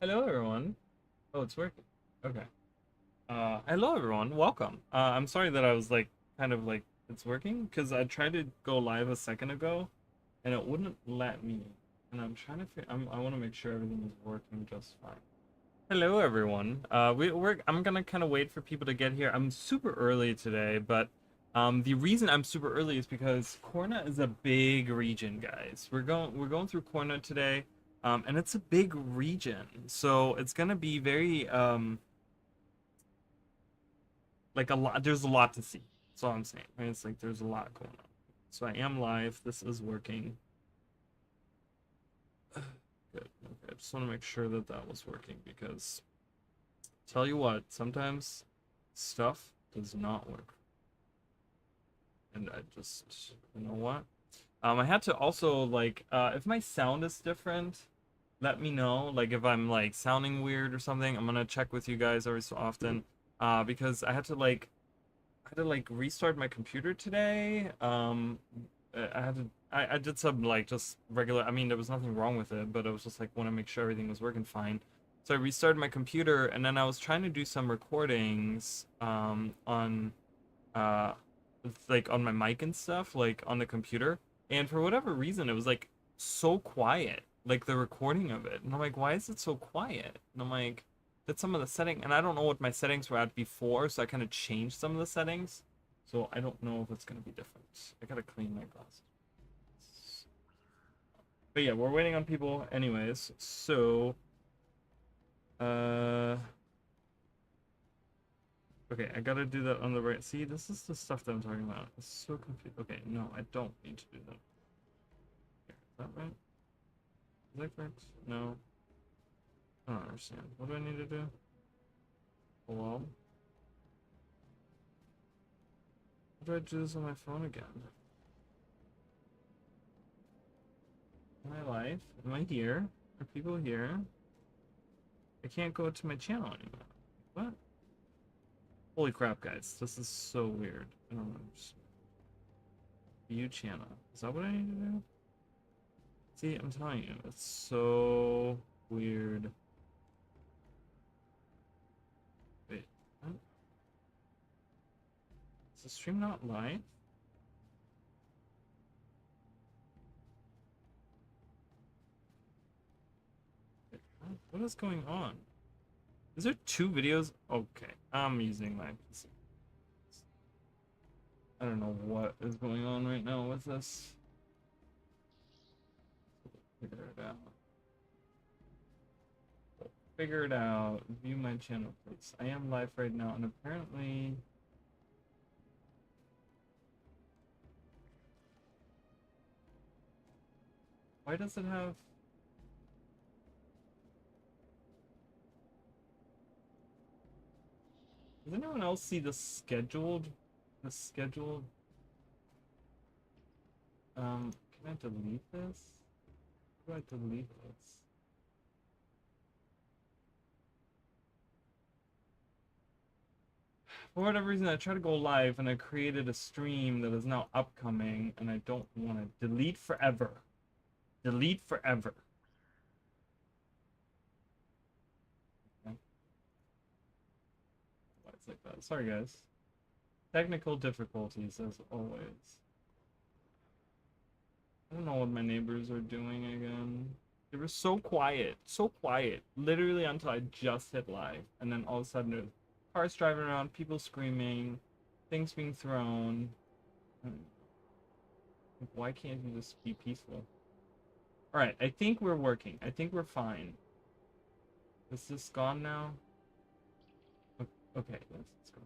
Hello, everyone. Oh, it's working. Okay. Hello, everyone. Welcome. I'm sorry that I was like, kind of like, it's working because I tried to go live a second ago and it wouldn't let me. And I'm trying to I want to make sure everything is working just fine. Hello, everyone. I'm gonna kind of wait for people to get here. I'm super early today, but the reason I'm super early is because Kourna is a big region, guys. We're going through Kourna today, and it's a big region, so it's gonna be very like a lot. There's a lot to see. That's all I'm saying. Right? It's like there's a lot going on. So I am live. This is working. Good. Okay. I just want to make sure that that was working because tell you what, sometimes stuff does not work. And I just, you know what? I had to also like, if my sound is different, let me know. Like if I'm like sounding weird or something, I'm gonna check with you guys every so often. Because I had to like restart my computer today. I did some like just regular. I mean, there was nothing wrong with it, but I was just like want to make sure everything was working fine. So I restarted my computer, and then I was trying to do some recordings on uh like on my mic and stuff, like on the computer. And for whatever reason, it was like so quiet, like the recording of it. And I'm like, why is it so quiet? And I'm like, that's some of the setting, and I don't know what my settings were at before, so I kind of changed some of the settings. So I don't know if it's gonna be different. I gotta clean my glasses. But yeah, we're waiting on people anyways. So uh okay, I gotta do that on the right. See, this is the stuff that I'm talking about. It's so confused. Okay, no, I don't need to do that. Here, is that right? Is that correct? No. I don't understand. What do I need to do? Hello? How do I do this on my phone again? Am I live? Am I here? Are people here? I can't go to my channel anymore. What? Holy crap, guys. This is so weird. I don't understand. View channel. Is that what I need to do? See, I'm telling you, it's so weird. Wait, what? Is the stream not live? Wait, what is going on? Is there two videos? Okay, I'm using my PC. I don't know what is going on right now with this. Figure it out. Figure it out. View my channel, please. I am live right now, and apparently, why does it have? Does anyone else see the scheduled? The scheduled. Can I delete this? How do I delete this? For whatever reason, I tried to go live and I created a stream that is now upcoming, and I don't want to delete forever. Delete forever. Okay. Why it's like that? Sorry, guys. Technical difficulties as always. I don't know what my neighbors are doing again. They were so quiet, literally until I just hit live, and then all of a sudden there's cars driving around, people screaming, things being thrown. Why can't you just be peaceful? All right, I think we're working. I think we're fine. Is this gone now? Okay, let's go.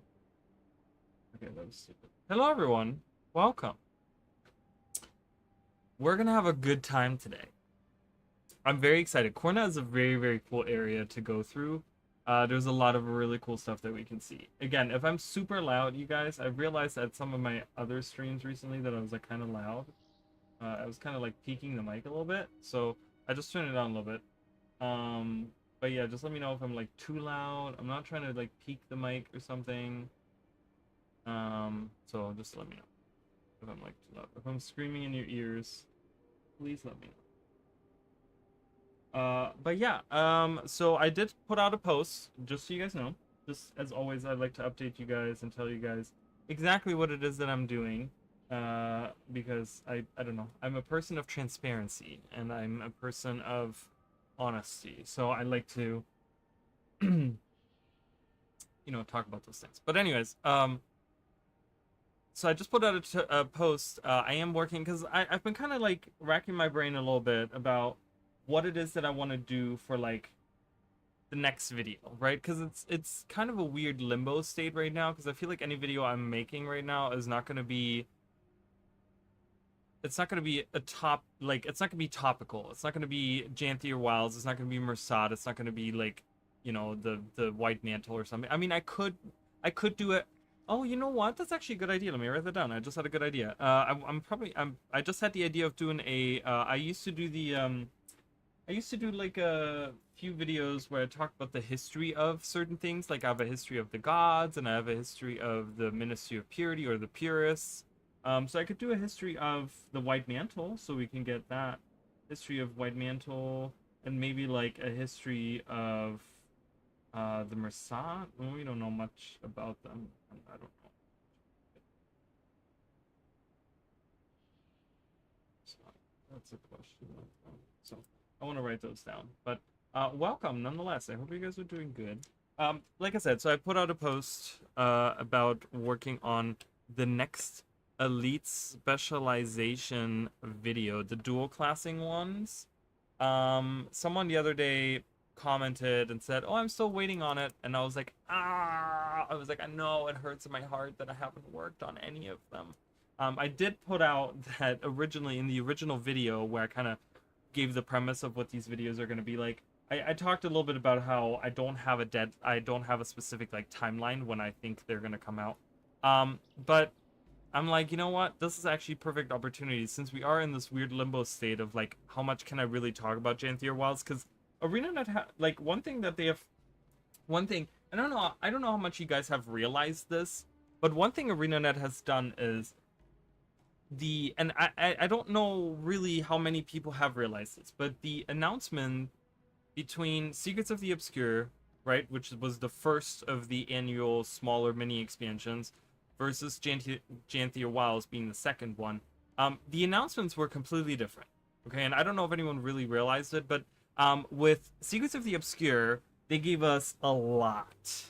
Okay, that was stupid. Hello, everyone. Welcome. We're gonna have a good time today. I'm very excited. Kourna is a very, very cool area to go through. There's a lot of really cool stuff that we can see. Again, if I'm super loud, you guys, I've realized that some of my other streams recently that I was like kind of loud. I was kind of like peaking the mic a little bit, so I just turned it down a little bit. Um, but yeah, just let me know if I'm like too loud. I'm not trying to like peak the mic or something. So just let me know if I'm like too loud. If I'm screaming in your ears, please let me know. But yeah, so I did put out a post, just so you guys know. Just as always, I'd like to update you guys and tell you guys exactly what it is that I'm doing. Because I don't know, I'm a person of transparency and I'm a person of honesty. So I like to, talk about those things. But anyways, so I just put out a post. I am working because I've been kind of like racking my brain a little bit about what it is that I want to do for like the next video, right? Because it's kind of a weird limbo state right now. Because I feel like any video I'm making right now is not going to be. It's not going to be a top like it's not going to be topical. It's not going to be Janthier Wilds. It's not going to be Mersad. It's not going to be like the White Mantle or something. I mean, I could do it. Oh, you know what? That's actually a good idea. Let me write that down. I just had a good idea. I just had the idea of doing a. I used to do like a few videos where I talk about the history of certain things. Like I have a history of the gods, and I have a history of the Ministry of Purity or the Purists. So I could do a history of the White Mantle, so we can get that history of White Mantle, and maybe like a history of the Mersat. Well, we don't know much about them. I don't know. So that's a question. So I want to write those down. But welcome nonetheless. I hope you guys are doing good. Like I said, so I put out a post about working on the next elite specialization video, the dual classing ones. Someone the other day commented and said, "Oh, I'm still waiting on it," and I was like, "Ah!" I was like, "I know it hurts in my heart that I haven't worked on any of them." I did put out that originally in the original video where I kind of gave the premise of what these videos are going to be like. I talked a little bit about how I don't have a specific like timeline when I think they're going to come out. But I'm like, you know what? This is actually perfect opportunity since we are in this weird limbo state of like, how much can I really talk about Janthier Wilds? Because ArenaNet like one thing that they have, one thing I don't know how much you guys have realized this, but one thing ArenaNet has done is and I don't know really how many people have realized this, but the announcement between Secrets of the Obscure, right, which was the first of the annual smaller mini expansions, versus Janthier Wilds being the second one, the announcements were completely different. Okay, and I don't know if anyone really realized it, but with Secrets of the Obscure, they gave us a lot.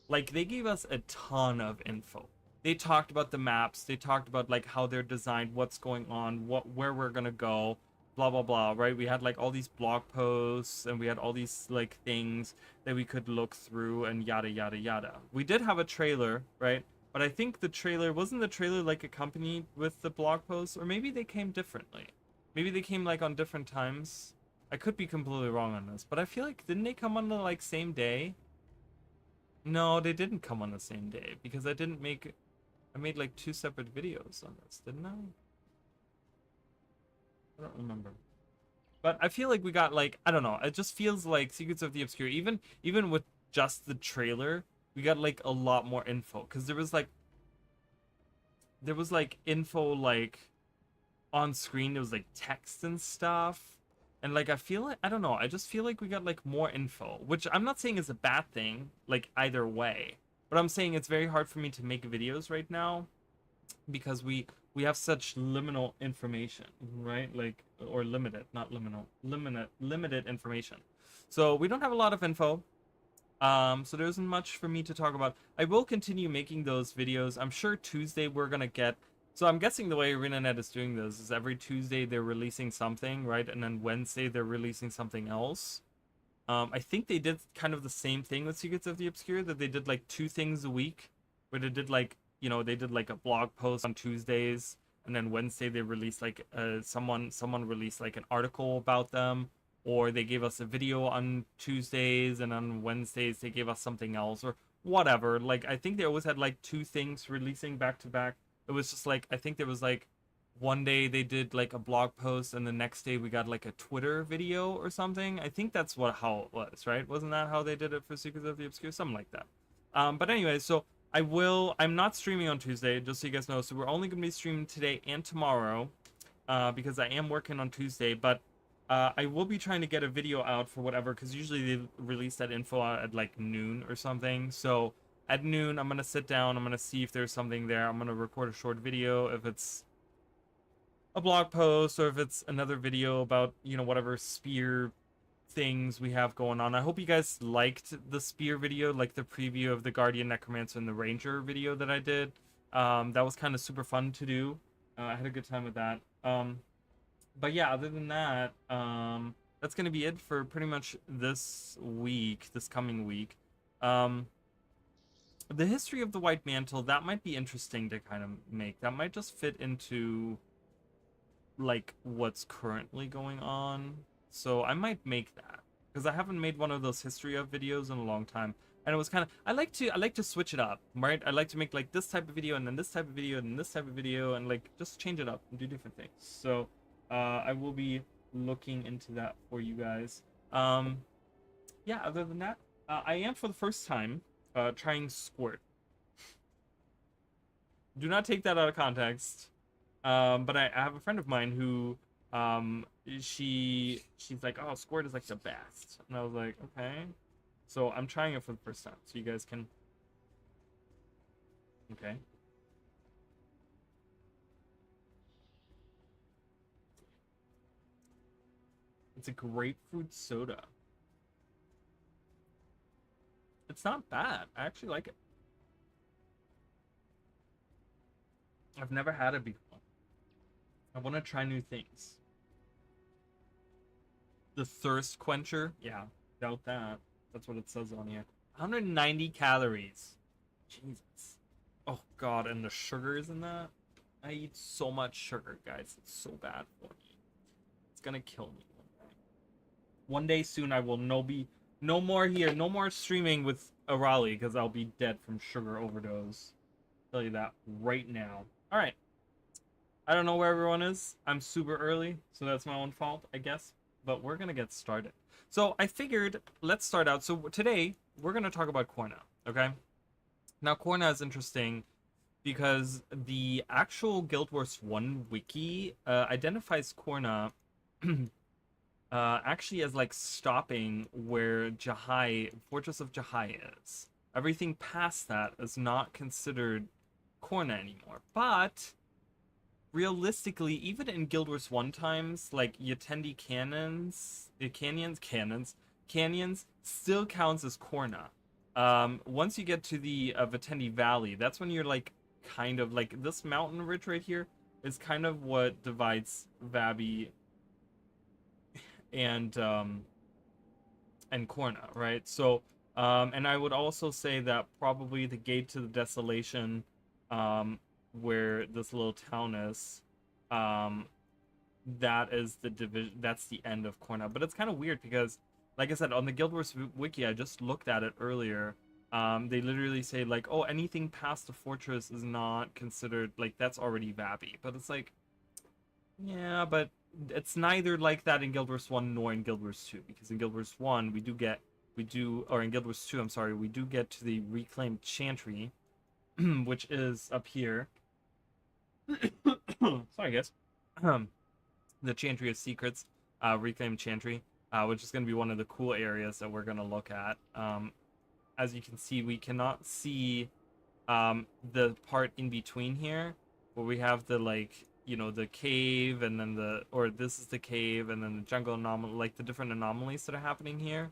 Like, they gave us a ton of info. They talked about the maps, they talked about like how they're designed, what's going on, where we're gonna go, blah blah blah, right? We had like all these blog posts and we had all these like things that we could look through and yada yada yada. We did have a trailer, right? But I think wasn't the trailer like accompanied with the blog posts, or maybe they came differently. Maybe they came like on different times. I could be completely wrong on this, but I feel like didn't they come on the like same day? No, they didn't come on the same day because I made like two separate videos on this, didn't I? I don't remember. But I feel like we got like, I don't know, it just feels like Secrets of the Obscure, even with just the trailer, we got like a lot more info. Because there was like info like on screen, there was like text and stuff. And like I feel like I don't know, I just feel like we got like more info, which I'm not saying is a bad thing, like either way. But I'm saying it's very hard for me to make videos right now because we have such liminal information, right? Like, or limited, not liminal, limited information. So we don't have a lot of info. So there isn't much for me to talk about. I will continue making those videos. I'm sure Tuesday we're gonna get. So I'm guessing the way ArenaNet is doing this is every Tuesday they're releasing something, right? And then Wednesday they're releasing something else. I think they did kind of the same thing with Secrets of the Obscure, that they did like two things a week, where they did like, they did like a blog post on Tuesdays, and then Wednesday they released like someone released like an article about them, or they gave us a video on Tuesdays, and on Wednesdays they gave us something else or whatever. Like I think they always had like two things releasing back to back. It was just like I think there was like one day they did like a blog post and the next day we got like a Twitter video or something. I think that's how it was, right? Wasn't that how they did it for Secrets of the Obscure? Something like that. But anyway, so I'm not streaming on Tuesday, just so you guys know. So we're only going to be streaming today and tomorrow because I am working on Tuesday. But I will be trying to get a video out for whatever, because usually they release that info out at like noon or something. So at noon, I'm gonna sit down. I'm gonna see if there's something there. I'm gonna record a short video if it's a blog post or if it's another video about, you know, whatever spear things we have going on. I hope you guys liked the spear video, like the preview of the Guardian Necromancer and the Ranger video that I did. That was kind of super fun to do. I had a good time with that. But yeah, other than that, that's gonna be it for pretty much this week, this coming week. The history of the White Mantle, that might be interesting to kind of make. That might just fit into like what's currently going on. So I might make that because I haven't made one of those history of videos in a long time. And it was kind of I like to switch it up, right? I like to make like this type of video and then this type of video and this type of video and like just change it up and do different things. So I will be looking into that for you guys. Yeah, other than that, I am for the first time trying Squirt. Do not take that out of context. But I have a friend of mine who she's like, oh, Squirt is like the best. And I was like, okay. So I'm trying it for the first time. So you guys can okay. It's a grapefruit soda. It's not bad. I actually like it. I've never had it before. I want to try new things. The thirst quencher? Yeah, doubt that. That's what it says on here. 190 calories. Jesus. Oh god, and the sugars in that? I eat so much sugar, guys. It's so bad for me. It's gonna kill me one day. One day soon I will no more here, no more streaming with Arali, because I'll be dead from sugar overdose. I'll tell you that right now. Alright. I don't know where everyone is. I'm super early, so that's my own fault, I guess. But we're gonna get started. So I figured, let's start out. So today, we're gonna talk about Kourna, okay? Now, Kourna is interesting because the actual Guild Wars 1 wiki identifies Kourna actually as like stopping where Jahai, Fortress of Jahai is. Everything past that is not considered Kourna anymore. But realistically, even in Guild Wars 1 times, like Yatendi canyons still counts as Kourna. Once you get to the Vatendi Valley, that's when you're like kind of like this mountain ridge right here is kind of what divides Vabi and Kourna, right? So and I would also say that probably the Gate to the Desolation, where this little town is, that is the division, that's the end of Kourna. But it's kind of weird because, like I said, on the Guild Wars wiki, I just looked at it earlier. They literally say like, oh, anything past the fortress is not considered, like that's already Vabi. But it's like, yeah, but it's neither like that in Guild Wars 1 nor in Guild Wars 2, because in Guild Wars 1 or in Guild Wars 2, I'm sorry, we do get to the reclaimed chantry, which is up here. Sorry, guys. The Chantry of Secrets, reclaimed chantry, which is going to be one of the cool areas that we're going to look at. As you can see, we cannot see the part in between here, where we have the, like, you know, the cave, and then this is the cave, and then the jungle anomaly, like the different anomalies that are happening here.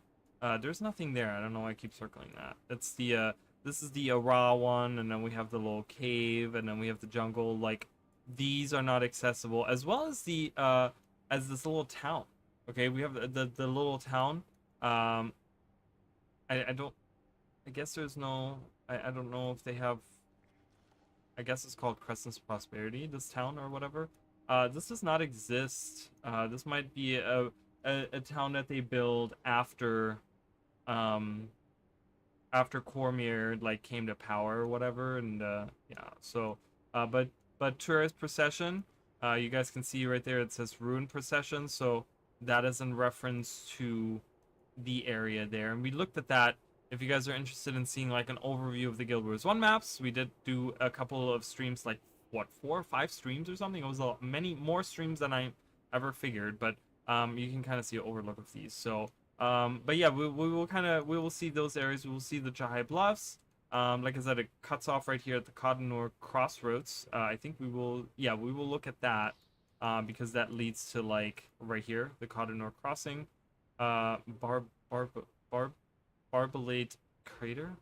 There's nothing there. I don't know why I keep circling that. It's the this is the raw one, and then we have the little cave, and then we have the jungle. Like, these are not accessible, as well as the as this little town. Okay, we have the little town. I don't. I guess there's no. I don't know if they have. I guess it's called Crescent's Prosperity, this town or whatever. This does not exist. This might be a town that they build after Cormyr like came to power or whatever, and yeah. So but Tourist Procession, you guys can see right there it says Ruin Procession, so that is in reference to the area there. And we looked at that. If you guys are interested in seeing like an overview of the Guild Wars 1 maps, we did do a couple of streams, like what, 4 or 5 streams or something. It was many more streams than I ever figured, but You can kind of see an overlook of these. So, but yeah, we will see those areas. We will see the Jahai Bluffs. Like I said, it cuts off right here at the Kourna crossroads. I think we will look at that, because that leads to like right here, the Kourna crossing, Barb, Barb, Barb, Barbalate crater.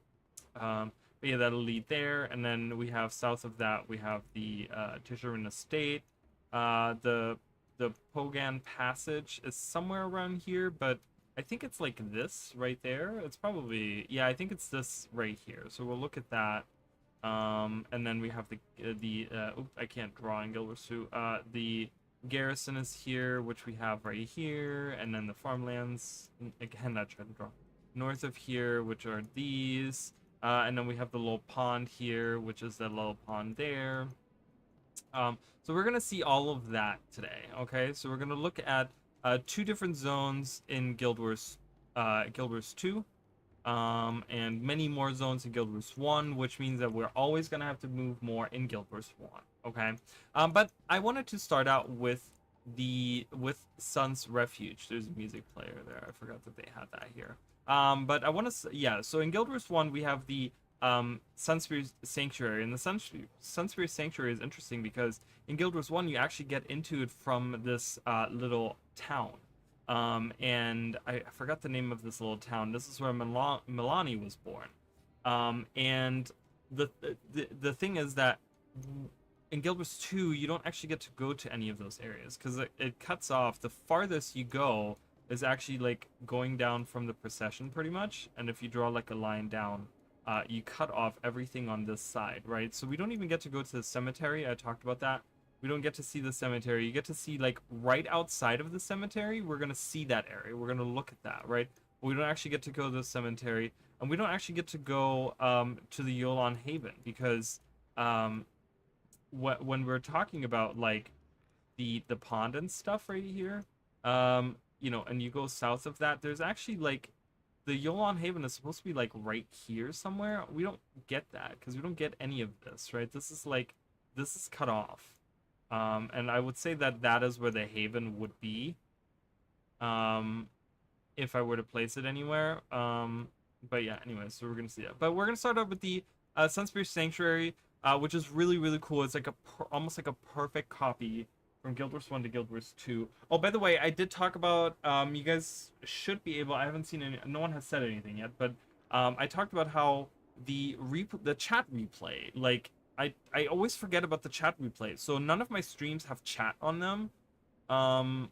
But yeah, that'll lead there, and then we have south of that we have the Tisharin Estate. The Pogan Passage is somewhere around here, but I think it's like this right there. It's probably, yeah, I think it's this right here. So we'll look at that. And then we have I can't draw in Gilbertsu. The garrison is here, which we have right here, and then the farmlands. Again, not trying to draw north of here, which are these. And then we have the little pond here, which is that little pond there. So we're gonna see all of that today. Okay, so we're gonna look at two different zones in Guild Wars 2, and many more zones in Guild Wars 1, which means that we're always gonna have to move more in Guild Wars 1. Okay, but I wanted to start out with Sun's Refuge. There's a music player there. I forgot that they had that here. But I want to, yeah. So in Guild Wars 1, we have the Sunspear Sanctuary, and the Sunspear Sanctuary is interesting because in Guild Wars 1 you actually get into it from this little town, and I forgot the name of this little town. This is where Milani was born, and the thing is that in Guild Wars 2 you don't actually get to go to any of those areas because it cuts off. The farthest you go is actually like going down from the procession pretty much, and if you draw like a line down, you cut off everything on this side, right? So we don't even get to go to the cemetery. I talked about that. We don't get to see the cemetery. You get to see like right outside of the cemetery. We're gonna see that area. We're gonna look at that, right? But we don't actually get to go to the cemetery, and we don't actually get to go to the Yolan Haven because when we're talking about like the pond and stuff right here, you know, and you go south of that, there's actually like the Yolan Haven is supposed to be like right here somewhere. We don't get that because we don't get any of this, right? This is cut off. And I would say that that is where the Haven would be, if I were to place it anywhere. But yeah, anyway, so we're gonna see that. But we're gonna start off with the Sunspear Sanctuary, which is really, really cool. It's like almost like a perfect copy from Guild Wars 1 to Guild Wars 2. Oh, by the way, I did talk about, you guys should be able, I haven't seen any, no one has said anything yet, but I talked about how the chat replay, like, I always forget about the chat replay. So none of my streams have chat on them,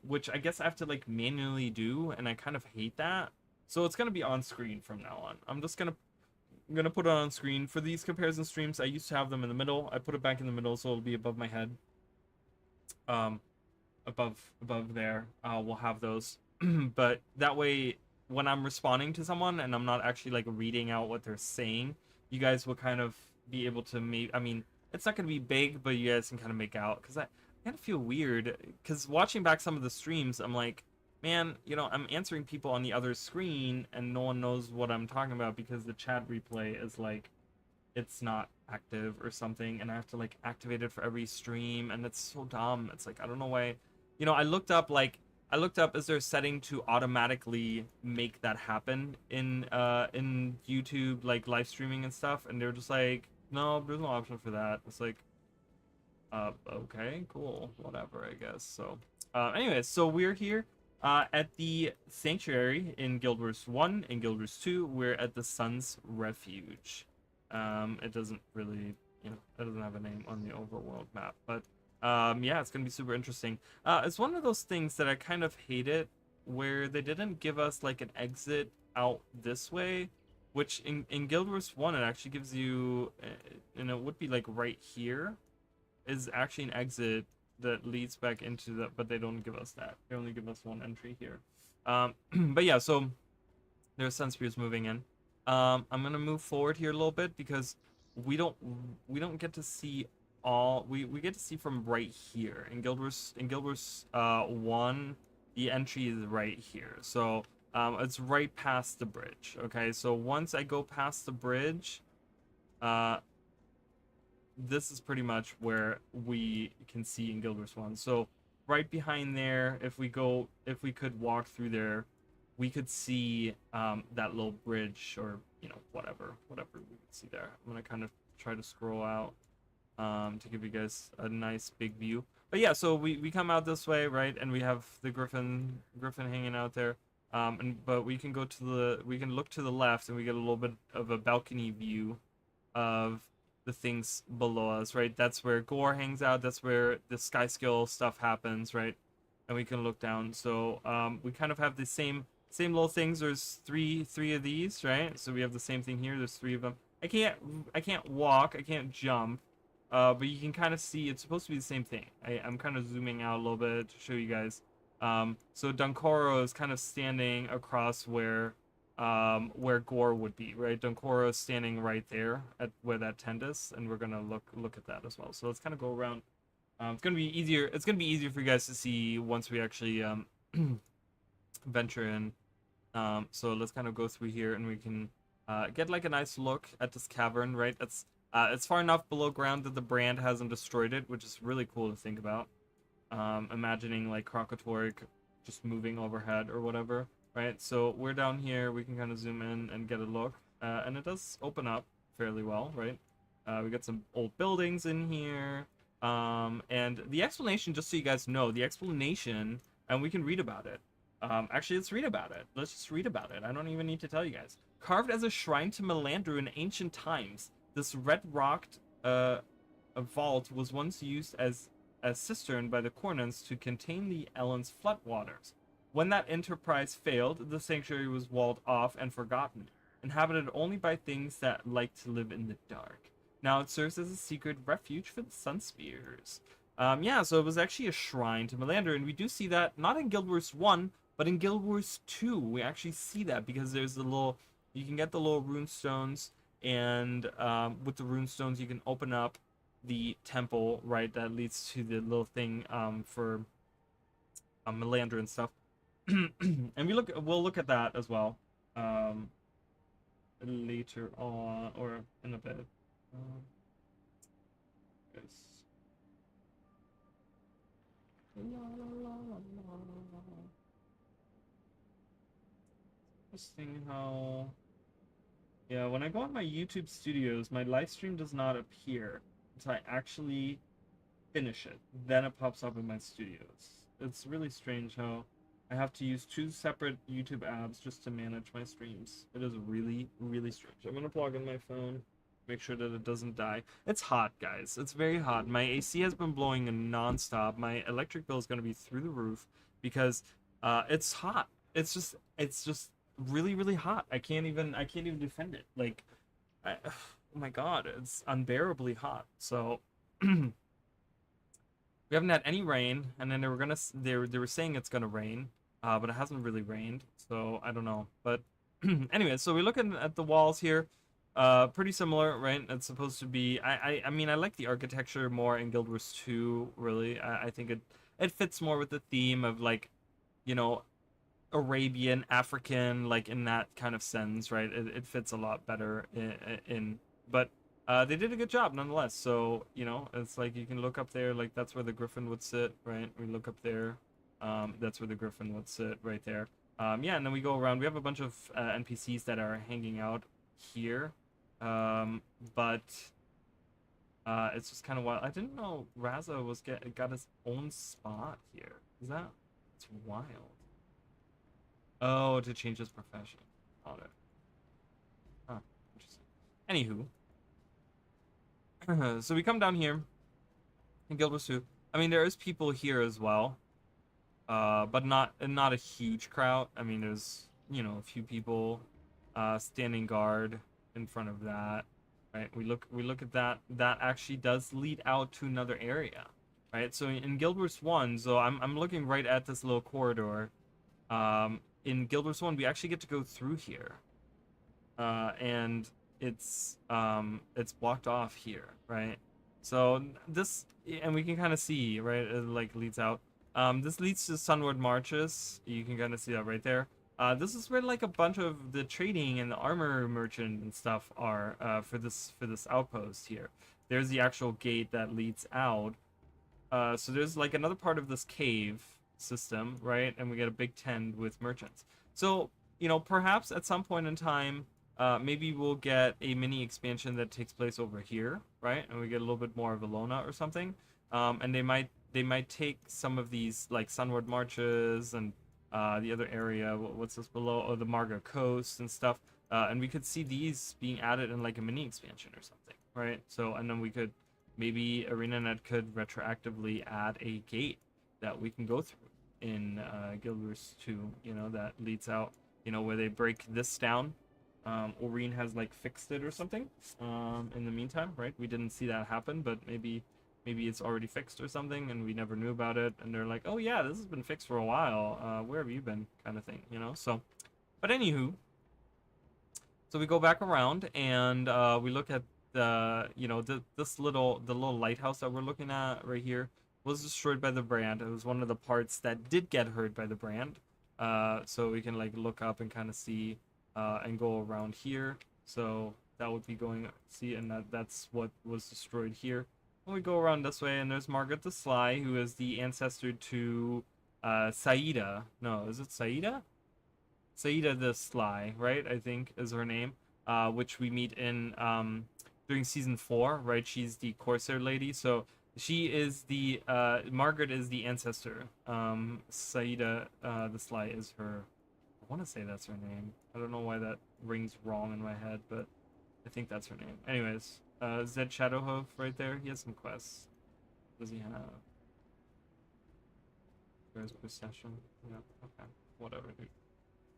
which I guess I have to, like, manually do, and I kind of hate that. So it's going to be on screen from now on. I'm gonna put it on screen. For these comparison streams, I used to have them in the middle. I put it back in the middle, so it'll be above my head. Above there, we'll have those. But that way, when I'm responding to someone and I'm not actually like reading out what they're saying, you guys will kind of be able to I mean, it's not gonna be big, but you guys can kind of make out. Because I kind of feel weird, because watching back some of the streams, I'm like, man, you know, I'm answering people on the other screen and no one knows what I'm talking about because the chat replay is like, it's not active or something, and I have to like activate it for every stream, and it's so dumb. It's like, I don't know why. You know, I looked up is there a setting to automatically make that happen in YouTube, like live streaming and stuff, and they're just like, no, there's no option for that. It's like, okay, cool, whatever, I guess. So anyways, so we're here at the Sanctuary in Guild Wars 1. In Guild Wars 2, we're at the Sun's Refuge. It doesn't really, you know, it doesn't have a name on the overworld map, but yeah, it's gonna be super interesting. It's one of those things that I kind of hate it, where they didn't give us like an exit out this way, which in Guild Wars 1 it actually gives you, and it would be like right here, is actually an exit that leads back into the, but they don't give us that. They only give us one entry here. But yeah, so there's Sunspears moving in. I'm gonna move forward here a little bit because we don't get to see all, we get to see from right here in Guild Wars 1. The entry is right here, so it's right past the bridge. Okay, so once I go past the bridge, this is pretty much where we can see in Guild Wars 1. So right behind there, if we could walk through there, we could see that little bridge, or whatever we could see there. I'm gonna kind of try to scroll out to give you guys a nice big view. But yeah, so we come out this way, right, and we have the griffin hanging out there. But we can look to the left, and we get a little bit of a balcony view of the things below us, right? That's where Gore hangs out. That's where the sky skill stuff happens, right? And we can look down. So we kind of have the same little things. There's three of these, right? So we have the same thing here. There's three of them. I can't walk. I can't jump. But you can kind of see it's supposed to be the same thing. I'm kind of zooming out a little bit to show you guys. So Dunkoro is kind of standing across where Gore would be, right? Dunkoro is standing right there at where that tent is, and we're gonna look at that as well. So let's kind of go around. It's gonna be easier. It's gonna be easier for you guys to see once we actually venture in. So let's kind of go through here, and we can get like a nice look at this cavern, right? It's far enough below ground that the brand hasn't destroyed it, which is really cool to think about. Imagining like Krokatoric just moving overhead or whatever, right? So we're down here. We can kind of zoom in and get a look, and it does open up fairly well, right? We got some old buildings in here, and the explanation, just so you guys know, the explanation, and we can read about it. Actually, let's read about it. Let's just read about it. I don't even need to tell you guys. Carved as a shrine to Melandru in ancient times, this red-rocked a vault was once used as a cistern by the Kournans to contain the Ellen's floodwaters. When that enterprise failed, the sanctuary was walled off and forgotten, inhabited only by things that like to live in the dark. Now it serves as a secret refuge for the Sunspears. Yeah, so it was actually a shrine to Melander, and we do see that not in Guild Wars 1, but in Guild Wars 2. We actually see that because there's the little, you can get the little rune stones, and with the rune stones you can open up the temple, right, that leads to the little thing for Melander and stuff. And we'll look at that as well later on, or in a bit. Yes. Interesting how, yeah, when I go on my YouTube studios, my live stream does not appear until I actually finish it. Then it pops up in my studios. It's really strange how I have to use two separate YouTube apps just to manage my streams. It is really, really strange. I'm gonna plug in my phone, make sure that it doesn't die. It's hot, guys. It's very hot. My AC has been blowing non-stop. My electric bill is gonna be through the roof because it's hot. It's just really, really hot. I can't even defend it. Like, oh my god, it's unbearably hot. So we haven't had any rain, and then they were saying it's gonna rain, but it hasn't really rained, so I don't know. But anyway, so we're looking at the walls here, pretty similar, right? It's supposed to be. I mean, I like the architecture more in Guild Wars 2. Really, I think it fits more with the theme of, like, you know, Arabian, African, like in that kind of sense, right? It fits a lot better in but they did a good job nonetheless. So, you know, it's like you can look up there, like that's where the griffin would sit, right? We look up there, that's where the griffin would sit right there. Yeah, and then we go around. We have a bunch of NPCs that are hanging out here, but it's just kind of wild. I didn't know Raza got his own spot here. It's wild. Oh, to change his profession. Got it. Huh, interesting. Anywho. So we come down here in Guild Wars 2. I mean, there is people here as well. But not a huge crowd. I mean, there's, you know, a few people standing guard in front of that. Right? We look at that. That actually does lead out to another area. Right? So in Guild Wars 1, so I'm looking right at this little corridor. In Guild Wars 1, we actually get to go through here, and it's blocked off here, right? So this, and we can kind of see, right, it like leads out. This leads to Sunward Marches. You can kind of see that right there. This is where like a bunch of the trading and the armor merchant and stuff are for this outpost here. There's the actual gate that leads out. So there's like another part of this cave system, right? And we get a big tent with merchants. So, perhaps at some point in time, maybe we'll get a mini expansion that takes place over here, right? And we get a little bit more of Alona or something. And they might take some of these like Sunward Marches and the other area. What's this below? Oh, the Marga Coast and stuff. And we could see these being added in like a mini expansion or something, right? So, and then we could maybe ArenaNet could retroactively add a gate that we can go through in Guild Wars 2, that leads out, where they break this down. Oreen has like fixed it or something. In the meantime, right? We didn't see that happen, but maybe it's already fixed or something, and we never knew about it. And they're like, "Oh yeah, this has been fixed for a while. Where have you been?" Kind of thing, So, but anywho, so we go back around and we look at the little lighthouse that we're looking at right here was destroyed by the brand. It was one of the parts that did get hurt by the brand. So we can like look up and kind of see and go around here. So that would be going see, and that's what was destroyed here. And we go around this way, and there's Margaret the Sly, who is the ancestor to Saida. No, is it Saida? Saida the Sly, right? I think is her name. Which we meet in during season 4, right? She's the Corsair lady. So she is the Margaret is the ancestor. Saida the Sly is her. I want to say that's her name. I don't know why that rings wrong in my head, but I think that's her name. Anyways, Zed Shadowhoof right there. He has some quests. What does he have? There's Procession. Yeah, okay. Whatever, dude.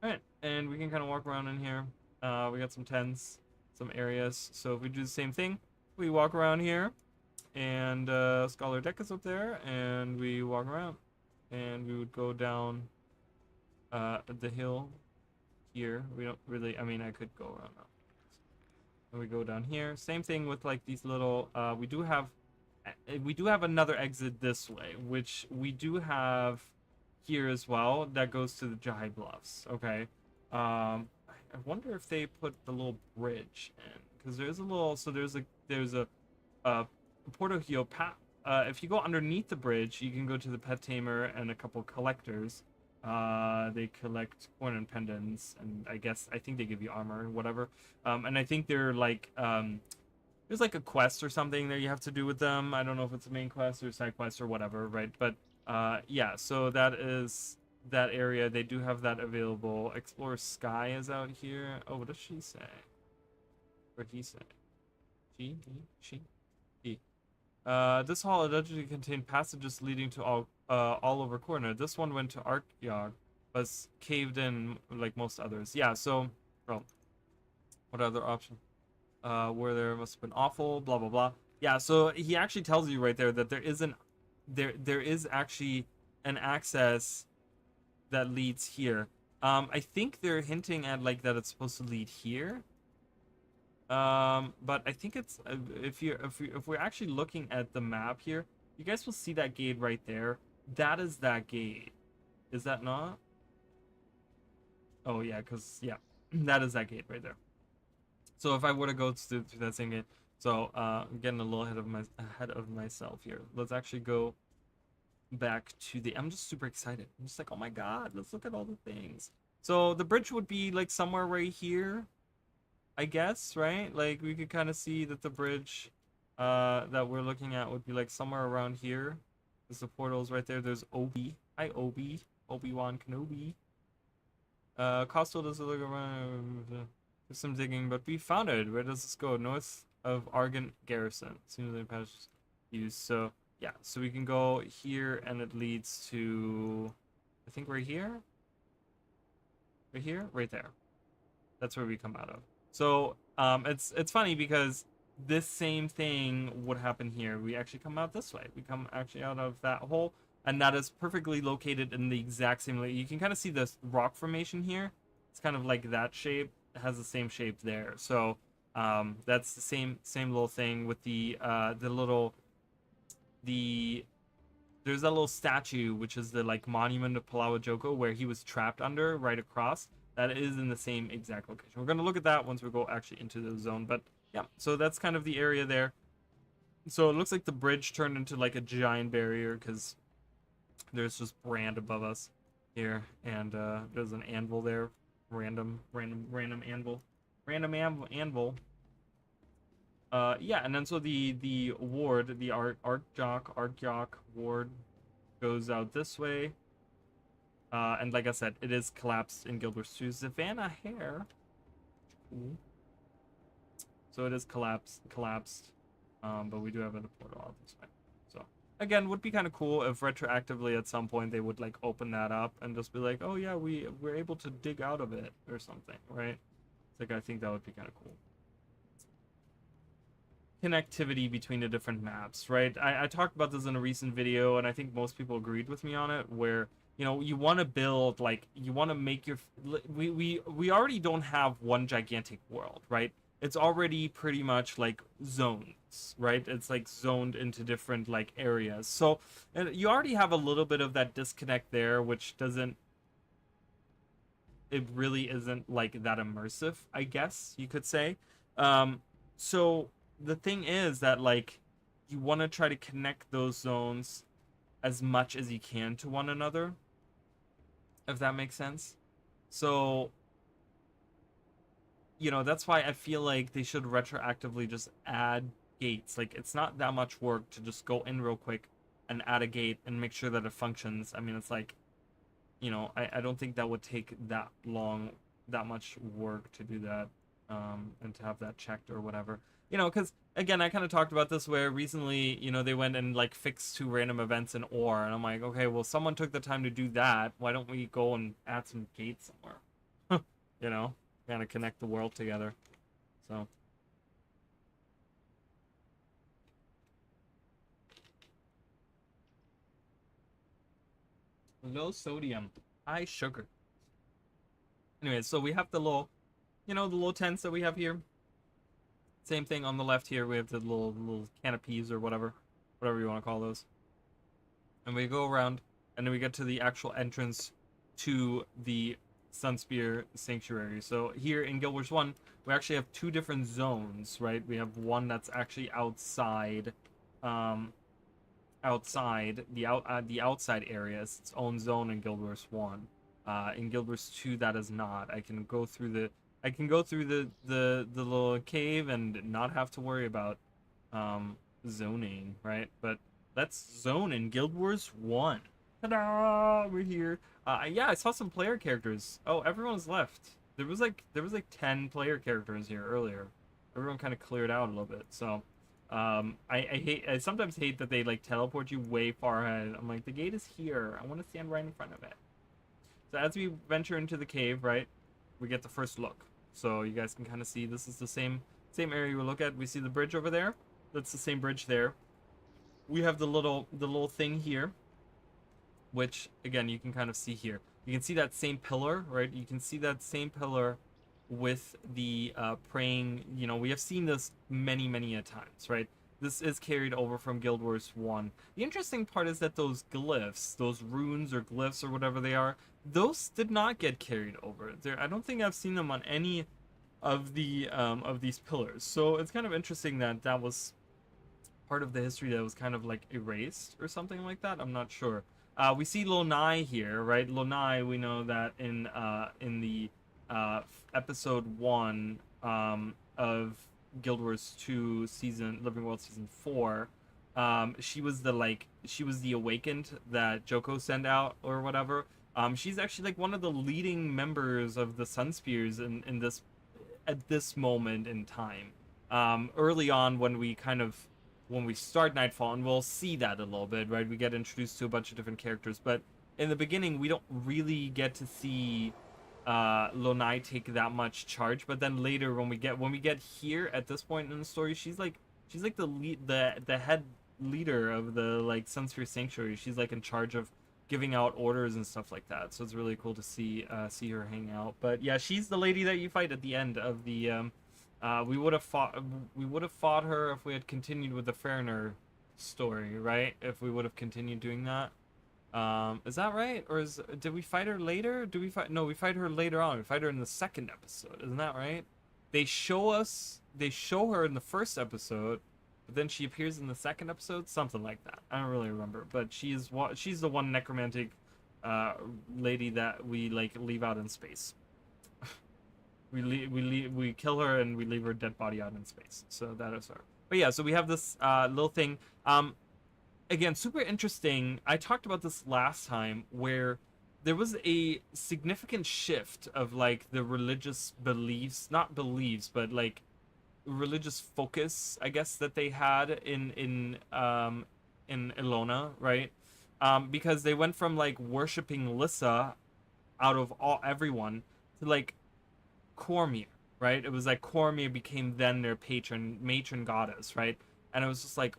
Alright, and we can kind of walk around in here. We got some tents, some areas. So if we do the same thing, we walk around here, and Scholar Deck is up there, and we walk around. And we would go down the hill here. We don't really, I mean, I could go around now. And we go down here. Same thing with like these little, we do have another exit this way, which we do have here as well, that goes to the Jai Bluffs. Okay. I wonder if they put the little bridge in, because there's a little, so there's a Porto Hio path. If you go underneath the bridge, you can go to the Pet Tamer and a couple collectors. They collect coin and pendants, and I think they give you armor or whatever. And I think they're like there's like a quest or something that you have to do with them. I don't know if it's a main quest or side quest or whatever, right? But yeah, so that is that area. They do have that available. Explorer Sky is out here. Oh, what does she say? Or he say? She? He? She? He. This hall allegedly contained passages leading to all over Kourna. This one went to Arkyog, but caved in like most others. Yeah, so, well, what other option? Where there must have been awful, blah blah blah. Yeah, so he actually tells you right there that there is actually an access that leads here. I think they're hinting at like that it's supposed to lead here. But I think it's if we're actually looking at the map here, you guys will see that gate right there. That is that gate. Is that not? Oh yeah, because yeah, that is that gate right there. So if I were to go through that same gate, so I'm getting a little ahead of myself here. Let's actually go back to the. I'm just super excited. I'm just like, oh my god, let's look at all the things. So the bridge would be like somewhere right here, I guess, right? Like we could kind of see that the bridge that we're looking at would be like somewhere around here. There's the portals right there. There's Obi. Hi, Obi. Obi-Wan Kenobi. Costo does look around. There's some digging, but we found it. Where does this go? North of Argent Garrison. As soon as the passage used. So yeah, so we can go here, and it leads to, I think right here. Right here, right there. That's where we come out of. So it's funny because this same thing would happen here. We actually come out this way. We come actually out of that hole, and that is perfectly located in the exact same way. You can kind of see this rock formation here. It's kind of like that shape. It has the same shape there. So that's the same little thing with the there's that little statue, which is the like monument of Palawa Joko, where he was trapped under right across. That is in the same exact location. We're going to look at that once we go actually into the zone. But yeah, so that's kind of the area there. So it looks like the bridge turned into like a giant barrier because there's just brand above us here, and there's an anvil there, random anvil, anvil. Yeah, and then so the ward, the arc jock ward goes out this way. And like I said, it is collapsed in Guild Wars 2. Savannah Hair. Ooh. So it is collapsed. But we do have a portal out this way. So again, would be kind of cool if retroactively at some point they would like open that up and just be like, oh yeah, we're able to dig out of it or something, right? Like I think that would be kind of cool. Connectivity between the different maps, right? I talked about this in a recent video, and I think most people agreed with me on it, where you want to build like you want to make your we already don't have one gigantic world, right? It's already pretty much like zones, right? It's like zoned into different like areas. So and you already have a little bit of that disconnect there, which doesn't it really isn't like that immersive, I guess you could say. So the thing is that like you want to try to connect those zones as much as you can to one another, if that makes sense. So, that's why I feel like they should retroactively just add gates. Like, it's not that much work to just go in real quick and add a gate and make sure that it functions. I mean, it's like, I don't think that would take that long, that much work to do that, and to have that checked or whatever. Because again, I kind of talked about this where recently, they went and like fixed 2 random events in ore, and I'm like, okay, well, someone took the time to do that. Why don't we go and add some gates somewhere? you know, kind of connect the world together. So, low sodium, high sugar. Anyway, so we have the little, the little tents that we have here. Same thing on the left here. We have the little canopies or whatever you want to call those. And we go around, and then we get to the actual entrance to the Sunspear Sanctuary. So here in Guild Wars 1, we actually have 2 different zones, right? We have one that's actually outside, the outside area. It's its own zone in Guild Wars 1. In Guild Wars 2, that is not. I can go through the little cave and not have to worry about zoning, right? But let's zone in Guild Wars 1. Ta-da! We're here. Yeah, I saw some player characters. Oh, everyone's left. There was like 10 player characters here earlier. Everyone kind of cleared out a little bit. So, I sometimes hate that they like teleport you way far ahead. I'm like, the gate is here. I want to stand right in front of it. So as we venture into the cave, right, we get the first look. So you guys can kind of see this is the same area we look at. We see the bridge over there. That's the same bridge there. We have the little thing here, which again you can kind of see here. You can see that same pillar, right? You can see that same pillar with the praying. We have seen this many a times, right? This is carried over from Guild Wars 1. The interesting part is that those glyphs, those runes or glyphs or whatever they are, those did not get carried over. I don't think I've seen them on any of these pillars. So it's kind of interesting that that was part of the history that was kind of like erased or something like that. I'm not sure. We see Lonai here, right? Lonai, we know that in the episode 1 of Guild Wars 2 season Living World season 4. She was the awakened that Joko sent out or whatever. She's actually like one of the leading members of the Sunspears in this at this moment in time. Early on when we start Nightfall, and we'll see that a little bit, right? We get introduced to a bunch of different characters, but in the beginning we don't really get to see Lonai take that much charge. But then later when we get here at this point in the story, she's like the head leader of the like Sunsphere Sanctuary. She's like in charge of giving out orders and stuff like that. So it's really cool to see her hang out. But yeah, she's the lady that you fight at the end of the we would have fought her if we had continued with the Ferner story, right? If we would have continued doing that. Is that right? Or did we fight her later? No, we fight her later on. We fight her in the second episode. Isn't that right? They show her in the first episode, but then she appears in the second episode, something like that. I don't really remember, but she's the one necromantic uh lady that we like leave out in space. We kill her and we leave her dead body out in space. So that is her. But yeah, so we have this little thing. Again, super interesting. I talked about this last time where there was a significant shift of like the religious beliefs, not beliefs, but like religious focus, I guess, that they had in Ilona, right? Because they went from like worshiping Lissa out of all everyone to like Cormier, right? It was like Cormier became then their matron goddess, right? And it was just like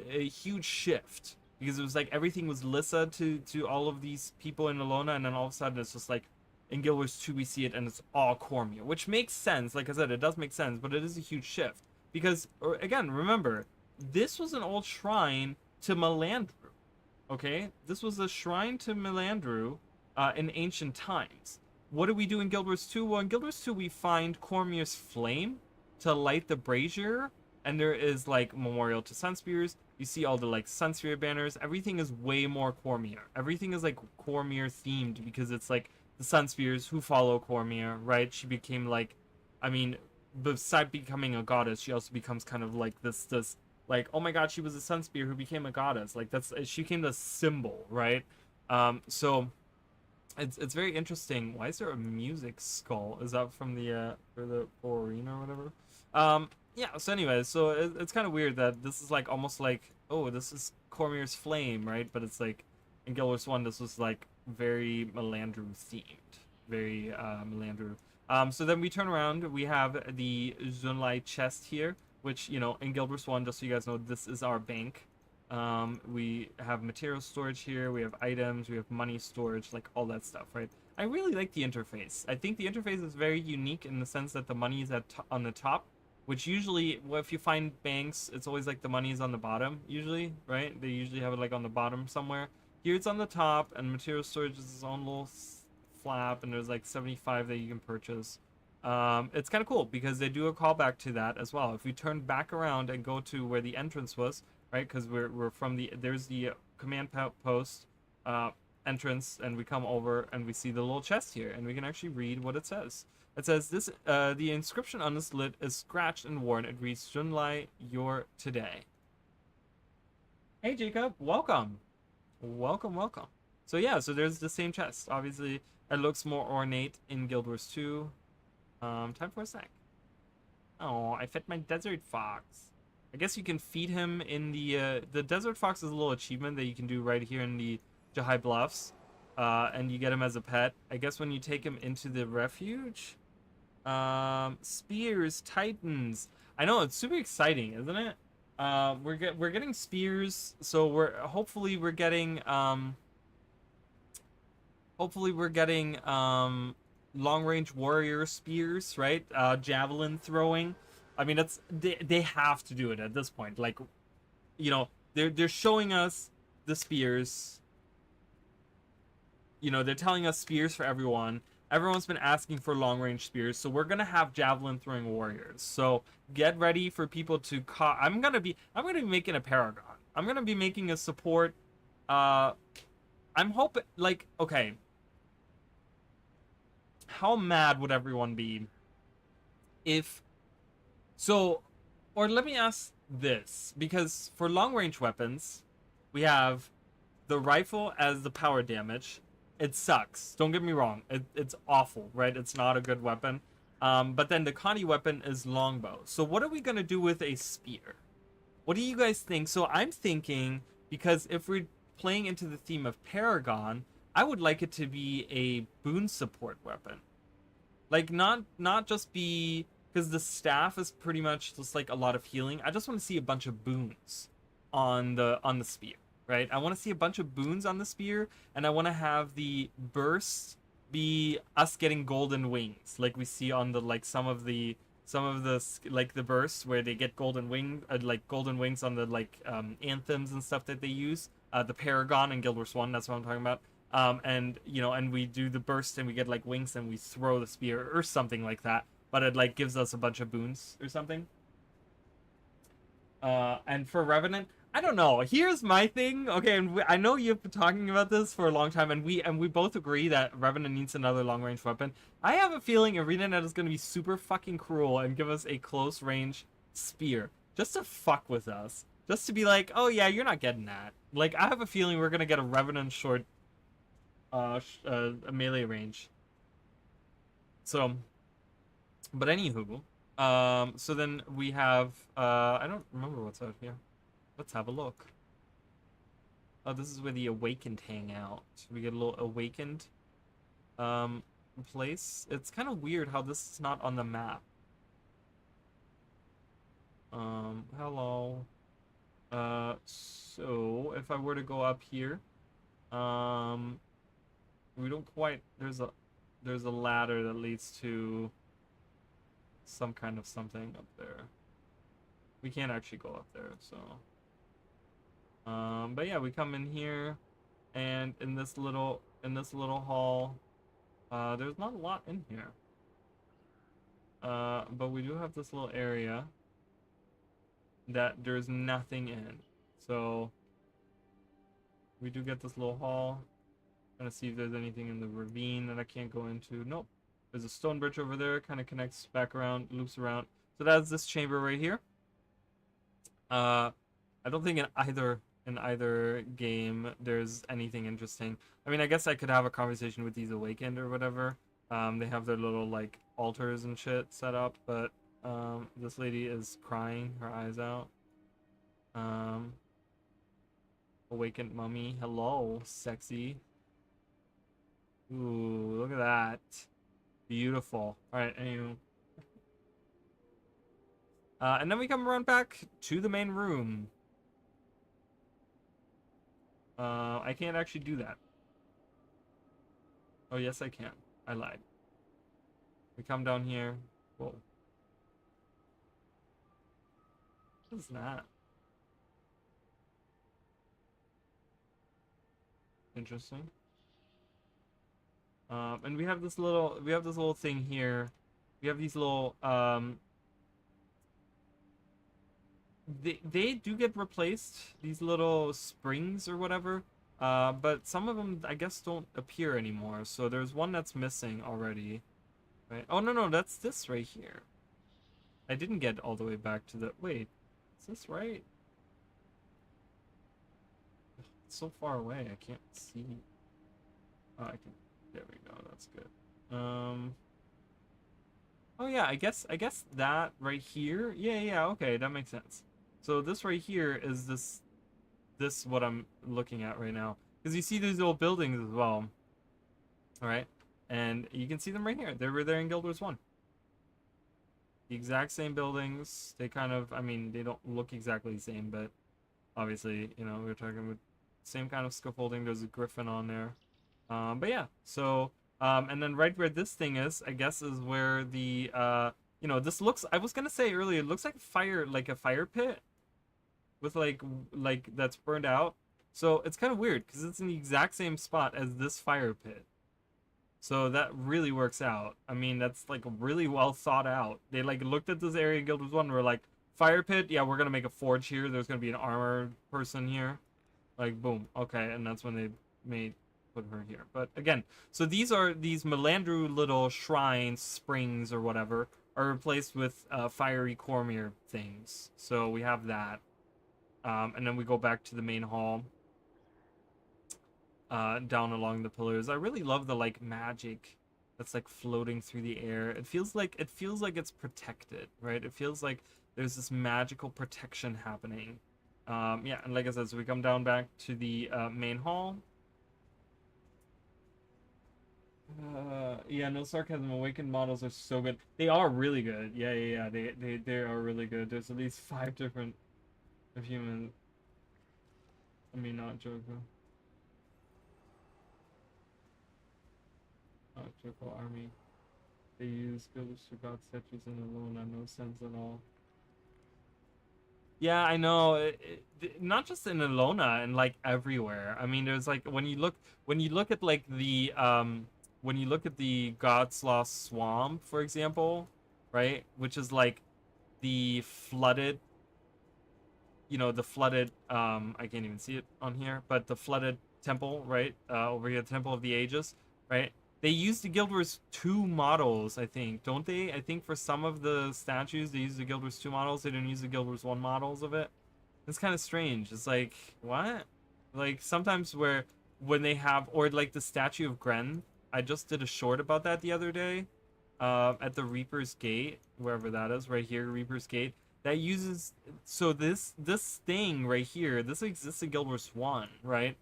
a huge shift because it was like everything was Lissa to all of these people in Alona, and then all of a sudden it's just like in Guild Wars 2 we see it and it's all Cormier, which makes sense. Like I said, it does make sense, but it is a huge shift because again, remember, this was an old shrine to Melandru. Okay, this was a shrine to Melandru in ancient times. What do we do in Guild Wars 2? Well, in Guild Wars 2, we find Cormier's flame to light the brazier, and there is like memorial to Sunspears. You see all the like Sunsphere banners. Everything is way more Cormier. Everything is like Cormier themed because it's like the Sunspears who follow Cormier, right? She became like, I mean, besides becoming a goddess, she also becomes kind of like this like, oh my god, she was a Sunspear who became a goddess. Like she became the symbol, right? So it's very interesting. Why is there a music skull? Is that from the for arena or whatever? Yeah. So anyways, so it's kind of weird that this is like almost like, oh, this is Cormier's flame, right? But it's like in Guild Wars 1, this was like very Melandru themed, very Melandru. So then we turn around. We have the Zunlai chest here, which, you know, in Guild Wars 1, just so you guys know, this is our bank. We have material storage here, we have items, we have money storage, like all that stuff, right? I really like the interface. I think the interface is very unique in the sense that the money is on the top, which usually, well, if you find banks, it's always like the money is on the bottom, usually, right? They usually have it like on the bottom somewhere. Here it's on the top, and material storage is its own little flap, and there's like 75 that you can purchase. It's kind of cool because they do a callback to that as well. If we turn back around and go to where the entrance was, right? Because we're from there's the command post entrance, and we come over and we see the little chest here, and we can actually read what it says. It says this: the inscription on this lid is scratched and worn. It reads, "Junlai, your today." Hey Jacob, welcome, welcome. So yeah, so there's the same chest. Obviously, it looks more ornate in Guild Wars 2. Time for a snack. Oh, I fed my desert fox. I guess you can feed him in the desert fox is a little achievement that you can do right here in the Jahai Bluffs, and you get him as a pet. I guess when you take him into the refuge, spears, titans. I know it's super exciting, isn't it? We're getting spears, so we're getting long range warrior spears, right? Javelin throwing. I mean, they have to do it at this point. Like, you know, they're showing us the spears. You know, they're telling us spears for everyone. Everyone's been asking for long range spears, so we're gonna have javelin throwing warriors. So get ready for people to I'm gonna be making a paragon. I'm gonna be making a support. I'm hoping, like, okay. How mad would everyone be if so, or let me ask this, because for long range weapons, we have the rifle as the power damage. It sucks. Don't get me wrong. It's awful, right? It's not a good weapon. But then the Connie weapon is longbow. So what are we going to do with a spear? What do you guys think? So I'm thinking, because if we're playing into the theme of Paragon, I would like it to be a boon support weapon. Like, not just be, because the staff is pretty much just like a lot of healing. I just want to see a bunch of boons on the spear, right? I want to see a bunch of boons on the spear, and I want to have the burst be us getting golden wings, like we see on the like some of the like the bursts where they get golden wings on the like anthems and stuff that they use. The Paragon in Guild Wars 1, that's what I'm talking about. And you know, and we do the burst and we get like wings and we throw the spear or something like that. But it like gives us a bunch of boons or something. And for Revenant, I don't know. Here's my thing. Okay, and I know you've been talking about this for a long time, and we both agree that Revenant needs another long range weapon. I have a feeling ArenaNet is gonna be super fucking cruel and give us a close range spear just to fuck with us, just to be like, oh yeah, you're not getting that. Like I have a feeling we're gonna get a Revenant short, a melee range. So, but anywho, so then we have I don't remember what's out here. Let's have a look. Oh, this is where the Awakened hang out. We get a little Awakened um, place. It's kind of weird how this is not on the map. Hello. So if I were to go up here, um, we don't quite. There's a ladder that leads to some kind of something up there. We can't actually go up there, so. But yeah, we come in here, and in this little hall, there's not a lot in here. But we do have this little area that there's nothing in. So we do get this little hall. Trying to see if there's anything in the ravine that I can't go into. Nope. There's a stone bridge over there, kind of connects back around, loops around. So that's this chamber right here. I don't think in either game there's anything interesting. I mean, I guess I could have a conversation with these Awakened or whatever. They have their little like altars and shit set up, but this lady is crying her eyes out. Awakened mummy, hello, sexy. Ooh, look at that, beautiful. All right, anyway. And then we come around back to the main room. I can't actually do that. Oh, yes, I can. I lied. We come down here. Whoa. What is that? Interesting. And we have this little thing here. We have these little they do get replaced, these little springs or whatever. But some of them I guess don't appear anymore. So there's one that's missing already. Right? Oh no, that's this right here. I didn't get all the way back to the wait. Is this right? It's so far away I can't see. Oh, I can. There we go. That's good. Oh yeah, I guess that right here. Yeah, okay, that makes sense. So this right here is this what I'm looking at right now. Because you see these old buildings as well. Alright? And you can see them right here. They were there in Guild Wars 1. The exact same buildings. They kind of, I mean, they don't look exactly the same, but obviously, you know, we're talking about same kind of scaffolding. There's a griffin on there. But yeah, so and then right where this thing is, I guess, is where the you know, this looks. I was gonna say earlier, it looks like a fire pit, with like that's burned out. So it's kind of weird because it's in the exact same spot as this fire pit. So that really works out. I mean, that's like really well thought out. They like looked at this area in Guild Wars 1 and were like, fire pit, yeah, we're gonna make a forge here. There's gonna be an armored person here. Like boom, okay, and that's when they made put her here. But again, so these Melandru little shrines, springs or whatever, are replaced with fiery Cormier things. So we have that. And then we go back to the main hall. Down along the pillars. I really love the like magic that's like floating through the air. It feels like it's protected, right? It feels like there's this magical protection happening. Yeah, and like I said, so we come down back to the main hall. Yeah, no sarcasm. Awakened models are so good. They are really good. Yeah. They are really good. There's at least 5 different of human. I mean, not Joker. Not Joker army. They use builders to god statues in alone. No sense at all. Yeah, I know. Not just in Alona and like everywhere. I mean, there's like when you look at like the when you look at the God's Lost Swamp, for example, right? Which is like the flooded you know, the flooded, I can't even see it on here, but the flooded temple, right? Over here, the Temple of the Ages, right? They use the Guild Wars 2 models, I think, don't they? I think for some of the statues, they use the Guild Wars 2 models. They didn't use the Guild Wars 1 models of it. It's kind of strange. It's like, what? Like, sometimes when they have, or like the statue of Gren, I just did a short about that the other day, at the Reaper's Gate, wherever that is, right here, Reaper's Gate. That uses, so this thing right here, this exists in Guild Wars 1, right?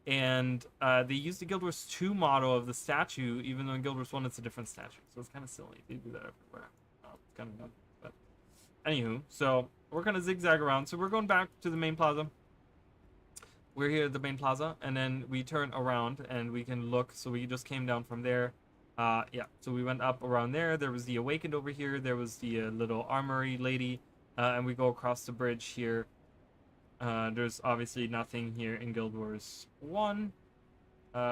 And they used the Guild Wars 2 model of the statue, even though in Guild Wars 1 it's a different statue. So it's kind of silly. They do that everywhere. It's kind of dumb. But anywho, so we're gonna zigzag around. So we're going back to the main plaza. We're here at the main plaza, and then we turn around and we can look. So we just came down from there. Yeah, so we went up around there. There was the Awakened over here. There was the little armory lady, and we go across the bridge here. There's obviously nothing here in Guild Wars 1.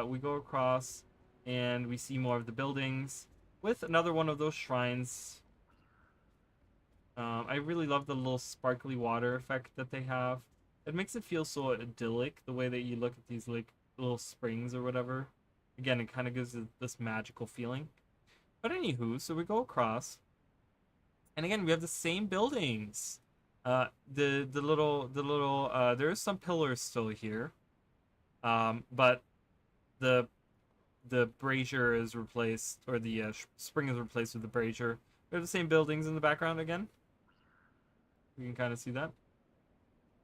We go across, and we see more of the buildings with another one of those shrines. I really love the little sparkly water effect that they have. It makes it feel so idyllic, the way that you look at these like little springs or whatever. Again, it kind of gives it this magical feeling. But anywho, so we go across, and again we have the same buildings. The little there is some pillars still here. But the brazier is replaced, or the spring is replaced with the brazier. They're the same buildings in the background again. You can kind of see that.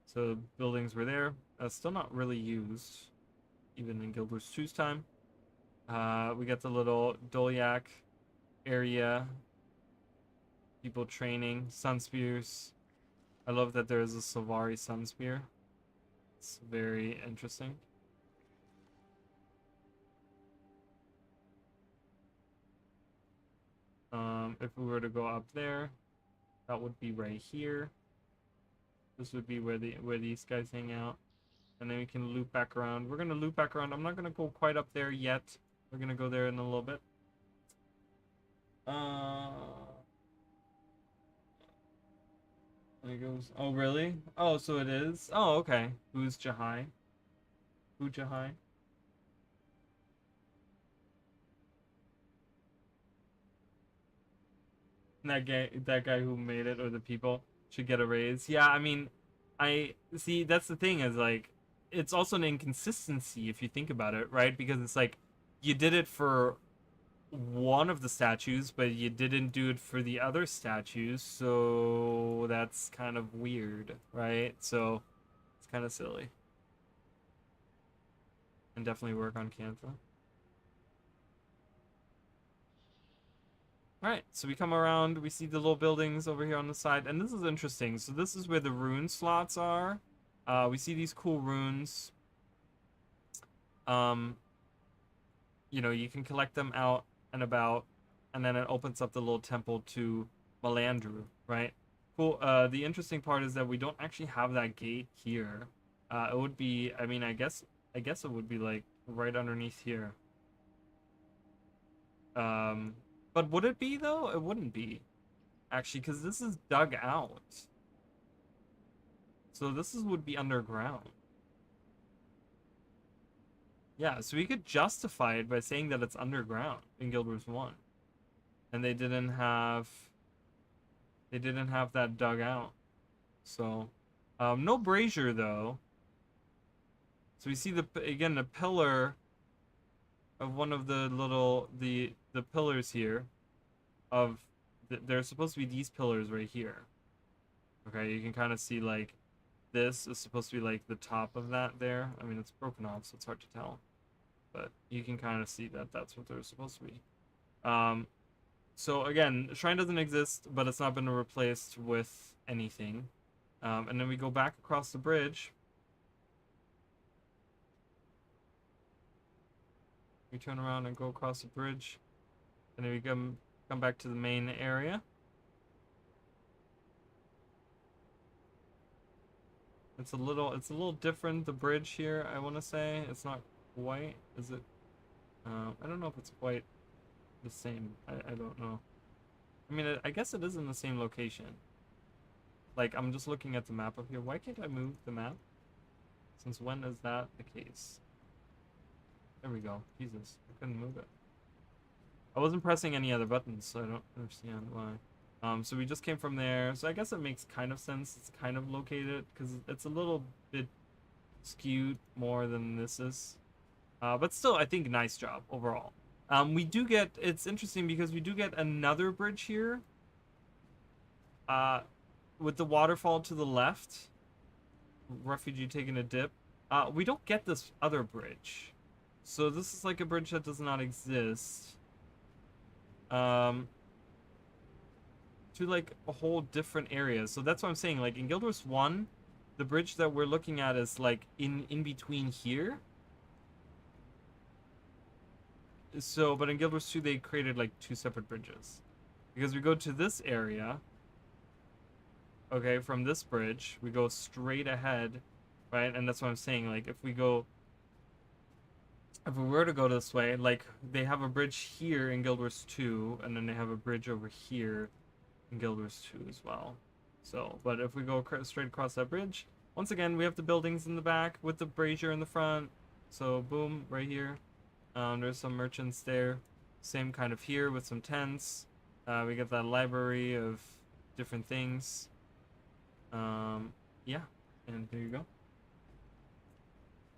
So buildings were there. Still not really used, even in Guild Wars 2's time. We got the little Dolyak area. People training. Sun Spears. I love that there is a Sylvari Sun Spear. It's very interesting. If we were to go up there, that would be right here. This would be where these guys hang out. And then we can loop back around. We're gonna loop back around. I'm not gonna go quite up there yet. We're gonna go there in a little bit. There he goes. Oh really? Oh, so it is? Oh, okay. Who's Jahai? Who Jahai? That guy who made it, or the people, should get a raise. Yeah, I mean, I see. That's the thing, is like, it's also an inconsistency if you think about it, right? Because it's like, you did it for one of the statues, but you didn't do it for the other statues, so that's kind of weird, right? So it's kind of silly, and definitely work on Cantha. All right, so we come around, we see the little buildings over here on the side, and this is interesting. So this is where the rune slots are. We see these cool runes. Um, you know, you can collect them out and about, and then it opens up the little temple to Melandru, right? Cool. The interesting part is that we don't actually have that gate here. It would be, I mean, I guess it would be like right underneath here. Um, but would it be though? It wouldn't be, actually, because this is dug out. So would be underground. Yeah, so we could justify it by saying that it's underground in Guild Wars 1. And they didn't have that dug out. So no brazier though. So we see again the pillar of one of the little the pillars here of there's supposed to be these pillars right here. Okay, you can kind of see like this is supposed to be like the top of that there. I mean, it's broken off, so it's hard to tell. But you can kind of see that that's what they're supposed to be. So again, shrine doesn't exist, but it's not been replaced with anything. And then we go back across the bridge. We turn around and go across the bridge, and then we come back to the main area. It's a little different, the bridge here, I want to say. It's not quite, is it? I don't know if it's quite the same. I don't know. I mean, I guess it is in the same location. Like, I'm just looking at the map up here. Why can't I move the map? Since when is that the case? There we go. Jesus, I couldn't move it. I wasn't pressing any other buttons, so I don't understand why. So we just came from there. So I guess it makes kind of sense. It's kind of located because it's a little bit skewed more than this is. But still, I think nice job overall. We do get, it's interesting because we do get another bridge here. With the waterfall to the left. Refugee taking a dip. We don't get this other bridge. So this is like a bridge that does not exist. To like a whole different area. So that's what I'm saying. Like in Guild Wars 1, the bridge that we're looking at is like in between here. So, but in Guild Wars 2, they created like two separate bridges. Because we go to this area. Okay, from this bridge, we go straight ahead, right? And that's what I'm saying. Like, if we were to go this way, like, they have a bridge here in Guild Wars 2, and then they have a bridge over here in Guild Wars 2 as well. So, but if we go straight across that bridge, once again, we have the buildings in the back with the brazier in the front. So, boom, right here. There's some merchants there. Same kind of here with some tents. We get that library of different things. Yeah, and there you go.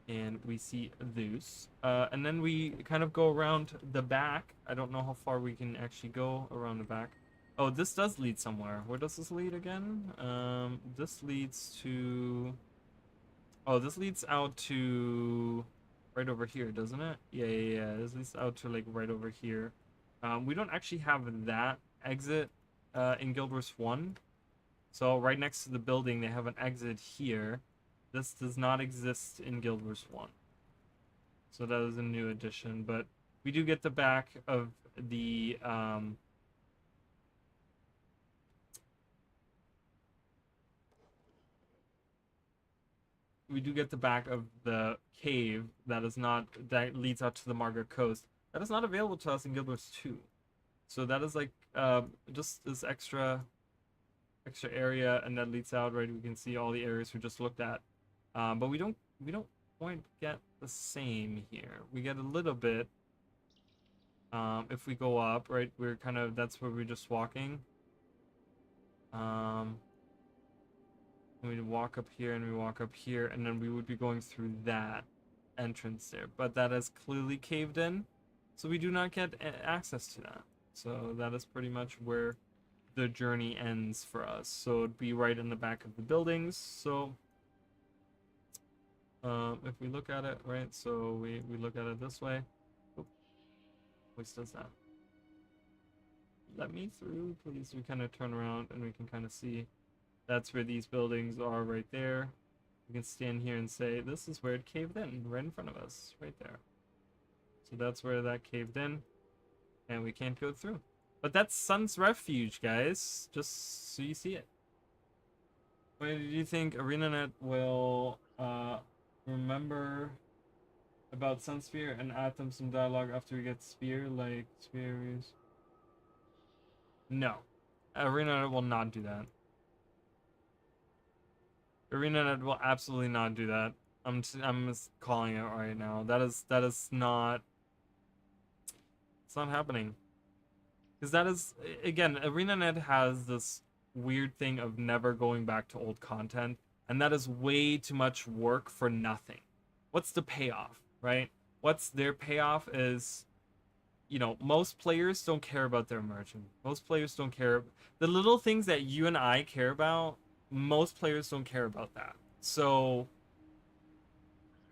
And we see those. And then we kind of go around the back. I don't know how far we can actually go around the back. Oh, this does lead somewhere. Where does this lead again? This leads to... Oh, this leads out to... right over here, doesn't it? Yeah. This leads out to, like, right over here. We don't actually have that exit in Guild Wars 1. So right next to the building, they have an exit here. This does not exist in Guild Wars 1. So that is a new addition. But we do get the back of the... we do get the back of the cave that leads out to the Margaret Coast. That is not available to us in Guild Wars 2. So that is like just this extra area, and that leads out, right? We can see all the areas we just looked at. But we don't quite get the same here. We get a little bit if we go up, right? We're kind of, that's where we're just walking. We walk up here and we walk up here, and then we would be going through that entrance there. But that is clearly caved in, so we do not get access to that. So that is pretty much where the journey ends for us. So it'd be right in the back of the buildings. So if we look at it, right, so we look at it this way. Oh, which does that? Let me through, please. We kind of turn around and we can kind of see that's where these buildings are right there. We can stand here and say, this is where it caved in, right in front of us, right there. So that's where that caved in, and we can't go through. But that's Sun's Refuge, guys, just so you see it. What do you think ArenaNet will remember about Sunsphere and add them some dialogue after we get Spear, like Spears? No. ArenaNet will not do that. ArenaNet will absolutely not do that. I'm just calling it right now. That is not... It's not happening. Because that is, again, ArenaNet has this weird thing of never going back to old content, and that is way too much work for nothing. What's the payoff, right? What's their payoff is, you know, most players don't care about their merchant. Most players don't care. The little things that you and I care about, most players don't care about that. So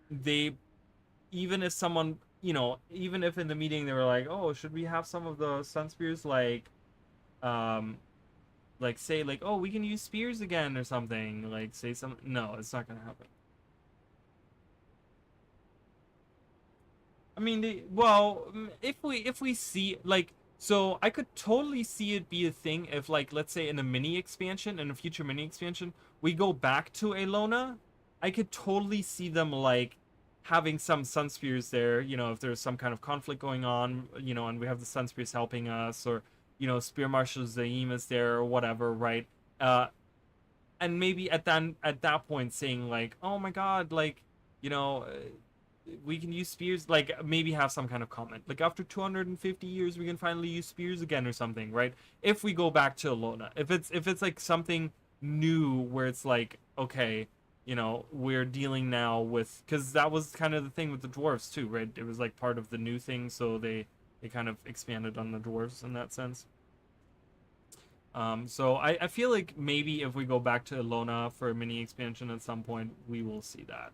they, even if someone, you know, even if in the meeting they were like, oh, should we have some of the sun spears, like say like, oh, we can use spears again or something, like say something, no, it's not gonna happen. I mean, well, if we see, like, so I could totally see it be a thing if, like, let's say in a mini expansion, in a future mini expansion, we go back to Elona. I could totally see them, like, having some sun spears there, you know, if there's some kind of conflict going on, you know, and we have the sun spears helping us, or, you know, Spear Marshal Zaim is there or whatever, right? and maybe at that point saying like, oh my god, like, you know, we can use spears, like maybe have some kind of comment like after 250 years we can finally use spears again or something, right? If we go back to Alona, if it's like something new where it's like, okay, you know, we're dealing now with, because that was kind of the thing with the dwarves too, right? It was like part of the new thing, so they kind of expanded on the dwarves in that sense. So I feel like maybe if we go back to Alona for a mini expansion at some point, we will see that.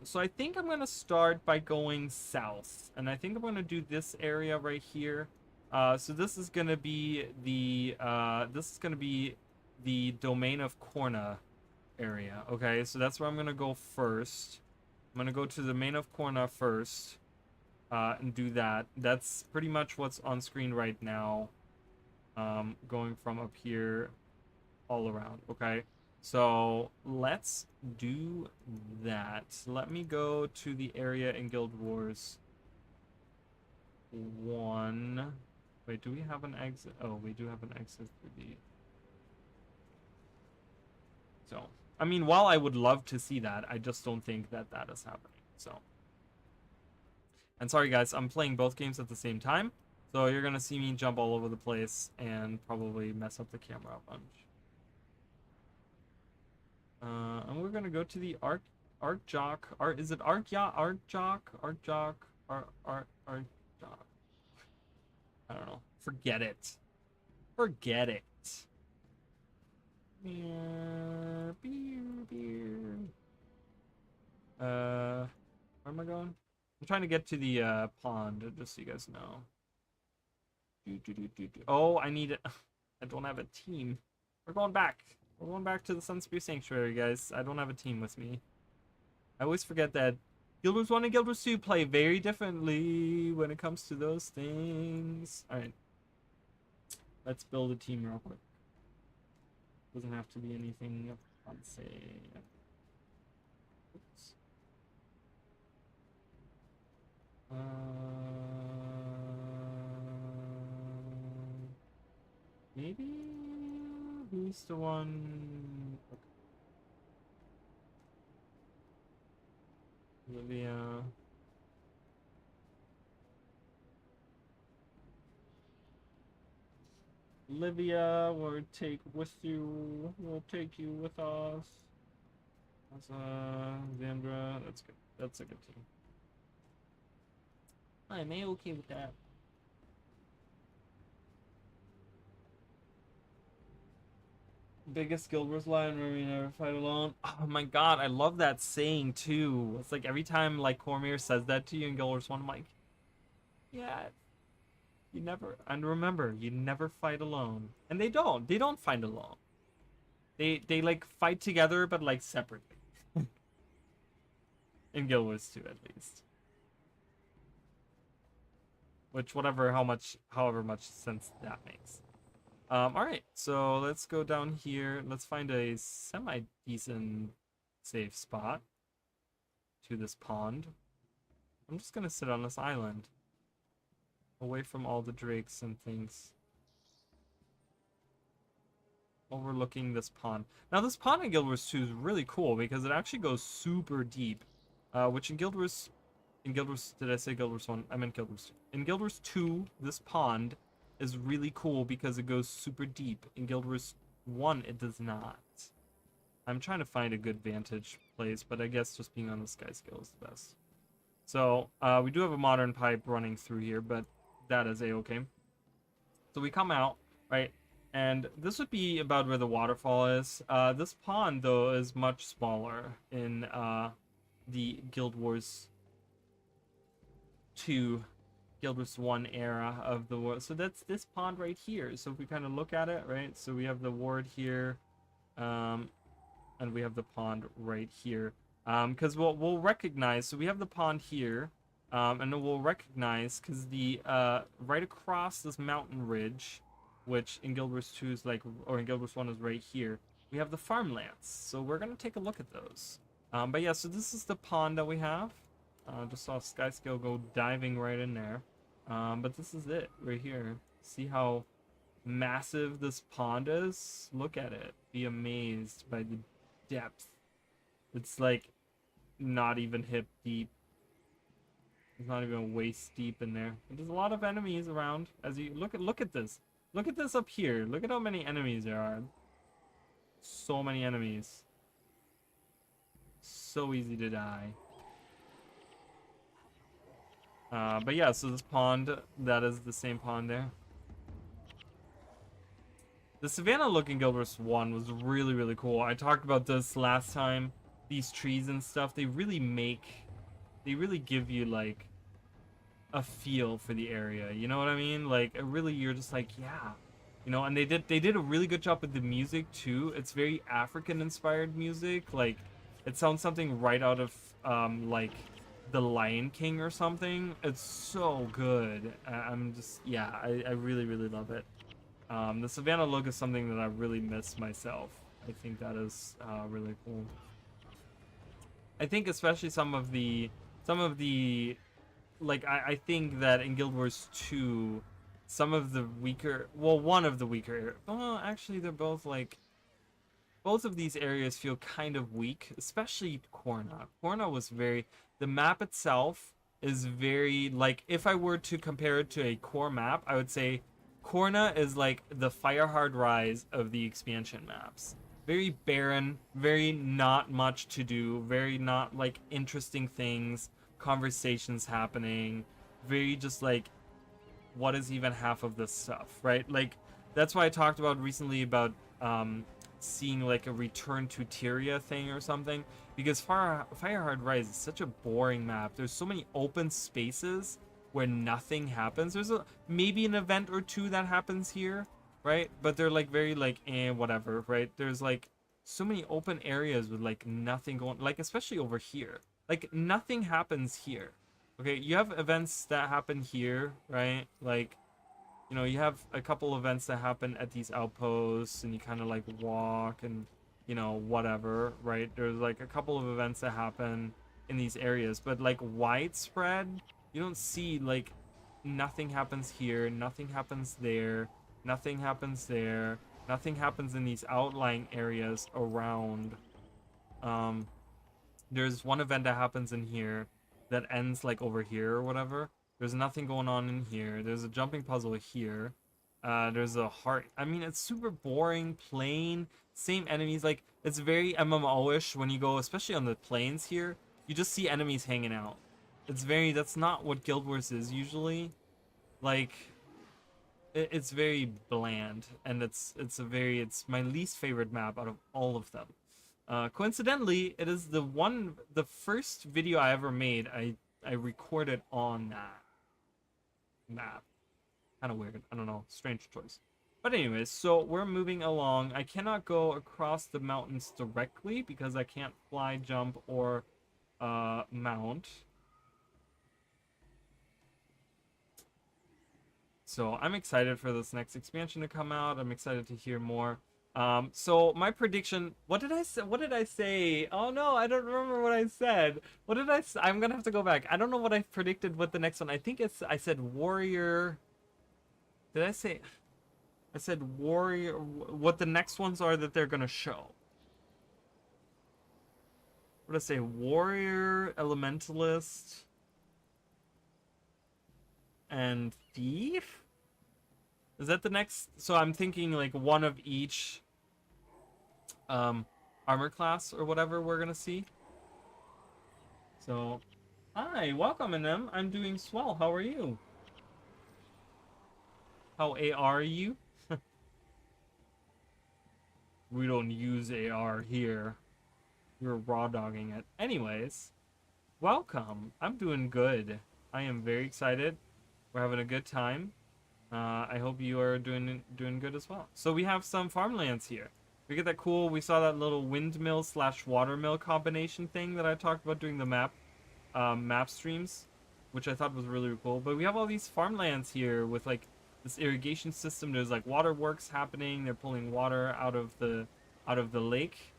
So I think I'm gonna start by going south, and I think I'm gonna do this area right here. So this is gonna be the domain of Kourna area. Okay, so that's where I'm gonna go first. I'm gonna go to the domain of Kourna first, and do that. That's pretty much what's on screen right now. Going from up here all around. Okay. So let's do that. Let me go to the area in Guild Wars 1. Wait, do we have an exit? Oh, we do have an exit for the... So, I mean, while I would love to see that, I just don't think that that is happening. So, and sorry guys, I'm playing both games at the same time. So you're going to see me jump all over the place and probably mess up the camera a bunch. And we're gonna go to the art jock. Art, is it art yacht? Art jock? Art jock? Art jock. I don't know. Forget it. Forget it. Beer, beer, beer. Where am I going? I'm trying to get to the pond, just so you guys know. Oh, I need it. I don't have a team. We're going back. We're going back to the Sunspear Sanctuary, guys. I don't have a team with me. I always forget that Guild Wars 1 and Guild Wars 2 play very differently when it comes to those things. Alright. Let's build a team real quick. Doesn't have to be anything fancy. Oops. Maybe who's the one? Okay. Olivia. Olivia, we'll take with you. We'll take you with us. That's Zandra. That's good. That's a good team. I'm okay with that. Biggest Guild Wars line where we never fight alone. Oh my god, I love that saying too. It's like every time like Cormier says that to you in Guild Wars 1, I'm like, yeah, you never, and remember, you never fight alone. And they don't fight alone. They like fight together but like separately. In Guild Wars 2 at least. Which however much sense that makes. Alright, so let's go down here. Let's find a semi-decent safe spot to this pond. I'm just gonna sit on this island. Away from all the drakes and things. Overlooking this pond. Now this pond in Guild Wars 2 is really cool because it actually goes super deep. Which in Guild Wars... did I say Guild Wars 1? I meant Guild Wars 2. In Guild Wars 2, this pond is really cool because it goes super deep. In Guild Wars 1, it does not. I'm trying to find a good vantage place, but I guess just being on the sky scale is the best. So, we do have a modern pipe running through here, but that is a-okay. So we come out, right? And this would be about where the waterfall is. This pond, though, is much smaller in the Guild Wars 2 Guild Wars 1 era of the world. So that's this pond right here. So if we kind of look at it, right? So we have the ward here, and we have the pond right here. Because we'll recognize, so we have the pond here, and then we'll recognize, because the right across this mountain ridge, which in Guild Wars 2 is like, or in Guild Wars 1 is right here, we have the farmlands. So we're gonna take a look at those. But yeah, so this is the pond that we have. Just saw Skyscale go diving right in there. But this is it right here. See how massive this pond is. Look at it. Be amazed by the depth. It's like not even hip deep. It's not even waist deep in there. But there's a lot of enemies around. As you look at this. Look at this up here. Look at how many enemies there are. So many enemies. So easy to die. But yeah, so this pond, that is the same pond there. The Savannah looking Guild Wars 1 was really, really cool. I talked about this last time. These trees and stuff, they really give you like a feel for the area. You know what I mean? Like, really, you're just like, yeah. You know, and they did a really good job with the music too. It's very African inspired music. Like, it sounds something right out of like The Lion King or something. It's so good. I'm just, yeah, I really, really love it. The Savannah look is something that I really miss myself. I think that is really cool. I think especially some of the like I think that in Guild Wars 2, some of the weaker, well, one of the weaker, well, actually they're both like, both of these areas feel kind of weak, especially Kourna. Kourna was very, the map itself is very, like, if I were to compare it to a core map, I would say Kourna is like the Firehard Rise of the expansion maps. Very barren, very not much to do, very not like interesting things, conversations happening, very just like, what is even half of this stuff, right? Like, that's why I talked about recently about seeing like a return to Tyria thing or something, because Firehard Rise is such a boring map. There's so many open spaces where nothing happens. There's maybe an event or two that happens here, right? But they're like very like whatever, right? There's like so many open areas with like nothing going, like especially over here. Like nothing happens here. Okay, you have events that happen here, right? Like, you know, you have a couple events that happen at these outposts and you kind of like walk and, you know, whatever, right? There's like a couple of events that happen in these areas, but like widespread, you don't see like nothing happens here, nothing happens there, nothing happens there, nothing happens in these outlying areas around. There's one event that happens in here that ends like over here or whatever. There's nothing going on in here. There's a jumping puzzle here. There's a heart. I mean, it's super boring, plain, same enemies. Like, it's very MMO-ish when you go, especially on the plains here. You just see enemies hanging out. It's very, that's not what Guild Wars is usually. Like, it's very bland, and it's my least favorite map out of all of them. Coincidentally, it is the first video I ever made. I recorded on that map. Kind of weird. I don't know. Strange choice. But anyways, so we're moving along. I cannot go across the mountains directly because I can't fly, jump, or mount. So I'm excited for this next expansion to come out. I'm excited to hear more. So my prediction, what did I say? What did I say? Oh no, I don't remember what I said. What did I say? I'm gonna have to go back. I don't know what I predicted with the next one. I think I said warrior. Did I say? I said warrior. What the next ones are that they're gonna show. What did I say? Warrior, elementalist, and thief? Is that the next? So I'm thinking like one of each armor class or whatever we're gonna see. So, hi, welcome in them. I'm doing swell. How are you? How are you? We don't use AR here. We're raw dogging it. Anyways, welcome. I'm doing good. I am very excited. We're having a good time. I hope you are doing good as well. So we have some farmlands here. We get that cool. We saw that little windmill / watermill combination thing that I talked about during the map streams, which I thought was really cool. But we have all these farmlands here with like this irrigation system. There's like waterworks happening. They're pulling water out of the lake,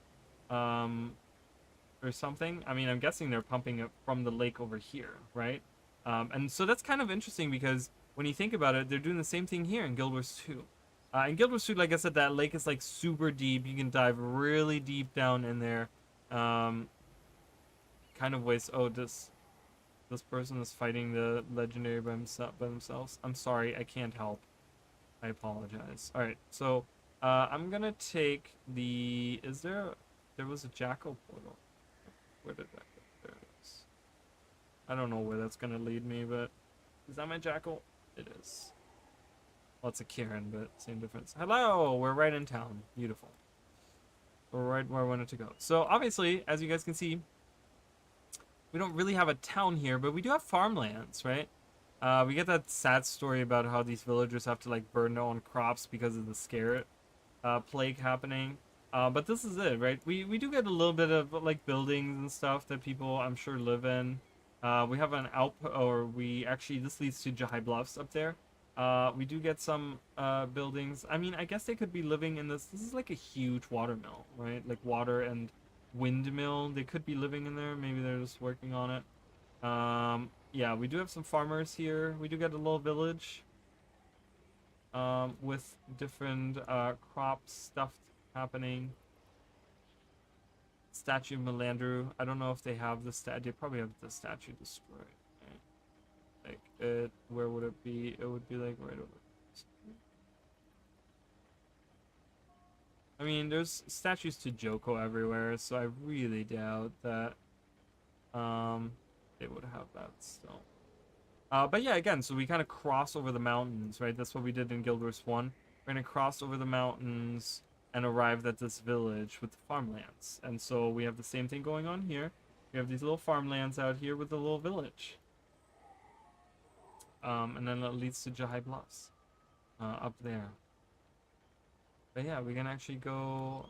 or something. I mean, I'm guessing they're pumping it from the lake over here, right? And so that's kind of interesting because when you think about it, they're doing the same thing here in Guild Wars 2. In Guild Wars 2, like I said, that lake is like super deep. You can dive really deep down in there. Um, kind of waste. Oh, this person is fighting the legendary by themselves. I'm sorry, I can't help. I apologize. All right, so I'm gonna take the. Is there? There was a jackal portal. Where did that go? There it is. I don't know where that's gonna lead me, but is that my jackal? It is. Well, it's a Kieran, but same difference. Hello, we're right in town. Beautiful. We're right where I wanted to go. So obviously, as you guys can see, we don't really have a town here, but we do have farmlands, right? We get that sad story about how these villagers have to like burn their own crops because of the scare plague happening. But this is it, right? We do get a little bit of like buildings and stuff that people I'm sure live in. We have an or we actually this leads to Jahai Bluffs up there. We do get some buildings. I mean, I guess they could be living in this. This is like a huge water mill, right? Like water and windmill. They could be living in there. Maybe they're just working on it. Yeah, we do have some farmers here. We do get a little village with different crops stuff happening. Statue of Melandru. I don't know if they have the statue. They probably have the statue destroyed. Right? Like it. Where would it be? It would be like right over. I mean, there's statues to Joko everywhere, so I really doubt that they would have that still. But yeah, again, so we kind of cross over the mountains, right? That's what we did in Guild Wars 1. We're going to cross over the mountains and arrive at this village with the farmlands. And so we have the same thing going on here. We have these little farmlands out here with a little village. And then it leads to Jahai Bluffs up there. But yeah, we can actually go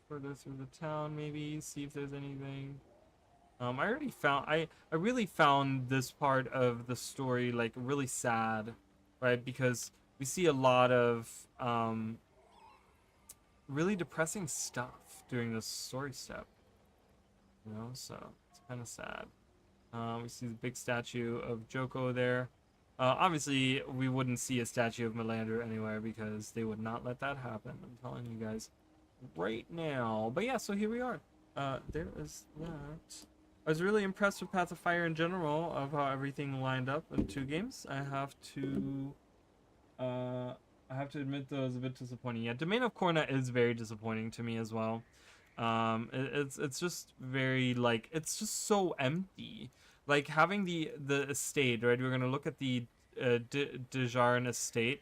further through the town, maybe, see if there's anything. I really found this part of the story like really sad, right? Because we see a lot of really depressing stuff during this story step, you know, so it's kind of sad. We see the big statue of Joko there. Obviously, we wouldn't see a statue of Melander anywhere because they would not let that happen. I'm telling you guys right now. But yeah, so here we are. There is that. I was really impressed with Path of Fire in general, of how everything lined up in 2 games. I have to admit though, it was a bit disappointing. Yeah, Domain of Kourna is very disappointing to me as well. It's just very like it's just so empty. Like having the estate, right? We're gonna look at the Dejarn estate.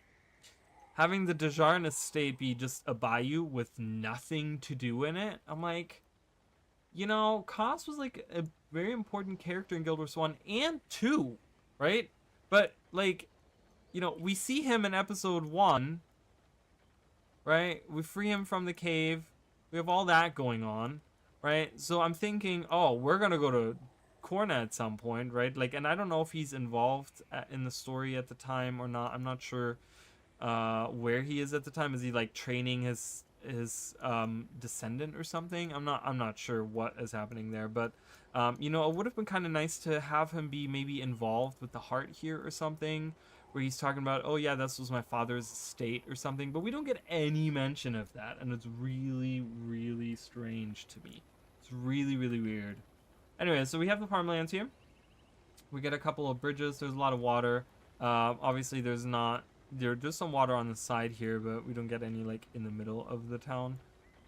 Having the Dejarn estate be just a bayou with nothing to do in it. I'm like, you know, Kos was like a very important character in Guild Wars 1 and 2, right? But like, you know, we see him in episode 1, right? We free him from the cave. We have all that going on, right? So I'm thinking, oh, we're gonna go to Kourna at some point, right? Like, and I don't know if he's involved in the story at the time or not. I'm not sure where he is at the time. Is he like training his descendant or something? I'm not sure what is happening there, but you know, it would have been kind of nice to have him be maybe involved with the heart here or something, where he's talking about, oh yeah, this was my father's estate or something, but we don't get any mention of that, and it's really, really strange to me. It's really, really weird. Anyway, so we have the farmlands here. We get a couple of bridges. There's a lot of water. Obviously, there's some water on the side here, but we don't get any like in the middle of the town.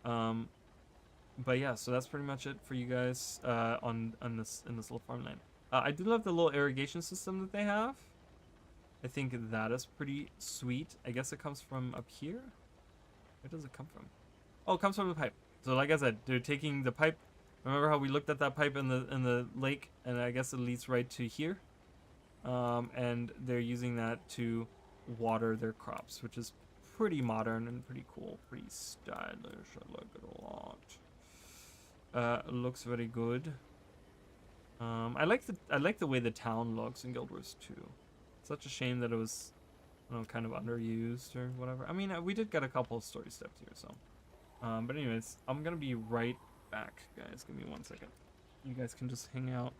But yeah, so that's pretty much it for you guys on this little farmland. I do love the little irrigation system that they have. I think that is pretty sweet. I guess it comes from up here. Where does it come from? Oh, it comes from the pipe. So like I said, they're taking the pipe. Remember how we looked at that pipe in the lake, and I guess it leads right to here. And they're using that to water their crops, which is pretty modern and pretty cool, pretty stylish. I like it a lot. It looks very good. I like the way the town looks in Guild Wars 2. Such a shame that it was, you know, kind of underused or whatever. I mean, we did get a couple of story steps here, so. But anyways, I'm gonna be right back, guys. Give me 1 second. You guys can just hang out.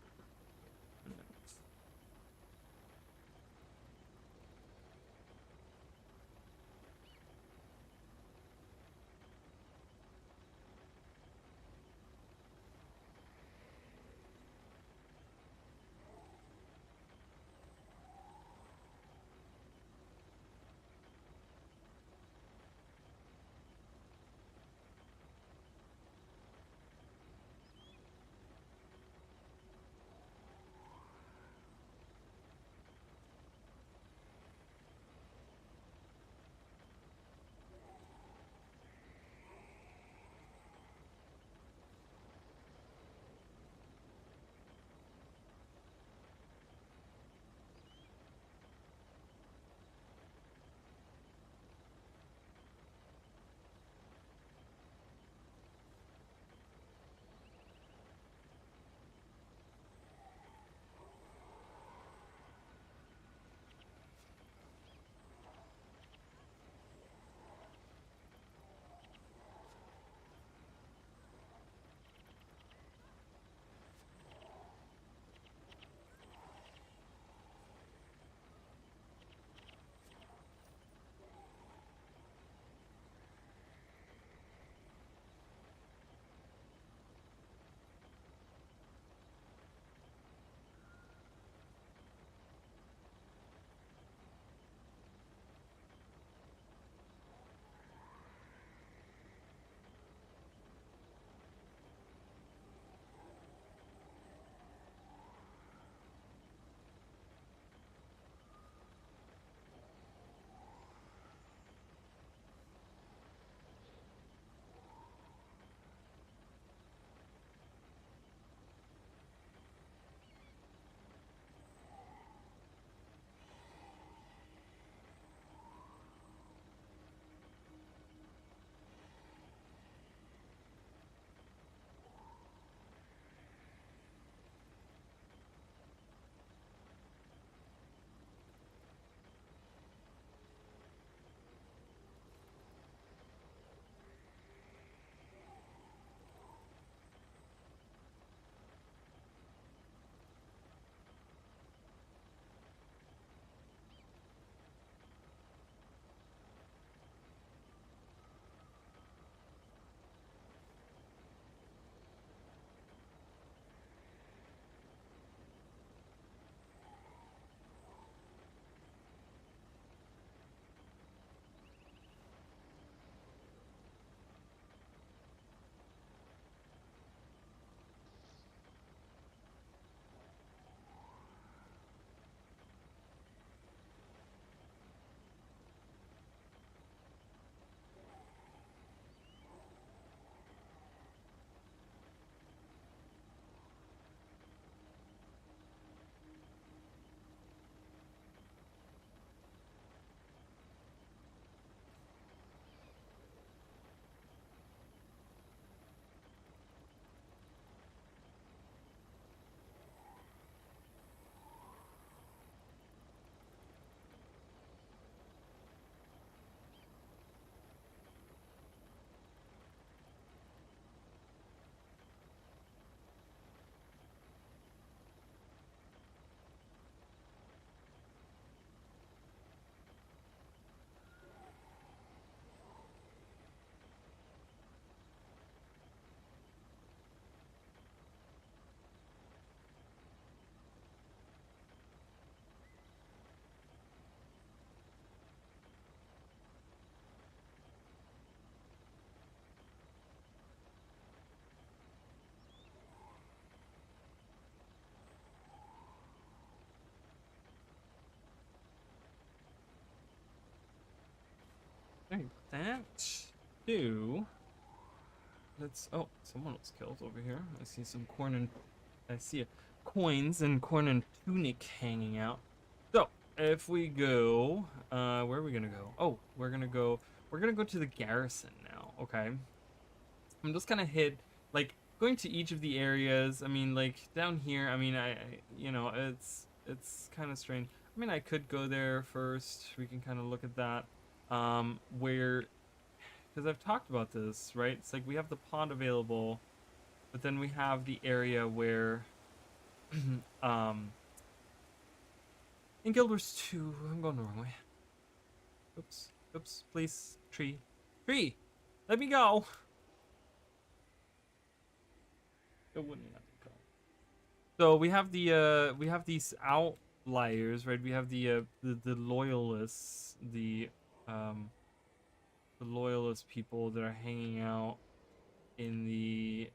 Alright, that do. Let's. Oh, someone was killed over here. I see some corn and I see coins and corn and tunic hanging out. So if we go, where are we gonna go? Oh, we're gonna go. We're gonna go to the garrison now. Okay. I'm just gonna hit like going to each of the areas. I mean, like down here. I mean, you know, it's kind of strange. I mean, I could go there first. We can kind of look at that. Where, because I've talked about this, right? It's like we have the pond available, but then we have the area where, in Guild Wars 2, I'm going the wrong way. Oops, oops, please, tree, let me go. It wouldn't let me go. So we have we have these outliers, right? We have the loyalists, the loyalist people that are hanging out in the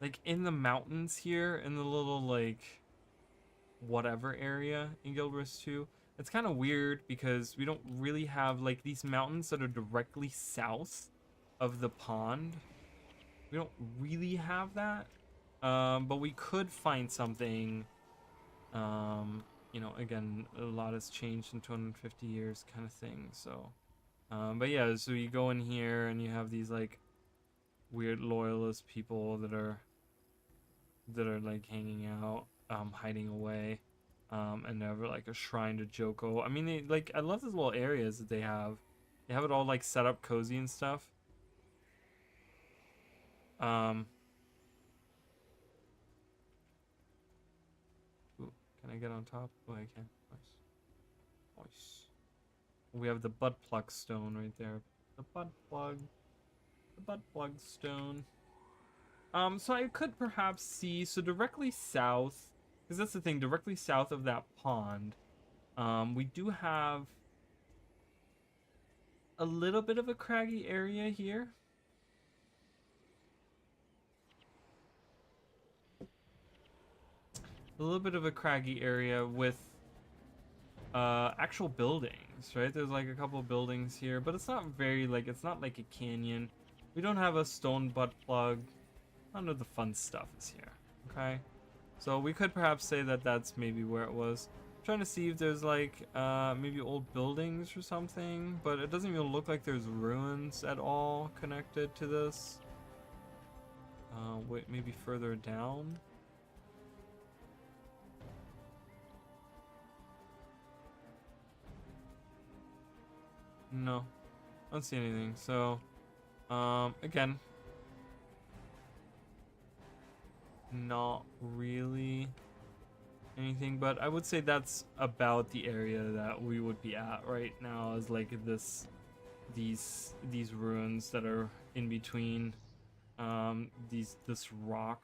like in the mountains here, in the little like whatever area in Guild Wars 2. It's kind of weird because we don't really have like these mountains that are directly south of the pond. We don't really have that, but we could find something. You know, again, a lot has changed in 250 years, kind of thing. So, but yeah, so you go in here and you have these like weird loyalist people that are like hanging out, hiding away, and they have like a shrine to Joko. I mean, they like I love these little areas that they have. They have it all like set up cozy and stuff. Ooh, can I get on top? Oh, I can. Nice. Nice. We have the butt plug stone right there. The butt plug stone. So I could perhaps see, so directly south, because that's the thing, directly south of that pond, we do have a little bit of a craggy area here. A little bit of a craggy area with actual buildings, right? There's like a couple of buildings here, but it's not very like, it's not like a canyon. We don't have a stone butt plug. None of the fun stuff is here, okay? So we could perhaps say that that's maybe where it was. I'm trying to see if there's like maybe old buildings or something, but it doesn't even look like there's ruins at all connected to this. Wait, maybe further down. No, I don't see anything. So, again, not really anything, but I would say that's about the area that we would be at right now, is like these ruins that are in between this rock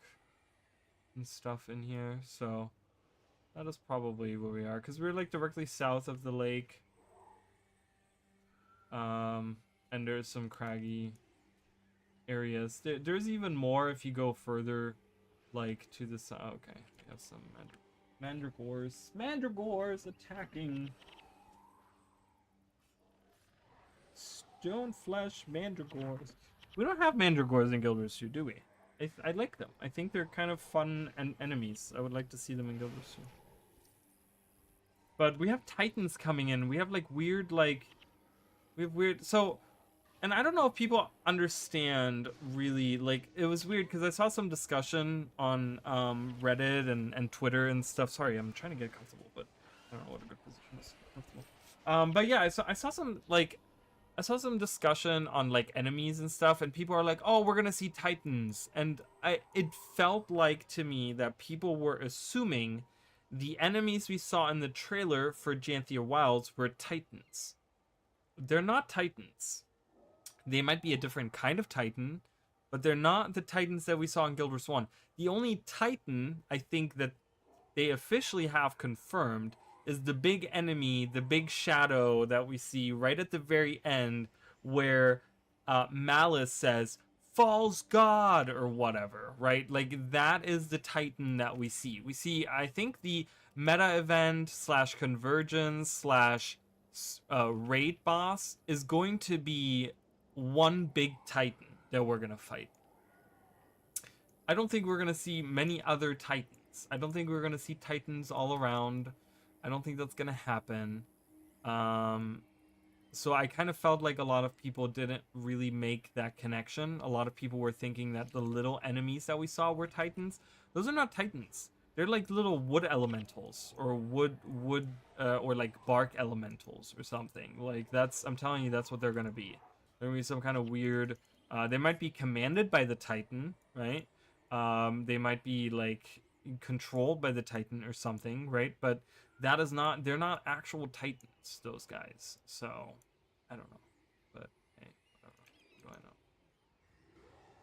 and stuff in here. So that is probably where we are, because we're like directly south of the lake. And there's some craggy areas. There's even more if you go further, like to the side. Okay, we have some mandragores attacking. Stone flesh mandragores. We don't have mandragores in Guild Wars 2, do we? I like them. I think they're kind of fun and enemies. I would like to see them in Guild Wars 2. But we have titans coming in. We have like weird like. We have weird, so, and I don't know if people understand really, like, it was weird because I saw some discussion on Reddit and Twitter and stuff. Sorry, I'm trying to get comfortable, but I don't know what a good position is. Comfortable. But yeah, I saw some, like, I saw some discussion on, like, enemies and stuff, and people are like, oh, we're gonna see titans, and it felt like to me that people were assuming the enemies we saw in the trailer for Janthia Wilds were titans. They're not titans. They might be a different kind of titan, but they're not the titans that we saw in Guild Wars 1. The only titan I think that they officially have confirmed is the big enemy, the big shadow that we see right at the very end, where Malice says, "False God," or whatever, right? Like, that is the titan that we see. We see, I think, the meta event / convergence / raid boss is going to be one big titan that we're gonna fight. I don't think we're gonna see many other titans. I don't think we're gonna see titans all around. I don't think that's gonna happen. Um, so I kind of felt like a lot of people didn't really make that connection. A lot of people were thinking that the little enemies that we saw were titans. Those are not titans. They're like little wood elementals or wood or like bark elementals or something. Like that's I'm telling you that's what they're gonna be. They're gonna be some kind of weird. They might be commanded by the titan, right? They might be like controlled by the titan or something, right? But that is not they're not actual titans, those guys. So I don't know. But hey, whatever. What do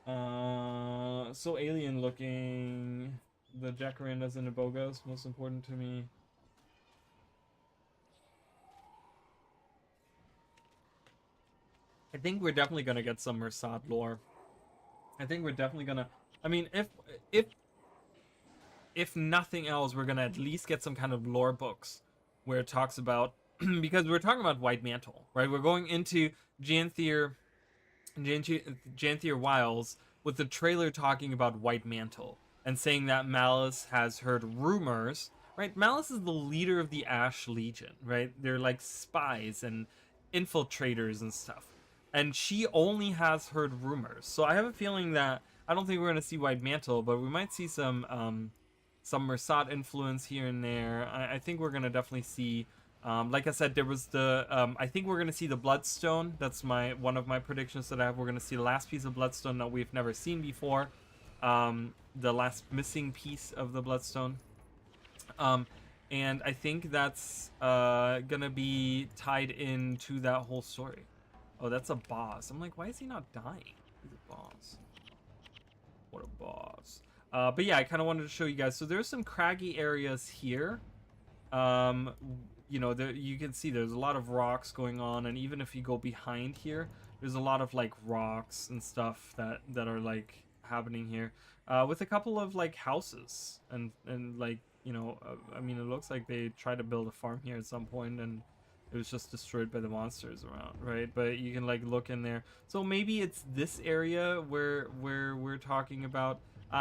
I know? So alien looking. The jacarandas and the bogos, most important to me. I think we're definitely gonna get some Mersad lore. I think we're definitely gonna I mean if if nothing else, we're gonna at least get some kind of lore books where it talks about because we're talking about White Mantle, right? We're going into Janthier Janthier Wiles with the trailer talking about White Mantle and saying that Malice has heard rumors, right? Malice is the leader of the Ash Legion, right? They're like spies and infiltrators and stuff. And she only has heard rumors. So I have a feeling that I don't think we're gonna see White Mantle, but we might see some Mersat influence here and there. I think we're gonna definitely see like I said, there was the I think we're gonna see the Bloodstone. That's my one of my predictions that I have. We're gonna see the last piece of Bloodstone that we've never seen before, the last missing piece of the Bloodstone, um, and I think that's gonna be tied into that whole story. Oh, that's a boss. I'm like, why is he not dying? He's a boss. What a boss. But yeah, I kind of wanted to show you guys. So there's some craggy areas here. Um, you know, there you can see there's a lot of rocks going on, and even if you go behind here, there's a lot of like rocks and stuff that are like happening here, with a couple of like houses and like I mean, it looks like they tried to build a farm here at some point and it was just destroyed by the monsters around, right? But you can like look in there, so maybe it's this area where we're talking about.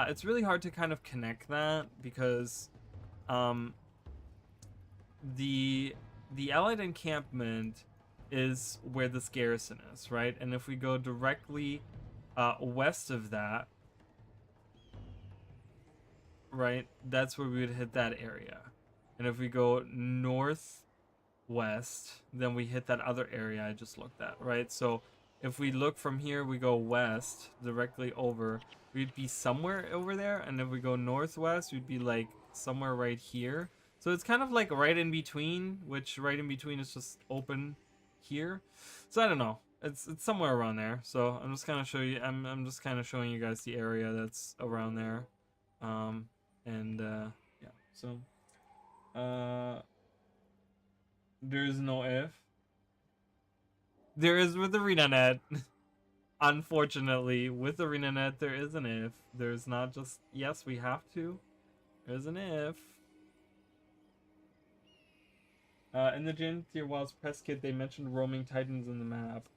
It's really hard to kind of connect that because um the the Allied encampment is where this garrison is, right? And if we go directly west of that, right, that's where we would hit that area. And if we go northwest, then we hit that other area I just looked at, right? So if we look from here, we go west directly over, we'd be somewhere over there. And if we go northwest, we'd be like somewhere right here. So it's kind of like right in between, which right in between is just open here. So I don't know. It's somewhere around there. So I'm just kind of show you. I'm just kind of showing you guys the area that's around there. Um, and yeah. So there's no if. There is with ArenaNet. Unfortunately, with ArenaNet, there is an if. There's not just yes, we have to. There's an if. In the Janthier Wilds press kit, they mentioned roaming titans in the map.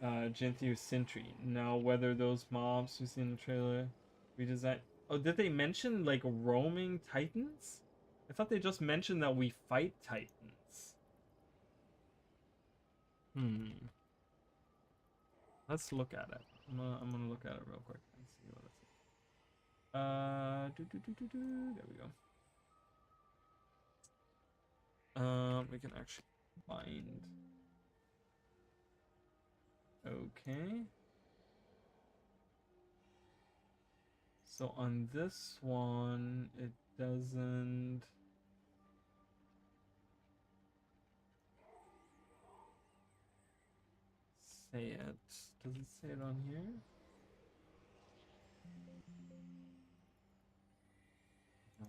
Janthier Sentry. Now, whether those mobs we see in the trailer redesign. Oh, did they mention like roaming titans? I thought they just mentioned that we fight titans. Let's look at it. I'm gonna look at it real quick and see what it says. There we go. We can actually find. Okay. So on this one, it doesn't. Say it. Does it say it on here? No.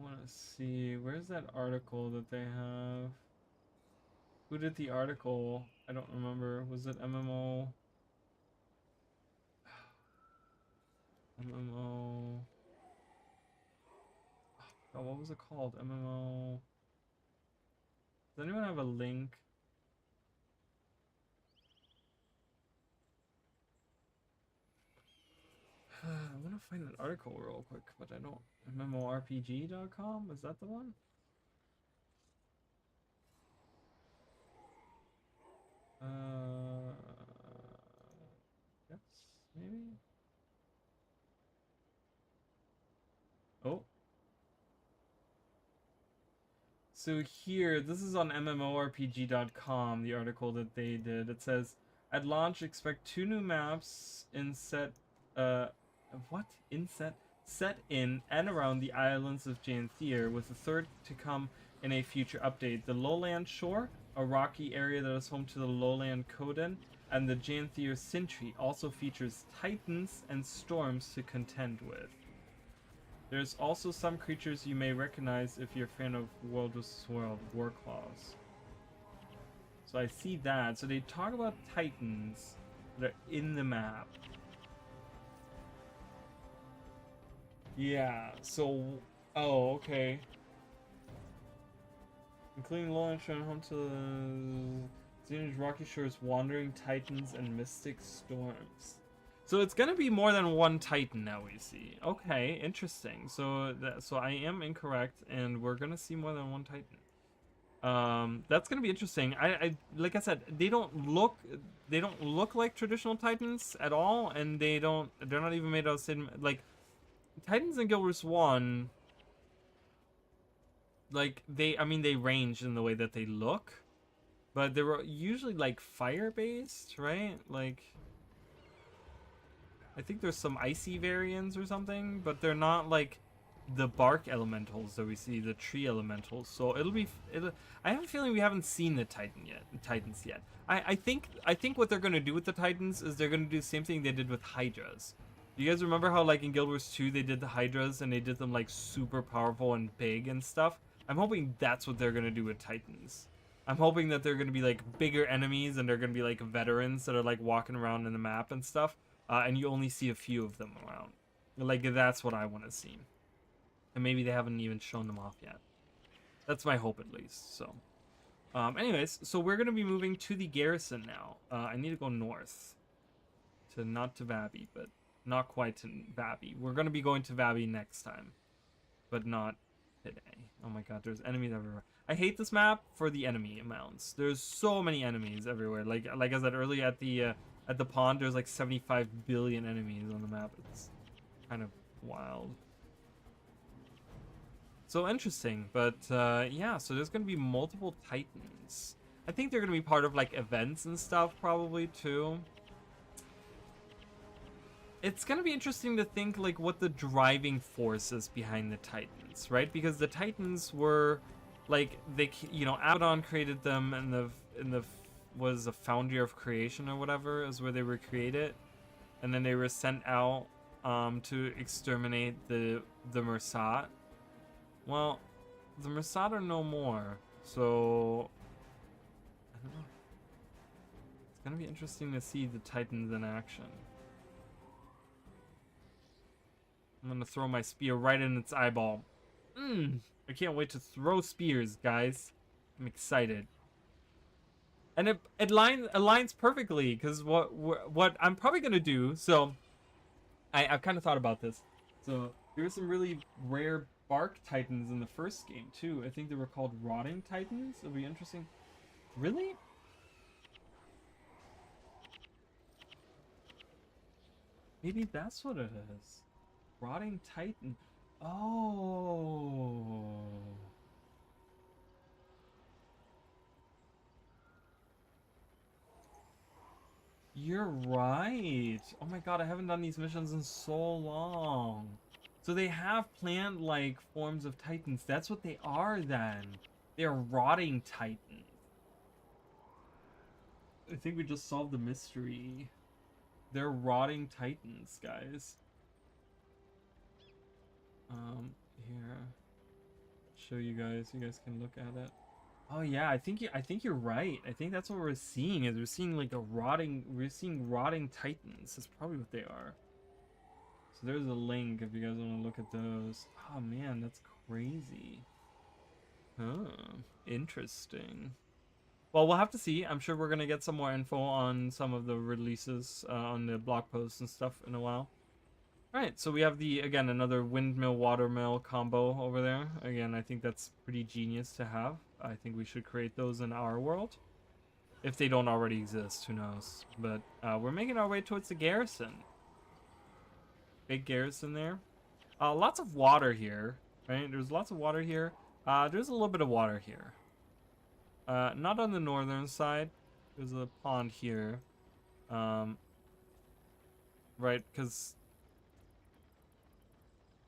want to see, where's that article that they have? Who did the article? I don't remember. Was it MMO? MMO. Oh, what was it called? MMO. Does anyone have a link? I want to find an article real quick, but I don't. MMORPG.com? Is that the one? Yes, maybe? Oh. So here, this is on MMORPG.com, the article that they did. It says, at launch, expect 2 new maps in set, what? In set? Set in and around the islands of Janthier, with a third to come in a future update. The Lowland Shore, a rocky area that is home to the Lowland Coden, and the Janthier Sentry also features titans and storms to contend with. There's also some creatures you may recognize if you're a fan of World vs. World, Warclaws. So I see that. So they talk about titans that are in the map. Yeah, so... Oh, okay. Including Lowland Shore, home to the Xeno's Rocky Shore's Wandering Titans and Mystic Storms. So it's gonna be more than one Titan now, we see. Okay, interesting. So I am incorrect, and we're gonna see more than one Titan. That's gonna be interesting. I like I said, they don't look like traditional Titans at all, and they're not even made out of same, like Titans in Guild Wars 1. Like I mean they range in the way that they look, but they were usually like fire based, right? Like I think there's some icy variants or something, but they're not like the bark elementals that we see, the tree elementals. So I have a feeling we haven't seen the Titans yet. I think what they're gonna do with the Titans is they're gonna do the same thing they did with Hydras. Do you guys remember how like in Guild Wars 2 they did the Hydras and they did them like super powerful and big and stuff? I'm hoping that's what they're gonna do with Titans. I'm hoping that they're gonna be like bigger enemies and they're gonna be like veterans that are like walking around in the map and stuff. And you only see a few of them around. Like, that's what I want to see. And maybe they haven't even shown them off yet. That's my hope, at least. So, anyways, so we're going to be moving to the garrison now. I need to go north. Not to Vabi, but not quite to Vabi. We're going to be going to Vabi next time. But not today. Oh my god, there's enemies everywhere. I hate this map for the enemy amounts. There's so many enemies everywhere. Like I said earlier at the pond, there's like 75 billion enemies on the map. It's kind of wild. So interesting, but yeah, so there's gonna be multiple Titans. I think they're gonna be part of like events and stuff probably too. It's gonna be interesting to think like what the driving force is behind the Titans, right? Because the Titans were like Abaddon created them, and the was the foundry of creation or whatever is where they were created, and then they were sent out to exterminate the Mersat. Well, the Mersat are no more, so I don't know. It's gonna be interesting to see the Titans in action. I'm gonna throw my spear right in its eyeball. I can't wait to throw spears, guys. I'm excited. And it aligns perfectly, because what I'm probably gonna do, so I've kind of thought about this. So there were some really rare bark Titans in the first game too. I think they were called rotting Titans. It'll be interesting. Really? Maybe that's what it is. Rotting Titan. Oh. You're right. Oh my god, I haven't done these missions in so long. So they have plant-like forms of Titans. That's what they are then. They're rotting Titans. I think we just solved the mystery. They're rotting Titans, guys. Here. show you guys. You guys can look at it. Oh yeah, I think you're right. I think that's what we're seeing. Is we're seeing like we're seeing rotting titans. That's probably what they are. So there's a link if you guys want to look at those. Oh man, that's crazy. Huh. Interesting. Well, we'll have to see. I'm sure we're gonna get some more info on some of the releases on the blog posts and stuff in a while. All right, so we have again another windmill watermill combo over there. Again, I think that's pretty genius to have. I think we should create those in our world. If they don't already exist, who knows? But we're making our way towards the garrison. Big garrison there. Lots of water here, right? There's lots of water here. There's a little bit of water here. Not on the northern side. There's a pond here. Right, because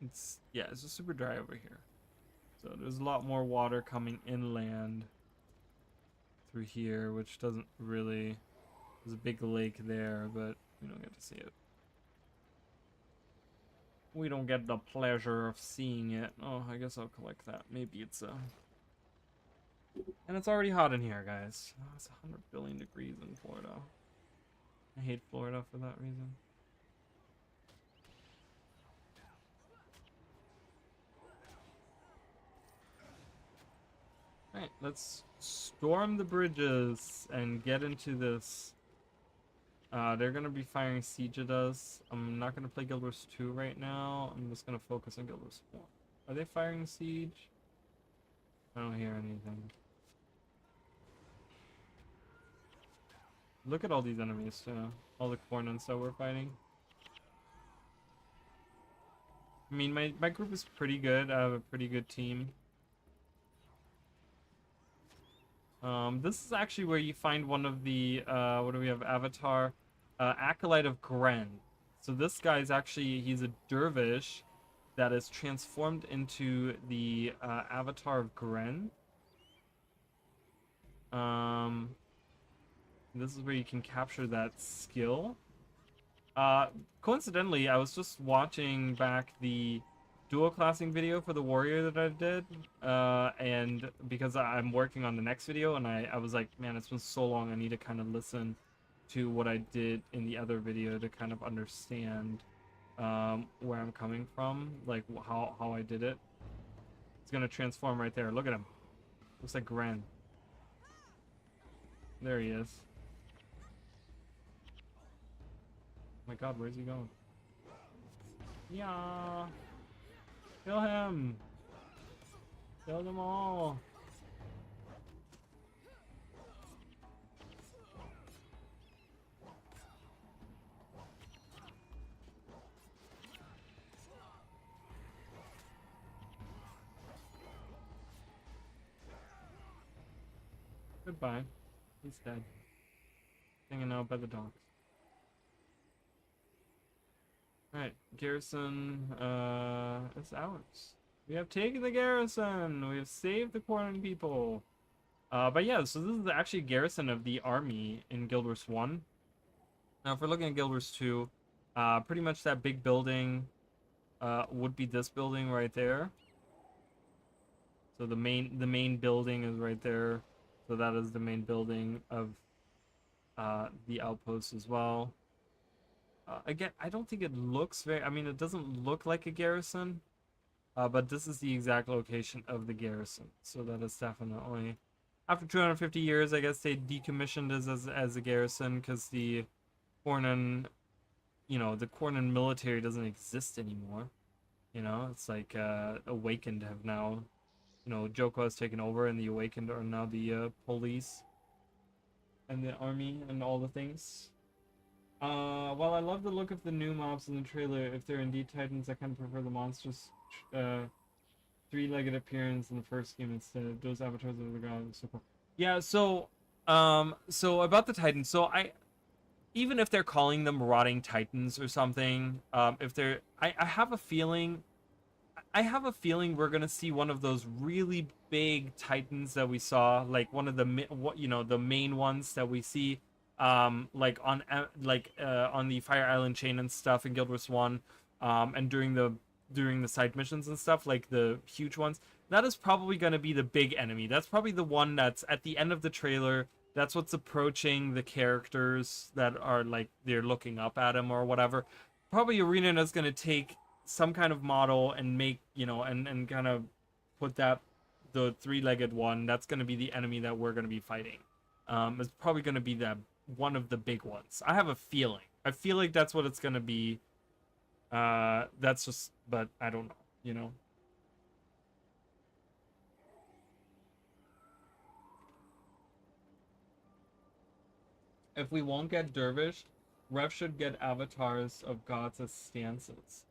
it's just super dry over here. So there's a lot more water coming inland through here, which doesn't really... There's a big lake there, but we don't get to see it. We don't get the pleasure of seeing it. Oh, I guess I'll collect that. Maybe it's a... And it's already hot in here, guys. Oh, it's 100 billion degrees in Florida. I hate Florida for that reason. Alright, let's storm the bridges and get into this. They're gonna be firing siege at us. I'm not gonna play Guild Wars 2 right now. I'm just gonna focus on Guild Wars 1. Are they firing siege? I don't hear anything. Look at all these enemies too. All the Kourna that we're fighting. I mean, my group is pretty good. I have a pretty good team. This is actually where you find one of the, what do we have? Avatar, Acolyte of Gren. So this guy is actually, he's a dervish that is transformed into the Avatar of Gren. This is where you can capture that skill. Coincidentally, I was just watching back the dual classing video for the warrior that I did, and because I'm working on the next video, and I was like, man, it's been so long, I need to kind of listen to what I did in the other video to kind of understand where I'm coming from, like how I did it. It's gonna transform right there. Look at him. Looks like Gren. There he is. Oh my god, where's he going? Yeah. Kill him! Kill them all! Goodbye. He's dead. Hanging out by the docks. Alright, garrison, it's ours. We have taken the garrison! We have saved the Kourna people! But yeah, so this is actually a garrison of the army in Guild Wars 1. Now, if we're looking at Guild Wars 2, pretty much that big building, would be this building right there. So the main building is right there. So that is the main building of, the outpost as well. Again, I don't think it looks very... I mean, it doesn't look like a garrison. But this is the exact location of the garrison. So that is definitely... After 250 years, I guess they decommissioned as a garrison because the Kourna... You know, the Kourna military doesn't exist anymore. You know, it's like Awakened have now... You know, Joko has taken over and the Awakened are now the police. And the army and all the things. While I love the look of the new mobs in the trailer, if they're indeed Titans, I kind of prefer the monsters' three-legged appearance in the first game instead. Those avatars of the gods, so cool. Yeah, so about the Titans, so even if they're calling them rotting Titans or something, if they're, I have a feeling we're gonna see one of those really big Titans that we saw, like one of the the main ones that we see. Like on the Fire Island chain and stuff in Guild Wars 1, and during the side missions and stuff, like the huge ones. that is probably going to be the big enemy. That's probably the one that's at the end of the trailer. That's what's approaching the characters that are like they're looking up at him or whatever. Probably Arena is going to take some kind of model and make, and kind of put that the three-legged one. That's going to be the enemy that we're going to be fighting. It's probably going to be that one of the big ones. I have a feeling. I feel like that's what it's going to be. That's just, but I don't know, If we won't get Dervish, Rev should get avatars of gods as stances.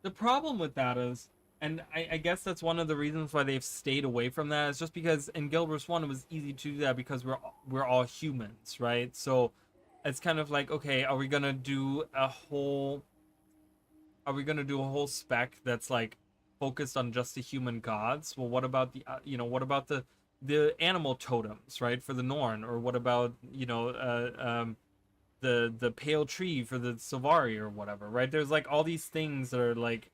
The problem with that is, and I guess that's one of the reasons why they've stayed away from that, is just because in Guild Wars 1 it was easy to do that because we're all humans, right? So it's kind of like, okay, are we gonna do a whole spec that's like focused on just the human gods? Well, what about what about the animal totems, right, for the Norn? Or what about, the pale tree for the Sylvari or whatever, right? There's like all these things that are like,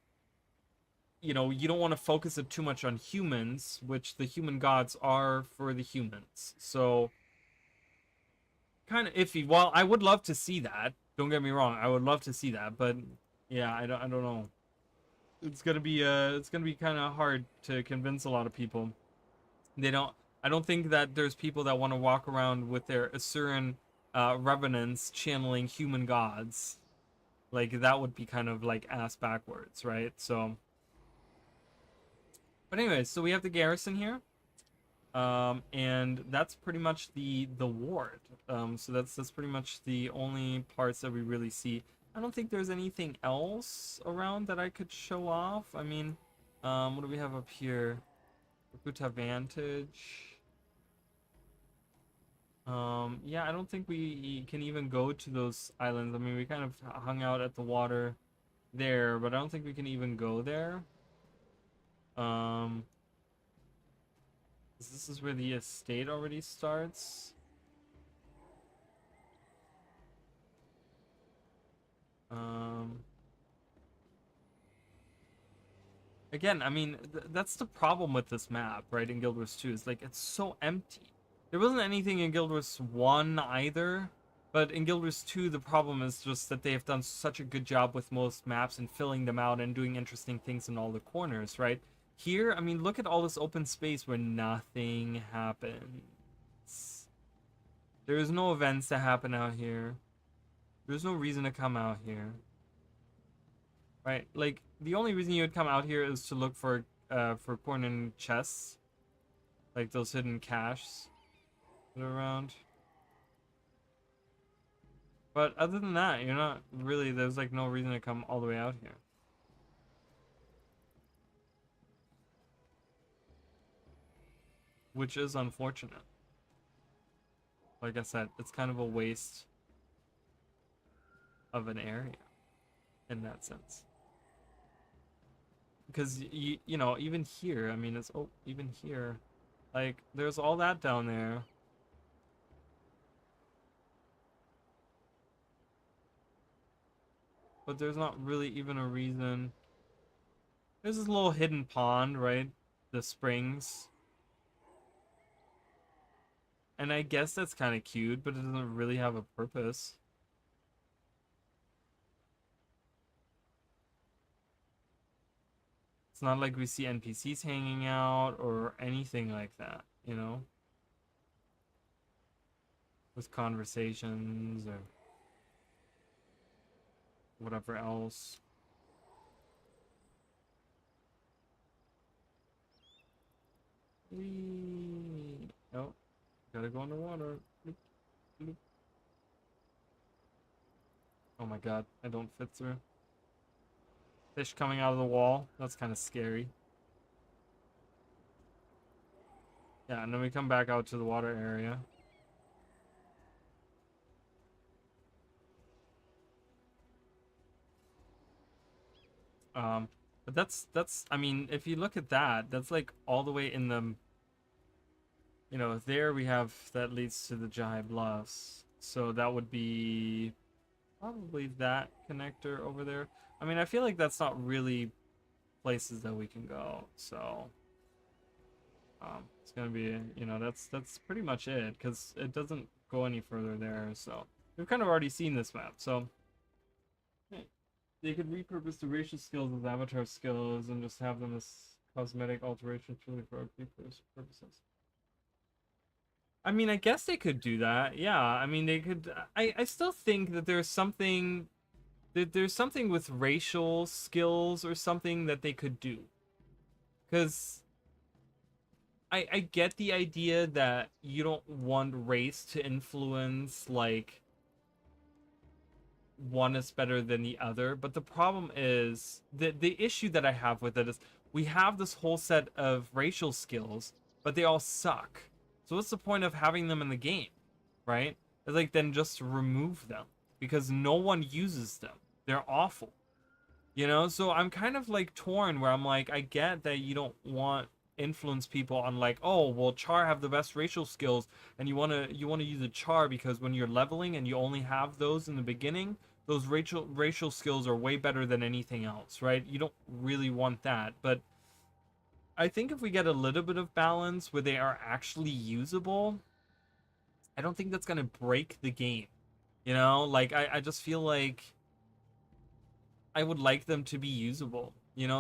you don't want to focus it too much on humans, which the human gods are for the humans. So kind of iffy. Well, I would love to see that. Don't get me wrong, I would love to see that, but yeah, I don't know. It's gonna be kind of hard to convince a lot of people. They don't. I don't think that there's people that want to walk around with their Asuran revenants channeling human gods. Like that would be kind of like ass backwards, right? So, but anyways, so we have the garrison here, and that's pretty much the ward. So that's pretty much the only parts that we really see. I don't think there's anything else around that I could show off. I mean, what do we have up here? Rakuta Vantage. Yeah, I don't think we can even go to those islands. I mean, we kind of hung out at the water there, but I don't think we can even go there. Um, this is where the estate already starts. Um, Again, I mean, that's the problem with this map, right, in Guild Wars 2, is like it's so empty. There wasn't anything in Guild Wars 1 either, but in Guild Wars 2, the problem is just that they have done such a good job with most maps and filling them out and doing interesting things in all the corners, right? Here, I mean, look at all this open space where nothing happens. There's no events that happen out here. There's no reason to come out here. Right? Like, the only reason you would come out here is to look for Kourna chests. Like those hidden caches that are around. But other than that, you're not really, there's like no reason to come all the way out here. Which is unfortunate. Like I said, it's kind of a waste of an area in that sense. Because even here, I mean, it's even here, like there's all that down there. But there's not really even a reason. There's this little hidden pond, right? The springs. And I guess that's kind of cute, but it doesn't really have a purpose. It's not like we see NPCs hanging out or anything like that, with conversations or whatever else. Whee! Oh, gotta go in the water. Bloop, bloop. Oh my god, I don't fit through. Fish coming out of the wall. That's kind of scary. Yeah, and then we come back out to the water area. But that's I mean, if you look at that, that's like all the way in the, there we have that leads to the Jai Bluffs. So that would be probably that connector over there. I mean, I feel like that's not really places that we can go. So it's gonna be, that's pretty much it, because it doesn't go any further there. So we've kind of already seen this map. So hey, they could repurpose the racial skills as avatar skills and just have them as cosmetic alterations purely for purposes. I mean, I guess they could do that. Yeah, I mean, they could. I still think that there's something with racial skills or something that they could do. Because I get the idea that you don't want race to influence, like, one is better than the other. But the problem is, the issue that I have with it is we have this whole set of racial skills, but they all suck. So what's the point of having them in the game, right? It's like, then just remove them, because no one uses them. They're awful. So I'm kind of like torn, where I'm like, I get that you don't want influence people on, like, oh well, Char have the best racial skills, and you want to use a Char because when you're leveling and you only have those in the beginning, those racial skills are way better than anything else, right? You don't really want that. But I think if we get a little bit of balance where they are actually usable, I don't think that's gonna break the game. Like, I just feel like I would like them to be usable.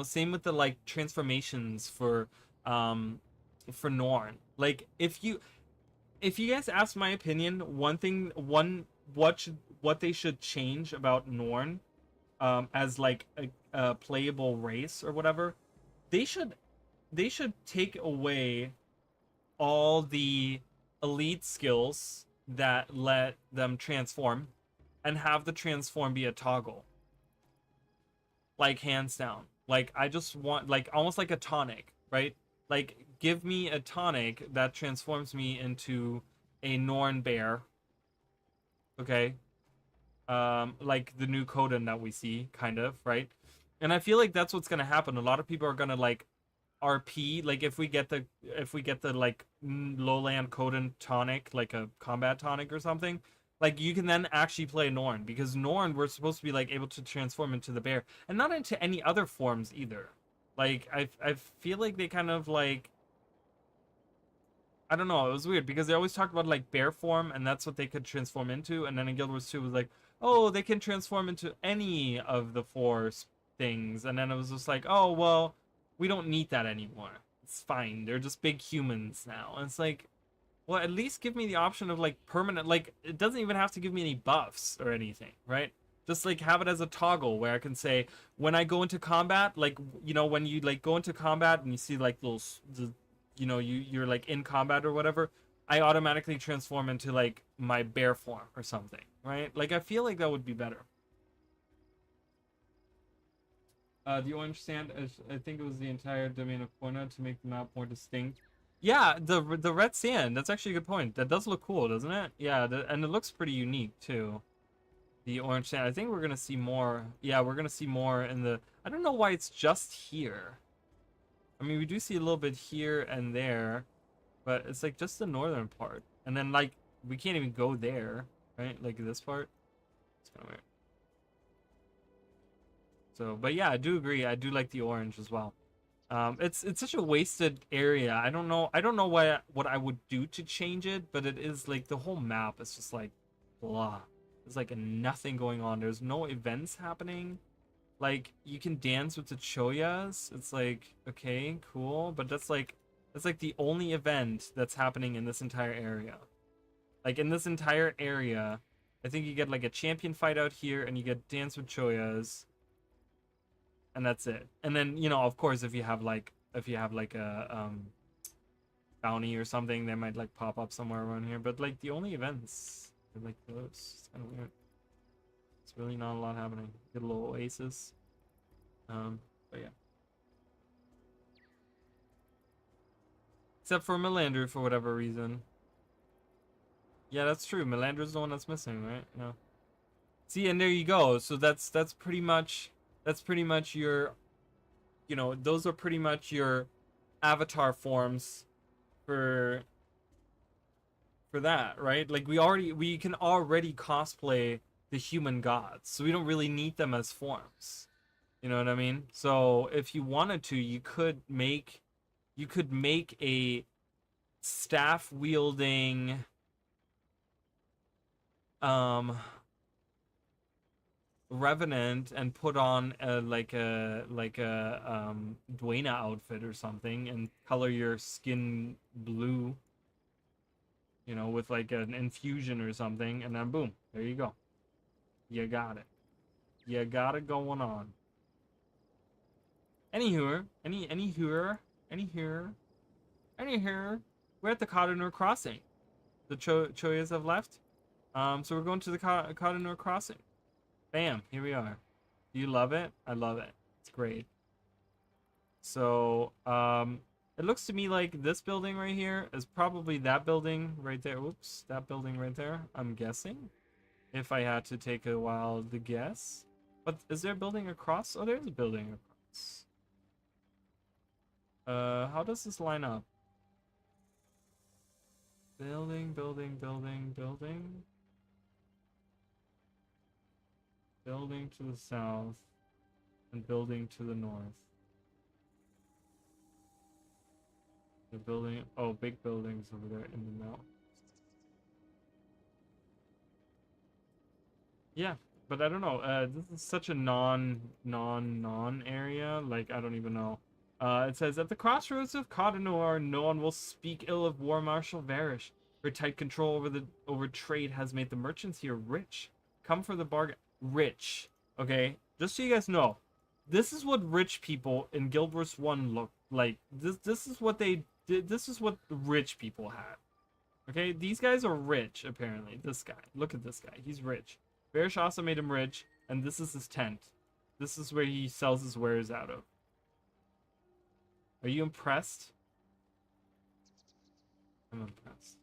Same with the, like, transformations for Norn. Like, if you guys ask my opinion, what they should change about Norn, as like a playable race or whatever, they should take away all the elite skills that let them transform, and have the transform be a toggle. Like, hands down. Like, I just want, like, almost like a tonic, right? Like, give me a tonic that transforms me into a Norn bear. Okay. Like the new Kodan that we see, kind of, right? And I feel like that's what's gonna happen. A lot of people are gonna, like, RP, like, if we get the like lowland Kodan tonic, like a combat tonic or something, like, you can then actually play Norn, because Norn, we're supposed to be, like, able to transform into the bear, and not into any other forms either. Like, I feel like they kind of, like, I don't know, it was weird, because they always talked about, like, bear form, and that's what they could transform into, and then in Guild Wars 2 was like, oh, they can transform into any of the four things, and then it was just like, oh, well, we don't need that anymore. It's fine, they're just big humans now. And it's like, well, at least give me the option of, like, permanent, like, it doesn't even have to give me any buffs or anything, right? Just, like, have it as a toggle where I can say, when I go into combat, like, when you, like, go into combat and you see, like, you're like in combat or whatever, I automatically transform into, like, my bear form or something, right? Like, I feel like that would be better. The orange sand, I think it was the entire domain of Kourna to make the map more distinct. Yeah, the red sand, that's actually a good point. That does look cool, doesn't it? Yeah, and it looks pretty unique too. The orange sand. I think we're gonna see more. Yeah, we're gonna see more in the. I don't know why it's just here. I mean, we do see a little bit here and there, but it's like just the northern part, and then, like, we can't even go there, right? Like this part. It's kind of weird. So, but yeah, I do agree. I do like the orange as well. It's such a wasted area. I don't know what I would do to change it, but it is like the whole map is just like blah. There's like nothing going on. There's no events happening. Like, you can dance with the choyas. It's like, okay, cool, but that's like the only event that's happening in this entire area. Like, in this entire area, I think you get like a champion fight out here, and you get dance with choyas, and that's it. And then, of course, if you have like a bounty or something, they might, like, pop up somewhere around here. But, like, the only events are like those. It's kind of weird. It's really not a lot happening. Get a little oasis. But yeah. Except for Melandru for whatever reason. Yeah, that's true. Melandru's the one that's missing, right? No. See, and there you go. So that's pretty much your, those are pretty much your avatar forms for that, right? Like, we can already cosplay the human gods, so we don't really need them as forms. You know what I mean? So if you wanted to, you could make a staff wielding um revenant and put on a Duena outfit or something and color your skin blue, you know, with like an infusion or something, and then boom, there you go. You got it. You got it going on. Anywho, anywho, anywho, we're at the Kourna crossing. The Choyas have left. So we're going to the Kourna crossing. Bam, here we are. Do you love it? I love it. It's great. So, it looks to me like this building right here is probably that building right there. Oops, that building right there. I'm guessing. If I had to take a wild guess. But is there a building across? Oh, there's a building across. How does this line up? Building, building, building, building. Building to the south. And building to the north. The building, oh, big buildings over there in the mountain. Yeah, but I don't know. This is such a non area. Like, I don't even know. It says, at the crossroads of Kodanor, no one will speak ill of War Marshal Varish. Her tight control over trade has made the merchants here rich. Come for the bargain. Rich. Okay? Just so you guys know, this is what rich people in Guild Wars 1 look like. This is what they did. This is what rich people had. Okay? These guys are rich, apparently. This guy. Look at this guy. He's rich. Varish also made him rich, and this is his tent. This is where he sells his wares out of. Are you impressed? I'm impressed.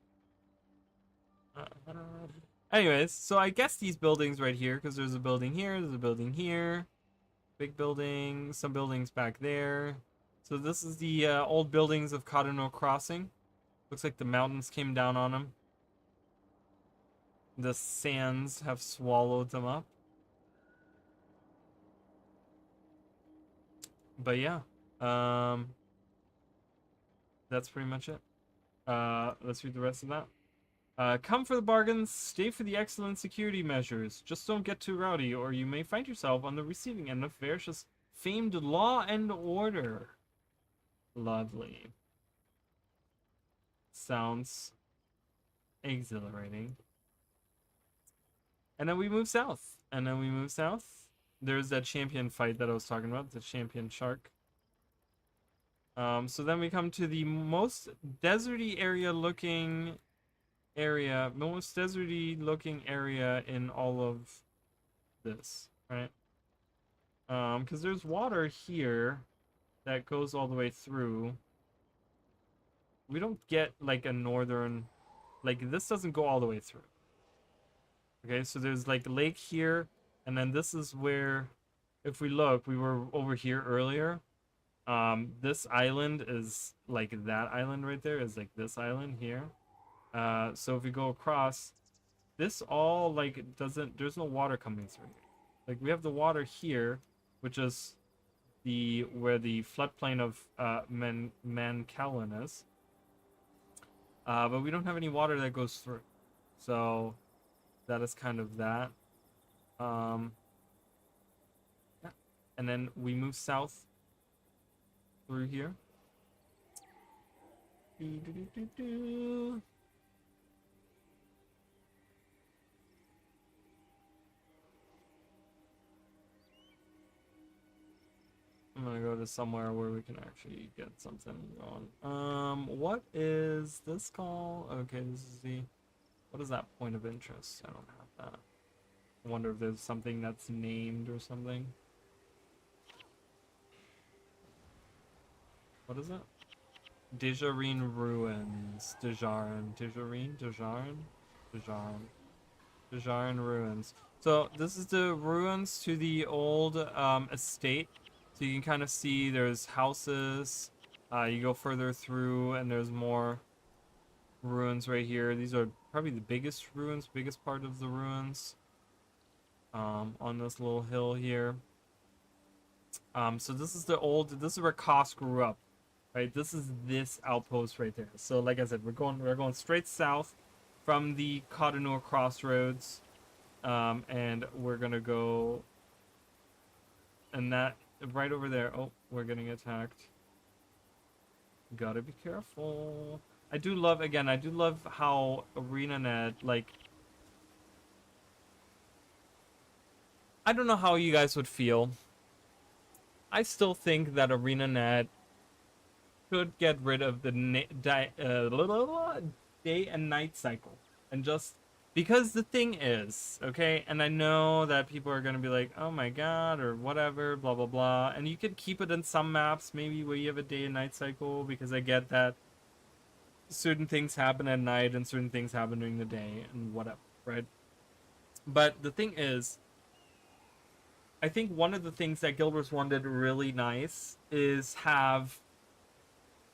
Anyways, so I guess these buildings right here, because there's a building here, there's a building here, big building, some buildings back there. So this is the old buildings of Kourna Crossing. Looks like the mountains came down on them. The sands have swallowed them up. But yeah, that's pretty much it. Let's read the rest of that. Come for the bargains, stay for the excellent security measures. Just don't get too rowdy, or you may find yourself on the receiving end of Varish's famed law and order. Lovely. Sounds exhilarating. And then we move south. There's that champion fight that I was talking about, the champion shark. So then we come to the most deserty looking area in all of this, right? Because there's water here that goes all the way through. We don't get like a northern, like this doesn't go all the way through. Okay, so there's like a lake here, and then this is where, if we look, we were over here earlier. This island is like that island right there is like this island here. So if we go across, this all like there's no water coming through here. Like we have the water here, which is where the floodplain of Mancallan is. But we don't have any water that goes through. So that is kind of that. Yeah. And then we move south through here. I'm gonna go to somewhere where we can actually get something going. What is this called? Okay, this is what is that point of interest? I don't have that. I wonder if there's something that's named or something. What is it? Dejarin Ruins. Dejarin Ruins. So this is the ruins to the old estate. So you can kind of see there's houses. You go further through and there's more ruins right here. These are probably the biggest part of the ruins. On this little hill here. So this is where Koss grew up, right? This is this outpost right there. So like I said, we're going straight south from the Kourna crossroads, and we're gonna go, and that right over there. Oh, we're getting attacked. Gotta be careful. I do love how ArenaNet, like, I don't know how you guys would feel. I still think that ArenaNet could get rid of the day and night cycle, and just because the thing is, okay, and I know that people are gonna be like, oh my god, or whatever, blah blah blah, and you could keep it in some maps maybe where you have a day and night cycle, because I get that certain things happen at night and certain things happen during the day and whatever, right? But the thing is, I think one of the things that Guild Wars 1 did really nice is have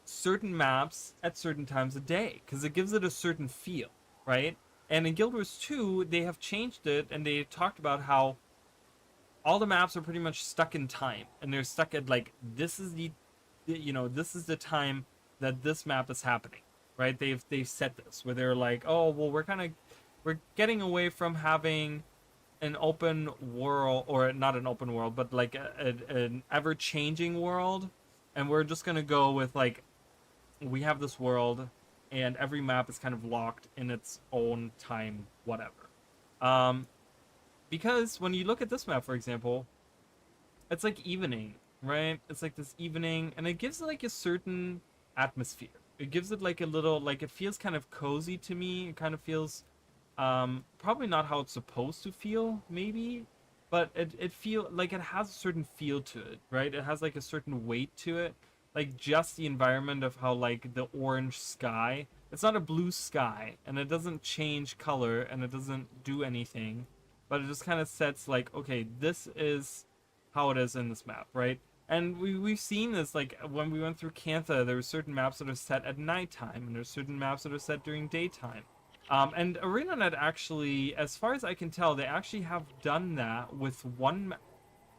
certain maps at certain times of day, because it gives it a certain feel, right? And in Guild Wars 2, they have changed it, and they talked about how all the maps are pretty much stuck in time, and they're stuck at, like, this is this is the time that this map is happening, right? They've set this where they're like, oh well, we're getting away from having an open world, or not an open world, but like an ever changing world, and we're just gonna go with, like, we have this world, and every map is kind of locked in its own time, whatever. Um, because when you look at this map, for example, it's like evening, right? It's like this evening, and it gives it like a certain atmosphere. It gives it like a little, like, it feels kind of cozy to me. It kind of feels, probably not how it's supposed to feel, maybe, but it feel like it has a certain feel to it, right? It has like a certain weight to it, like just the environment of how, like, the orange sky. It's not a blue sky, and it doesn't change color, and it doesn't do anything, but it just kind of sets, like, okay, this is how it is in this map, right? And we've seen this, like, when we went through Cantha, there were certain maps that are set at nighttime, and there's certain maps that are set during daytime. And ArenaNet actually, as far as I can tell, they actually have done that with one.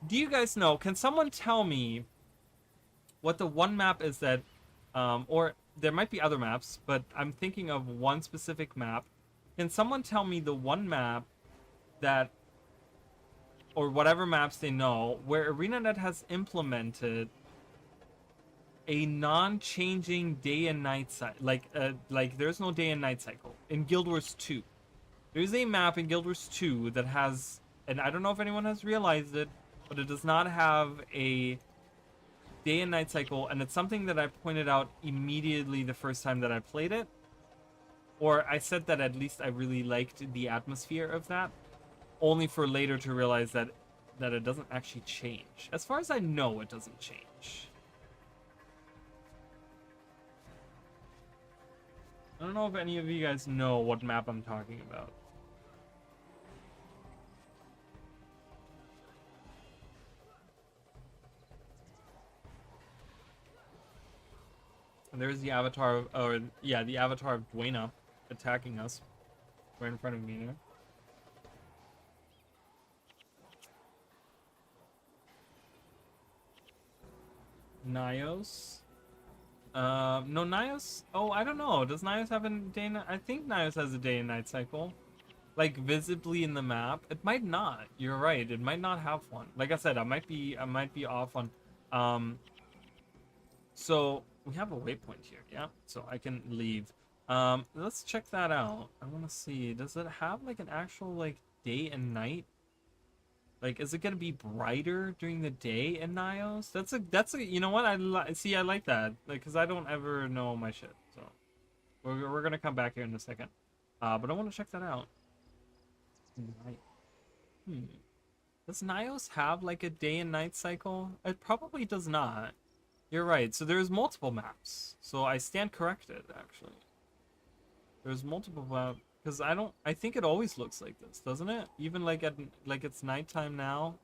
Do you guys know? Can someone tell me what the one map is that, or there might be other maps, but I'm thinking of one specific map. Can someone tell me the one map that, or whatever maps they know, where ArenaNet has implemented a non-changing day and night cycle, like there's no day and night cycle in Guild Wars 2. There's a map in Guild Wars 2 that has, and I don't know if anyone has realized it, but it does not have a day and night cycle, and it's something that I pointed out immediately the first time that I played it, or I said that at least I really liked the atmosphere of that, only for later to realize that it doesn't actually change. As far as I know, it doesn't change. I don't know if any of you guys know what map I'm talking about. And there's the avatar of, or yeah, the avatar of Dwayna attacking us right in front of me there. Nios. No, Nios. Oh, I don't know. Does Nios have a day? I think Nios has a day and night cycle, like visibly in the map. It might not. You're right. It might not have one. Like I said, I might be off on. So we have a waypoint here. Yeah. So I can leave. Let's check that out. I want to see. Does it have like an actual like day and night? Like, is it gonna be brighter during the day in Nios? That's a you know what, see, I like that, like, because I don't ever know my shit. So we're gonna come back here in a second, but I want to check that out. Night. Does Nios have like a day and night cycle? It probably does not. You're right. So there's multiple maps. So I stand corrected, actually. There's multiple maps. Because I think it always looks like this, doesn't it? Even like like it's nighttime now.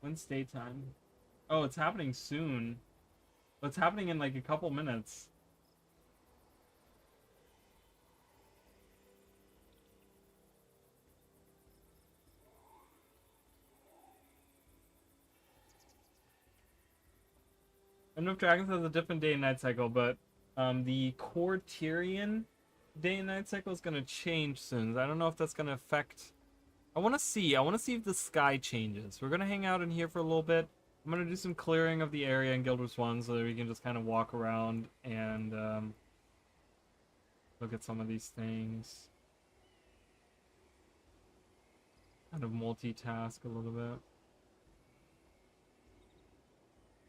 When's daytime? Oh, it's happening soon. It's happening in like a couple minutes. I know if Dragons has a different day and night cycle, but the core Tyrion day and night cycle is gonna change soon. I don't know if that's gonna affect. I want to see. I want to see if the sky changes. We're gonna hang out in here for a little bit. I'm gonna do some clearing of the area in Guild Wars 1 so that we can just kind of walk around and look at some of these things. Kind of multitask a little bit.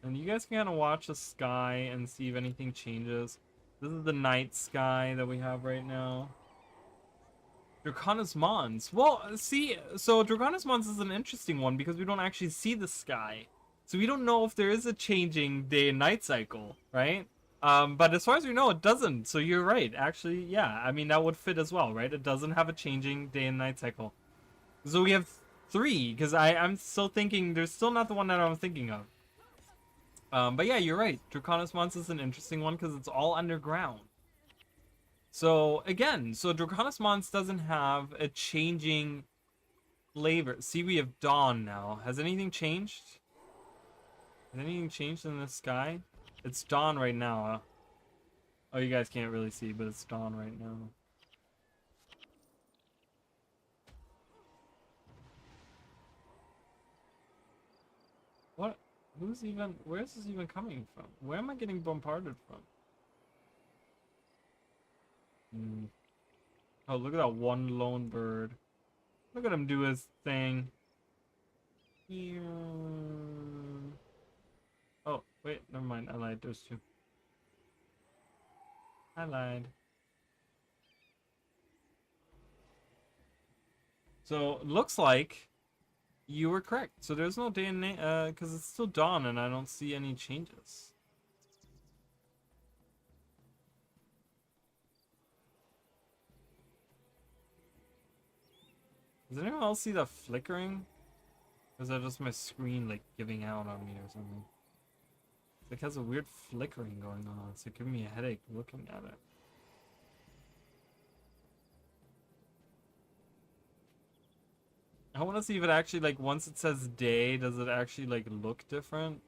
And you guys can kind of watch the sky and see if anything changes. This is the night sky that we have right now. Draconis Mons. Well, see, so Draconis Mons is an interesting one because we don't actually see the sky. So we don't know if there is a changing day and night cycle, right? But as far as we know, it doesn't. So you're right. Actually, yeah. I mean, that would fit as well, right? It doesn't have a changing day and night cycle. So we have 3, because I'm still thinking, there's still not the one that I'm thinking of. But yeah, you're right. Draconis Mons is an interesting one because it's all underground. So again, so Draconis Mons doesn't have a changing flavor. See, we have dawn now. Has anything changed? Has anything changed in the sky? It's dawn right now. Oh, you guys can't really see, but it's dawn right now. What? Who's even... Where's this even coming from? Where am I getting bombarded from? Oh, look at that one lone bird. Look at him do his thing. Oh, wait, never mind. I lied. There's 2. I lied. So, looks like you were correct. So there's no day and night, because it's still dawn and I don't see any changes. Does anyone else see the flickering? Or is that just my screen, like, giving out on me or something? It like, has a weird flickering going on. It's like giving me a headache looking at it. I want to see if it actually, like, once it says day, does it actually, like, look different?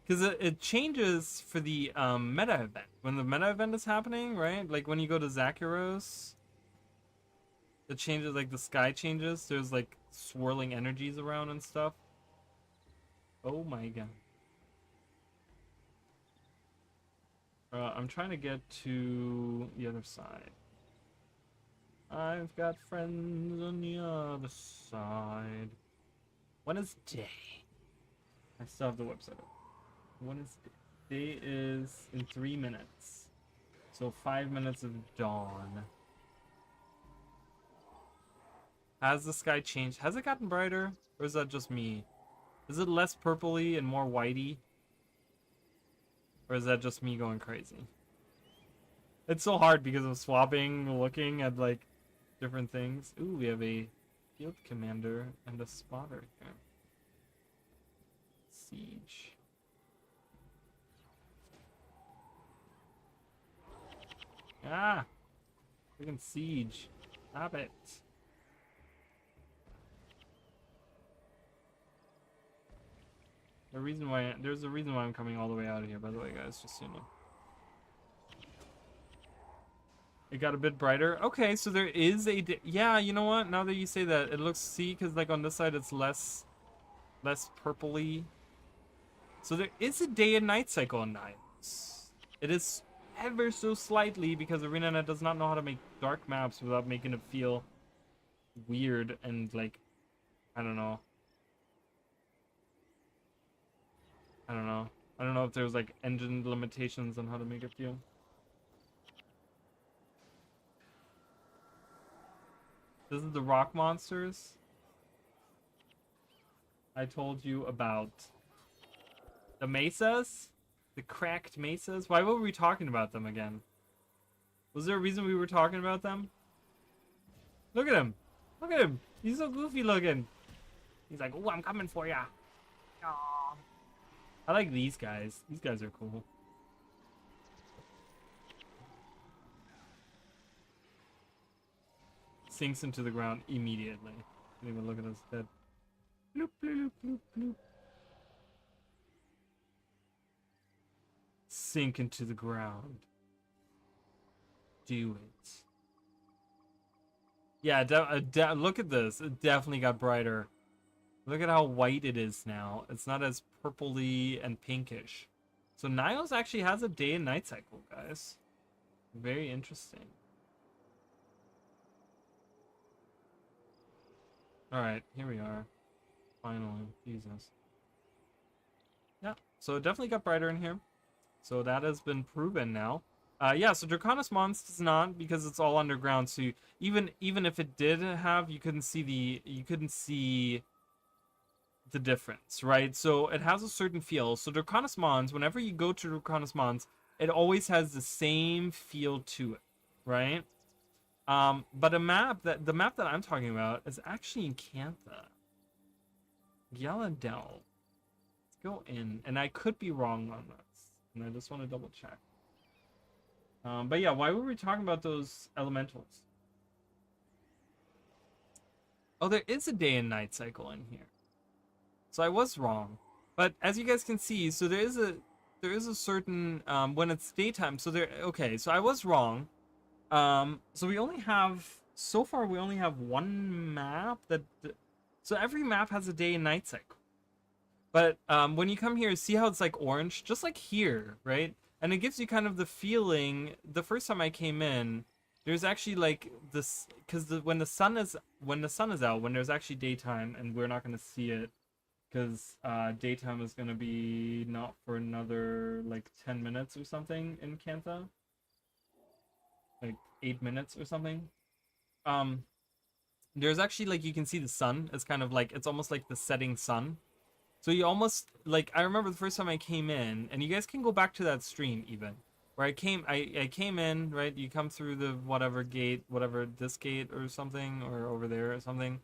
Because it changes for the meta event. When the meta event is happening, right? Like, when you go to Zakharos, it changes, like, the sky changes. There's, like, swirling energies around and stuff. Oh my god. I'm trying to get to the other side. I've got friends on the other side. When is day? I still have the website up. When is day? Day is in 3 minutes. So 5 minutes of dawn. Has the sky changed? Has it gotten brighter? Or is that just me? Is it less purpley and more whitey? Or is that just me going crazy? It's so hard because of swapping, looking at, like, different things. Ooh, we have a field commander and a spotter here. Siege. Ah! Freaking siege. Stop it. There's a reason why I'm coming all the way out of here, by the way, guys, just so you know. It got a bit brighter. Okay, so there is a... Yeah, you know what? Now that you say that, it looks... See, because, like, on this side, it's less purpley. So there is a day and night cycle on Niles. It is ever so slightly, because ArenaNet does not know how to make dark maps without making it feel weird and, like, I don't know. I don't know if there's, like, engine limitations on how to make it feel. This is the rock monsters I told you about. The mesas? The cracked mesas? Why were we talking about them again? Was there a reason we were talking about them? Look at him! Look at him! He's so goofy looking! He's like, "Ooh, I'm coming for ya!" Aww. I like these guys. These guys are cool. Sinks into the ground immediately. Didn't even look at his head. Bloop, bloop, bloop, bloop. Sink into the ground. Do it. Yeah, look at this. It definitely got brighter. Look at how white it is now. It's not as purpley and pinkish. So Niles actually has a day and night cycle, guys. Very interesting. Alright, here we are. Finally. Jesus. Yeah, so it definitely got brighter in here. So that has been proven now. Yeah, so Draconis Mons does not, because it's all underground. So even if it did have, you couldn't see the difference, right? So it has a certain feel. So Draconis Mons, whenever you go to Draconis Mons, it always has the same feel to it, right? But the map that I'm talking about is actually in Cantha. Yellandell. Let's go in, and I could be wrong on this, and I just want to double check. But yeah, why were we talking about those elementals? Oh, there is a day and night cycle in here. So I was wrong. But as you guys can see, so there is a certain when it's daytime, so there okay, so I was wrong. So we only have so far we only have one map that so every map has a day and night cycle. But when you come here, see how it's like orange, just like here, right? And it gives you kind of the feeling. The first time I came in, there's actually like this because when the sun is out, when there's actually daytime, and we're not going to see it because daytime is going to be not for another like 10 minutes or something in Cantha, like 8 minutes or something. There's actually like you can see the sun. It's kind of like it's almost like the setting sun. So you almost like I remember the first time I came in, and you guys can go back to that stream even where I came in, right? You come through the whatever gate, whatever this gate or something, or over there or something.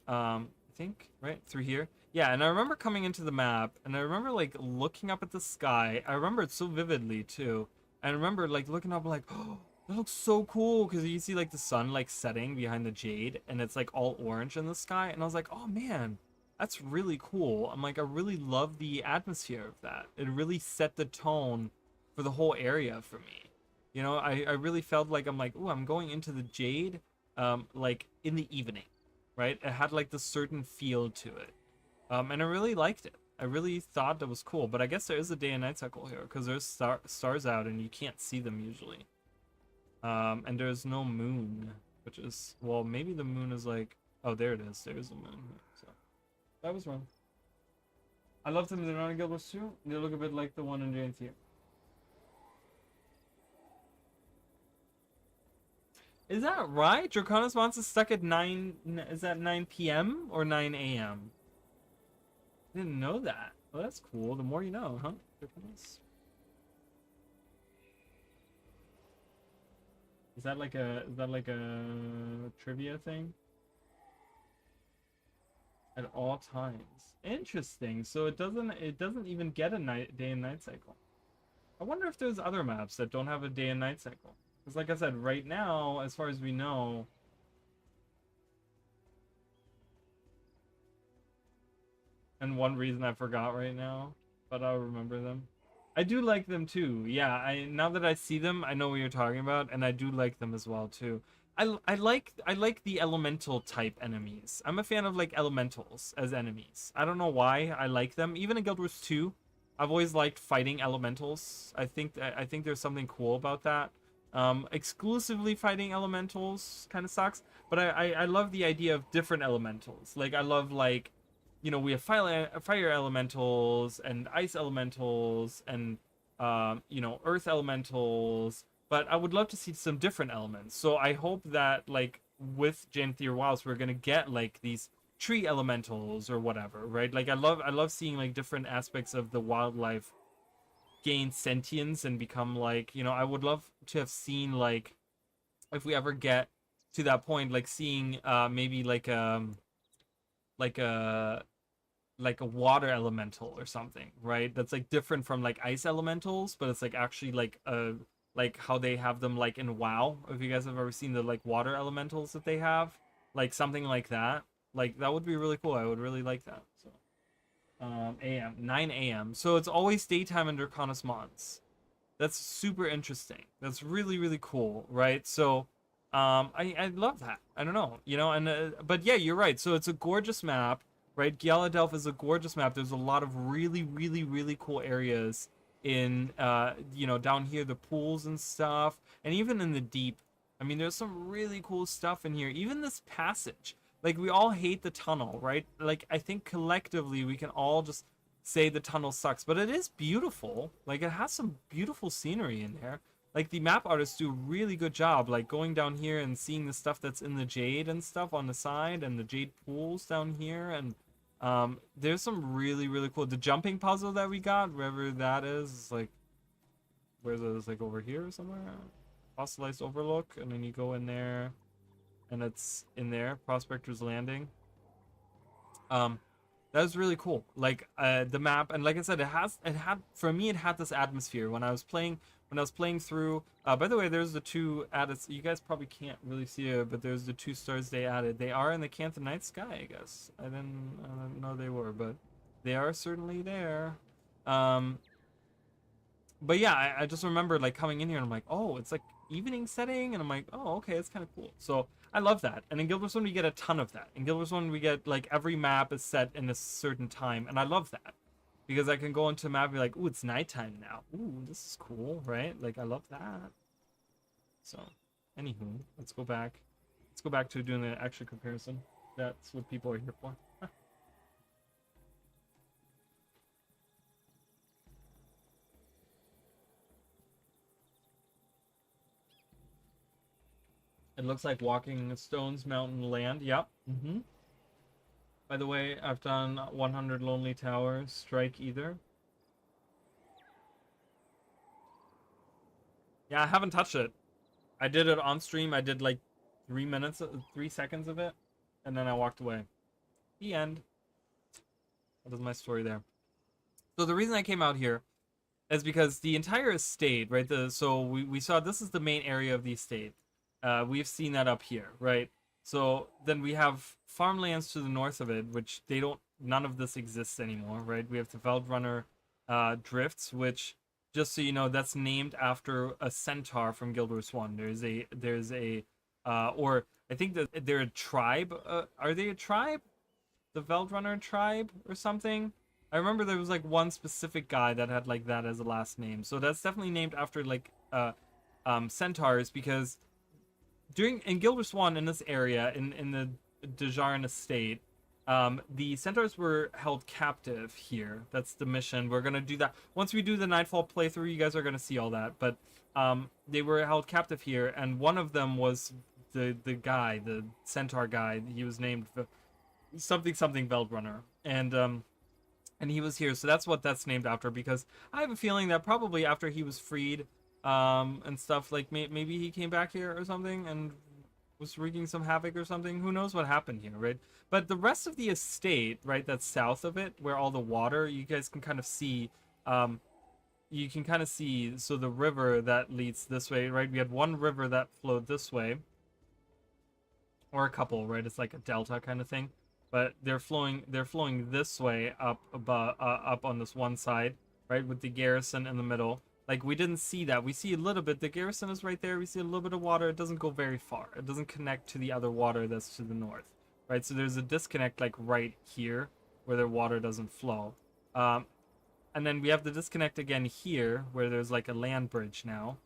I think right through here. Yeah, and I remember coming into the map, and I remember like looking up at the sky. I remember it so vividly too. I remember like looking up like, oh, that looks so cool because you see like the sun like setting behind the jade, and it's like all orange in the sky, and I was like, oh man. That's really cool. I'm like, I really love the atmosphere of that. It really set the tone for the whole area for me. You know, I really felt like I'm like, ooh, I'm going into the Jade, like in the evening, right? It had like this certain feel to it. And I really liked it. I really thought that was cool. But I guess there is a day and night cycle here because there's stars out and you can't see them usually. And there's no moon, which is, well, maybe the moon is like, oh, there it is. There's a moon here. So. That was wrong. I love them. They're not in Guild Wars 2. They look a bit like the one in JNT. Is that right? Draconis Mons is stuck at 9. Is that 9 p.m. or 9 a.m.? Didn't know that. Well, that's cool. The more you know, huh? Draconis. Is that like a trivia thing? At all times. Interesting. So it doesn't even get a day and night cycle. I wonder if there's other maps that don't have a day and night cycle. Because like I said, right now, as far as we know, and one reason I forgot right now, but I'll remember them. I do like them too. Yeah, now that I see them, I know what you're talking about, and I do like them as well too. I like the elemental type enemies. I'm a fan of like elementals as enemies. I don't know why I like them. Even in Guild Wars 2, I've always liked fighting elementals. I think there's something cool about that. Exclusively fighting elementals kind of sucks, but I love the idea of different elementals. Like I love like, you know, we have fire elementals and ice elementals and you know, earth elementals, but I would love to see some different elements. So I hope that like with Janthier Wilds we're gonna get like these tree elementals or whatever, right? Like I love seeing like different aspects of the wildlife gain sentience and become like, you know, I would love to have seen like if we ever get to that point, like seeing maybe like a like a water elemental or something, right? That's like different from like ice elementals, but it's like actually like how they have them like in WoW. If you guys have ever seen the like water elementals that they have, like something like that. Like that would be really cool. I would really like that. So a.m. 9 a.m. So it's always daytime under Draconis Mons. That's super interesting. That's really really cool, right? So I love that. I don't know, you know, and but yeah, you're right. So it's a gorgeous map, right? Gyaladelph is a gorgeous map. There's a lot of really really really cool areas in you know, down here, the pools and stuff, and even in the deep. I mean, there's some really cool stuff in here. Even this passage. Like, we all hate the tunnel, right? Like, I think collectively we can all just say the tunnel sucks, but it is beautiful. Like, it has some beautiful scenery in there. Like, the map artists do a really good job, like going down here and seeing the stuff that's in the jade and stuff on the side, and the jade pools down here, and there's some really really cool. The jumping puzzle that we got, wherever that is like, where is it? It's like over here somewhere. Fossilized Overlook, and then you go in there, and it's in there, Prospector's Landing. Um, that was really cool. Like the map, and like I said, it had for me, it had this atmosphere when I was playing through. By the way, there's the two added. You guys probably can't really see it, but there's the 2 stars they added. They are in the Cantha Night Sky, I guess. I didn't know they were, but they are certainly there. Um, but yeah, I just remember like coming in here and I'm like, oh, it's like evening setting, and I'm like, oh, okay, it's kind of cool. So I love that. And in Guild Wars 1 we get a ton of that. In Guild Wars 1 we get like every map is set in a certain time, and I love that because I can go into a map and be like, ooh, it's nighttime now. Ooh, this is cool, right? Like, I love that. So, anywho, let's go back. Let's go back to doing the extra comparison. That's what people are here for. It looks like walking Stones Mountain land. Yep. By the way, I've done 100 Lonely Towers. Strike either. Yeah, I haven't touched it. I did it on stream. I did like 3 minutes, 3 seconds of it, and then I walked away. The end. That is my story there. So the reason I came out here is because the entire estate, right? So we saw this is the main area of the estate. We've seen that up here, right? So then we have farmlands to the north of it, which they don't. None of this exists anymore, right? We have the Veldrunner drifts, which, just so you know, that's named after a centaur from Guild Wars 1. There's a or I think that they're a tribe. Are they a tribe? The Veldrunner tribe or something? I remember there was like one specific guy that had like that as a last name. So that's definitely named after like centaurs, because during in Guild Wars 1 in this area in the Dejarin estate, the centaurs were held captive here. That's the mission. We're gonna do that once we do the Nightfall playthrough. You guys are gonna see all that, but they were held captive here, and one of them was the guy, the centaur guy. He was named something something Veldrunner, and he was here, so that's what that's named after. Because I have a feeling that probably after he was freed, and stuff, like maybe he came back here or something and was wreaking some havoc or something. Who knows what happened here, right? But the rest of the estate, right, that's south of it, where all the water, you guys can kind of see, you can kind of see, so the river that leads this way, right? We had one river that flowed this way, or a couple, right? It's like a delta kind of thing, but they're flowing this way up above, up on this one side, right, with the garrison in the middle. Like, we didn't see that. We see a little bit. The garrison is right there. We see a little bit of water. It doesn't go very far. It doesn't connect to the other water that's to the north, right? So there's a disconnect like right here where the water doesn't flow. And then we have the disconnect again here where there's like a land bridge now,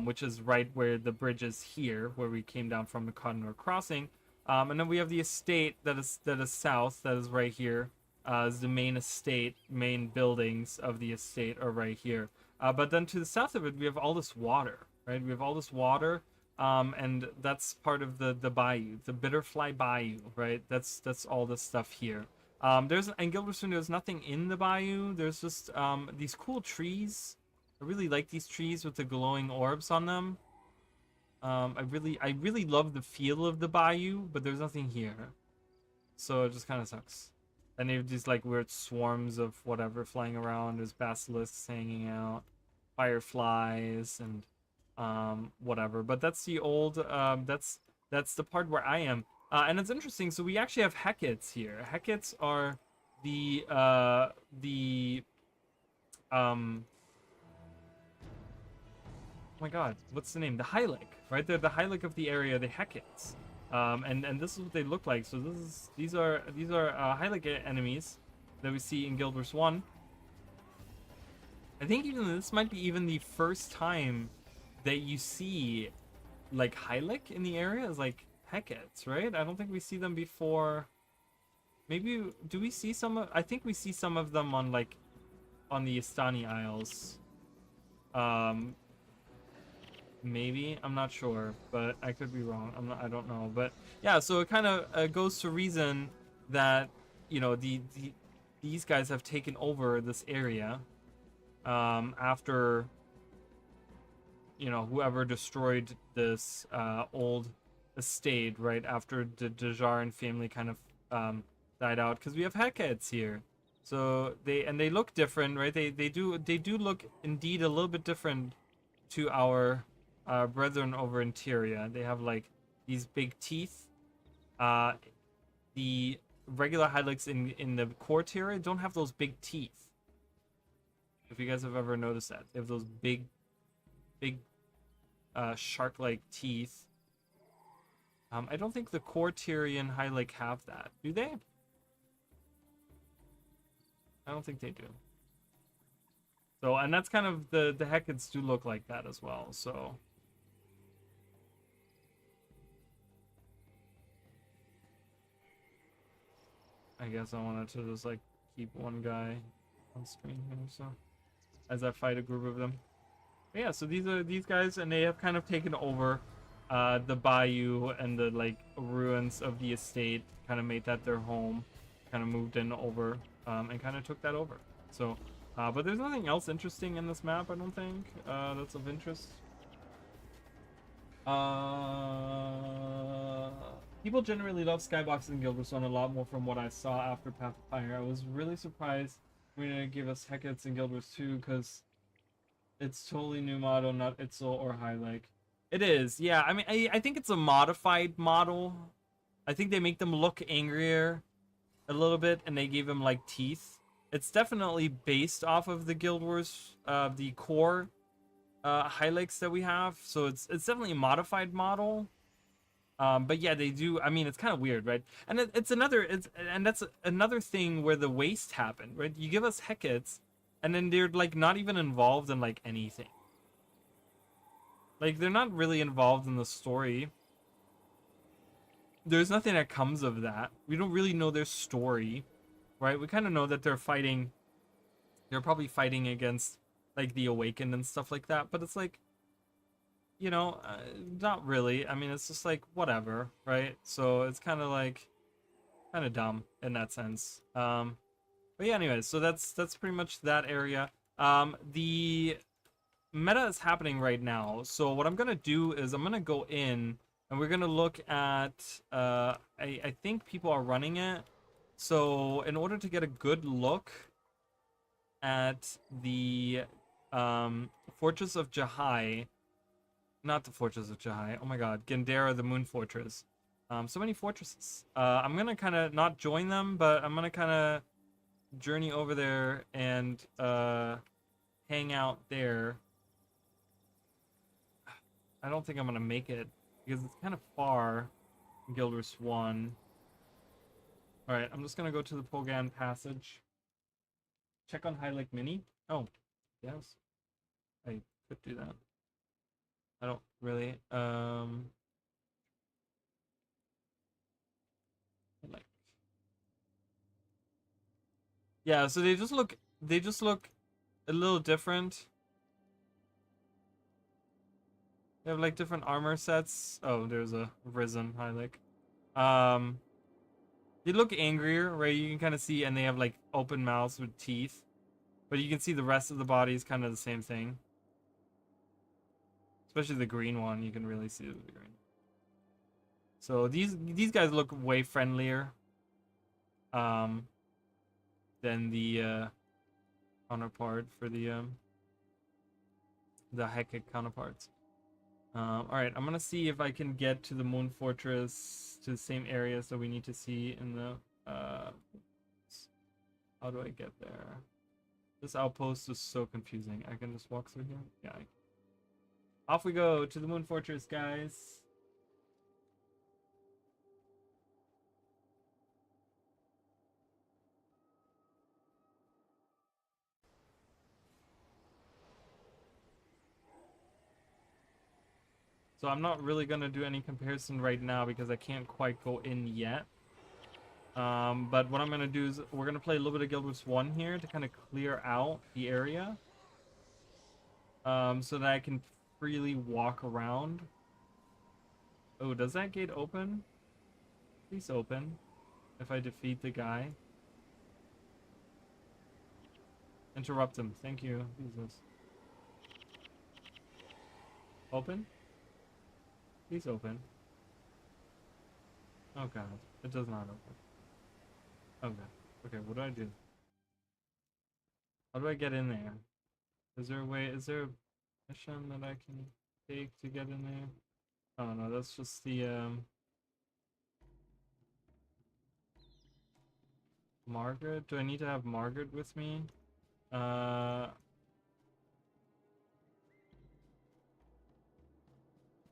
which is right where the bridge is here, where we came down from the Kourna crossing. And then we have the estate that is south, that is right here. Is the main estate, main buildings of the estate are right here. But then to the south of it, we have all this water, right? We have all this water, and that's part of the bayou, the Bitterfly Bayou, right? That's all this stuff here. There's in Guild Wars 2, there's nothing in the bayou. There's just these cool trees. I really like these trees with the glowing orbs on them. I really love the feel of the bayou, but there's nothing here, so it just kind of sucks. And they have these like weird swarms of whatever flying around. There's basilisks hanging out, fireflies, and whatever. But that's the old. That's the part where I am. And it's interesting. So we actually have Hecates here. Hecates are the um oh my god, what's the name? The Hylic, right? They're the Hylic of the area, the Hecates. And this is what they look like. So these are Hylic enemies that we see in Guild Wars 1. I think even this might be even the first time that you see like Hylic in the area is like Hecates, right? I don't think we see them before. Maybe do we see some of, I think we see some of them on like on the Istani Isles. Um Maybe, I'm not sure, but I could be wrong. I don't know. But yeah, so it kind of goes to reason that, you know, these guys have taken over this area after, you know, whoever destroyed this old estate, right after the Dejarin family kind of died out, because we have Hecates here. So they look different, right? They do look indeed a little bit different to our brethren over in Tyria. They have like these big teeth. Uh, the regular Hylics in the core Tyria don't have those big teeth. If you guys have ever noticed that, they have those big shark-like teeth. I don't think the core Tyrian Hylic have that. Do they? I don't think they do. So, and that's kind of the Hecates do look like that as well. So. I guess I wanted to just like keep one guy on screen here, so as I fight a group of them. But yeah, so these are these guys, and they have kind of taken over the bayou and the like ruins of the estate, kind of made that their home, kind of moved in over, and kind of took that over. So, but there's nothing else interesting in this map, I don't think, that's of interest. People generally love Skybox and Guild Wars 1 a lot more from what I saw after Path of Fire. I was really surprised when they gave us Hecates in Guild Wars 2 because it's totally new model, not Itzel or Hylic. It is, yeah. I mean, I think it's a modified model. I think they make them look angrier a little bit, and they gave them like teeth. It's definitely based off of the Guild Wars, the core Hylics that we have. So it's definitely a modified model. But yeah, they do. I mean, it's kind of weird, right? And that's another thing where the waste happened, right? You give us Hecates, and then they're like not even involved in like anything. Like they're not really involved in the story. There's nothing that comes of that. We don't really know their story, right? We kind of know that they're fighting. They're probably fighting against like the Awakened and stuff like that. But it's like, you know, not really. I mean, it's just like whatever, right? So it's kind of like kind of dumb in that sense. But yeah, anyways, so that's pretty much that area. The meta is happening right now. So what I'm gonna do is I'm gonna go in and we're gonna look at. I think people are running it. So in order to get a good look at the Fortress of Jahai. Not the Fortress of Jahai. Oh my god. Gandera, the Moon Fortress. So many fortresses. I'm gonna kind of not join them, but I'm gonna kind of journey over there and hang out there. I don't think I'm gonna make it because it's kind of far in Guild Wars 1. Alright, I'm just gonna go to the Pogan Passage. Check on High Lake Mini. Oh, yes. I could do that. I don't really like, yeah, so they just look a little different. They have like different armor sets. Oh, there's a Risen Hylic. Um they look angrier, right? You can kind of see, and they have like open mouths with teeth. But you can see the rest of the body is kind of the same thing. Especially the green one, you can really see the green. So these guys look way friendlier than the counterpart for the Hecate counterparts. All right, I'm gonna see if I can get to the Moon Fortress, to the same areas that we need to see in the How do I get there? This outpost is so confusing. I can just walk through here? Yeah. Off we go to the Moon Fortress, guys. So I'm not really going to do any comparison right now because I can't quite go in yet. But what I'm going to do is we're going to play a little bit of Guild Wars 1 here to kind of clear out the area. So that I can freely walk around. Oh, does that gate open? Please open. If I defeat the guy. Interrupt him. Thank you. Jesus. Open? Please open. Oh god. It does not open. Okay. Okay, what do I do? How do I get in there? Is there a way, is there a mission that I can take to get in there? Oh no, that's just the, Margaret? Do I need to have Margaret with me?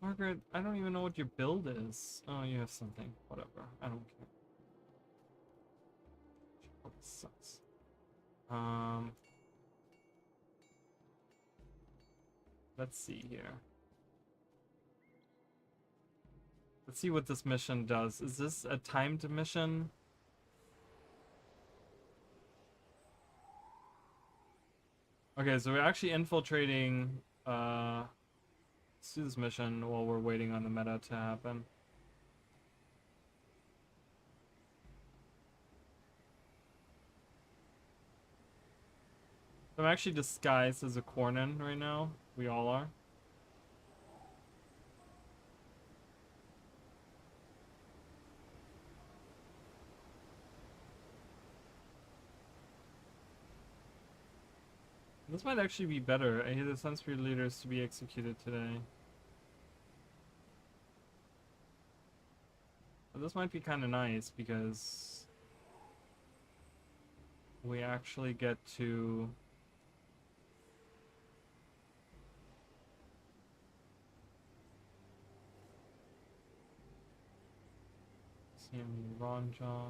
Margaret, I don't even know what your build is. Oh, you have something. Whatever. I don't care. She probably sucks. Let's see here. Let's see what this mission does. Is this a timed mission? Okay, so we're actually infiltrating, let's do this mission while we're waiting on the meta to happen. I'm actually disguised as a Kourna right now. We all are. This might actually be better. I hear the Sunspirit leaders to be executed today. But this might be kind of nice because we actually get to see Ronja.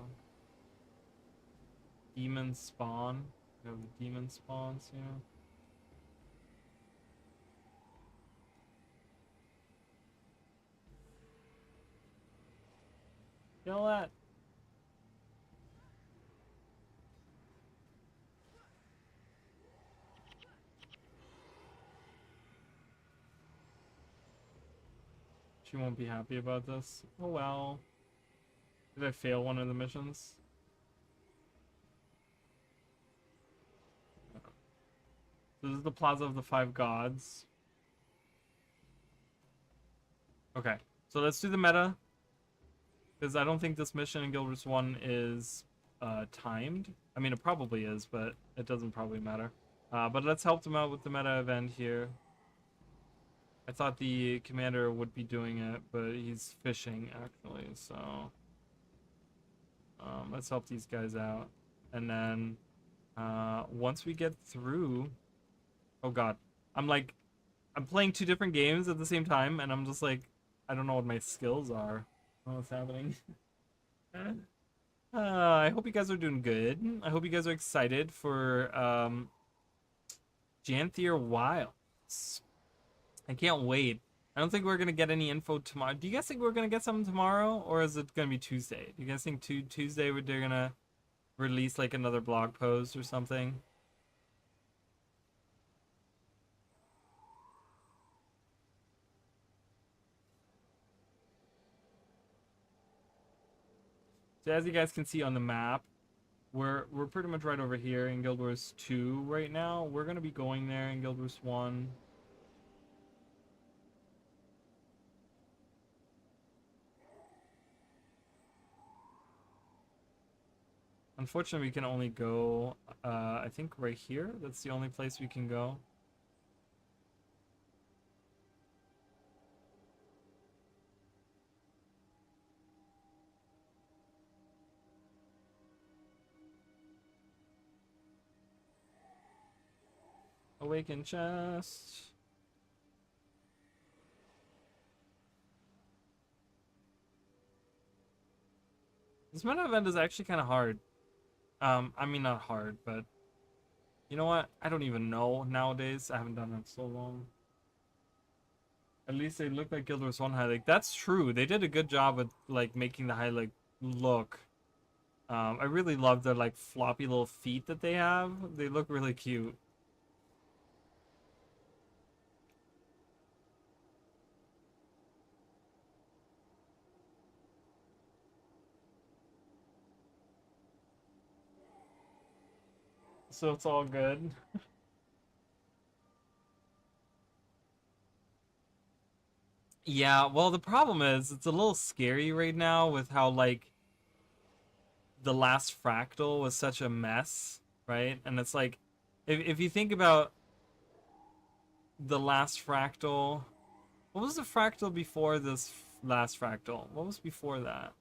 Demon spawn. We have the demon spawns here. Kill that. She won't be happy about this. Oh well. Did I fail one of the missions? This is the Plaza of the Five Gods. Okay, so let's do the meta. Because I don't think this mission in Guild Wars 1 is timed. I mean, it probably is, but it doesn't probably matter. But let's help them out with the meta event here. I thought the commander would be doing it, but he's fishing, actually, so... let's help these guys out. And then, once we get through... Oh god. I'm playing two different games at the same time, and I'm just like, I don't know what my skills are. I don't know what's happening. I hope you guys are doing good. I hope you guys are excited for, Janthier Wilds. I can't wait. I don't think we're gonna get any info tomorrow. Do you guys think we're gonna get something tomorrow, or is it gonna be Tuesday? Do you guys think Tuesday they're gonna release like another blog post or something? So as you guys can see on the map, we're pretty much right over here in Guild Wars 2 right now. We're gonna be going there in Guild Wars 1. Unfortunately, we can only go, I think right here. That's the only place we can go. Awaken chest. This meta event is actually kind of hard. I mean not hard, but you know what? I don't even know nowadays. I haven't done it so long. At least they look like Guild Wars 1 highlight. That's true. They did a good job with like making the highlight look. I really love the like floppy little feet that they have. They look really cute. So it's all good. Yeah, well the problem is it's a little scary right now with how like the last fractal was such a mess, right? And it's like if you think about the last fractal, what was the fractal before this last fractal? What was before that?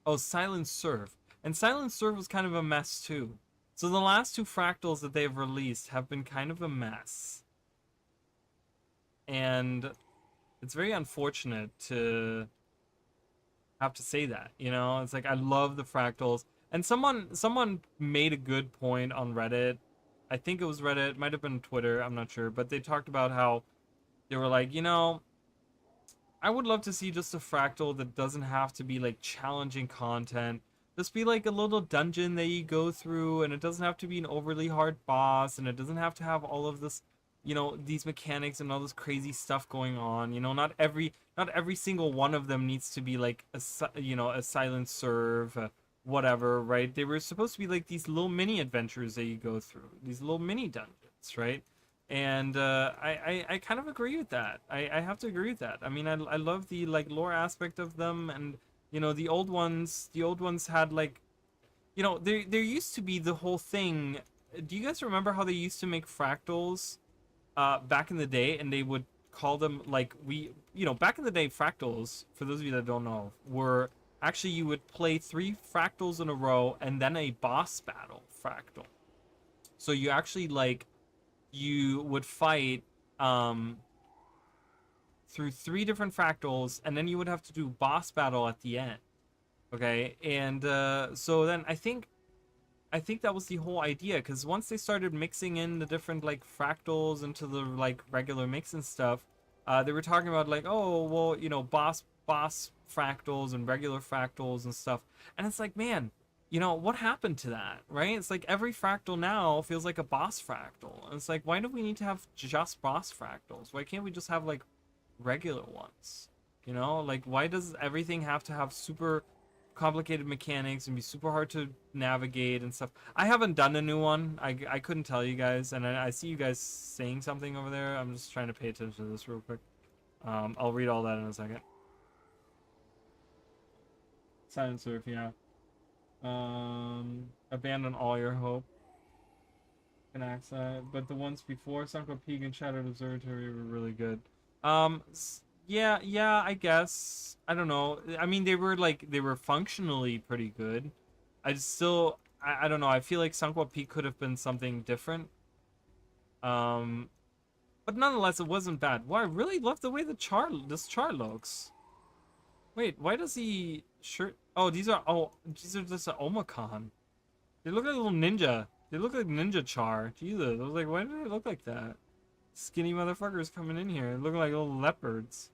Oh, Silent Surf. And Silent Surf was kind of a mess too. So the last two fractals that they've released have been kind of a mess. And it's very unfortunate to have to say that, you know? It's like I love the fractals. And someone made a good point on Reddit. I think it was Reddit, it might have been Twitter, I'm not sure, but they talked about how they were like, you know, I would love to see just a fractal that doesn't have to be like challenging content. Just be like a little dungeon that you go through, and it doesn't have to be an overly hard boss, and it doesn't have to have all of this, you know, these mechanics and all this crazy stuff going on. You know, not every single one of them needs to be like you know, a silent serve, whatever, right? They were supposed to be like these little mini adventures that you go through, these little mini dungeons, right? And I kind of agree with that. I have to agree with that. I mean, I love the like lore aspect of them, and you know the old ones had like, you know, there used to be the whole thing. Do you guys remember how they used to make fractals back in the day, and they would call them like you know, back in the day, fractals, for those of you that don't know, were actually you would play 3 fractals in a row and then a boss battle fractal. So you actually like you would fight um through 3 different fractals, and then you would have to do boss battle at the end. Okay, and so then I think that was the whole idea, because once they started mixing in the different like fractals into the like regular mix and stuff, they were talking about like, oh well, you know, boss fractals and regular fractals and stuff, and it's like, man, you know what happened to that, right? It's like every fractal now feels like a boss fractal, and it's like, why do we need to have just boss fractals? Why can't we just have like regular ones? You know, like why does everything have to have super complicated mechanics and be super hard to navigate and stuff? I haven't done a new one. I couldn't tell you guys, and I see you guys saying something over there. I'm just trying to pay attention to this real quick. I'll read all that in a second. Silent Surf, yeah. Abandon all your hope. Can axe that, but the ones before Sunko Peak and Shattered Observatory were really good. Yeah, yeah, I guess. I don't know. I mean, they were functionally pretty good. I just still, I don't know. I feel like Sunko Peak could have been something different. Um, but nonetheless, it wasn't bad. Well, I really love the way this char looks. Wait, why does he shirt? Oh, these are just an Omicron. They look like a little ninja. They look like ninja char. Jesus, I was like, why do they look like that? Skinny motherfuckers coming in here, looking like little leopards.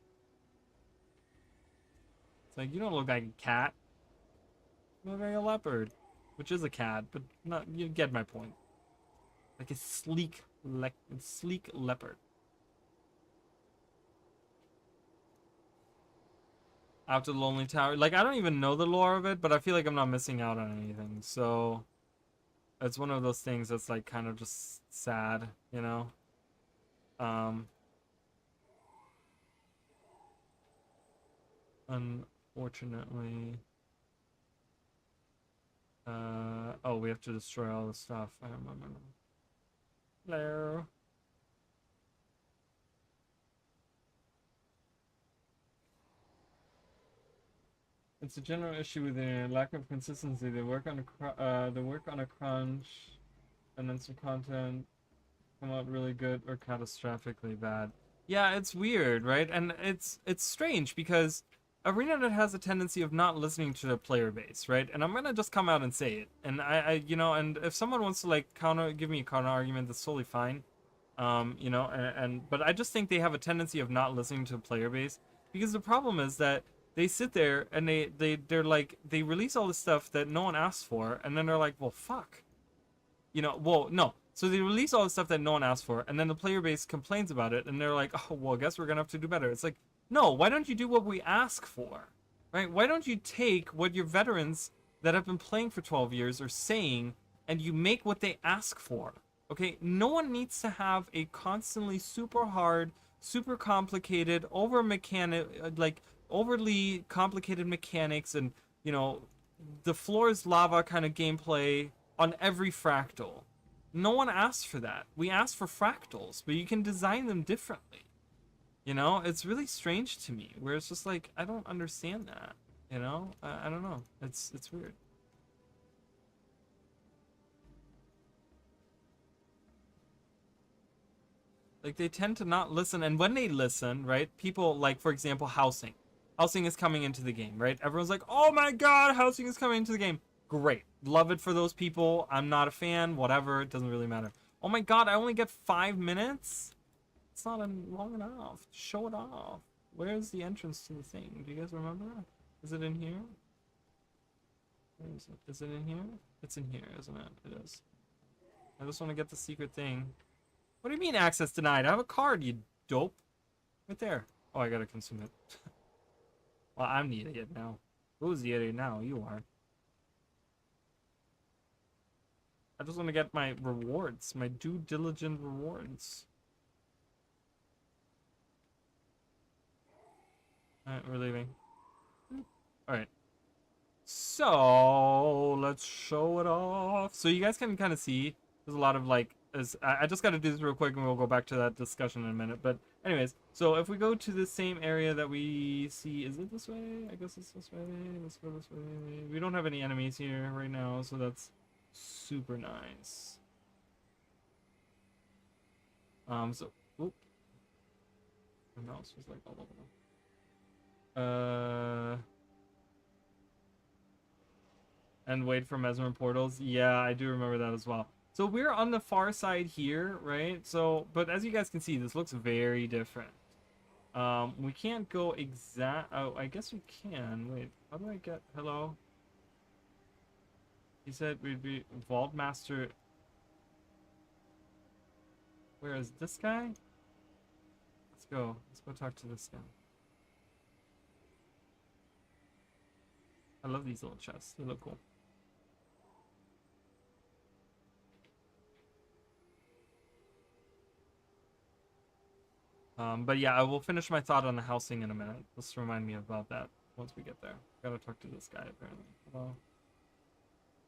It's like, you don't look like a cat. You look like a leopard, which is a cat, but not. You get my point. Like a sleek leopard. After the Lonely Tower, like I don't even know the lore of it, but I feel like I'm not missing out on anything. So it's one of those things that's like kind of just sad, you know. Um, Unfortunately. Oh, we have to destroy all the stuff. I remember. Hello. It's a general issue with the lack of consistency. They work on a crunch, and then some content come out really good or catastrophically bad. Yeah, it's weird, right? And it's strange because ArenaNet has a tendency of not listening to the player base, right? And I'm gonna just come out and say it. And and if someone wants to like give me a counter argument, that's totally fine. But I just think they have a tendency of not listening to the player base because the problem is that they sit there and they're like they release all this stuff that no one asked for, and then they're like, well, fuck, well, no. So they release all the stuff that no one asked for, and then the player base complains about it, and they're like, oh, well, I guess we're gonna have to do better. It's like, no, why don't you do what we ask for, right? Why don't you take what your veterans that have been playing for 12 years are saying, and you make what they ask for, okay? No one needs to have a constantly super hard, super complicated, overly complicated mechanics, and, the floor is lava kind of gameplay on every fractal. No one asked for that. We asked for fractals, but you can design them differently. It's really strange to me, where it's just like, I don't understand that. I don't know. It's weird. Like, they tend to not listen, and when they listen, right, people, like, for example, housing. Housing is coming into the game, right? Everyone's like, oh my god, housing is coming into the game. Great. Love it for those people. I'm not a fan. Whatever. It doesn't really matter. Oh my god, I only get 5 minutes? It's not long enough. Show it off. Where's the entrance to the thing? Do you guys remember? Is it in here? Where is it? Is it in here? It's in here, isn't it? It is. I just want to get the secret thing. What do you mean access denied? I have a card, you dope. Right there. Oh, I gotta consume it. Well, I'm the idiot now. Who's the idiot now? You are. I just want to get my rewards, my due diligent rewards. Alright, we're leaving. Alright. So, let's show it off. So you guys can kind of see, there's a lot of like, I just got to do this real quick and we'll go back to that discussion in a minute. But anyways, so if we go to the same area that we see, is it this way? I guess it's this way. Let's go this way. We don't have any enemies here right now, so that's super nice. Oop. My mouse was like all over them. And wait for Mesmer portals. Yeah, I do remember that as well. So we're on the far side here, right? So, but as you guys can see, this looks very different. We can't go oh, I guess we can. Wait, how do I get, hello? He said we'd be Vault Master. Where is this guy? Let's go. Let's go talk to this guy. I love these little chests. They look cool. But yeah, I will finish my thought on the housing in a minute. Just remind me about that once we get there. Gotta talk to this guy apparently. Hello.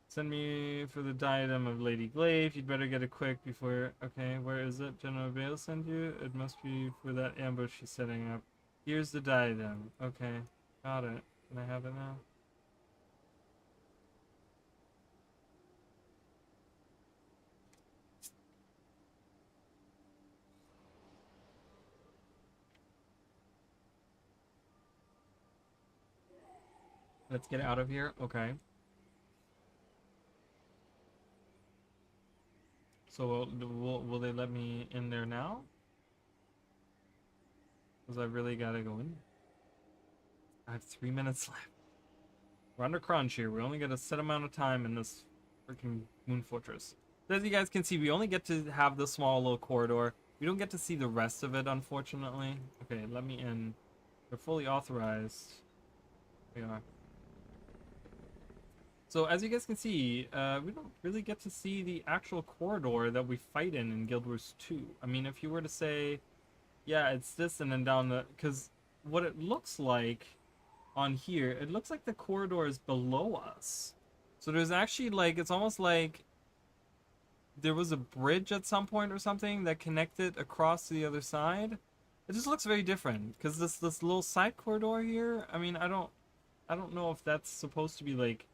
Send me for the diadem of Lady Glaive. You'd better get it quick before... Okay, where is it? General Vale send you? It must be for that ambush she's setting up. Here's the diadem. Okay, got it. Can I have it now? Let's get out of here. Okay. So will they let me in there now? Because I really gotta go in. I have 3 minutes left. We're under crunch here. We only get a set amount of time in this freaking Moon Fortress. So as you guys can see, we only get to have the small little corridor. We don't get to see the rest of it, unfortunately. Okay, let me in. We're fully authorized. We are. So as you guys can see, we don't really get to see the actual corridor that we fight in Guild Wars 2. I mean, if you were to say, yeah, it's this and then down the... Because what it looks like on here, it looks like the corridor is below us. So there's actually like, it's almost like there was a bridge at some point or something that connected across to the other side. It just looks very different because this little side corridor here, I mean, I don't I don't know if that's supposed to be like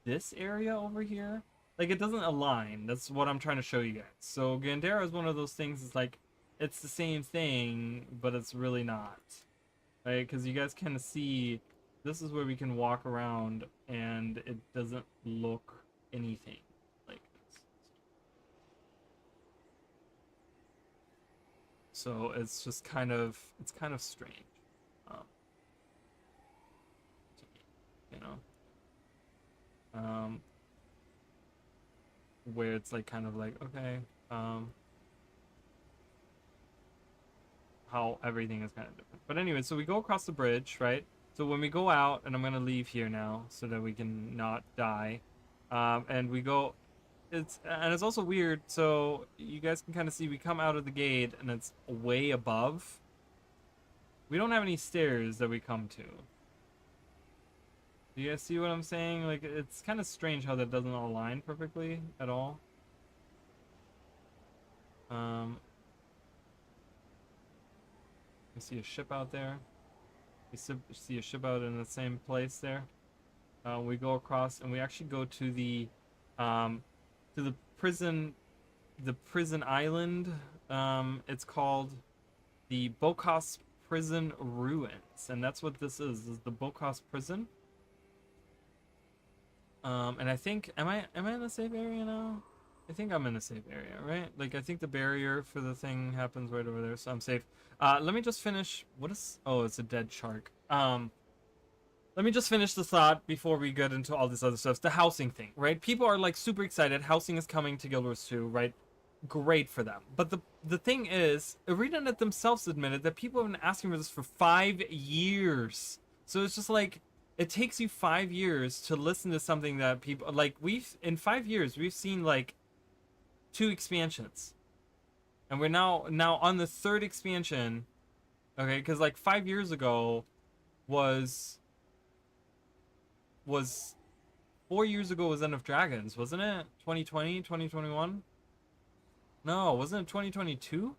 this area over here. Like it doesn't align. That's what I'm trying to show you guys. So Gandera is one of those things. It's like it's the same thing, but it's really not, right? Because you guys kind of see this is where we can walk around, and it doesn't look anything like this. So it's kind of strange, um, to me, you know. Where it's like kind of like okay, um, how everything is kind of different. But anyway, so we go across the bridge, right? So when we go out, and I'm gonna leave here now so that we can not die, and we go. It's also weird. So you guys can kind of see we come out of the gate, and it's way above. We don't have any stairs that we come to. Do you guys see what I'm saying? Like it's kind of strange how that doesn't align perfectly at all. Um, I see a ship out there. We see a ship out in the same place there. We go across, and we actually go um, to the prison island. It's called the Bokos Prison Ruins, and that's what this is the Bokos Prison. And I think, am I in a safe area now? I think I'm in a safe area, right? Like I think the barrier for the thing happens right over there, so I'm safe. Let me just finish. What is? Oh, it's a dead shark. Let me just finish the thought before we get into all this other stuff. The housing thing, right? People are like super excited. Housing is coming to Guild Wars 2, right? Great for them. But the thing is, ArenaNet themselves admitted that people have been asking for this for 5 years. So it's just like it takes you 5 years to listen to something that people like. We've in 5 years we've seen like 2 expansions, and we're now on the third expansion. Okay, because like 5 years ago was 4 years ago was End of Dragons, wasn't it? 2020, 2021? No, wasn't it 2022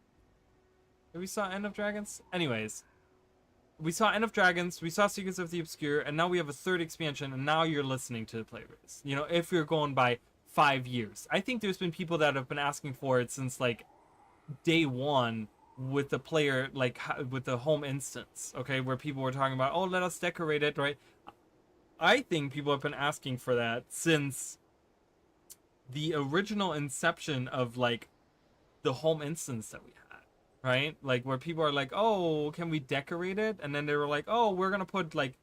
that we saw End of Dragons? Anyways, we saw End of Dragons, we saw Secrets of the Obscure, and now we have a third expansion, and now you're listening to the play base. You know, if you're going by 5 years. I think there's been people that have been asking for it since like day one with the player, like with the home instance, okay, where people were talking about, oh, let us decorate it, right? I think people have been asking for that since the original inception of like the home instance that we had, right? Like where people are like, oh, can we decorate it? And then they were like, oh, we're gonna put like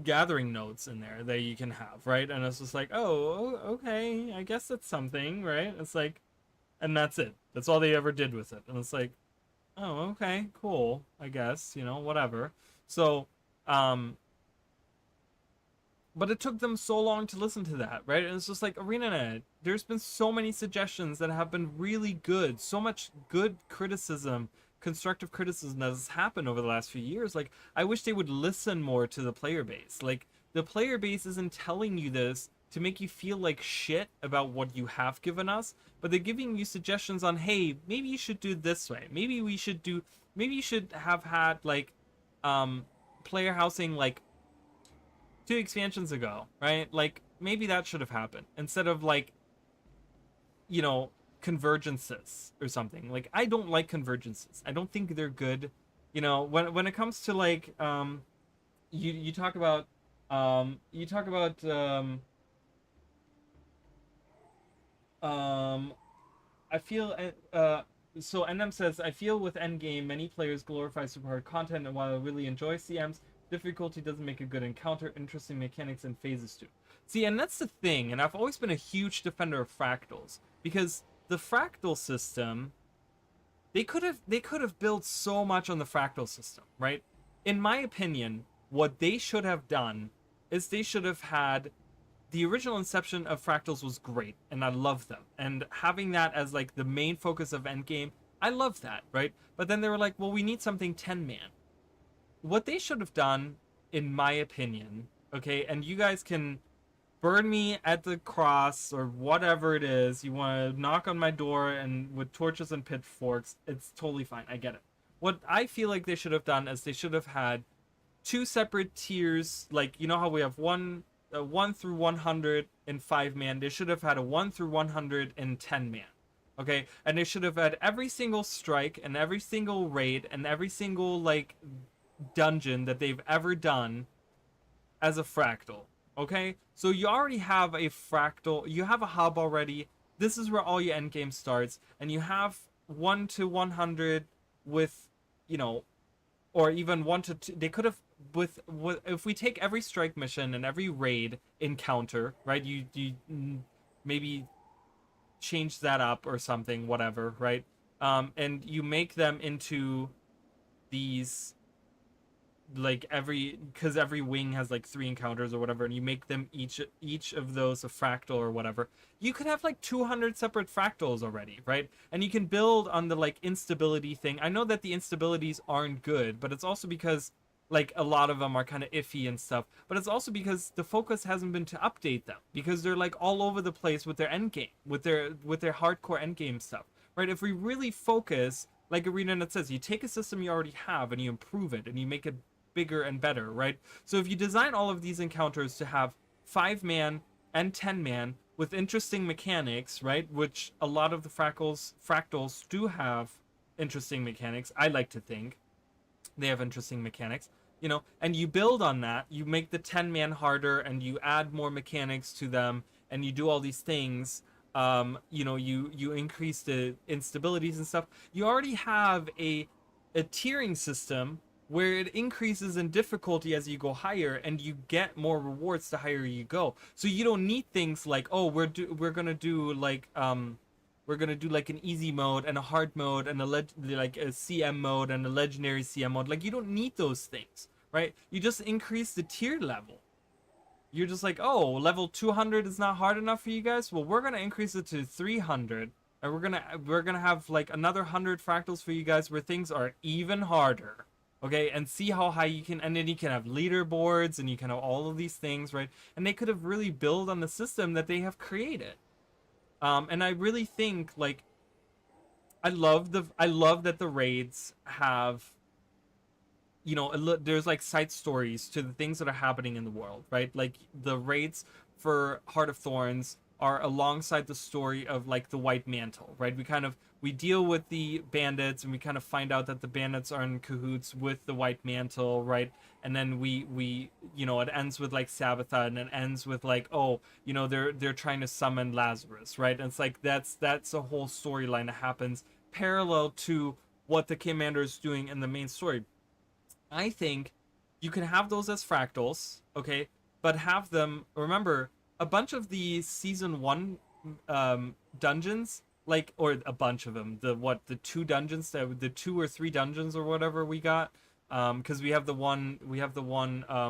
gathering notes in there that you can have, right? And it's just like, oh, okay, I guess that's something, right? It's like, and that's it. That's all they ever did with it. And it's like, oh, okay, cool, I guess, you know, whatever. So, but it took them so long to listen to that, right? And it's just like ArenaNet. There's been so many suggestions that have been really good, so much good criticism, constructive criticism that has happened over the last few years. Like, I wish they would listen more to the player base. Like, the player base isn't telling you this to make you feel like shit about what you have given us, but they're giving you suggestions on, hey, maybe you should do it this way. Maybe you should have had like player housing like 2 expansions ago, right? Like maybe that should have happened instead of like, you know, convergences or something. Like I don't like convergences. I don't think they're good. You know, when it comes to like you talk about you talk about I feel so NM says, I feel with Endgame many players glorify super hard content, and while I really enjoy CMs, difficulty doesn't make a good encounter. Interesting mechanics and phases too. See, and that's the thing, and I've always been a huge defender of fractals, because the fractal system, they could have built so much on the fractal system, right? In my opinion, what they should have done is they should have had the original inception of fractals was great, and I love them. And having that as like the main focus of Endgame, I love that, right? But then they were like, well, we need something 10-man. What they should have done, in my opinion, okay, and you guys can burn me at the cross or whatever it is, you want to knock on my door and with torches and pitchforks, it's totally fine. I get it. What I feel like they should have done is they should have had two separate tiers. Like, you know how we have one through 100 in 5 man. They should have had a 1 through 100 in 10 man. Okay, and they should have had every single strike and every single raid and every single like dungeon that they've ever done as a fractal. Okay, so you already have a fractal, you have a hub already. This is where all your endgame starts, and you have 1 to 100 with, you know, or even 1 to 2. They could have, with if we take every strike mission and every raid encounter, right? You maybe change that up or something, whatever, right? And you make them into these, like, every, because every wing has like 3 encounters or whatever, and you make them each of those a fractal or whatever. You could have like 200 separate fractals already, right? And you can build on the like instability thing. I know that the instabilities aren't good, but it's also because like a lot of them are kind of iffy and stuff, but it's also because the focus hasn't been to update them, because they're like all over the place with their endgame, with their hardcore endgame stuff, right? If we really focus, like Arena Net says, you take a system you already have and you improve it and you make it bigger and better, right? So if you design all of these encounters to have 5 man and 10 man with interesting mechanics, right? Which a lot of the fractals do have interesting mechanics. I like to think they have interesting mechanics, you know, and you build on that. You make the 10 man harder and you add more mechanics to them and you do all these things. You know, you increase the instabilities and stuff. You already have a tiering system where it increases in difficulty as you go higher, and you get more rewards the higher you go. So you don't need things like, oh, we're gonna do like an easy mode and a hard mode and like a CM mode and a legendary CM mode. Like, you don't need those things, right? You just increase the tier level. You're just like, oh, level 200 is not hard enough for you guys. Well, we're gonna increase it to 300, and we're gonna have like another 100 fractals for you guys where things are even harder. Okay, and see how high you can, and then you can have leaderboards and you can have all of these things, right? And they could have really built on the system that they have created. And I really think, like, I love that the raids have, you know, there's like side stories to the things that are happening in the world, right? Like the raids for Heart of Thorns are alongside the story of like the White Mantle, right? We deal with the bandits and we kind of find out that the bandits are in cahoots with the White Mantle, right? And then we you know, it ends with like Sabbatha, and it ends with like, oh, you know, they're trying to summon Lazarus, right? And it's like that's a whole storyline that happens parallel to what the commander is doing in the main story. I think you can have those as fractals, okay, but have them, remember, a bunch of the season 1 dungeons, like, or a bunch of them, the 2 dungeons, the 2 or 3 dungeons or whatever we got, because we have the one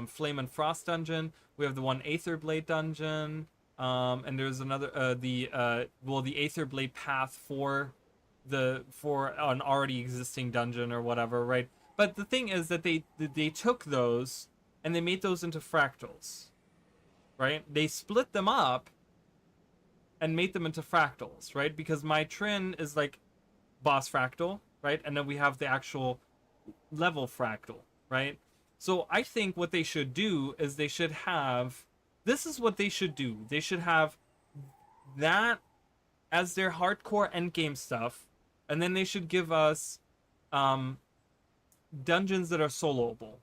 Flame and Frost dungeon, we have the one Aether Blade dungeon, and there's another the Aether Blade path for an already existing dungeon or whatever, right? But the thing is that they took those and they made those into fractals, right? They split them up and made them into fractals, right? Because my Trin is like boss fractal, right? And then we have the actual level fractal, right? So I think what they should do is they should have, this is what they should do. They should have that as their hardcore endgame stuff, and then they should give us dungeons that are soloable,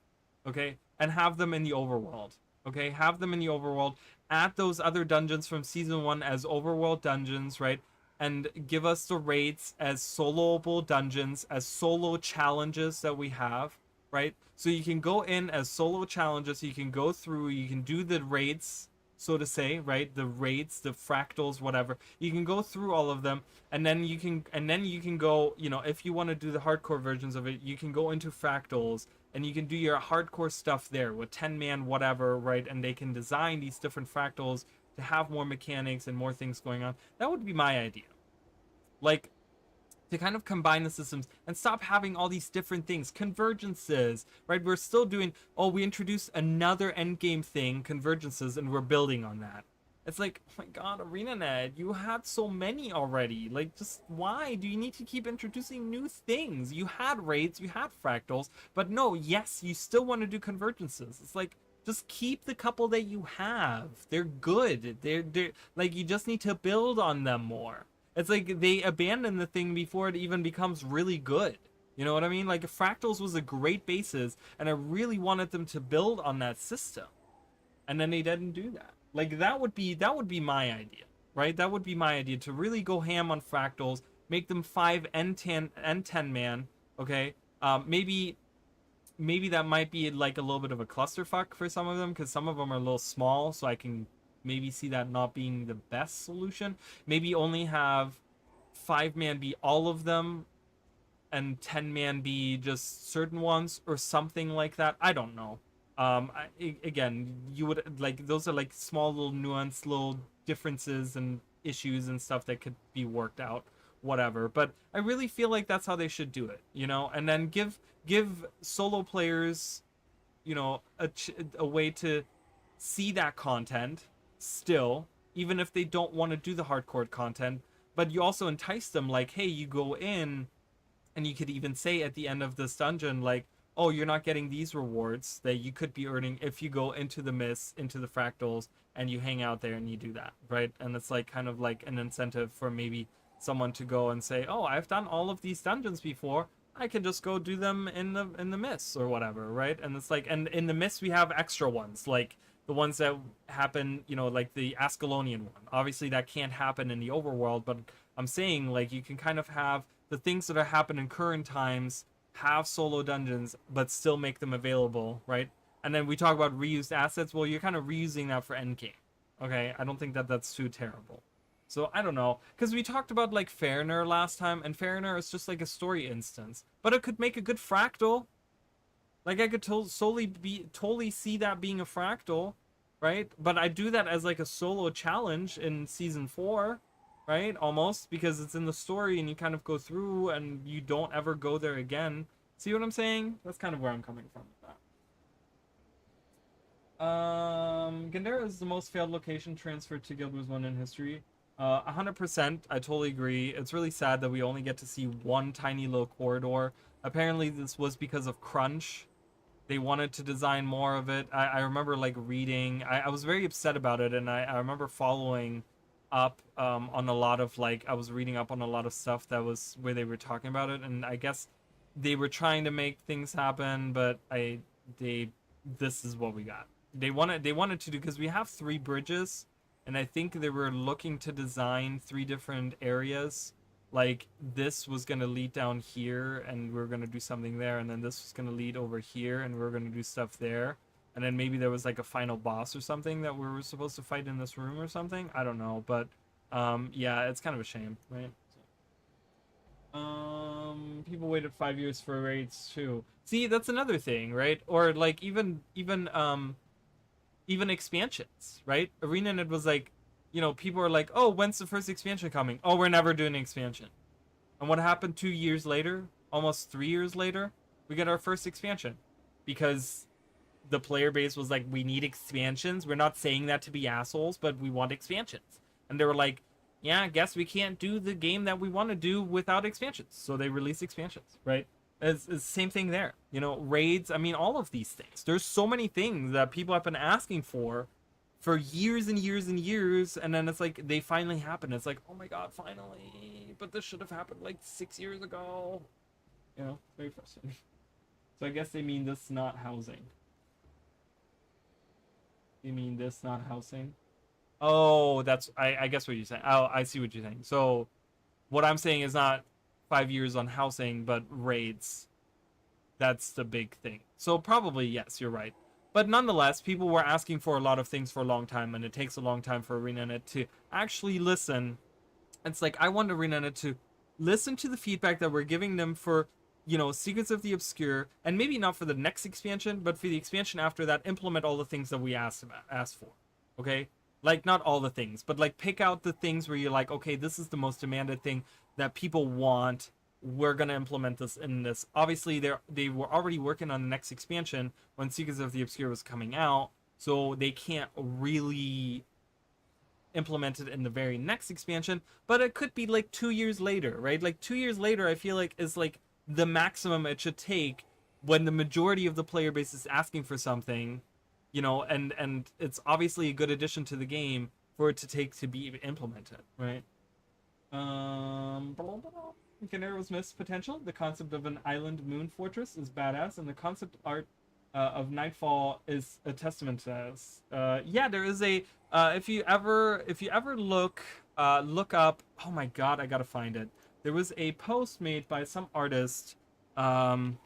okay? And have them in the overworld, okay? Have them in the overworld. Add those other dungeons from season 1 as overworld dungeons, right? And give us the raids as soloable dungeons, as solo challenges that we have, right? So you can go in as solo challenges, you can go through, you can do the raids, so to say, right? The raids, the fractals, whatever. You can go through all of them, and then you can go, you know, if you want to do the hardcore versions of it, you can go into fractals and you can do your hardcore stuff there with 10 man whatever, right? And they can design these different fractals to have more mechanics and more things going on. That would be my idea. Like, to kind of combine the systems and stop having all these different things, convergences, right? We're still doing, oh, we introduced another endgame thing, convergences, and we're building on that. It's like, oh my god, ArenaNet, you had so many already. Like, just why do you need to keep introducing new things? You had raids, you had fractals, but no, yes, you still want to do convergences. It's like, just keep the couple that you have. They're good. They're like, you just need to build on them more. It's like they abandon the thing before it even becomes really good. You know what I mean? Like, fractals was a great basis, and I really wanted them to build on that system, and then they didn't do that. Like, that would be my idea, right? That would be my idea, to really go ham on fractals, make them 5 and 10 man. Okay, maybe that might be like a little bit of a clusterfuck for some of them, because some of them are a little small, so I can maybe see that not being the best solution. Maybe only have 5 man be all of them, and 10 man be just certain ones, or something like that. I don't know. Again, you would like, those are like small little nuanced little differences and issues and stuff that could be worked out, whatever. But I really feel like that's how they should do it, and then give solo players, a way to see that content still, even if they don't want to do the hardcore content. But you also entice them, like, hey, you go in, and you could even say at the end of this dungeon, like, oh, you're not getting these rewards that you could be earning if you go into the mist, into the fractals, and you hang out there and you do that, right? And it's like kind of like an incentive for maybe someone to go and say, oh, I've done all of these dungeons before, I can just go do them in the mists or whatever, right? And it's like, and in the mists we have extra ones, like the ones that happen, like the Ascalonian one. Obviously that can't happen in the overworld, but I'm saying, like, you can kind of have the things that are happening in current times have solo dungeons, but still make them available, right? And then we talk about reused assets. Well, you're kind of reusing that for endgame. Okay, I don't think that that's too terrible. So I don't know, because we talked about like Fairner last time, and Fairner is just like a story instance, but it could make a good fractal. Like, I could totally see that being a fractal, right? But I do that as like a solo challenge in season 4, right? Almost, because it's in the story and you kind of go through and you don't ever go there again. See what I'm saying? That's kind of where I'm coming from with that. Gandera is the most failed location transferred to Guild Wars 1 in history. 100%, I totally agree. It's really sad that we only get to see one tiny little corridor. Apparently this was because of crunch. They wanted to design more of it. I remember like reading, I was very upset about it, and I remember following up on a lot of, like, I was reading up on a lot of stuff that was where they were talking about it, and I guess they were trying to make things happen, but this is what we got. They wanted to do, because we have 3 bridges, and I think they were looking to design 3 different areas. Like, this was going to lead down here, and we are going to do something there, and then this was going to lead over here, and we are going to do stuff there. And then maybe there was like a final boss or something that we were supposed to fight in this room or something. I don't know, but yeah, it's kind of a shame, right? People waited 5 years for raids too. See, that's another thing, right? Or like even expansions, right? ArenaNet was like, people are like, oh, when's the first expansion coming? Oh, we're never doing an expansion. And what happened 2 years later? Almost 3 years later, we get our first expansion, because the player base was like, we need expansions. We're not saying that to be assholes, but we want expansions. And they were like, yeah, I guess we can't do the game that we want to do without expansions. So they release expansions, right? It's the same thing there. Raids, I mean, all of these things. There's so many things that people have been asking for years and years and years, and then it's like, they finally happen. It's like, oh my god, finally. But this should have happened like 6 years ago. Very frustrating. So I guess they mean this, not housing. You mean this, not housing? Oh, that's, I guess what you're saying. Oh, I see what you're saying. So what I'm saying is not 5 years on housing, but raids. That's the big thing. So probably, yes, you're right. But nonetheless, people were asking for a lot of things for a long time, and it takes a long time for ArenaNet to actually listen. It's like, I want ArenaNet to listen to the feedback that we're giving them for, Secrets of the Obscure, and maybe not for the next expansion, but for the expansion after that, implement all the things that we asked for. Okay? Like, not all the things, but like, pick out the things where you're like, okay, this is the most demanded thing that people want. We're gonna implement this in this. Obviously, they were already working on the next expansion when Secrets of the Obscure was coming out, so they can't really implemented in the very next expansion, but it could be like 2 years later, right? Like 2 years later, I feel like is like the maximum it should take when the majority of the player base is asking for something, and it's obviously a good addition to the game for it to take to be implemented, right? Blah, blah, blah. Ganero's missed potential. The concept of an island moon fortress is badass, and the concept art of Nightfall is a testament to this. Yeah, there is a if you ever look up. Oh my god, I gotta find it. There was a post made by some artist. Um,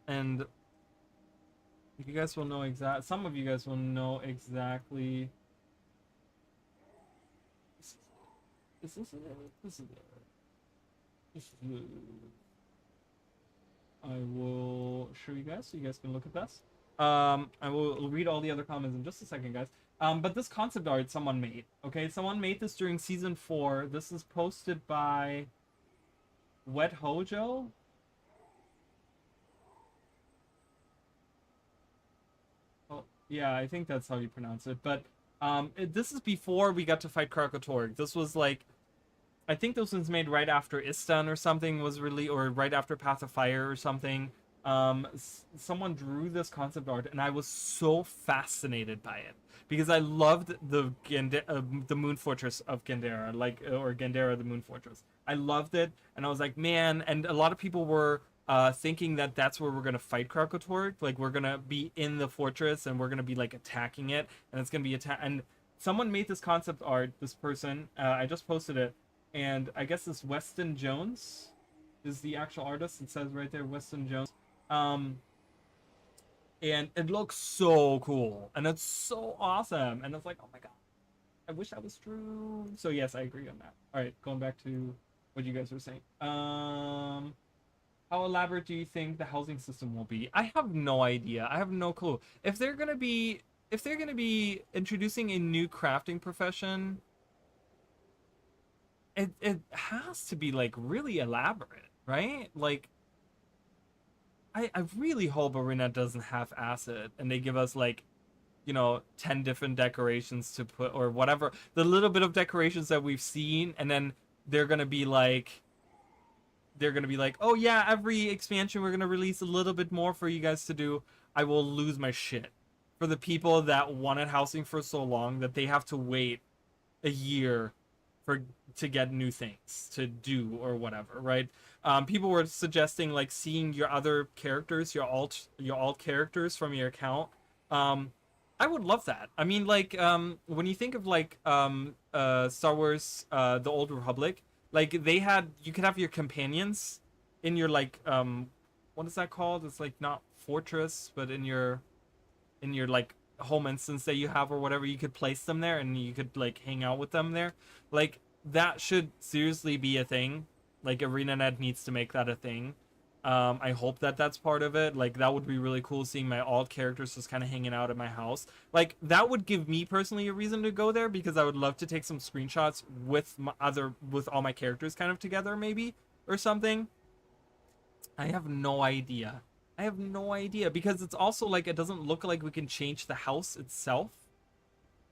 and you guys will know exact. Some of you guys will know exactly. Is this it? This is it. This is it. I will show you guys so you guys can look at this. I will read all the other comments in just a second, guys. But this concept art someone made. Okay, someone made this during season 4. This is posted by Wet Hojo. Oh, yeah, I think that's how you pronounce it. But this is before we got to fight Krakatorg. This was like, I think this was made right after Istan or something was really, or right after Path of Fire or something. Someone drew this concept art, and I was so fascinated by it because I loved the Moon Fortress of Gandera, or Gandera the Moon Fortress. I loved it, and I was like, man. And a lot of people were thinking that that's where we're gonna fight Krakatorg. Like we're gonna be in the fortress and we're gonna be like attacking it, and it's gonna be attack. And someone made this concept art. This person, I just posted it, and I guess this Weston Jones is the actual artist. It says right there, Weston Jones. Um, and it looks so cool, and it's so awesome, and it's like, oh my god, I wish that was true. So yes, I agree on that. All right, going back to what you guys were saying. How elaborate do you think the housing system will be? I have no idea. I have no clue. If they're gonna be introducing a new crafting profession, it has to be like really elaborate, right? Like I really hope Arena doesn't half-ass it and they give us like 10 different decorations to put, or whatever, the little bit of decorations that we've seen, and then they're gonna be like oh yeah, every expansion we're gonna release a little bit more for you guys to do. I will lose my shit for the people that wanted housing for so long that they have to wait a year for to get new things to do or whatever, right? People were suggesting like seeing your other characters, your alt characters from your account. I would love that. I mean, like when you think of like Star Wars, the Old Republic, like you could have your companions in your like what is that called? It's like not fortress, but in your like home instance that you have or whatever, you could place them there and you could like hang out with them there. Like that should seriously be a thing. Like ArenaNet needs to make that a thing. I hope that that's part of it. Like that would be really cool, seeing my alt characters just kind of hanging out at my house. Like that would give me personally a reason to go there, because I would love to take some screenshots with all my characters kind of together, maybe, or something. I have no idea. I have no idea, because it's also like it doesn't look like we can change the house itself,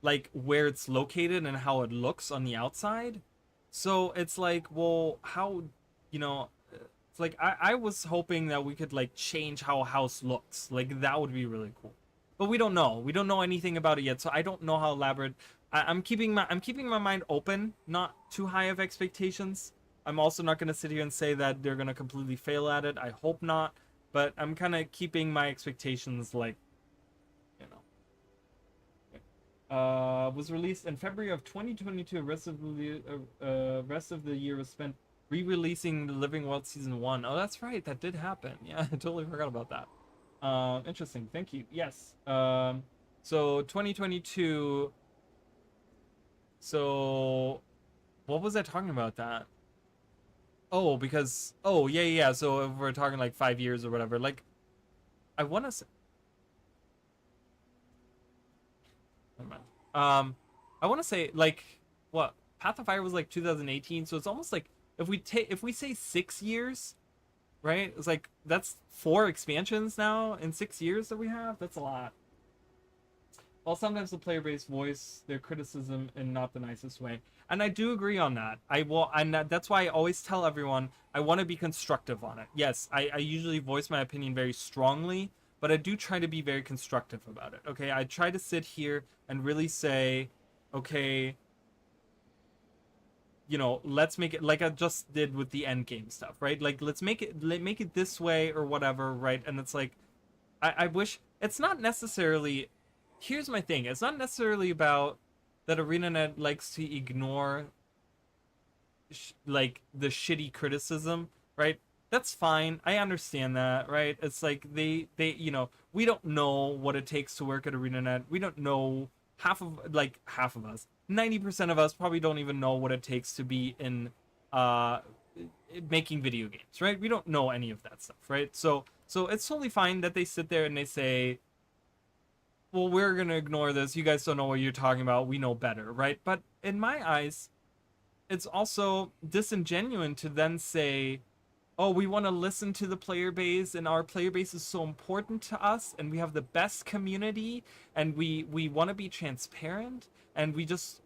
like where it's located and how it looks on the outside. So it's like, well, how, you know, it's like I was hoping that we could like change how a house looks. Like that would be really cool. But we don't know. We don't know anything about it yet, so I don't know how elaborate. I'm keeping my mind open, not too high of expectations. I'm also not gonna sit here and say that they're gonna completely fail at it. I hope not. But I'm kind of keeping my expectations like, you know. Was released in February of 2022. Rest of the year was spent re-releasing the Living World Season 1. Oh, that's right. That did happen. Yeah, I totally forgot about that. Interesting. Thank you. Yes. So 2022. So what was I talking about that? Oh, because yeah, yeah. So if we're talking like 5 years or whatever, like I want to say, never mind. I want to say like what Path of Fire was like 2018, so it's almost like if we say 6 years, right? It's like that's 4 expansions now in 6 years that we have. That's a lot. While sometimes the player base voice their criticism in not the nicest way. And I do agree on that. I will, and that's why I always tell everyone I want to be constructive on it. Yes, I usually voice my opinion very strongly, but I do try to be very constructive about it. Okay, I try to sit here and really say, okay, let's make it like I just did with the end game stuff, right? Like let's make it this way or whatever, right? And it's like I wish it's not necessarily. Here's my thing: it's not necessarily about that ArenaNet likes to ignore like the shitty criticism, right? That's fine. I understand that, right? It's like we don't know what it takes to work at ArenaNet. We don't know half of us. 90% of us probably don't even know what it takes to be in uh making video games, right? We don't know any of that stuff, right? So it's totally fine that they sit there and they say, well, we're gonna ignore this. You guys don't know what you're talking about. We know better, right? But in my eyes, it's also disingenuous to then say, oh, we want to listen to the player base, and our player base is so important to us, and we have the best community, and we want to be transparent, and we just,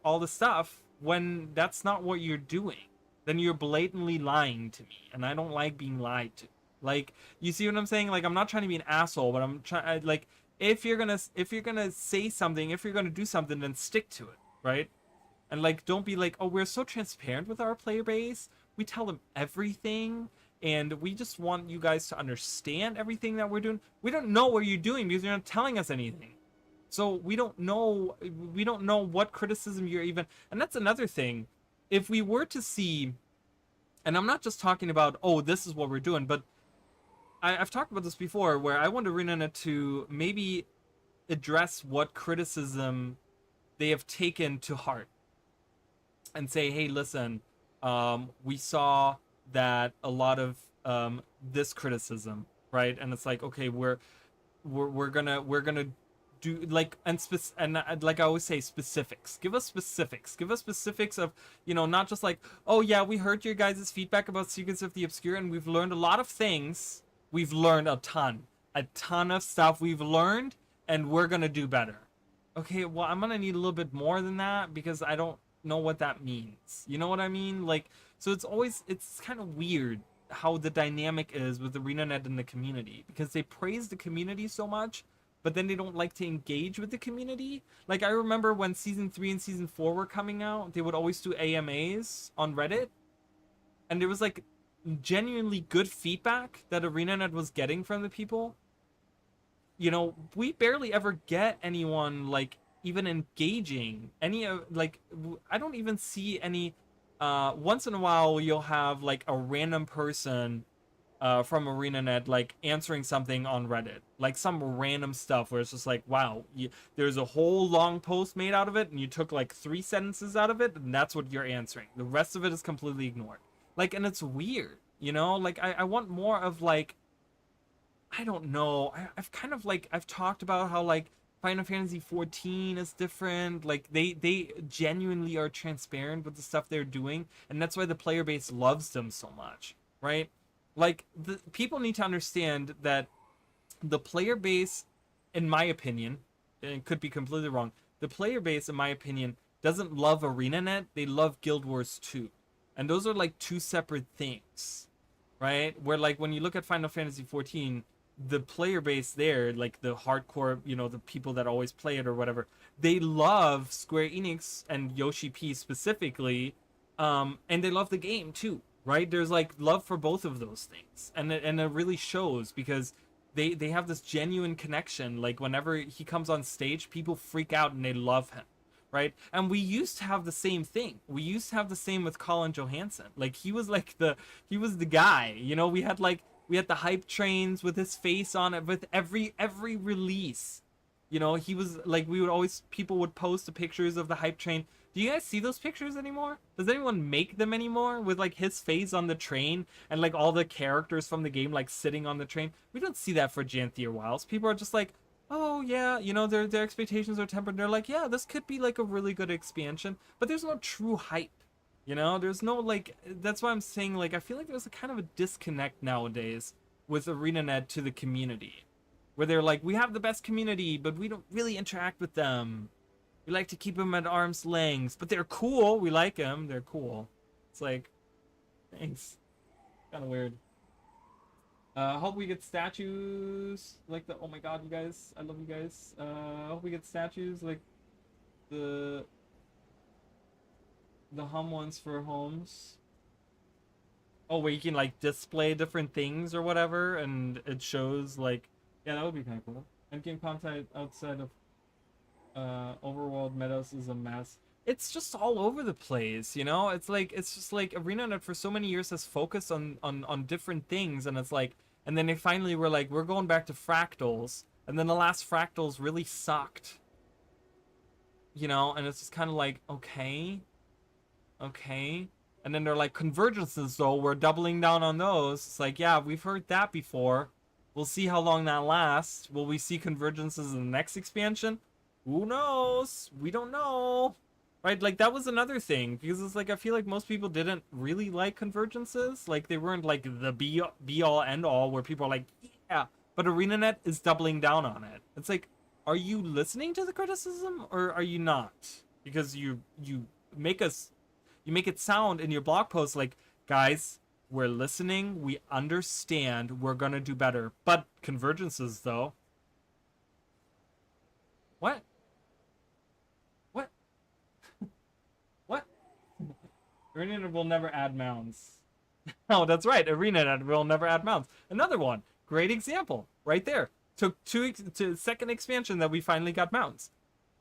all the stuff, when that's not what you're doing. Then you're blatantly lying to me, and I don't like being lied to. Like, you see what I'm saying? Like, I'm not trying to be an asshole, but I'm trying, like, if you're gonna say something, if you're gonna do something, then stick to it, right? And like, don't be like, oh, we're so transparent with our player base. We tell them everything, and we just want you guys to understand everything that we're doing. We don't know what you're doing because you're not telling us anything. So we don't know what criticism you're even. And that's another thing. If we were to see, and I'm not just talking about, oh, this is what we're doing, but I've talked about this before, where I want ArenaNet to maybe address what criticism they have taken to heart and say, hey, listen, we saw that a lot of this criticism, right? And it's like, okay, we're gonna do like and like I always say, specifics. Give us specifics. Give us specifics of, not just like, oh yeah, we heard your guys' feedback about Secrets of the Obscure, and we've learned a lot of things. We've learned a ton of stuff we've learned, and we're gonna do better. Okay, well, I'm gonna need a little bit more than that because I don't know what that means. You know what I mean? Like, so it's kind of weird how the dynamic is with ArenaNet and the community, because they praise the community so much, but then they don't like to engage with the community. Like, I remember when season 3 and season 4 were coming out, they would always do AMAs on Reddit, and there was like genuinely good feedback that ArenaNet was getting from the people. We barely ever get anyone like even engaging any of like I don't even see any. Once in a while you'll have like a random person from ArenaNet like answering something on Reddit, like some random stuff where it's just like, wow, there's a whole long post made out of it, and you took like 3 sentences out of it, and that's what you're answering. The rest of it is completely ignored. Like, and it's weird, Like, I want more of like, I don't know. I've kind of like I've talked about how like Final Fantasy 14 is different. Like they genuinely are transparent with the stuff they're doing, and that's why the player base loves them so much, right? Like, the people need to understand that the player base, in my opinion, and it could be completely wrong, the player base, in my opinion, doesn't love ArenaNet. They love Guild Wars 2. And those are like two separate things, right? Where like when you look at Final Fantasy 14, the player base there, like the hardcore, the people that always play it or whatever, they love Square Enix and Yoshi P specifically, and they love the game too, right? There's like love for both of those things, and it really shows because they have this genuine connection. Like, whenever he comes on stage, people freak out and they love him, right? And we used to have the same thing. We used to have the same with Colin Johansson. Like, he was the guy. We had the hype trains with his face on it with every release. He was like, people would post the pictures of the hype train. Do you guys see those pictures anymore? Does anyone make them anymore with like his face on the train and like all the characters from the game like sitting on the train? We don't see that for Janthia Wilds. People are just like, oh yeah, their expectations are tempered. They're like, yeah, this could be like a really good expansion, but there's no true hype. You know, there's no like. That's why I'm saying like I feel like there's a kind of a disconnect nowadays with ArenaNet to the community, where they're like, we have the best community, but we don't really interact with them. We like to keep them at arm's length, but they're cool. We like them. They're cool. It's like, thanks. Kind of weird. Hope we get statues like the. Oh my god, you guys! I love you guys. Hope we get statues like the hum ones for homes. Oh, where you can like display different things or whatever, and it shows like, yeah, that would be kind of cool. Endgame content outside of overworld meadows is a mess. It's just all over the place, you know. It's just like ArenaNet for so many years has focused on different things, and it's like, and then they finally were like, we're going back to fractals, and then the last fractals really sucked, you know, and it's just kind of like, okay, okay. And then they're like convergences though, we're doubling down on those. It's like, yeah, we've heard that before. We'll see how long that lasts. Will we see convergences in the next expansion? Who knows? We don't know. Right? Like that was another thing because it's like I feel like most people didn't really like convergences. Like they weren't like the be all end all where people are like, yeah, but ArenaNet is doubling down on it. It's like, are you listening to the criticism or are you not? Because you make us you make it sound in your blog post like, guys, we're listening, we understand, we're gonna do better. But convergences though. What? What? What? ArenaNet will never add mounds. Oh, that's right. ArenaNet will never add mounds. Another one. Great example. Right there. Took to second expansion that we finally got mounts.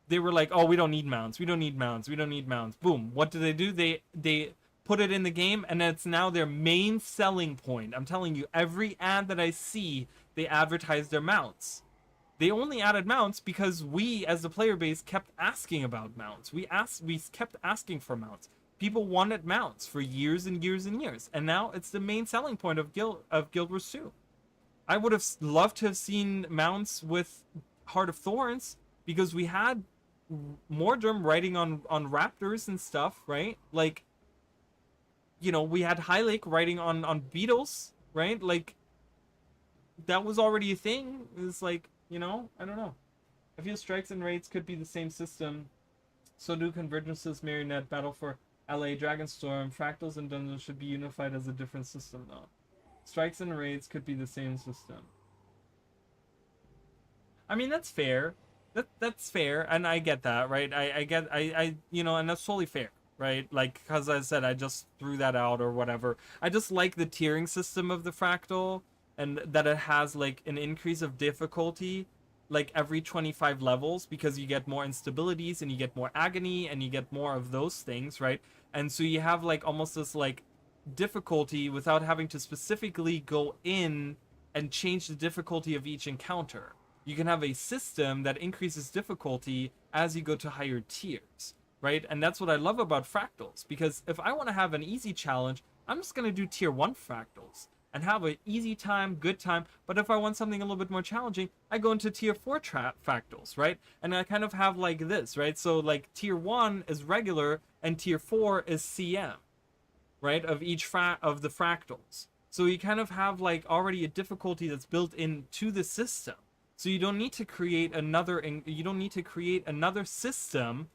They were like, oh, we don't need mounts. We don't need mounts. We don't need mounts. Boom. What do? They put it in the game, and it's now their main selling point. I'm telling you, every ad that I see, they advertise their mounts. They only added mounts because we, as the player base, kept asking about mounts. We kept asking for mounts. People wanted mounts for years and years and years, and now it's the main selling point of Guild Wars 2. I would have loved to have seen mounts with Heart of Thorns because we had Mordrum riding on raptors and stuff, right? Like, you know, we had High Lake riding on beetles, right? Like, that was already a thing. It's like, you know, I don't know. I feel strikes and raids could be the same system. So do convergences, Marionette, Battle for LA, Dragonstorm, Fractals, and Dungeons should be unified as a different system, though. Strikes and raids could be the same system. I mean, that's fair. That's fair, and I get that, right? I you know, and that's totally fair, right? Like, because I said I just threw that out or whatever. I just like the tiering system of the fractal, and that it has like an increase of difficulty like every 25 levels because you get more instabilities and you get more agony and you get more of those things, right? And so you have like almost this like difficulty without having to specifically go in and change the difficulty of each encounter. You can have a system that increases difficulty as you go to higher tiers, right? And that's what I love about fractals, because if I want to have an easy challenge, I'm just going to do tier 1 fractals and have an easy time, good time. But if I want something a little bit more challenging, I go into tier 4 fractals, right? And I kind of have like this, right? So like tier 1 is regular and tier 4 is CM, right? Of each of the fractals. So you kind of have like already a difficulty that's built into the system. So you don't need to create another system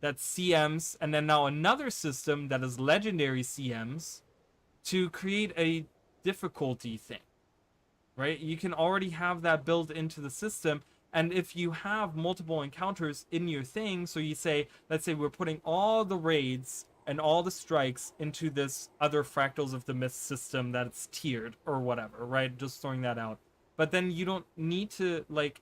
that's CMs and then now another system that is legendary CMs to create a difficulty thing, right? You can already have that built into the system. And if you have multiple encounters in your thing, so you say, let's say we're putting all the raids and all the strikes into this other Fractals of the Myth system that's tiered or whatever, right? Just throwing that out. But then you don't need to, like,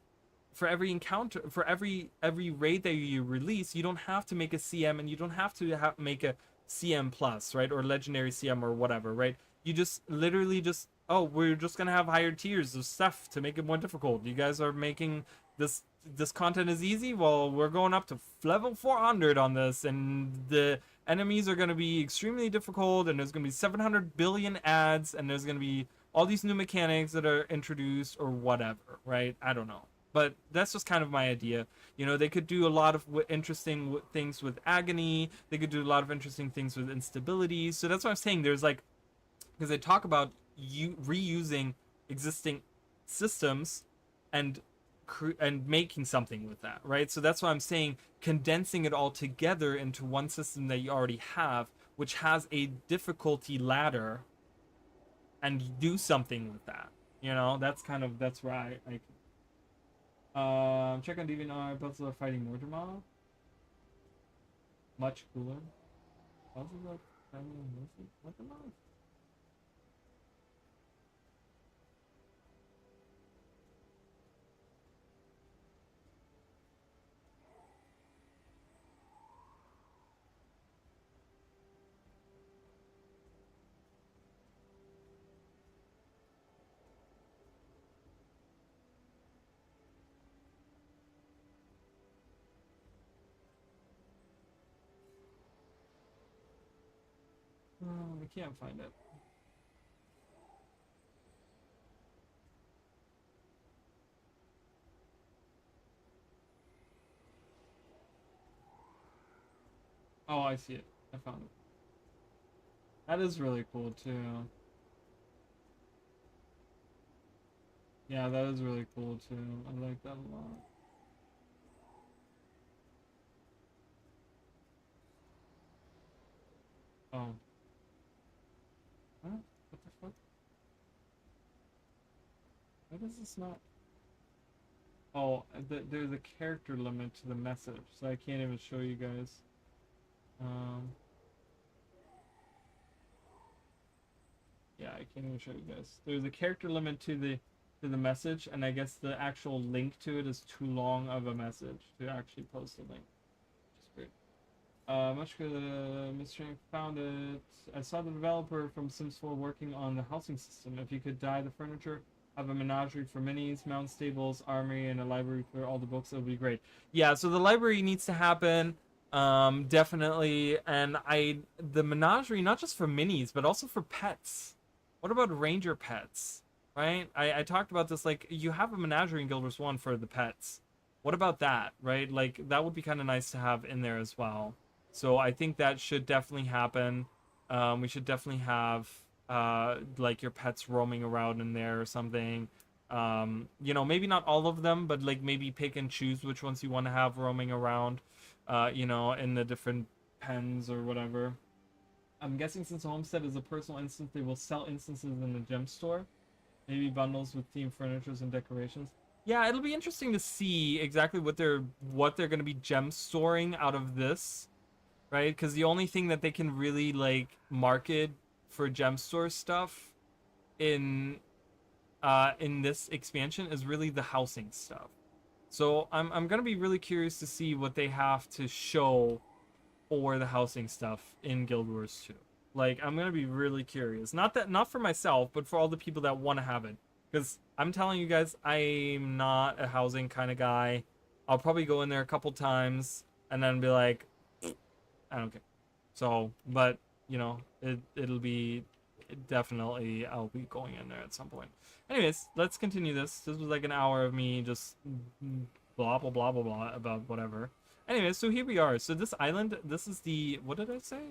for every encounter, for every raid that you release, you don't have to make a CM and you don't have to make a CM plus, right? Or legendary CM or whatever, right? You just literally just, oh, we're just gonna have higher tiers of stuff to make it more difficult. You guys are making this content is easy. Well, we're going up to level 400 on this, and the enemies are gonna be extremely difficult, and there's gonna be 700 billion ads, and there's gonna be all these new mechanics that are introduced or whatever, right? I don't know. But that's just kind of my idea. You know, they could do a lot of interesting things with agony. They could do a lot of interesting things with instability. So that's what I'm saying. There's like, because they talk about you reusing existing systems and and making something with that, right? So that's why I'm saying condensing it all together into one system that you already have, which has a difficulty ladder, and do something with that. You know, that's kind of that's where check on DeviantArt. Puzzles are fighting more drama. Much cooler. Puzzles are fighting what the mod? Oh, I can't find it. Oh, I see it. I found it. That is really cool too. Yeah, that is really cool too. I like that a lot. Oh, what? What the fuck? Why does this not? Oh, there's a character limit to the message, so I can't even show you guys. Um, yeah, I can't even show you guys. There's a character limit to the message, and I guess the actual link to it is too long of a message to actually post a link. Which is great. Much good, Mr. found it. I saw the developer from Sims 4 working on the housing system. If you could dye the furniture, have a menagerie for minis, mount stables, armory, and a library for all the books, it would be great. Yeah, so the library needs to happen. Definitely. And the menagerie, not just for minis, but also for pets. What about ranger pets? Right? I talked about this, like, you have a menagerie in Guild Wars 1 for the pets. What about that, right? Like, that would be kind of nice to have in there as well. So I think that should definitely happen. We should definitely have like your pets roaming around in there or something. You know, maybe not all of them, but like maybe pick and choose which ones you want to have roaming around. You know, in the different pens or whatever. I'm guessing since Homestead is a personal instance, they will sell instances in the gem store. Maybe bundles with themed furnitures and decorations. Yeah, it'll be interesting to see exactly what they're gonna be gem storing out of this, right? Because the only thing that they can really like market for gem store stuff in in this expansion is really the housing stuff. So I'm gonna be really curious to see what they have to show for the housing stuff in Guild Wars 2. Like I'm gonna be really curious. Not for myself, but for all the people that want to have it. Because I'm telling you guys, I'm not a housing kind of guy. I'll probably go in there a couple times and then be like, I don't care. So, but you know, it'll be definitely I'll be going in there at some point. Anyways, let's continue this. This was like an hour of me just blah blah blah blah blah about whatever. Anyways, so here we are. So this island, this is the what did I say?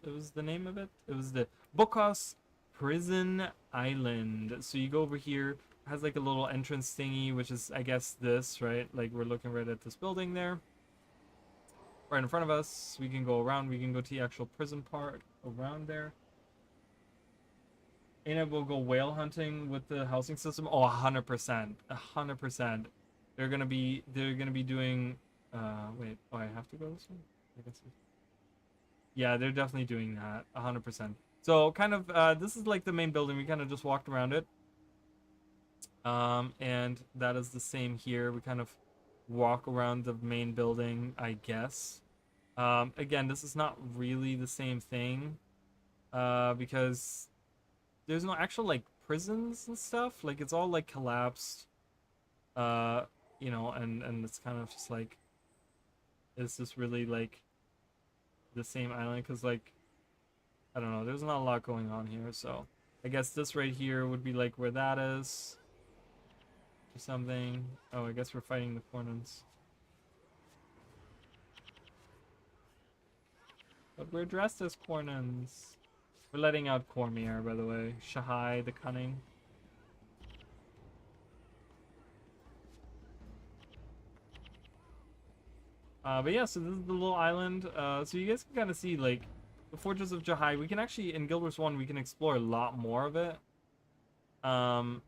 It was the name of it. It was the Bokos Prison Island. So you go over here. It has like a little entrance thingy, which is I guess this right. Like we're looking right at this building there right in front of us. We can go around. We can go to the actual prison part around there. And it will go whale hunting with the housing system. Oh, 100%. 100%. They're gonna be doing wait, oh I have to go this way? I guess yeah, they're definitely doing that. 100%. So kind of this is like the main building. We kind of just walked around it. And that is the same here. We kind of walk around the main building, I guess. Again, this is not really the same thing, because there's no actual like prisons and stuff. Like it's all like collapsed, you know, and it's kind of just like, is this really like the same island? Because like I don't know, there's not a lot going on here. So I guess this right here would be like where that is. or something. Oh, I guess we're fighting the Kournans. But we're dressed as Kournans. We're letting out Cormier, by the way. Shahai the Cunning. But yeah, so this is the little island. So you guys can kind of see, like, the Fortress of Jahai. We can actually, in Guild Wars 1, we can explore a lot more of it. In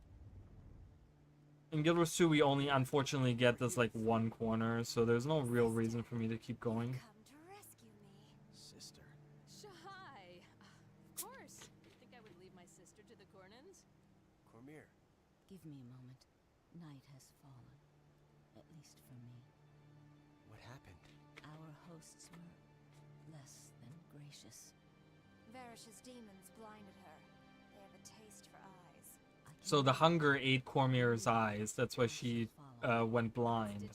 Guild Wars 2, we only, unfortunately, get this, like, one corner. So there's no real reason for me to keep going. Come to rescue me. Sister. Shahai. Of course. You think I would leave my sister to the Kournans? Cormier. Give me a moment. Night has fallen. At least for me. What happened? Our hosts were less than gracious. Varish's demons blinded her. They have a taste for eyes. So the hunger ate Cormier's eyes. That's why she went blind.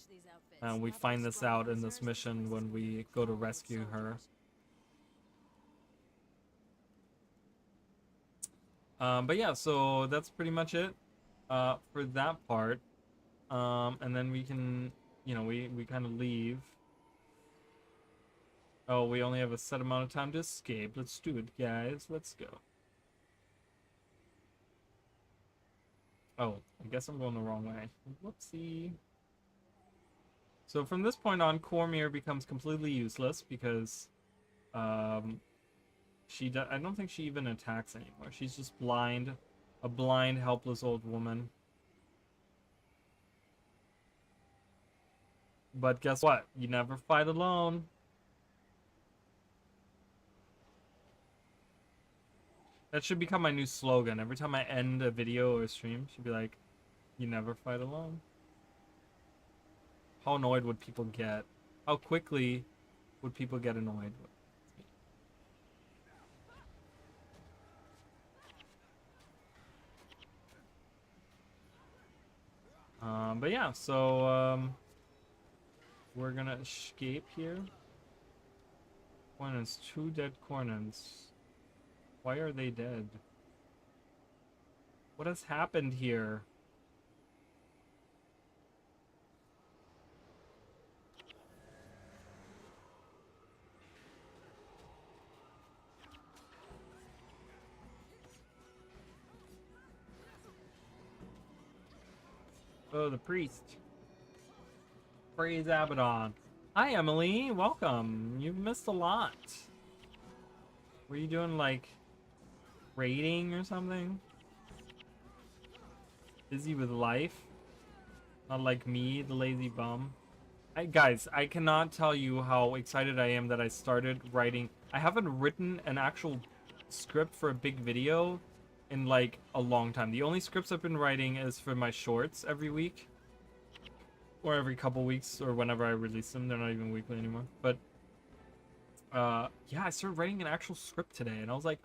And we find this out in this mission when we go to rescue her. But yeah, so that's pretty much it for that part. And then we can, you know, we kind of leave. Oh, we only have a set amount of time to escape. Let's do it, guys. Let's go. Oh, I guess I'm going the wrong way. Whoopsie. So from this point on, Cormier becomes completely useless because I don't think she even attacks anymore. She's just blind, a blind, helpless old woman. But guess what? You never fight alone. That should become my new slogan. Every time I end a video or a stream, should be like, you never fight alone. How annoyed would people get? How quickly would people get annoyed? But yeah, so we're gonna escape here. Kournans, 2 dead Kournans. Why are they dead? What has happened here? Oh, the priest. Praise Abaddon. Hi, Emily. Welcome. You've missed a lot. Were you doing, like, raiding or something? Busy with life? Not like me, the lazy bum. Guys, I cannot tell you how excited I am that I started writing. I haven't written an actual script for a big video in like a long time. The only scripts I've been writing is for my shorts every week. Or every couple weeks, or whenever I release them. They're not even weekly anymore. But, yeah, I started writing an actual script today, and I was like,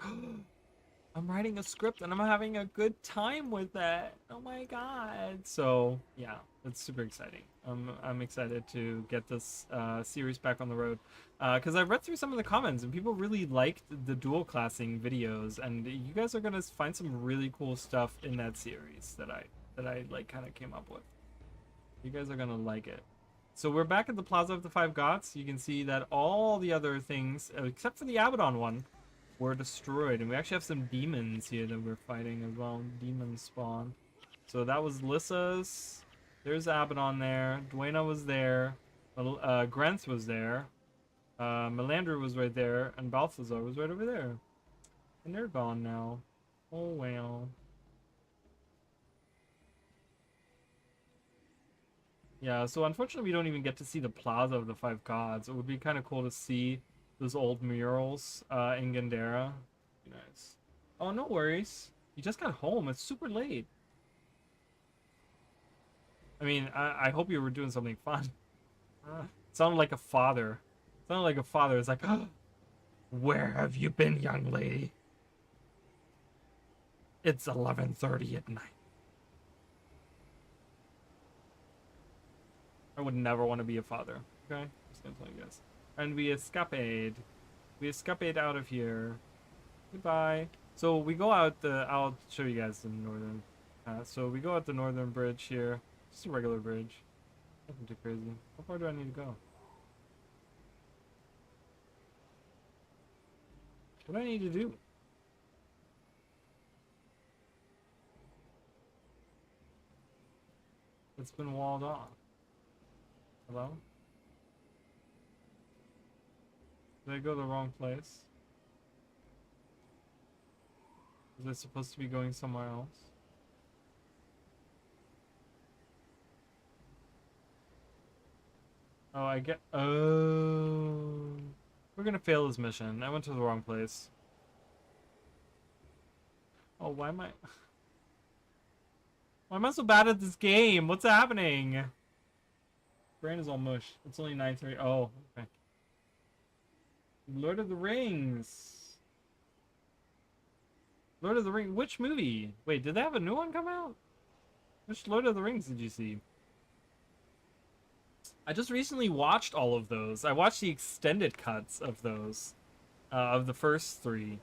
I'm writing a script and I'm having a good time with it. Oh my god. So yeah, it's super exciting. I'm excited to get this series back on the road. Because I read through some of the comments and people really liked the dual classing videos, and you guys are gonna find some really cool stuff in that series that I like kind of came up with. You guys are gonna like it. So we're back at the Plaza of the Five Gods. You can see that all the other things, except for the Abaddon one, were destroyed, and we actually have some demons here that we're fighting as well. Demon spawn. So that was Lissa's. There's Abaddon there. Duena was there. Grenth was there. Melandra was right there, and Balthazar was right over there. And they're gone now. Oh well. Yeah, so unfortunately we don't even get to see the Plaza of the Five Gods. It would be kind of cool to see those old murals in Gandera. Be nice. Oh, no worries. You just got home. It's super late. I mean, I hope you were doing something fun. Sounded like a father. Sounded like a father. It's like, oh, where have you been, young lady? It's 11:30 at night. I would never want to be a father. Okay? Just gonna tell you guys. And we escaped. We escaped out of here. Goodbye. So we go out the... I'll show you guys the northern... so we go out the northern bridge here. Just a regular bridge. Nothing too crazy. How far do I need to go? What do I need to do? It's been walled off. Hello? Did I go the wrong place? Was I supposed to be going somewhere else? Oh, I get. Oh. We're gonna fail this mission. I went to the wrong place. Oh, why am I. Why am I so bad at this game? What's happening? Brain is all mush. It's only 9:30. Oh, okay. Lord of the Rings. Lord of the Rings. Which movie? Wait, did they have a new one come out? Which Lord of the Rings did you see? I just recently watched all of those. I watched the extended cuts of those, of the first three.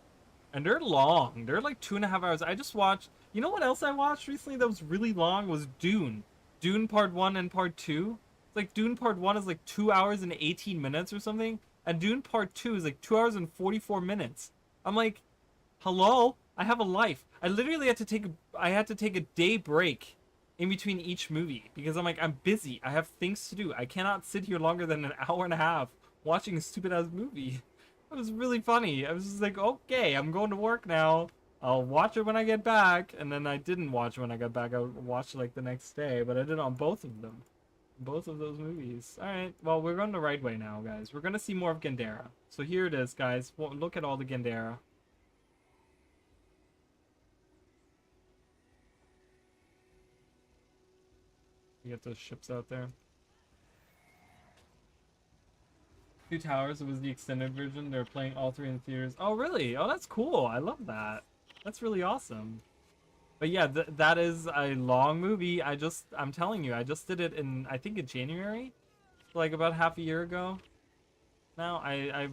And they're long. They're like 2.5 hours. I just watched... You know what else I watched recently that was really long? Was Dune. Dune Part 1 and Part 2. It's like Dune Part 1 is like 2 hours and 18 minutes or something. And Dune Part 2 is like 2 hours and 44 minutes. I'm like, hello? I have a life. I literally had to take a day break in between each movie because I'm like, I'm busy. I have things to do. I cannot sit here longer than an hour and a half watching a stupid ass movie. It was really funny. I was just like, okay, I'm going to work now. I'll watch it when I get back. And then I didn't watch it when I got back. I watched it like the next day, but I did it on both of them. Both of those movies. Alright, well, we're going the right way now, guys. We're going to see more of Gandera. So here it is, guys. Well, look at all the Gandera. You get those ships out there. Two Towers, it was the extended version. They're playing all three in theaters. Oh, really? Oh, that's cool. I love that. That's really awesome. But yeah, that is a long movie. I'm telling you, I just did it in, I think in January, like about half a year ago. Now I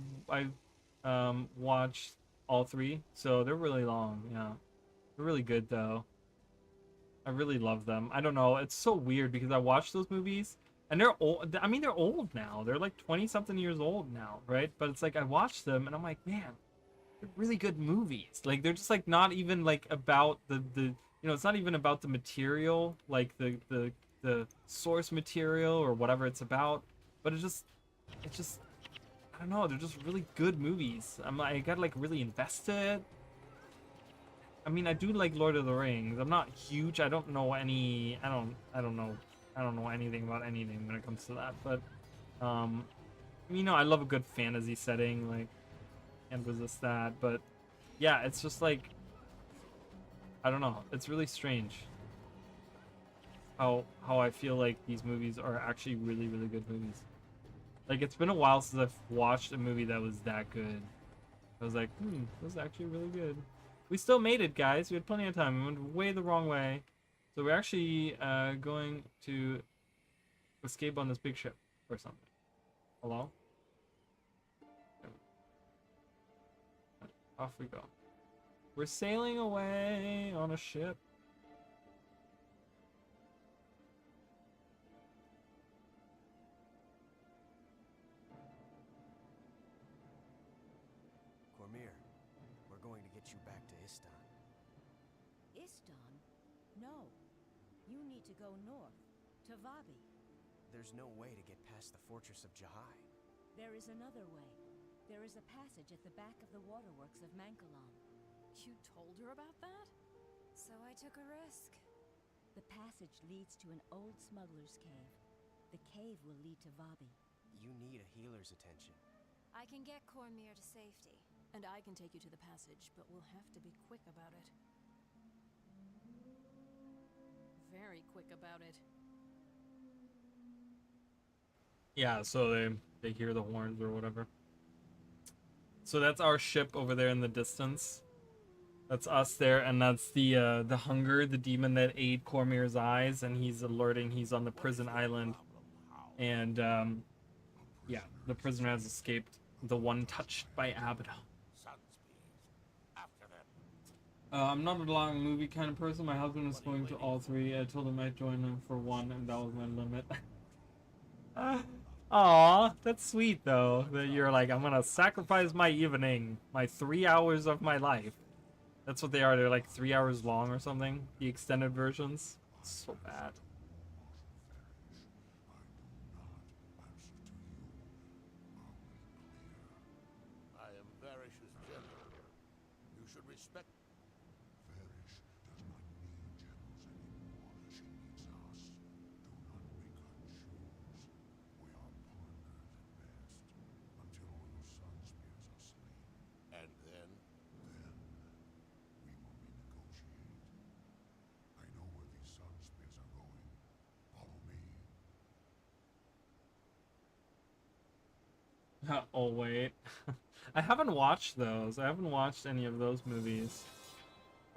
watched all three, so they're really long. Yeah, they're really good though. I really love them. I don't know. It's so weird because I watched those movies and they're old. I mean, they're old now. They're like 20 something years old now, right? But it's like I watched them and I'm like, man, they're really good movies. Like they're just like not even like about the it's not even about the material, like the source material or whatever it's about, but it's just I don't know, they're just really good movies. I got like really invested. I mean, I do like Lord of the Rings. I'm not huge. I don't know any. I don't know. I don't know anything about anything when it comes to that. But, I love a good fantasy setting. Like, can't resist that. But, yeah, it's just like, I don't know. It's really strange how I feel like these movies are actually really, really good movies. Like, it's been a while since I've watched a movie that was that good. I was like, this is actually really good. We still made it, guys. We had plenty of time. We went way the wrong way. So we're actually going to escape on this big ship or something. Hello? Off we go. We're sailing away on a ship. Cormir, we're going to get you back to Istan. Istan? No. You need to go north, to Vabi. There's no way to get past the fortress of Jahai. There is another way. There is a passage at the back of the waterworks of Mankalam. You told her about that? So I took a risk. The passage leads to an old smuggler's cave. The cave will lead to Vabi. You need a healer's attention. I can get Cormir to safety. And I can take you to the passage, but we'll have to be quick about it. Very quick about it. Yeah, so they hear the horns or whatever. So that's our ship over there in the distance. That's us there, and that's the Hunger, the demon that ate Cormier's eyes, and he's alerting. He's on the prison island, and yeah, the prisoner has escaped. The one touched by Abaddon. I'm not a long movie kind of person. My husband is going to all three. I told him I'd join him for one, and that was my limit. Aw, that's sweet though. That you're like, I'm gonna sacrifice my evening, my 3 hours of my life. That's what they are. They're like 3 hours long or something. The extended versions. So bad. I am Varish's general. You should respect. Varish does not need generals anymore. She needs us. Do not make her choose. We are partners at best, until all your sun spears are slain. And then? Then, we will renegotiate. I know where these sun spears are going. Follow me. Oh wait. I haven't watched those. I haven't watched any of those movies.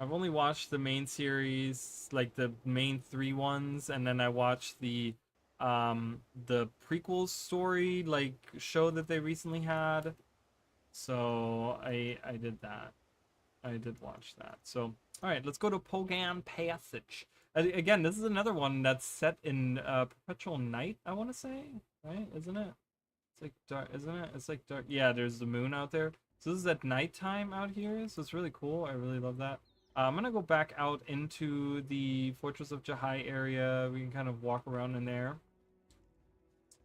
I've only watched the main series, like the main three ones, and then I watched the prequel story like show that they recently had. So I did that. I did watch that. So all right, let's go to Pogan Passage. Again, this is another one that's set in perpetual night, I want to say, right? Isn't it? It's like dark, isn't it? It's like dark. Yeah, there's the moon out there. So this is at nighttime out here. So it's really cool. I really love that. I'm gonna go back out into the Fortress of Jahai area. We can kind of walk around in there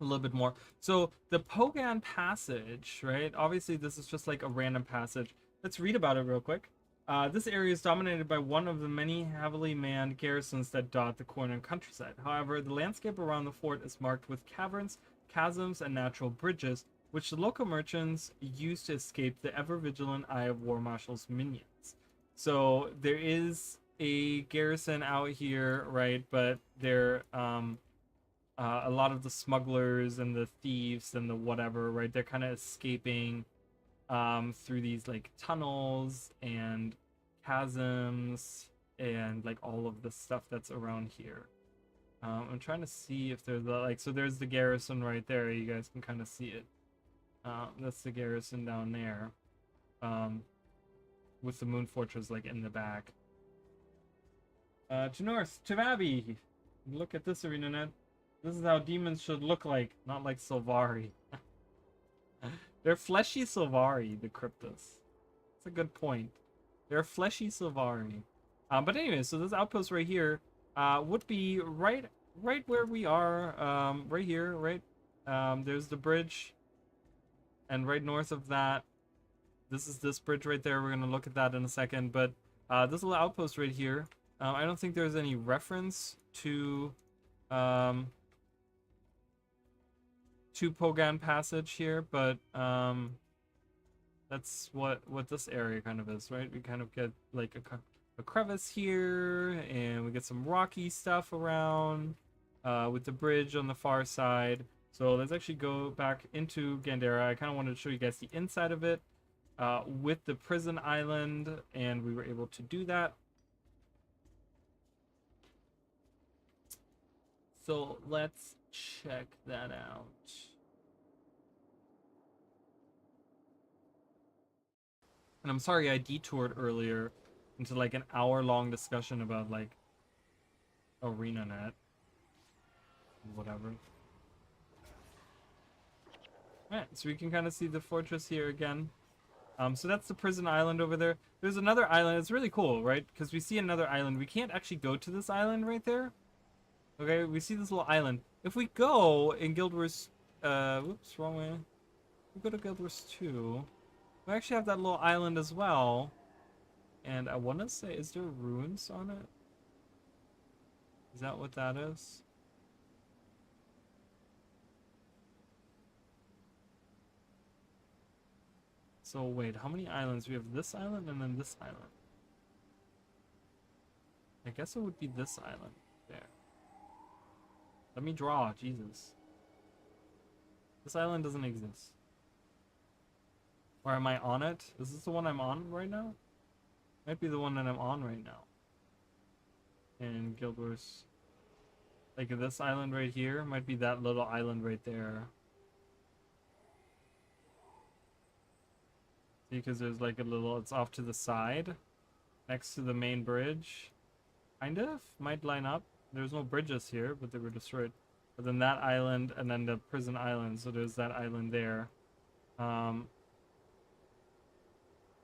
a little bit more. So the Pogan Passage, right? Obviously, this is just like a random passage. Let's read about it real quick. This area is dominated by one of the many heavily manned garrisons that dot the Kourna countryside. However, the landscape around the fort is marked with caverns, chasms, and natural bridges, which the local merchants use to escape the ever-vigilant eye of War Marshal's minions. So there is a garrison out here, right? But they're a lot of the smugglers and the thieves and the whatever, right? They're kind of escaping through these like tunnels and chasms and like all of the stuff that's around here. I'm trying to see if there's like, so there's the garrison right there. You guys can kind of see it. That's the garrison down there, with the moon fortress like in the back. To north, to Vabi. Look at this arena net. This is how demons should look like, not like Sylvari. They're fleshy Sylvari, the Cryptus. That's a good point. They're fleshy Sylvari. But anyway, so this outpost right here would be right where we are, right here, right? There's the bridge, and right north of that, this is this bridge right there. We're gonna look at that in a second, but this little outpost right here, I don't think there's any reference to Pogan Passage here, but that's what this area kind of is, right? We kind of get like a crevice here, and we get some rocky stuff around with the bridge on the far side. So let's actually go back into Gandera. I kind of wanted to show you guys the inside of it with the prison island, and we were able to do that. So let's check that out. And I'm sorry I detoured earlier into like an hour-long discussion about like ArenaNet. Whatever. Alright, so we can kind of see the fortress here again. So that's the prison island over there. There's another island. It's really cool, right? Because we see another island. We can't actually go to this island right there. Okay, we see this little island. If we go in Guild Wars, whoops, wrong way. We go to Guild Wars 2. We actually have that little island as well. And I want to say, is there ruins on it? Is that what that is? So wait, how many islands? We have this island and then this island. I guess it would be this island. There. Let me draw, Jesus. This island doesn't exist. Or am I on it? Is this the one I'm on right now? Might be the one that I'm on right now. In Guild Wars. Like this island right here might be that little island right there. See, because there's like a little, it's off to the side. next to the main bridge. Kind of. Might line up. There's no bridges here, but they were destroyed. But then that island, and then the prison island. So there's that island there.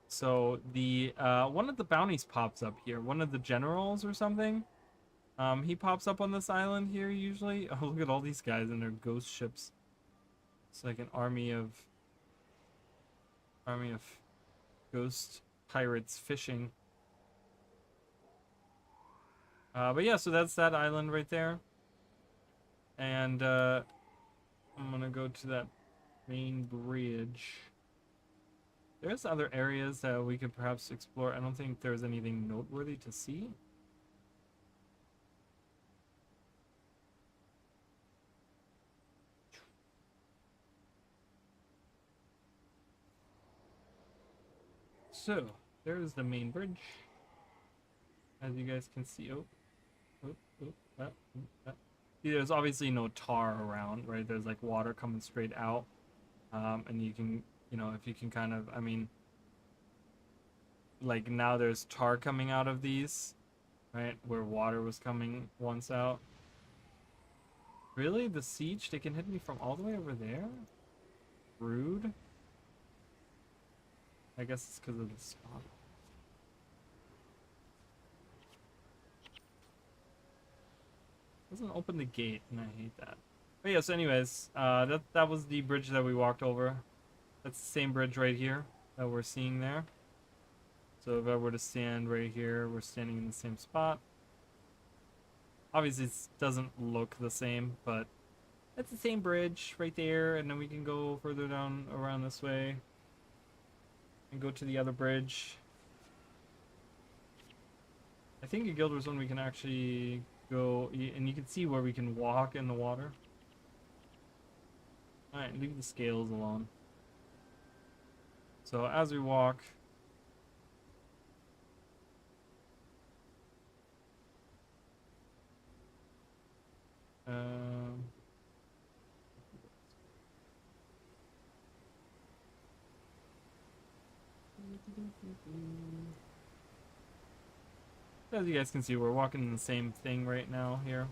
So the one of the bounties pops up here. One of the generals or something. He pops up on this island here usually. Oh, look at all these guys in their ghost ships. It's like an army of ghost pirates fishing. But yeah, so that's that island right there. And I'm gonna go to that main bridge. There's other areas that we could perhaps explore. I don't think there's anything noteworthy to see. So, there's the main bridge. As you guys can see. See, there's obviously no tar around, right? There's like water coming straight out. And you can, you know, if you can kind of, I mean, like now there's tar coming out of these, right? Where water was coming once out. Really? The siege? They can hit me from all the way over there? Rude. I guess it's because of the spot. Doesn't open the gate, and I hate that. But yeah, so anyways, that was the bridge that we walked over. That's the same bridge right here that we're seeing there. So if I were to stand right here, we're standing in the same spot. Obviously, it doesn't look the same, but that's the same bridge right there, and then we can go further down around this way and go to the other bridge. I think in Guild Wars 1 we can actually go, and you can see where we can walk in the water. Alright, leave the scales alone. So as we walk, as you guys can see, we're walking in the same thing right now here.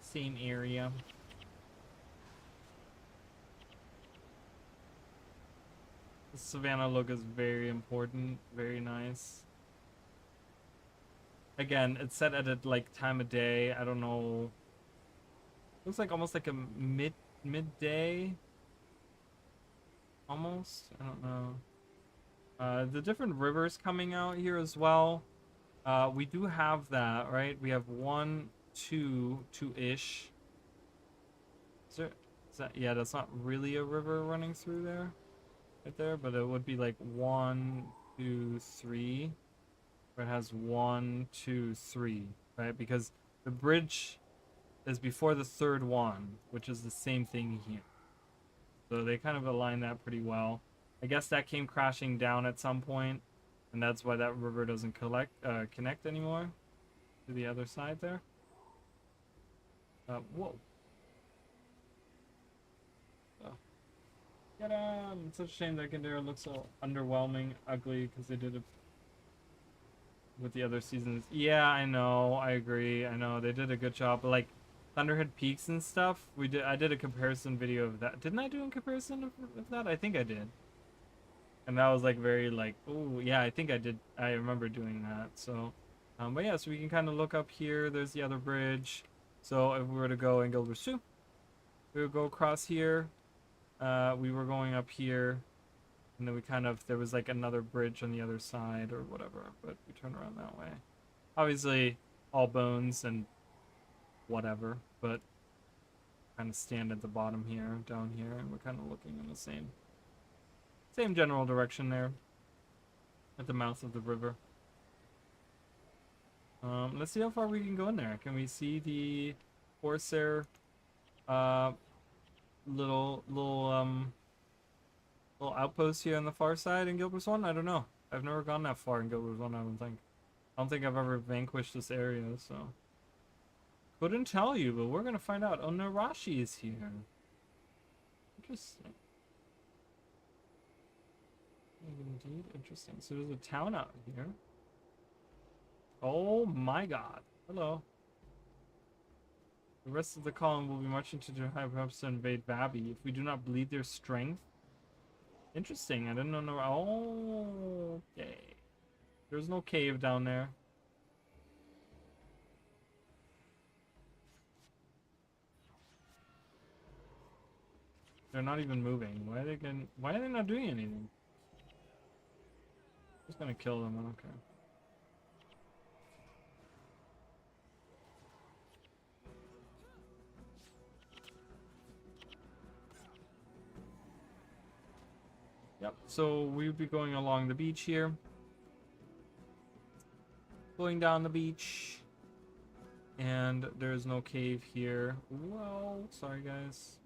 Same area. The Savannah look is very important, very nice. Again, it's set at a like time of day. I don't know. Looks like almost like a midday. Almost. I don't know. The different rivers coming out here as well. We do have that, right? We have 1, 2, 2-ish. Is that, yeah, that's not really a river running through there, right there, but it would be like 1, 2, 3. Where it has 1, 2, 3, right? Because the bridge is before the third one, which is the same thing here. So they kind of align that pretty well. I guess that came crashing down at some point, and that's why that river doesn't connect anymore to the other side there. Whoa. Oh. Get him! It's such a shame that Gandera looks so underwhelming, ugly, because they did it with the other seasons. Yeah, I know. I agree. I know they did a good job. But like Thunderhead Peaks and stuff, I did a comparison video of that. Didn't I do a comparison of that? I think I did. And that was like very like, oh yeah, I think I did. I remember doing that. So, but yeah, so we can kind of look up here. There's the other bridge. So if we were to go in Guild Wars 2, we would go across here. We were going up here. And then we kind of, there was like another bridge on the other side or whatever, but we turn around that way. Obviously, all bones and whatever, but kind of stand at the bottom here, down here, and we're kind of looking in the same general direction there at the mouth of the river. Let's see how far we can go in there. Can we see the Corsair little outpost here on the far side in Guild Wars 1? I don't know. I've never gone that far in Guild Wars 1, I don't think. I don't think I've ever vanquished this area, so couldn't tell you, but we're gonna find out. Oh, Narashi is here. Interesting. Indeed, interesting. So there's a town out here. Oh my god. Hello. The rest of the column will be marching to Jahai perhaps to invade Vabi if we do not bleed their strength. Interesting. I didn't know. Oh, okay. There's no cave down there. They're not even moving. Why are they not doing anything? Just gonna kill them. I don't care. Yep. So we would be going along the beach here. Going down the beach. And there's no cave here. Well, sorry guys.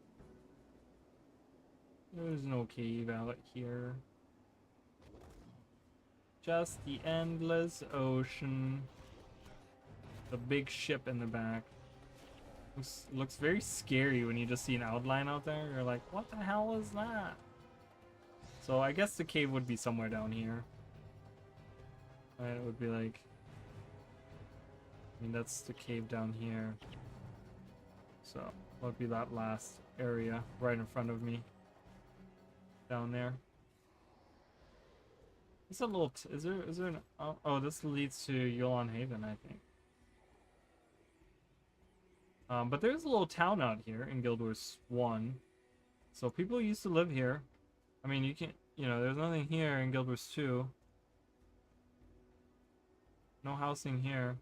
There's no cave out here. Just the endless ocean. The big ship in the back. Looks very scary when you just see an outline out there. You're like, what the hell is that? So I guess the cave would be somewhere down here. Right, it would be like... I mean, that's the cave down here. So, that would be that last area right in front of me. Down there. It's a little... is there an... oh, this leads to Yolan Haven, I think. But there's a little town out here in Guild Wars 1. So people used to live here. I mean, you can't... You know, there's nothing here in Guild Wars 2. No housing here.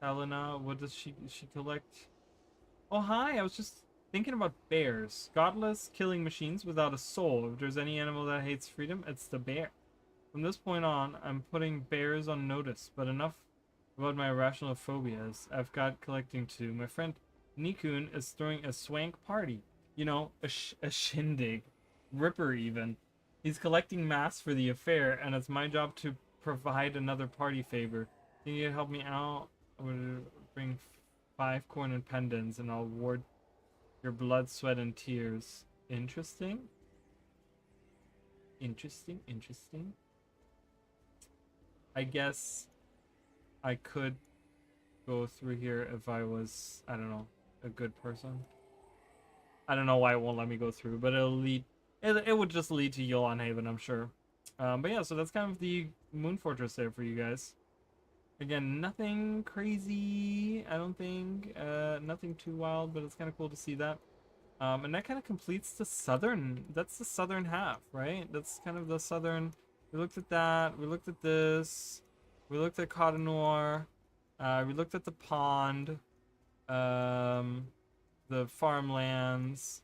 Helena, what does she collect? Oh, hi! I was just thinking about bears. Godless killing machines without a soul. If there's any animal that hates freedom, it's the bear. From this point on, I'm putting bears on notice, but enough about my irrational phobias. I've got collecting too. My friend Nikun is throwing a swank party. You know, a shindig. Ripper even. He's collecting masks for the affair, and it's my job to provide another party favor. Can you help me out? I would bring 5 Kourna pendants, and I'll reward your blood, sweat, and tears. Interesting. Interesting, interesting. I guess I could go through here if I was, I don't know, a good person. I don't know why it won't let me go through, but it'll lead, it would just lead to Yolan Haven, I'm sure. But yeah, so that's kind of the Moon Fortress there for you guys. Again, nothing crazy, I don't think. Nothing too wild, but it's kind of cool to see that. And that kind of completes the southern, that's the southern half, right? That's kind of the southern, we looked at that, we looked at this, we looked at Kourna, we looked at the pond, the farmlands,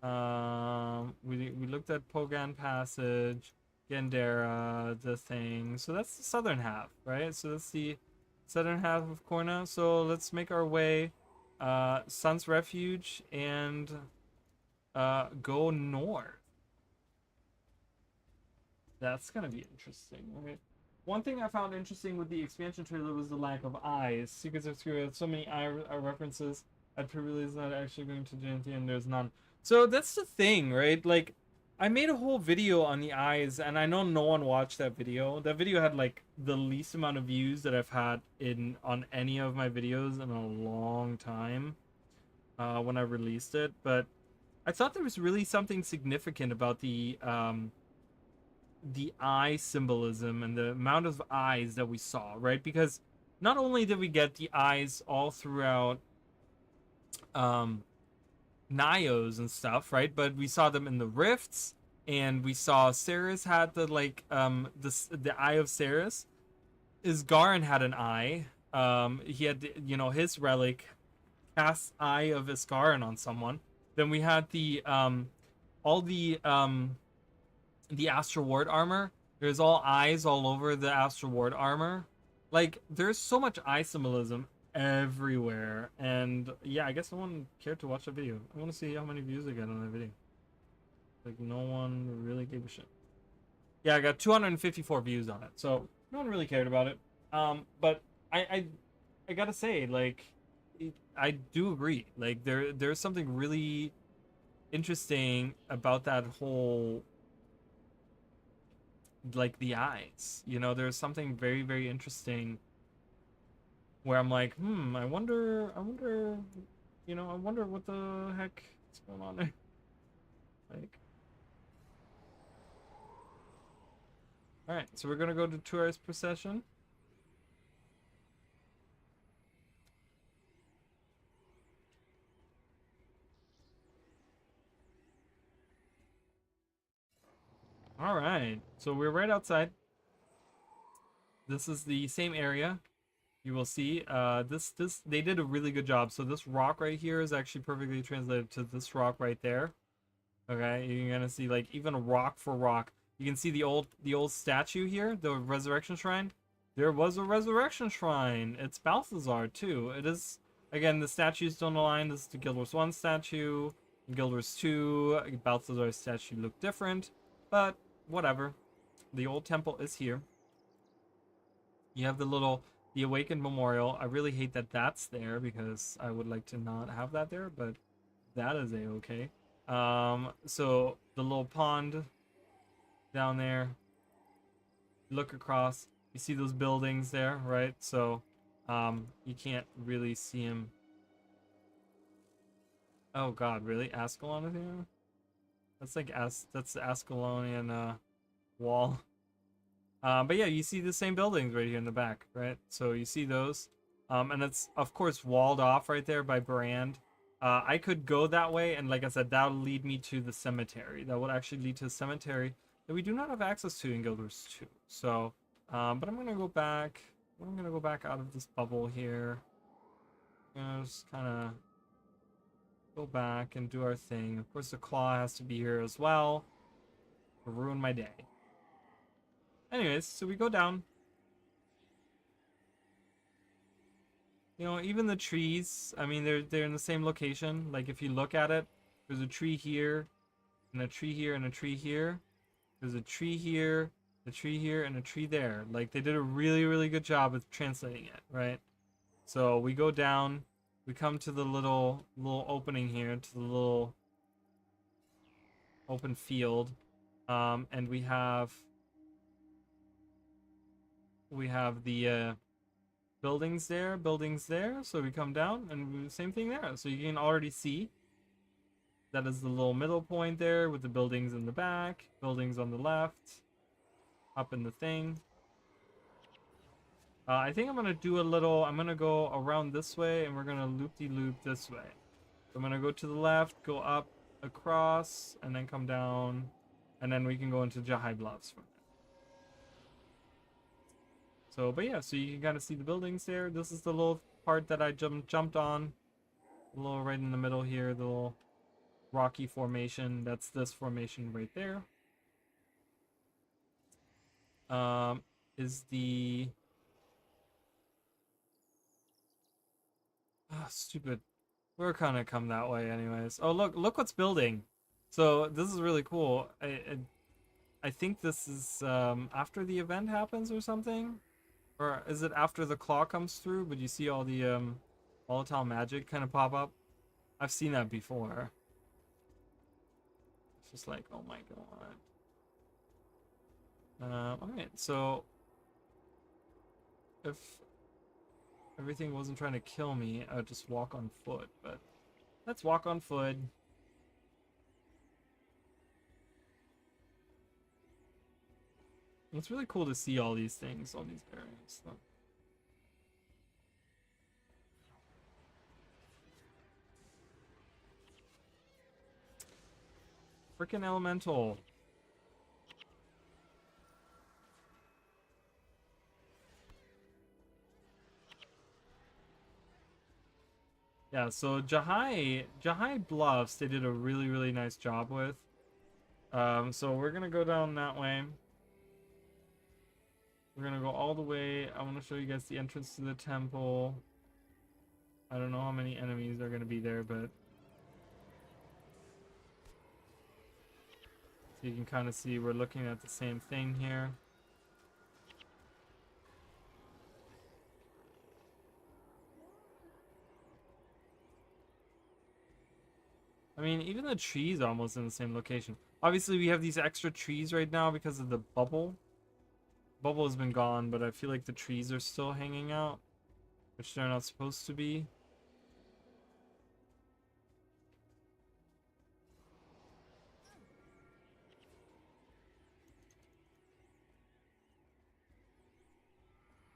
we looked at Pogan Passage, Gandera, the thing. So that's the southern half, right? So that's the southern half of Kourna. So let's make our way Sun's Refuge and go north. That's gonna be interesting, right? One thing I found interesting with the expansion trailer was the lack of eyes. Secrets of Obscura had so many eye references. I'd realized not actually going to do anything, and there's none. So that's the thing, right? Like, I made a whole video on the eyes, and I know no one watched that video. That video had like the least amount of views that I've had on any of my videos in a long time when I released it. But I thought there was really something significant about the eye symbolism and the amount of eyes that we saw, right? Because not only did we get the eyes all throughout Nios and stuff, right? But we saw them in the rifts, and we saw Ceres had the like the eye of Ceres. Isgarin had an eye. He had, you know, his relic cast eye of Isgarin on someone. Then we had the all the Astral Ward armor. There's all eyes all over the Astral Ward armor. Like, there's so much eye symbolism everywhere. And yeah, I guess no one cared to watch the video. I want to see how many views I get on that video. Like, no one really gave a shit. Yeah, I got 254 views on it, so no one really cared about it. But I gotta say, like, I do agree. Like, there's something really interesting about that whole, like, the eyes. You know, there's something very, very interesting where I'm like, I wonder, you know, I wonder what the heck is going on there. Like, all right, so we're gonna go to tourist procession. All right, so we're right outside. This is the same area. You will see. This they did a really good job. So this rock right here is actually perfectly translated to this rock right there. Okay, you're gonna see like even rock for rock. You can see the old statue here, the resurrection shrine. There was a resurrection shrine. It's Balthazar too. It is, again, the statues don't align. This is the Guild Wars 1 statue. In Guild Wars 2, Balthazar's statue looked different, but whatever. The old temple is here. You have the Awakened Memorial. I really hate that that's there because I would like to not have that there, but that is a-okay. So the little pond down there. Look across. You see those buildings there, right? So, you can't really see them. Oh God, really? Ascalon is here? That's like that's the Ascalonian wall. But yeah, you see the same buildings right here in the back, right? So you see those. And it's of course walled off right there by Brand. I could go that way, and like I said, that'll lead me to the cemetery. That would actually lead to a cemetery that we do not have access to in Guild Wars 2. So, but I'm gonna go back. I'm gonna go back out of this bubble here. Just kind of go back and do our thing. Of course, the claw has to be here as well. Ruin my day. Anyways, so we go down. You know, even the trees, I mean, they're in the same location. Like, if you look at it, there's a tree here, and a tree here, and a tree here. There's a tree here, a tree here, and a tree there. Like, they did a really, really good job of translating it, right? So we go down, we come to the little opening here, to the little open field, and we have the buildings there. So we come down and same thing there. So you can already see that is the little middle point there with the buildings in the back, buildings on the left, up in the thing. I think I'm gonna do I'm gonna go around this way, and we're gonna loop-de-loop this way. So I'm gonna go to the left, go up, across, and then come down, and then we can go into Jahai Bluffs from there. So, but yeah, so you can kind of see the buildings there. This is the little part that I jumped on. A little right in the middle here, the little rocky formation. That's this formation right there. Is the... Ah, stupid. We're gonna come that way anyways. Oh, look what's building. So, this is really cool. I think this is after the event happens or something? Or is it after the claw comes through, but you see all the volatile magic kind of pop up? I've seen that before. It's just like, oh my god. Alright, so if everything wasn't trying to kill me, I would just walk on foot, but let's walk on foot. It's really cool to see all these things, all these bearings. So. Freaking elemental. Yeah, so Jahai Bluffs, they did a really, really nice job with. So we're gonna go down that way. We're gonna go all the way. I want to show you guys the entrance to the temple. I don't know how many enemies are gonna be there, but so you can kind of see we're looking at the same thing here. I mean, even the trees are almost in the same location. Obviously, we have these extra trees right now because of the bubble. Bubble has been gone, but I feel like the trees are still hanging out, which they're not supposed to be.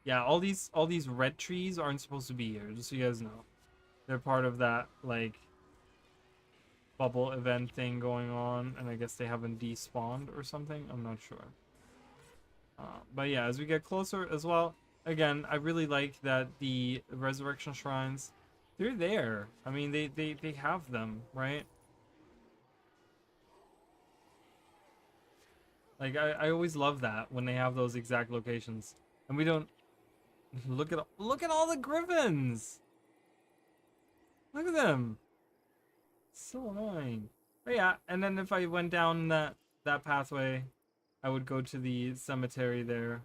Yeah, all these red trees aren't supposed to be here, just so you guys know. They're part of that like bubble event thing going on, and I guess they haven't despawned or something. I'm not sure. But yeah, as we get closer as well, again, I really like that the resurrection shrines, they're there. I mean, they have them, right? Like I always love that when they have those exact locations, and we don't look at all the griffins. Look at them. So annoying. But yeah, and then if I went down that pathway, I would go to the cemetery there,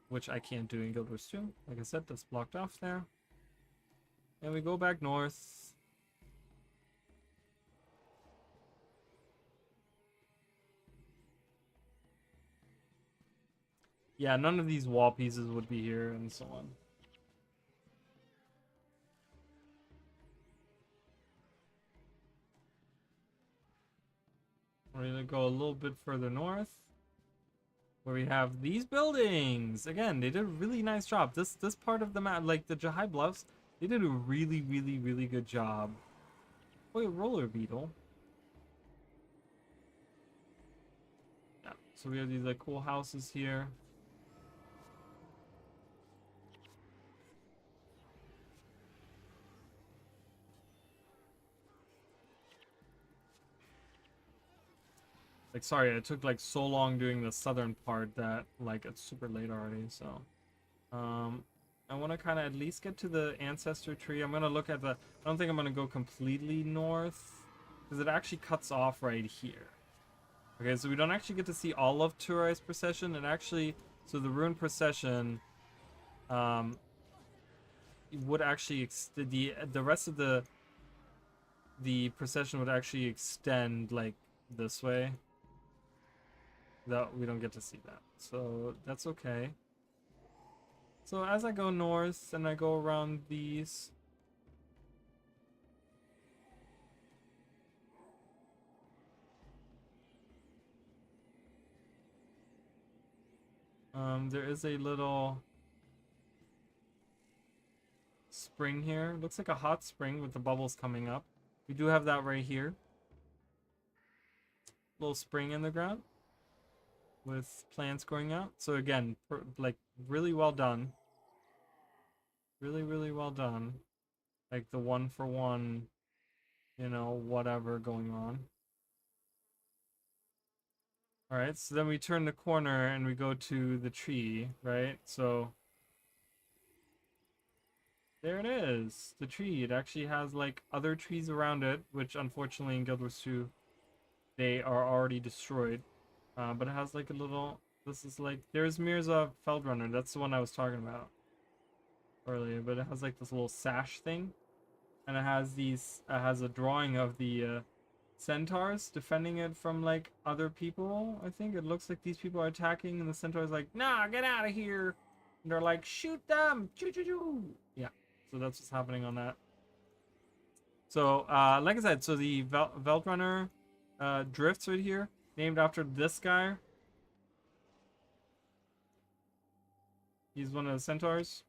which I can't do in Guild Wars 2. Like I said, that's blocked off there. And we go back north. Yeah, none of these wall pieces would be here and so on. We're gonna go a little bit further north, where we have these buildings. Again, they did a really nice job. This part of the map, like the Jahai Bluffs, they did a really good job. Wait, roller beetle. Yeah, so we have these like cool houses here. Like, sorry, it took like so long doing the southern part that like it's super late already. So, I want to kind of at least get to the ancestor tree. I'm gonna look at the. I don't think I'm gonna go completely north because it actually cuts off right here. Okay, so we don't actually get to see all of Turai's procession. It actually, so the ruined procession, would actually the rest of the procession would actually extend like this way. That we don't get to see that, so that's okay. So as I go north and I go around these, there is a little spring here. Looks like a hot spring with the bubbles coming up. We do have that right here. Little spring in the ground with plants growing out. So again, like really well done. Really well done. Like the 1-for-1, you know, whatever going on. All right, so then we turn the corner and we go to the tree, right? So there it is, the tree. It actually has like other trees around it, which unfortunately in Guild Wars 2 they are already destroyed. But it has like a little. This is like there's Mirza Feldrunner. That's the one I was talking about earlier. But it has like this little sash thing, and it has these. It has a drawing of the centaurs defending it from like other people. I think it looks like these people are attacking, and the centaur's like, "Nah, get out of here!" And they're like, "Shoot them!" Choo choo choo. Yeah. So that's what's happening on that. So, like I said, so the Veltrunner drifts right here, named after this guy. He's one of the centaurs.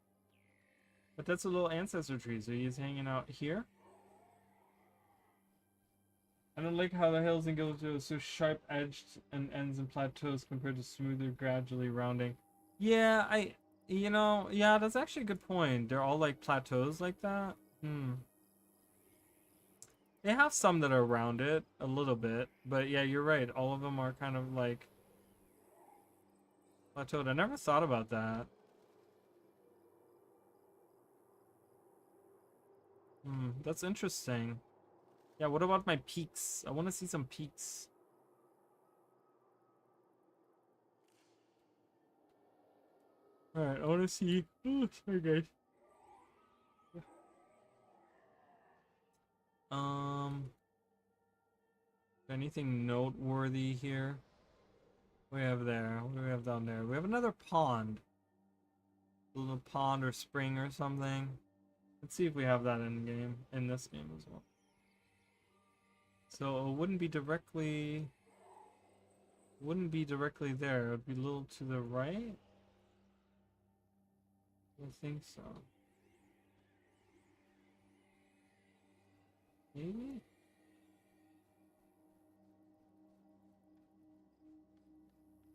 But that's a little ancestor tree, so he's hanging out here. I don't like how the hills in Guild are so sharp-edged and ends in plateaus compared to smoother, gradually rounding. Yeah, yeah, that's actually a good point. They're all like plateaus like that. They have some that are rounded a little bit, but yeah, you're right. All of them are kind of like plateaued. I never thought about that. That's interesting. Yeah, what about my peaks? I want to see some peaks. Alright, I want to see. Oh, sorry, guys. Anything noteworthy here? What do we have there? What do we have down there? We have another pond. A little pond or spring or something. Let's see if we have that in game, in this game as well. So it wouldn't be directly there. It'd be a little to the right. I think so. Maybe?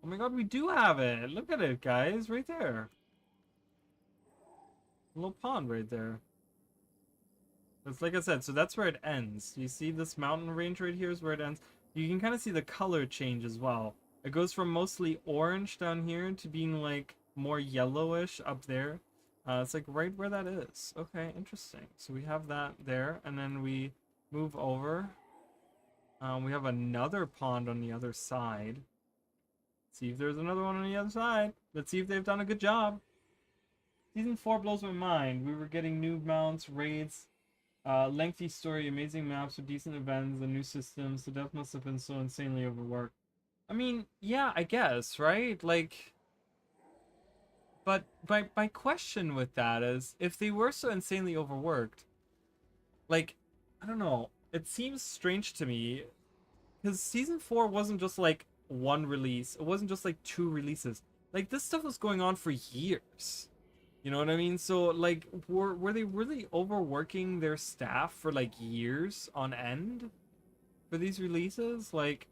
Oh my god, we do have it! Look at it, guys, right there. A little pond right there. It's like I said, so that's where it ends. You see this mountain range right here is where it ends. You can kind of see the color change as well. It goes from mostly orange down here to being like more yellowish up there. It's like right where that is. Okay, interesting. So we have that there, and then we move over. We have another pond on the other side. See if there's another one on the other side. Let's see if they've done a good job. Season 4 blows my mind. We were getting new mounts, raids, lengthy story, amazing maps with decent events and new systems. The dev must have been so insanely overworked. I mean, yeah, I guess, right? Like, but my question with that is, if they were so insanely overworked, like, I don't know. It seems strange to me, because Season 4 wasn't just like one release. It wasn't just like 2 releases. Like, this stuff was going on for years. You know what I mean? So, like, were they really overworking their staff for, like, years on end for these releases? Like,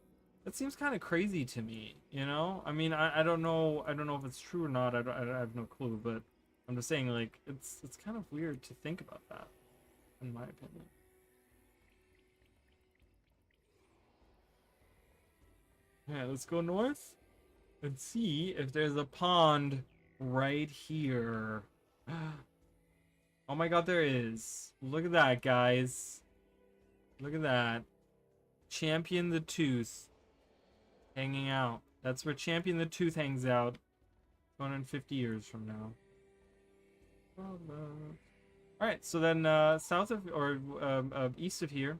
that seems kind of crazy to me, you know? I mean, I don't know if it's true or not. I have no clue, but I'm just saying, like, it's kind of weird to think about that, in my opinion. Yeah, let's go north and see if there's a pond right here. Oh my god, there is. Look at that, guys. Look at that. Champion the Tooth hanging out. That's where Champion the Tooth hangs out 250 years from now. Alright, so then south of, or east of here,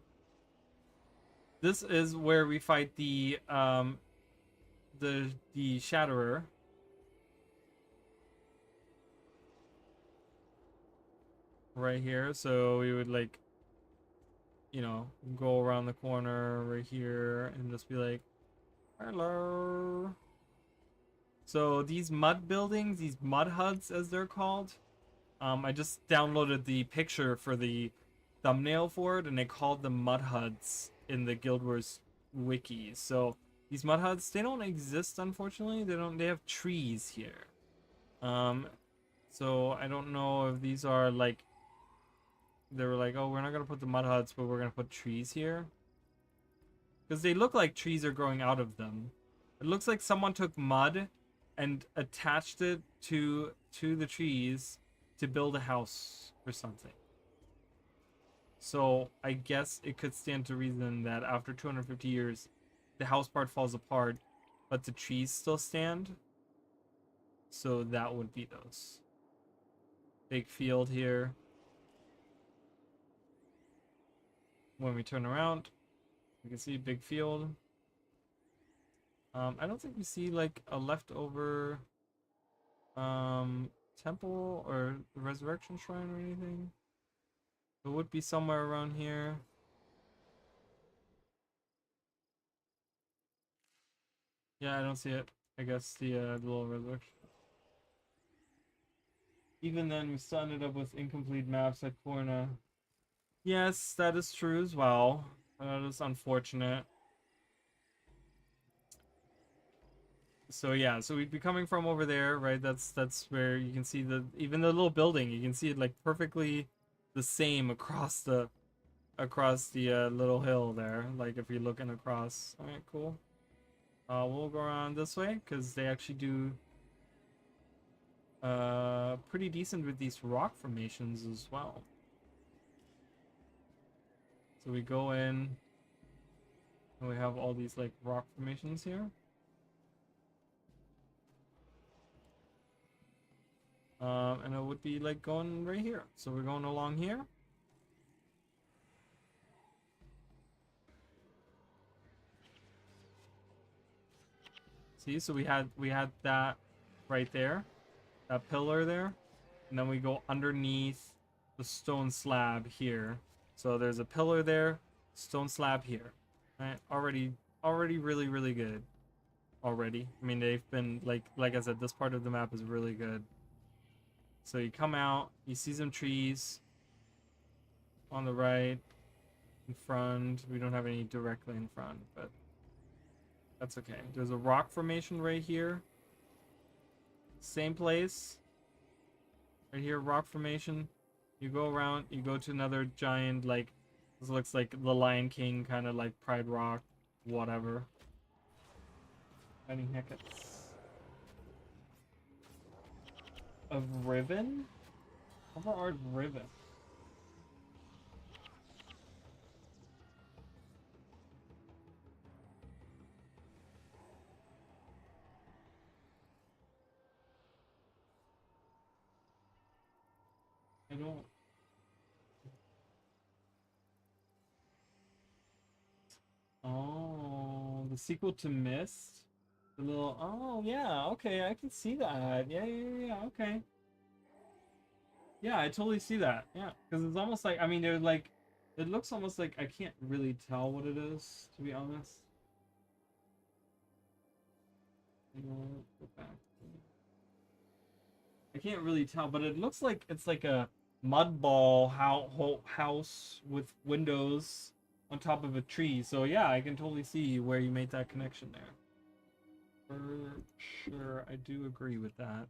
this is where we fight the Shatterer. Right here, so we would, like, you know, go around the corner right here and just be like, hello. So these mud buildings, these mud huts as they're called, I just downloaded the picture for the thumbnail for it, and they called them mud huts in the Guild Wars wiki. So these mud huts, they don't exist, unfortunately. They have trees here. So I don't know if these are like, they were like, oh, we're not gonna put the mud huts, but we're gonna put trees here, because they look like trees are growing out of them. It looks like someone took mud and attached it to the trees to build a house or something. So I guess it could stand to reason that after 250 years, the house part falls apart, but the trees still stand. So that would be those. Big field here. When we turn around, we can see big field. I don't think we see like a leftover temple or resurrection shrine or anything. It would be somewhere around here. Yeah, I don't see it. I guess the little resurrection. Even then, we still ended up with incomplete maps at Kourna. Yes, that is true as well. That is unfortunate. So yeah, so we'd be coming from over there, right? That's where you can see even the little building. You can see it like perfectly the same across the little hill there. Like if you're looking across. All right, cool. We'll go around this way because they actually do pretty decent with these rock formations as well. So we go in and we have all these like rock formations here. And it would be like going right here. So we're going along here. See, so we had that right there, that pillar there, and then we go underneath the stone slab here. So there's a pillar there, stone slab here. Right? Already really, really good. Already. I mean, they've been like I said, this part of the map is really good. So you come out, you see some trees on the right, in front. We don't have any directly in front, but that's okay. There's a rock formation right here. Same place. Right here, rock formation. You go around, you go to another giant, like, this looks like the Lion King, kind of like Pride Rock, whatever. Fighting Hecats. Of Riven? Cover art Riven. I don't. Oh, the sequel to Mist? The little. Oh, yeah, okay, I can see that. Yeah, okay. Yeah, I totally see that. Yeah, because it's almost like, I mean, they're like, it looks almost like I can't really tell what it is, to be honest. Go back. I can't really tell, but it looks like it's like a mud ball house with windows on top of a tree. So yeah, I can totally see where you made that connection there. For sure, I do agree with that.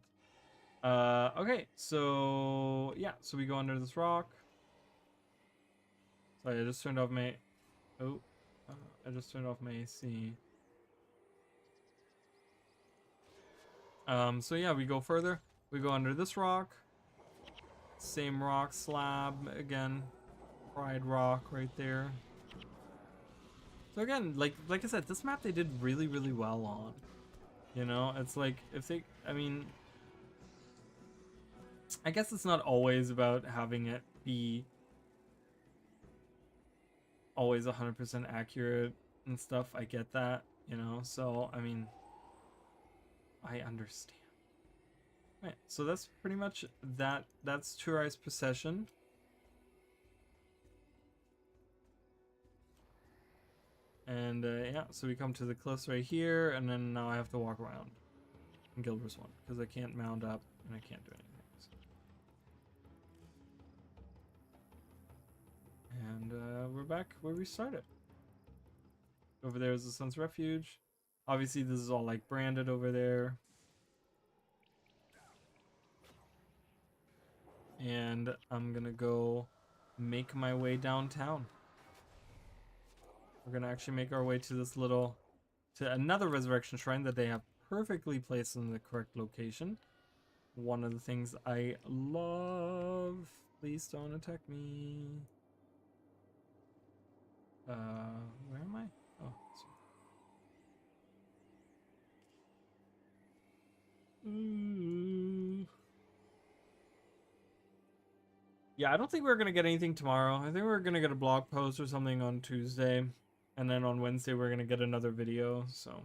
Okay, so yeah, so we go under this rock. Sorry, I just turned off my. Oh, I just turned off my AC. So yeah, we go further. We go under this rock. Same rock slab again. Pride Rock right there. So again, like I said, this map they did really, really well on. You know, it's like if they, I mean, I guess it's not always about having it be always 100% accurate and stuff. I get that, you know. So I mean, I understand. Right, so that's pretty much that. That's Two Eyes Procession. And yeah, so we come to the cliffs right here, and then now I have to walk around in Gilbert's one because I can't mount up and I can't do anything. So. And we're back where we started. Over there is the Sun's Refuge. Obviously, this is all like branded over there. And I'm gonna go make my way downtown. We're gonna actually make our way to this little, to another resurrection shrine that they have perfectly placed in the correct location. One of the things I love. Please don't attack me. Where am I? Oh, sorry. Yeah, I don't think we're gonna get anything tomorrow. I think we're gonna get a blog post or something on Tuesday. And then on Wednesday, we're going to get another video, so.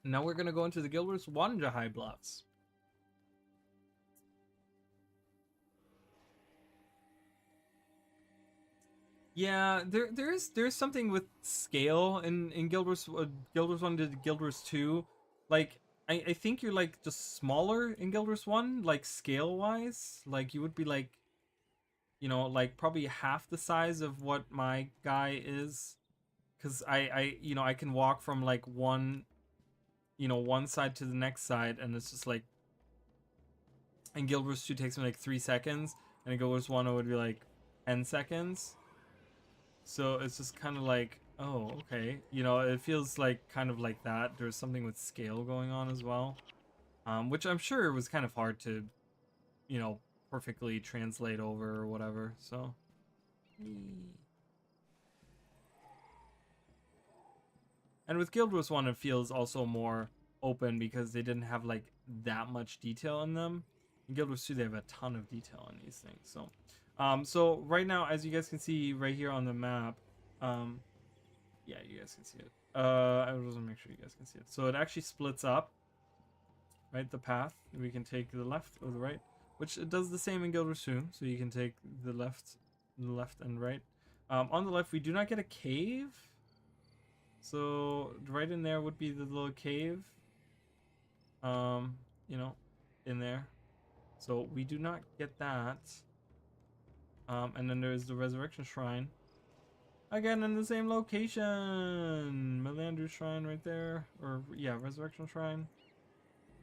Now we're going to go into the Gilbert's Wanja High Bluffs. Yeah, there's something with scale in Gilbert's 1 to Gilbert's 2. Like, I think you're like just smaller in Gilbert's 1, like scale wise. Like you would be like, you know, like probably half the size of what my guy is. Cause I you know, I can walk from like one side to the next side, and it's just like, in Gilbert's 2 takes me like 3 seconds, and in Gilbert's 1 it would be like 10 seconds. So it's just kind of like, oh, okay. You know, it feels like kind of like that. There's something with scale going on as well. Which I'm sure was kind of hard to, you know, perfectly translate over or whatever. So. And with Guild Wars 1, it feels also more open because they didn't have like that much detail in them. In Guild Wars 2, they have a ton of detail in these things. So, So right now, as you guys can see right here on the map, yeah, you guys can see it. I just want to make sure you guys can see it. So it actually splits up, right? The path. We can take the left or the right, which it does the same in Guild Wars 2. So you can take the left and right. On the left, we do not get a cave. So right in there would be the little cave. You know, in there. So we do not get that. And then there's the Resurrection Shrine. Again, in the same location. Melandru Shrine right there. Or, yeah, Resurrection Shrine.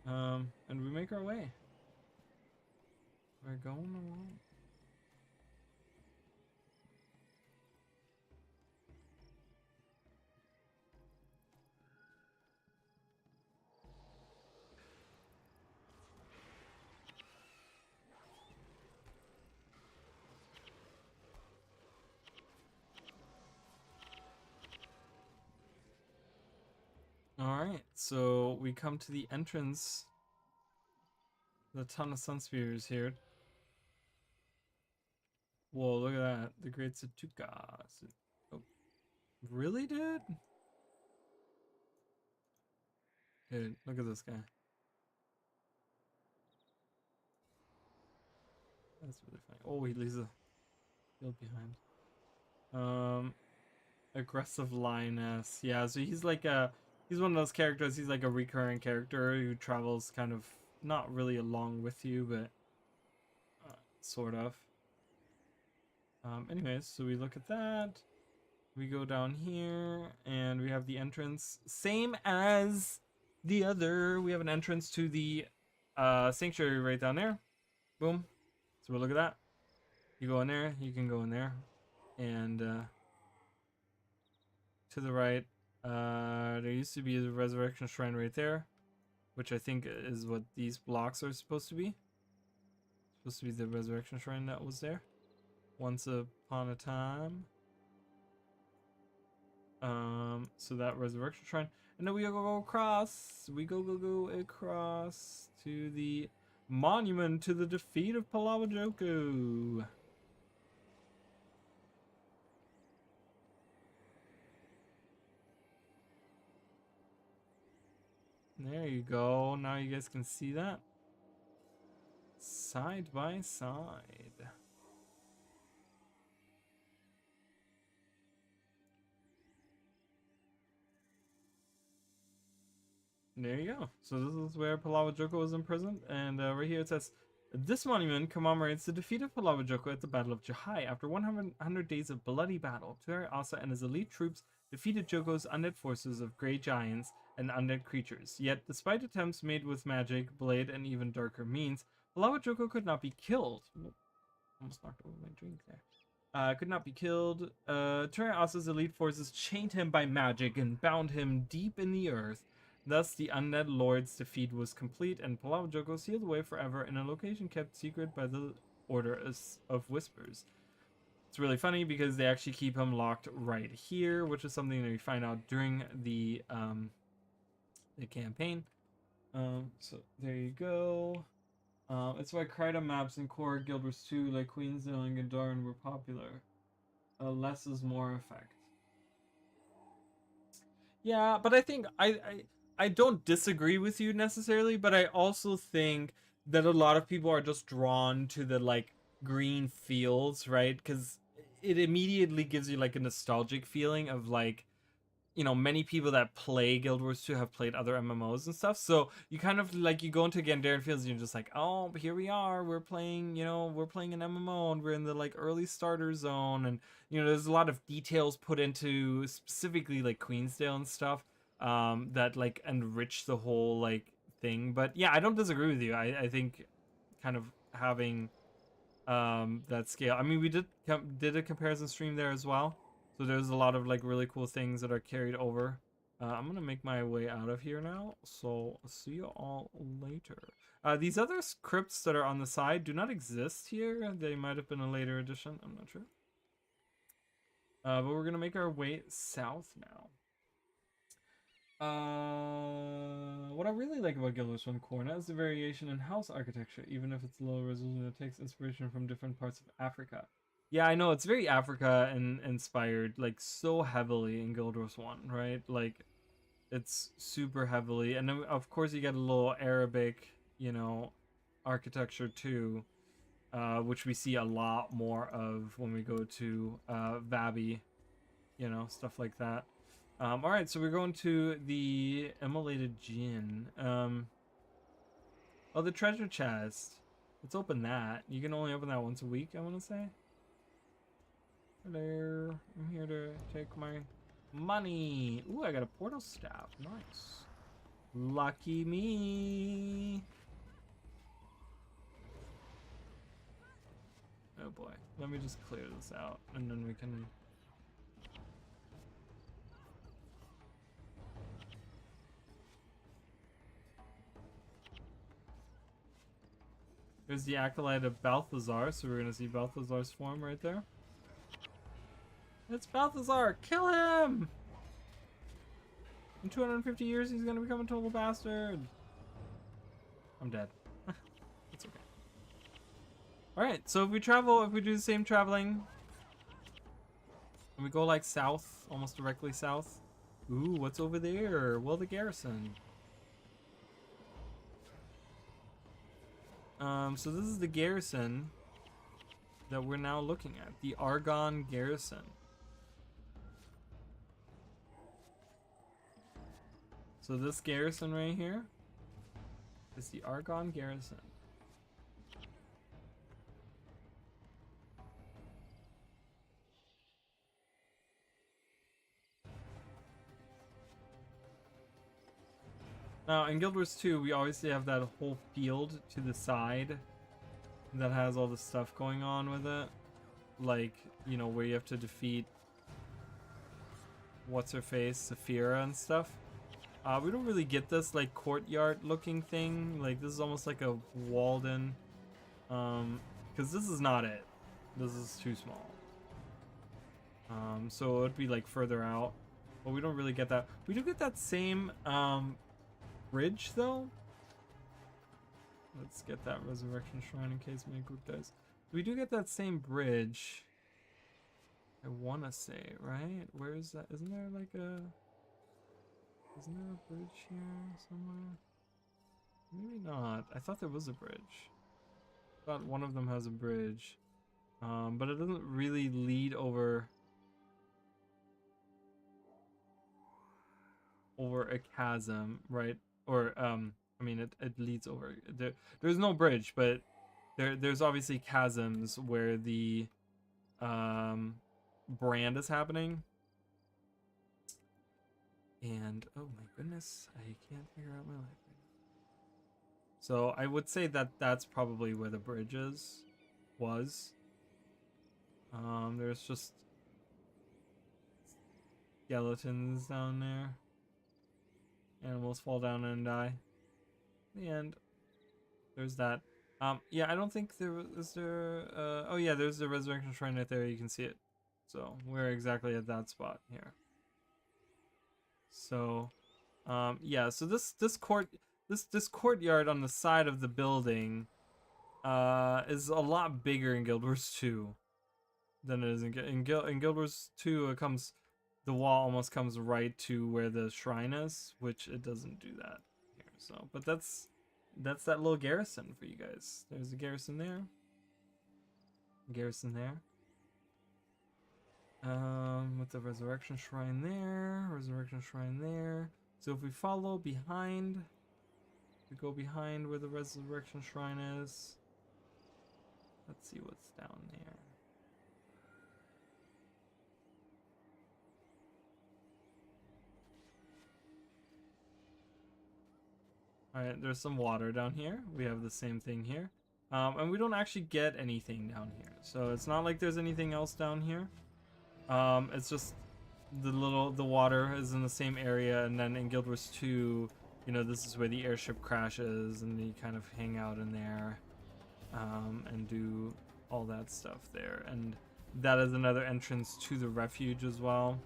And we make our way. We're going along. Alright, so we come to the entrance. The ton of sun spears here. Whoa, look at that. The Great Satuka. Oh, really, dude? Dude, look at this guy. That's really funny. Oh, he leaves a field behind. Aggressive lioness. Yeah, so he's like he's one of those characters. He's like a recurring character who travels kind of not really along with you, but sort of. Anyways, so we look at that. We go down here and we have the entrance, same as the other. We have an entrance to the sanctuary right down there. Boom. So we'll look at that. You go in there, you can go in there, and to the right, there used to be the Resurrection Shrine right there, which I think is what these blocks are supposed to be. Supposed to be the Resurrection Shrine that was there once upon a time. So that Resurrection Shrine, and then we go across. We go across to the monument to the defeat of Palawajoko. There you go. Now you guys can see that side by side. There you go. So this is where Palawajoko was imprisoned, and right here it says, this monument commemorates the defeat of Palawajoko at the Battle of Jahai. After 100 days of bloody battle, Tuare Asa and his elite troops defeated Joko's undead forces of grey giants and undead creatures. Yet, despite attempts made with magic, blade, and even darker means, Palawajoko could not be killed. Almost knocked over my drink there. Could not be killed. Tuare Asa's elite forces chained him by magic and bound him deep in the earth. Thus, the undead lord's defeat was complete, and Palawajoko sealed away forever in a location kept secret by the Order of Whispers. It's really funny because they actually keep him locked right here, which is something that we find out during the campaign. So there you go. It's why Kryta maps in core Guild Wars 2, like Queensdale and Gandharan, were popular. Less is more effect. Yeah, but I think I don't disagree with you necessarily, but I also think that a lot of people are just drawn to the like green fields, right? Because it immediately gives you like a nostalgic feeling of like, you know, many people that play Guild Wars 2 have played other MMOs and stuff. So you kind of like, you go into Gandharan Fields and you're just like, oh, here we are. We're playing, you know, we're playing an MMO and we're in the like early starter zone. And, you know, there's a lot of details put into specifically like Queensdale and stuff that like enrich the whole like thing. But yeah, I don't disagree with you. I think kind of having that scale. I mean, we did a comparison stream there as well. So there's a lot of like really cool things that are carried over. I'm gonna make my way out of here now, so I'll see you all later. These other crypts that are on the side do not exist here. They might have been a later edition, I'm not sure. But we're gonna make our way south now. what I really like about Guild Wars 1 Kourna is the variation in house architecture, even if it's low resolution. It takes inspiration from different parts of Africa. Yeah, I know it's very Africa inspired, like so heavily in Guild Wars 1, right? Like it's super heavily, and then of course you get a little Arabic, architecture too, which we see a lot more of when we go to Vabi, stuff like that. All right, so we're going to the immolated Jinn. Oh, the treasure chest. Let's open that. You can only open that once a week, I want to say. Hello, I'm here to take my money. Ooh, I got a portal staff. Nice. Lucky me. Oh boy. Let me just clear this out and then we can... There's the acolyte of Balthazar, so we're gonna see Balthazar's form right there. It's Balthazar! Kill him! In 250 years, he's gonna become a total bastard. I'm dead. It's okay. Alright, so if we do the same traveling, and we go like south, almost directly south. Ooh, what's over there? Well, the garrison. So this is the garrison that we're now looking at. The Argonne Garrison. So this garrison right here is the Argonne Garrison. Now in Guild Wars 2, we obviously have that whole field to the side that has all the stuff going on with it. Like, where you have to defeat what's-her-face, Saphira and stuff. We don't really get this like courtyard looking thing. Like this is almost like a walled in, because this is not it. This is too small. So it would be like further out, but we don't really get that. We do get that same bridge though. Let's get that resurrection shrine in case Mankut dies. We do get that same bridge. I wanna say, right? Where is that? Isn't there like a... Isn't there a bridge here somewhere? Maybe not. I thought there was a bridge. I thought one of them has a bridge. But it doesn't really lead over a chasm, right? Or I mean it leads over there's no bridge, but there's obviously chasms where the brand is happening. And oh my goodness, I can't figure out my life right now. So I would say that that's probably where the bridge was. There's just skeletons down there. Animals fall down and die. The end. There's that. Yeah, I don't think there is there. Oh yeah, there's the resurrection shrine right there. You can see it. So we're exactly at that spot here. So, yeah. So this courtyard on the side of the building, is a lot bigger in Guild Wars 2 than it is in Guild Wars 2. The wall almost comes right to where the shrine is, which it doesn't do that here. So, but that's that little garrison for you guys. There's a garrison there. Garrison there. With the resurrection shrine there, So if we follow behind, we go behind where the resurrection shrine is. Let's see what's down there. Alright, there's some water down here. We have the same thing here. And we don't actually get anything down here. So it's not like there's anything else down here. It's just the water is in the same area, and then in Guild Wars 2, this is where the airship crashes, and you kind of hang out in there, and do all that stuff there. And that is another entrance to the refuge as well.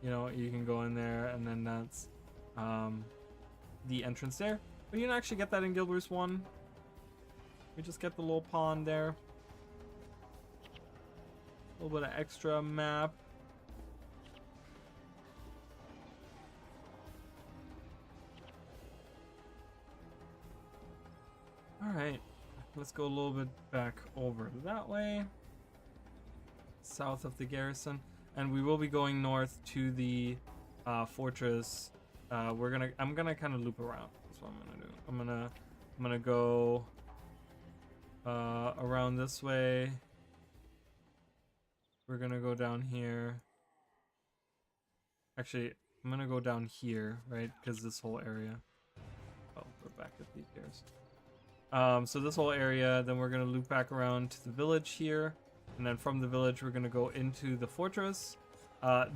You can go in there, and then that's the entrance there. But you don't actually get that in Guild Wars 1. We just get the little pond there. A little bit of extra map. Alright, let's go a little bit back over that way. South of the garrison. And we will be going north to the fortress. I'm gonna kind of loop around. That's what I'm gonna do. I'm gonna go around this way. We're gonna go down here. Actually, I'm gonna go down here, right? Because this whole area. Oh, we're back at the garrison. So this whole area, then we're gonna loop back around to the village here, and then from the village we're gonna go into the fortress.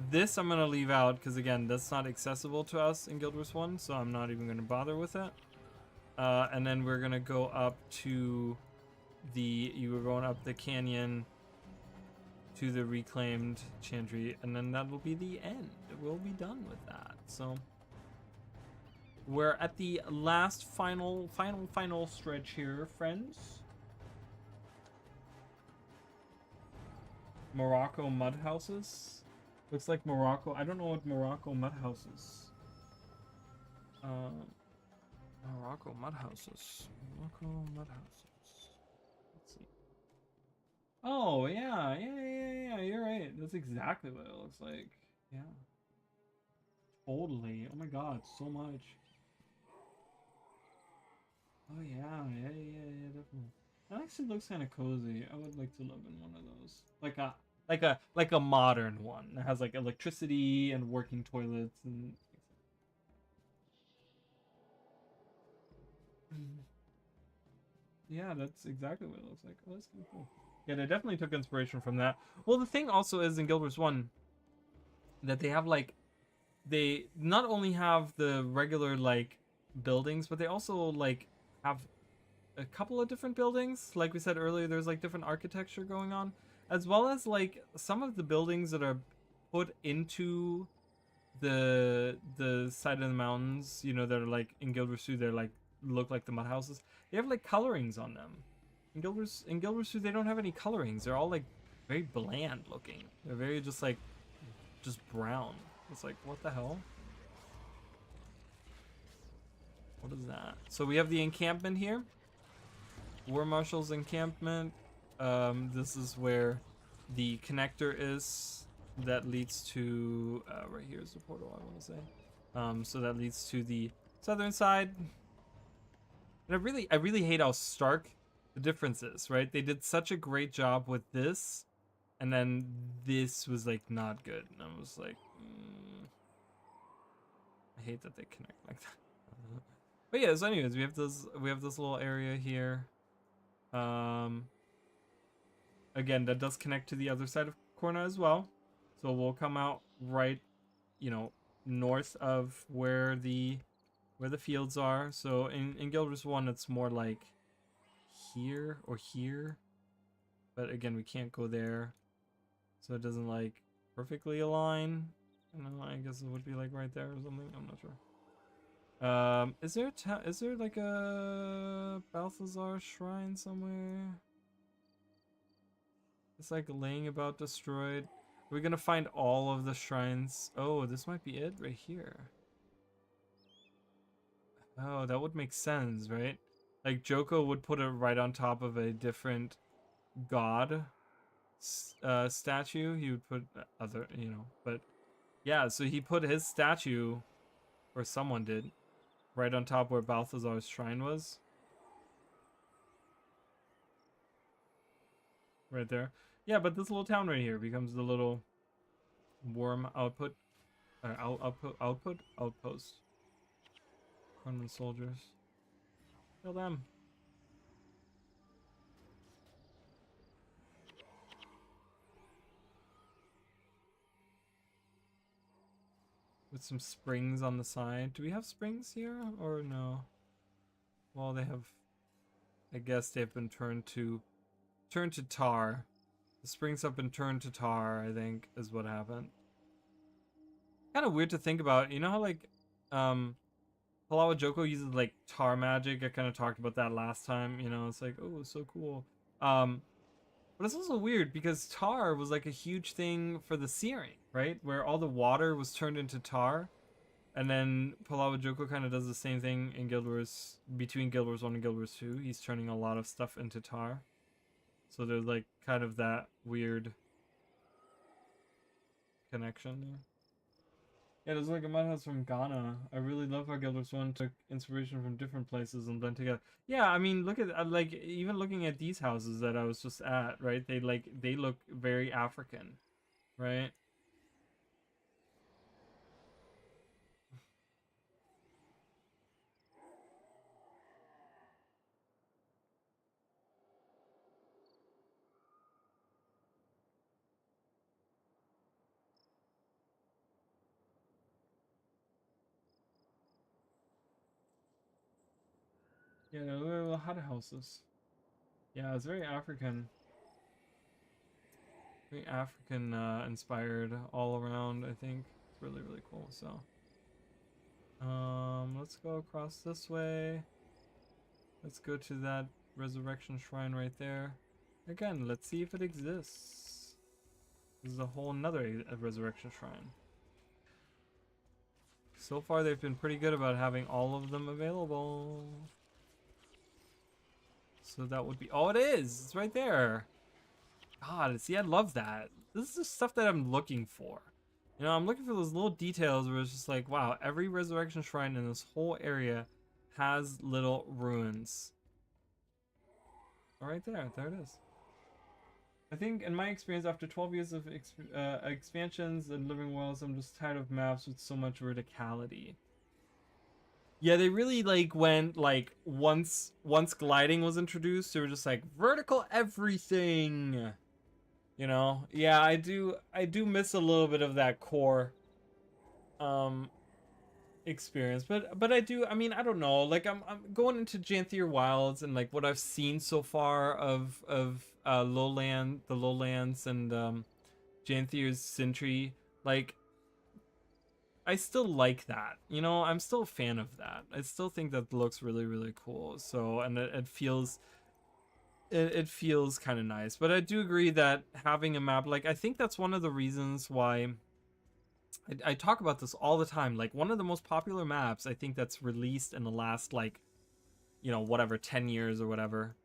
This I'm gonna leave out because again, that's not accessible to us in Guild Wars 1, so I'm not even gonna bother with it. And then we're gonna go up to you were going up the canyon to the reclaimed chantry, and then that will be the end. We'll be done with that. So we're at the last final stretch here, friends. Morocco mud houses. Looks like Morocco. I don't know what Morocco mud houses. Morocco mud houses. Morocco mud houses. Let's see. Oh yeah. You're right. That's exactly what it looks like. Yeah. Totally. Oh my god, so much. Oh yeah, definitely. That actually looks kind of cozy. I would like to live in one of those, like a modern one that has like electricity and working toilets and. Yeah, that's exactly what it looks like. Oh, that's kind of cool. Yeah, they definitely took inspiration from that. Well, the thing also is in Guild Wars 1 that they have like, they not only have the regular like buildings, but they also like have a couple of different buildings. Like we said earlier, there's like different architecture going on, as well as like some of the buildings that are put into the side of the mountains, you know, that are like in Guild Wars 2, they're like look like the mud houses. They have like colorings on them. In Guild Wars 2, they don't have any colorings. They're all like very bland looking. They're very just brown. It's like, what the hell? What is that? So we have the encampment here. War Marshal's encampment. This is where the connector is that leads to right here is the portal, I want to say. So that leads to the southern side. And I really hate how stark the difference is, right? They did such a great job with this, and then this was like not good. And I was like, I hate that they connect like that. But yeah, so anyways, we have this little area here. Again, that does connect to the other side of Kourna as well. So we'll come out right, north of where the fields are. So in Guild Wars 1, it's more like here or here. But again, we can't go there. So it doesn't like perfectly align. I guess it would be like right there or something. I'm not sure. Is there like a Balthazar shrine somewhere? It's like laying about destroyed. Are we gonna find all of the shrines? Oh, this might be it right here. Oh, that would make sense, right? Like Joko would put it right on top of a different god statue. He would put other, but yeah, so he put his statue, or someone did, right on top where Balthazar's shrine was. Right there. Yeah, but this little town right here becomes the little worm outpost. Kourna soldiers. Kill them. With some springs on the side. Do we have springs here or no? Well, they have. I guess they've been turned to tar. The springs have been turned to tar, I think, is what happened. Kind of weird to think about. You know how Palawa Joko uses like tar magic. I kind of talked about that last time. You know, it's like, oh, it's so cool. But it's also weird because tar was like a huge thing for the searing, right? Where all the water was turned into tar. And then Palawa Joko kind of does the same thing in Guild Wars, between Guild Wars 1 and Guild Wars 2. He's turning a lot of stuff into tar. So there's like kind of that weird connection there. Yeah, there's like a mod house from Ghana. I really love how Guild Wars 1 took inspiration from different places and blend together. Yeah, I mean, look at, like, even looking at these houses that I was just at, right? They look very African, right? Yeah, they're little hut houses. Yeah, it's very African. Very African inspired all around, I think. It's really, really cool. So let's go across this way. Let's go to that resurrection shrine right there. Again, let's see if it exists. This is a whole nother resurrection shrine. So far they've been pretty good about having all of them available. So that would be, oh, it is, it's right there. God, see, I love that. This is the stuff that I'm looking for. You know, I'm looking for those little details where it's just like, wow, every resurrection shrine in this whole area has little ruins. Right there, there it is. I think, in my experience, after 12 years of expansions and living worlds, I'm just tired of maps with so much verticality. Yeah, they really like went like once gliding was introduced, they were just like vertical everything. You know? Yeah, I do miss a little bit of that core experience, but I mean, I don't know, like I'm going into Janthier Wilds and like what I've seen so far of the lowlands and Janthier's Sintry, like I still like that, you know. I'm still a fan of that. I still think that looks really, really cool. So, and it feels kind of nice. But I do agree that having a map, like, I think that's one of the reasons why I talk about this all the time. Like, one of the most popular maps I think that's released in the last, like, you know, whatever, 10 years or whatever,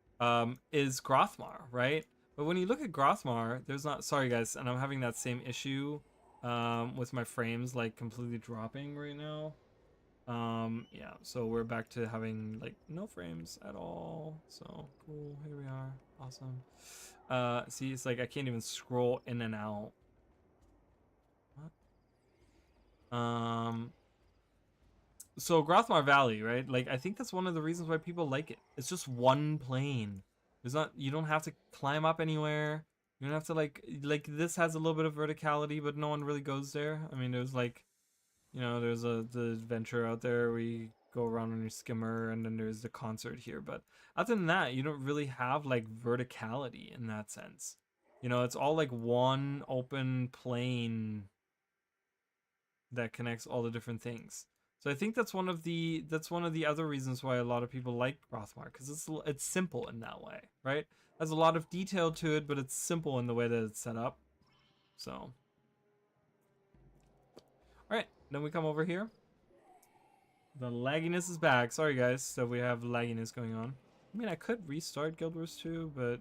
is Grothmar, right? But when you look at Grothmar, there's not, sorry guys, and I'm having that same issue with my frames like completely dropping right now. Yeah, so we're back to having like no frames at all. So cool, here we are, awesome. See, it's like I can't even scroll in and out. What? So Grothmar Valley, right? Like, I think that's one of the reasons why people like it. It's just one plane. There's not, you don't have to climb up anywhere. You don't have to like this has a little bit of verticality, but no one really goes there. I mean, there's like, you know, there's the adventure out there where you go around on your skimmer, and then there's the concert here. But other than that, you don't really have like verticality in that sense. You know, it's all like one open plane that connects all the different things. So I think that's one of the other reasons why a lot of people like Grothmar, because it's simple in that way, right? Has a lot of detail to it, but it's simple in the way that it's set up. So, all right, then we come over here. The lagginess is back. Sorry guys, so we have lagginess going on. I mean, I could restart Guild Wars 2, but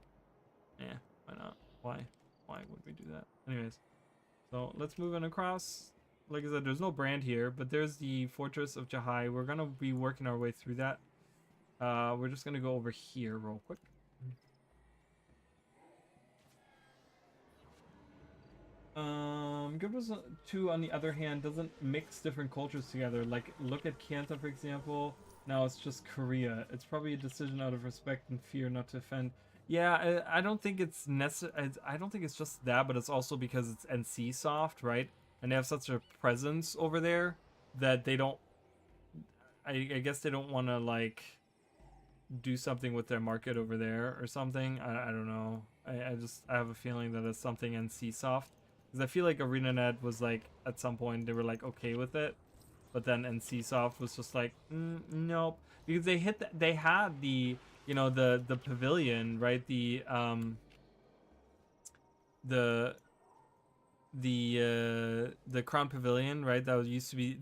yeah, why not? Why would we do that? Anyways, so let's move on across. Like I said, there's no brand here, but there's the Fortress of Jahai. We're gonna be working our way through that. We're just gonna go over here real quick. Guild Wars 2, on the other hand, doesn't mix different cultures together. Like, look at Kanta, for example. Now it's just Korea. It's probably a decision out of respect and fear not to offend. Yeah, I don't think it's necessary. I don't think it's just that, but it's also because it's NC soft, right? And they have such a presence over there that they don't, I guess they don't want to like do something with their market over there or something. I don't know. I have a feeling that it's something NC soft, because I feel like ArenaNet was like, at some point they were like okay with it, but then NCSoft was just like, nope, because they had the, you know, the pavilion, right? The the Crown Pavilion, right? That used to be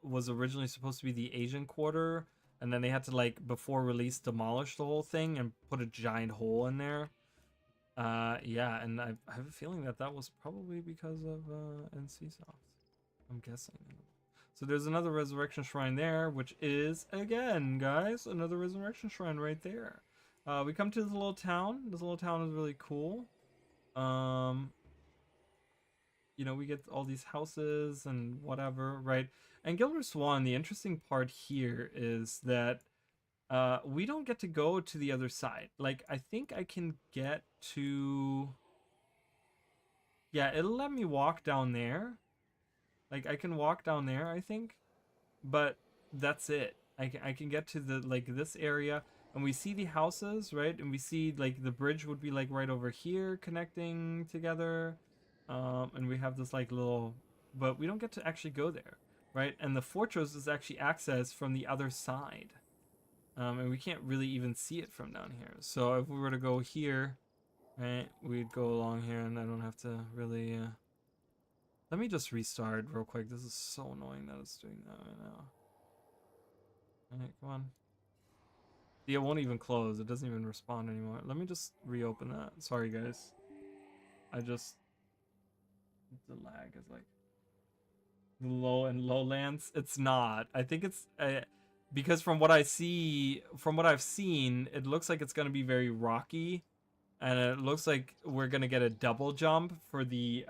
was originally supposed to be the Asian Quarter, and then they had to, like, before release, demolish the whole thing and put a giant hole in there. Yeah, and I have a feeling that was probably because of NCSoft. I'm guessing. So there's another resurrection shrine there, which is, again, guys, another resurrection shrine right there. We come to this little town. This little town is really cool. You know, we get all these houses and whatever, right? And Guild Wars 1, the interesting part here is that we don't get to go to the other side. Like, I think I can get to... Yeah, it'll let me walk down there. Like, I can walk down there, I think. But that's it. I can get to the, like, this area, and we see the houses, right? And we see, like, the bridge would be, like, right over here connecting together. And we have this, like, little... But we don't get to actually go there, right? And the fortress is actually accessed from the other side. And we can't really even see it from down here. So if we were to go here, right, we'd go along here, and I don't have to really... Let me just restart real quick. This is so annoying that it's doing that right now. Alright, come on. Yeah, it won't even close. It doesn't even respond anymore. Let me just reopen that. Sorry, guys. The lag is like... Low and lowlands. It's not. I think it's... because from what I've seen, it looks like it's going to be very rocky. And it looks like we're going to get a double jump for the...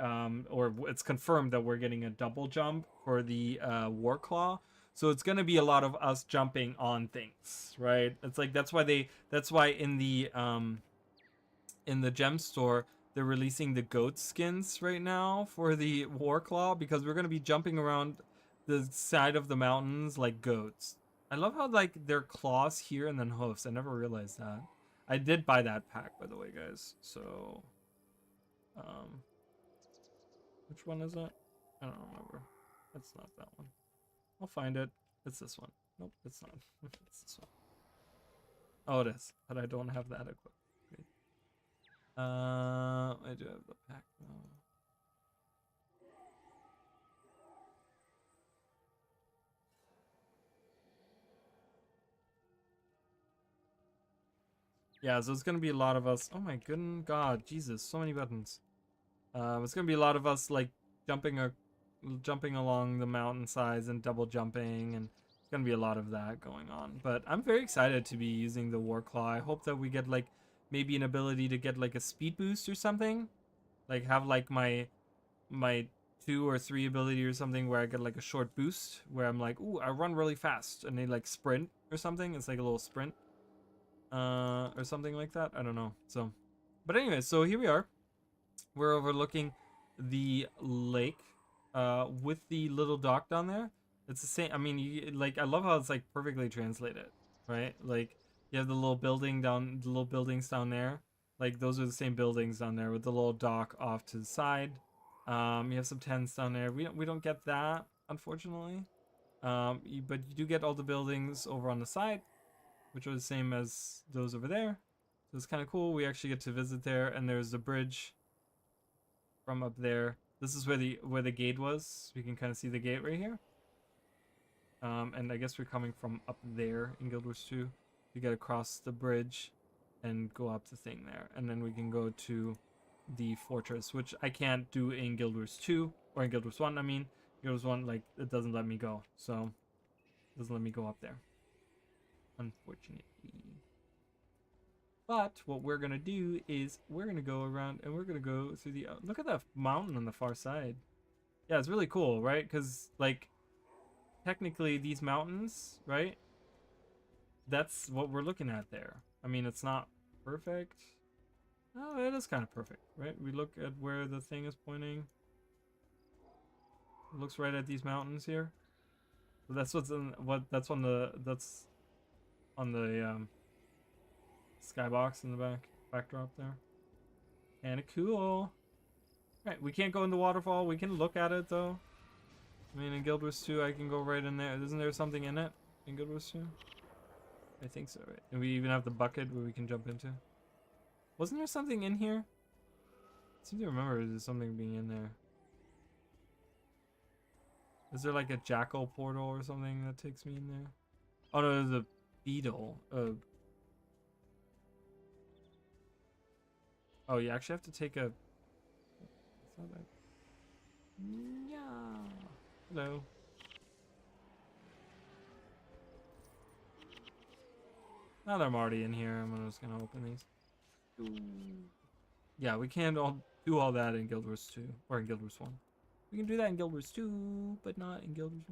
or it's confirmed that we're getting a double jump for the War Claw. So it's going to be a lot of us jumping on things, right? It's like that's why in the gem store they're releasing the goat skins right now for the War Claw, because we're going to be jumping around the side of the mountains like goats. I love how, like, their claws here and then hoofs. I never realized that. I did buy that pack, by the way, guys. So, which one is it? I don't remember. It's not that one. I'll find it. It's this one. Nope, it's not. It's this one. Oh, it is. But I don't have that equipped. Okay. I do have the pack though. Yeah, so it's gonna be a lot of us. Oh my good God, Jesus, so many buttons. It's gonna be a lot of us, like, jumping along the mountainsides and double jumping, and it's gonna be a lot of that going on. But I'm very excited to be using the War Claw. I hope that we get, like, maybe an ability to get, like, a speed boost or something. Like, have, like, my 2 or 3 ability or something where I get, like, a short boost where I'm like, ooh, I run really fast, and they, like, sprint or something. It's like a little sprint. Or something like that. I don't know. So, but anyway, so here we are. We're overlooking the lake, with the little dock down there. It's the same. I mean, like, I love how it's, like, perfectly translated, right? Like, you have the little buildings down there. Like, those are the same buildings down there with the little dock off to the side. You have some tents down there. We don't get that, unfortunately. But you do get all the buildings over on the side, which are the same as those over there. So it's kind of cool. We actually get to visit there, and there's a bridge from up there. This is where the gate was. We can kind of see the gate right here. And I guess we're coming from up there in Guild Wars 2. You get across the bridge and go up the thing there, and then we can go to the fortress, which I can't do in Guild Wars 2 or in Guild Wars 1. I mean, Guild Wars 1, like, it doesn't let me go, so it doesn't let me go up there, unfortunately. But what we're gonna do is we're gonna go around and we're gonna go through the look at that mountain on the far side. Yeah, it's really cool, right? Because, like, technically these mountains, right, that's what we're looking at there. I mean, it's not perfect. Oh, it is kind of perfect, right? We look at where the thing is pointing. It looks right at these mountains here. So that's that's on the skybox in the backdrop there. Kinda cool. Right, we can't go in the waterfall. We can look at it though. I mean, in Guild Wars 2, I can go right in there. Isn't there something in it in Guild Wars 2? I think so, right? And we even have the bucket where we can jump into. Wasn't there something in here? I seem to remember there's something being in there. Is there like a jackal portal or something that takes me in there? Oh no, there's a beetle. Oh, you actually have to take a... It's not that... Yeah. Hello. Now that I'm already in here, I'm just gonna open these. Ooh. Yeah, we can't all do all that in Guild Wars 2 or in Guild Wars 1. We can do that in Guild Wars 2, but not in Guild Wars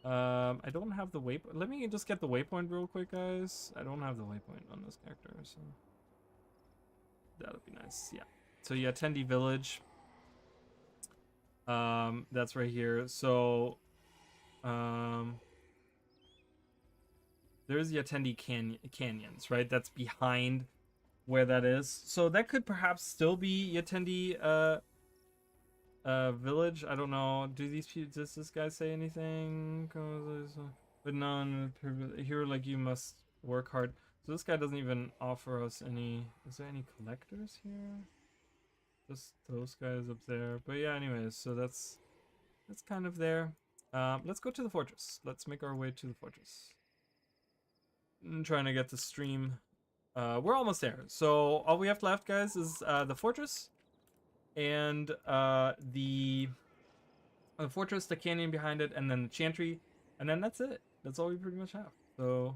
1. I don't have the waypoint. Let me just get the waypoint real quick, guys. I don't have the waypoint on this character, so that'll be nice. Yeah. So yeah, Tendi Village. That's right here. So, there's the Yatendi Canyons, right? That's behind where that is. So that could perhaps still be Yatendi village. I don't know. Does this guy say anything? But none here like you must work hard. So this guy doesn't even offer us any. Is there any collectors here? Just those guys up there. But yeah, anyways, so that's kind of there. Let's go to the fortress. Let's make our way to the fortress. I'm trying to get the stream. We're almost there. So all we have left, guys, is the fortress and the fortress, the canyon behind it, and then the chantry, and then that's it. That's all we pretty much have. So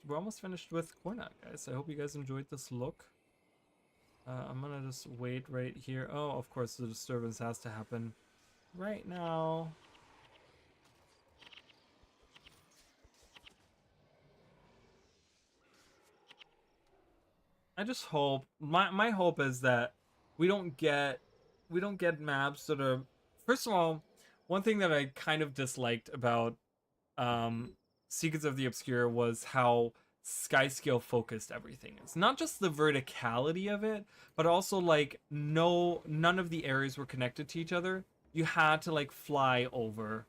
we're almost finished with Kourna, guys. I hope you guys enjoyed this look. I'm gonna just wait right here. Oh, of course, the disturbance has to happen right now. I just hope my hope is that we don't get maps that are, first of all, one thing that I kind of disliked about Secrets of the Obscure was how Skyscale focused everything is. Not just the verticality of it, but also like none of the areas were connected to each other. You had to like fly over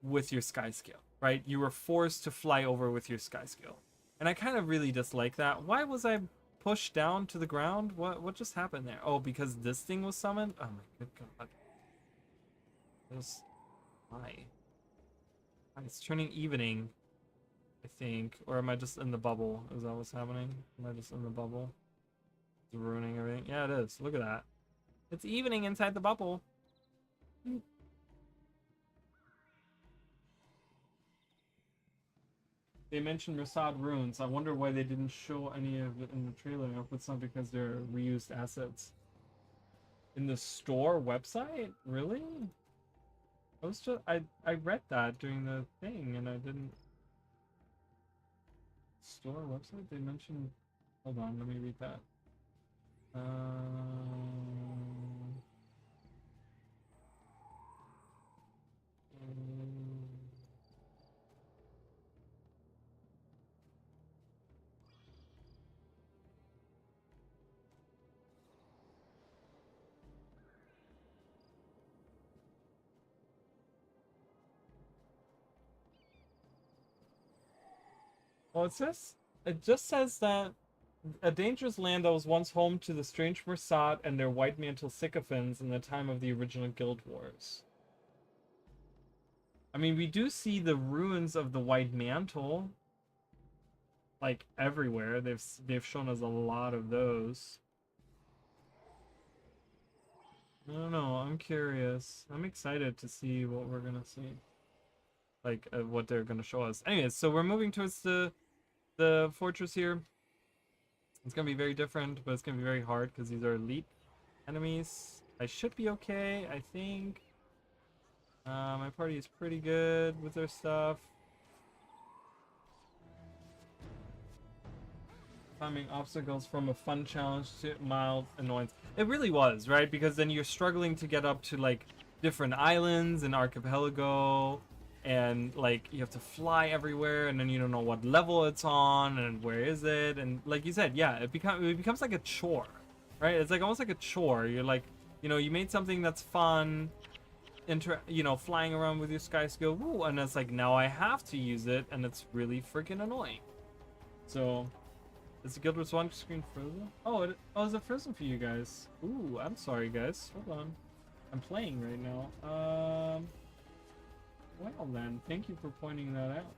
with your Skyscale, right? You were forced to fly over with your Skyscale. And I kind of really dislike that. Why was I pushed down to the ground? What just happened there? Oh, because this thing was summoned? Oh my good god. Why? It's turning evening, I think. Or am I just in the bubble? Is that what's happening? Am I just in the bubble? It's ruining everything. Yeah, it is. Look at that. It's evening inside the bubble. They mentioned Rasad ruins. I wonder why they didn't show any of it in the trailer. I hope it's not because they're reused assets. In the store website? Really? I read that during the thing and I didn't. Store website? They mentioned. Hold on, let me read that. Well, it just says that a dangerous land that was once home to the strange Mersat and their white mantle sycophants in the time of the original Guild Wars. I mean, we do see the ruins of the white mantle, like everywhere. They've shown us a lot of those. I don't know. I'm curious. I'm excited to see what we're gonna see, like what they're gonna show us. Anyways, so we're moving towards the fortress here. It's gonna be very different, but it's gonna be very hard because these are elite enemies. I should be okay, I think. My party is pretty good with their stuff. Climbing obstacles from a fun challenge to mild annoyance. It really was, right? Because then you're struggling to get up to like different islands and archipelago, and like you have to fly everywhere, and then you don't know what level it's on and where is it, and like you said, yeah, it becomes like a chore, right? It's like almost like a chore. You're you know, you made something that's fun, flying around with your sky skill, woo, and it's like, now I have to use it, and it's really freaking annoying. So, is the Guild Wars 1 screen frozen? Oh, is it frozen for you guys? Ooh, I'm sorry, guys. Hold on. I'm playing right now. Well then, thank you for pointing that out.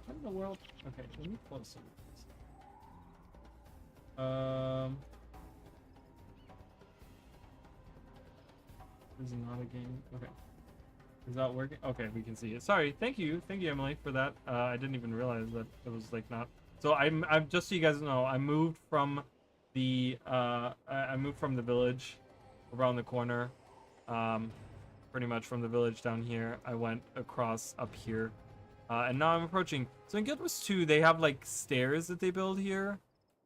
What in the world? Okay, let me close some of this. This is not a game. Okay. Is that working? Okay, we can see it. Sorry. Thank you, Emily, for that. I didn't even realize that it was like not. So I'm just so you guys know, I moved from the village around the corner. Pretty much from the village down here. I went across up here. And now I'm approaching. So in Guild Wars 2, they have like stairs that they build here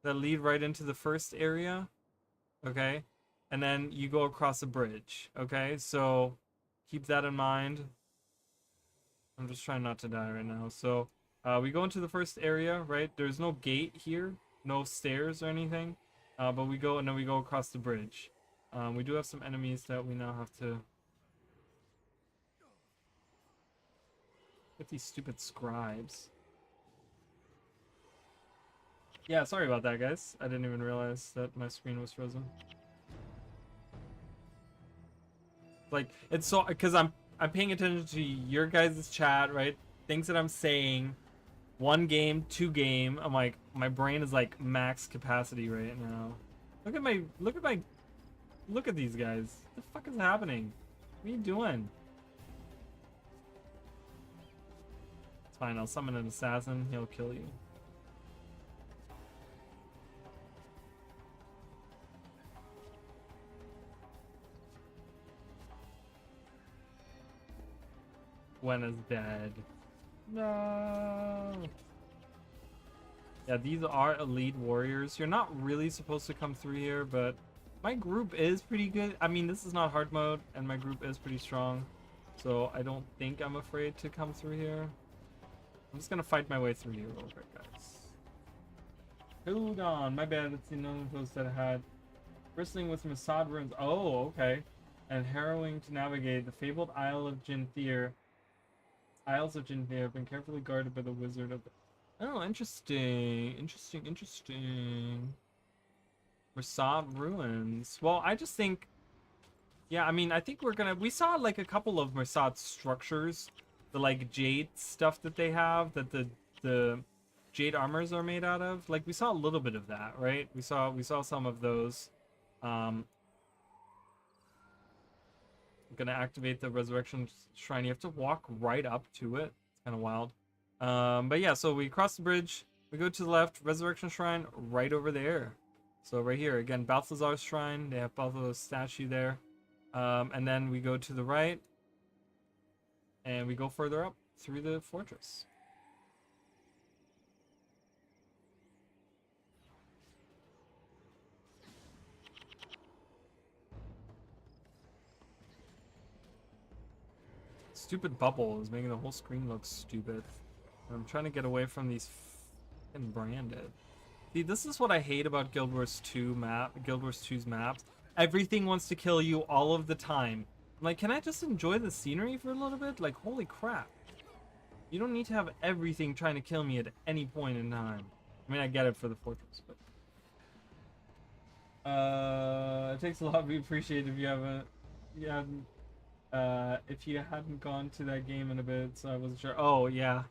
that lead right into the first area. Okay. And then you go across a bridge. Okay. So keep that in mind. I'm just trying not to die right now. So we go into the first area, right? There's no gate here, no stairs or anything. But we go and then we go across the bridge. We do have some enemies that we now have to get these stupid scribes. Yeah, sorry about that, guys. I didn't even realize that my screen was frozen. Like, it's so because I'm paying attention to your guys' chat, right? Things that I'm saying. 1 game, 2 game. I'm like, my brain is like max capacity right now. Look at these guys. What the fuck is happening? What are you doing? It's fine, I'll summon an assassin, he'll kill you. Gwen is dead. No. Yeah, these are elite warriors. You're not really supposed to come through here, but my group is pretty good. I mean, this is not hard mode, and my group is pretty strong. So I don't think I'm afraid to come through here. I'm just gonna fight my way through here real quick, guys. Hold on, my bad. It's another post that I had. Bristling with Masad ruins. Oh, okay. And harrowing to navigate. The fabled Isle of Jinthir. Isles of Jinthir have been carefully guarded by the Wizard of... Oh, interesting. Interesting. Masad ruins. Well, I just think... Yeah, I mean, I think we're gonna... We saw, like, a couple of Masad structures. The, like, jade stuff that they have. That the jade armors are made out of. Like, we saw a little bit of that, right? We saw some of those. I'm gonna activate the resurrection shrine. You have to walk right up to it. It's kind of wild. But yeah, so we cross the bridge. We go to the left. Resurrection shrine right over there. So right here again, Balthazar's shrine. They have Balthazar's statue there. And then we go to the right, and we go further up through the fortress. Stupid bubble is making the whole screen look stupid. And I'm trying to get away from these fucking branded. See, this is what I hate about Guild Wars 2's maps. Everything wants to kill you all of the time. I'm like, can I just enjoy the scenery for a little bit? Like, holy crap. You don't need to have everything trying to kill me at any point in time. I mean, I get it for the fortress, but... it takes a lot. We appreciate if you haven't... if you hadn't gone to that game in a bit, so I wasn't sure. Oh, yeah.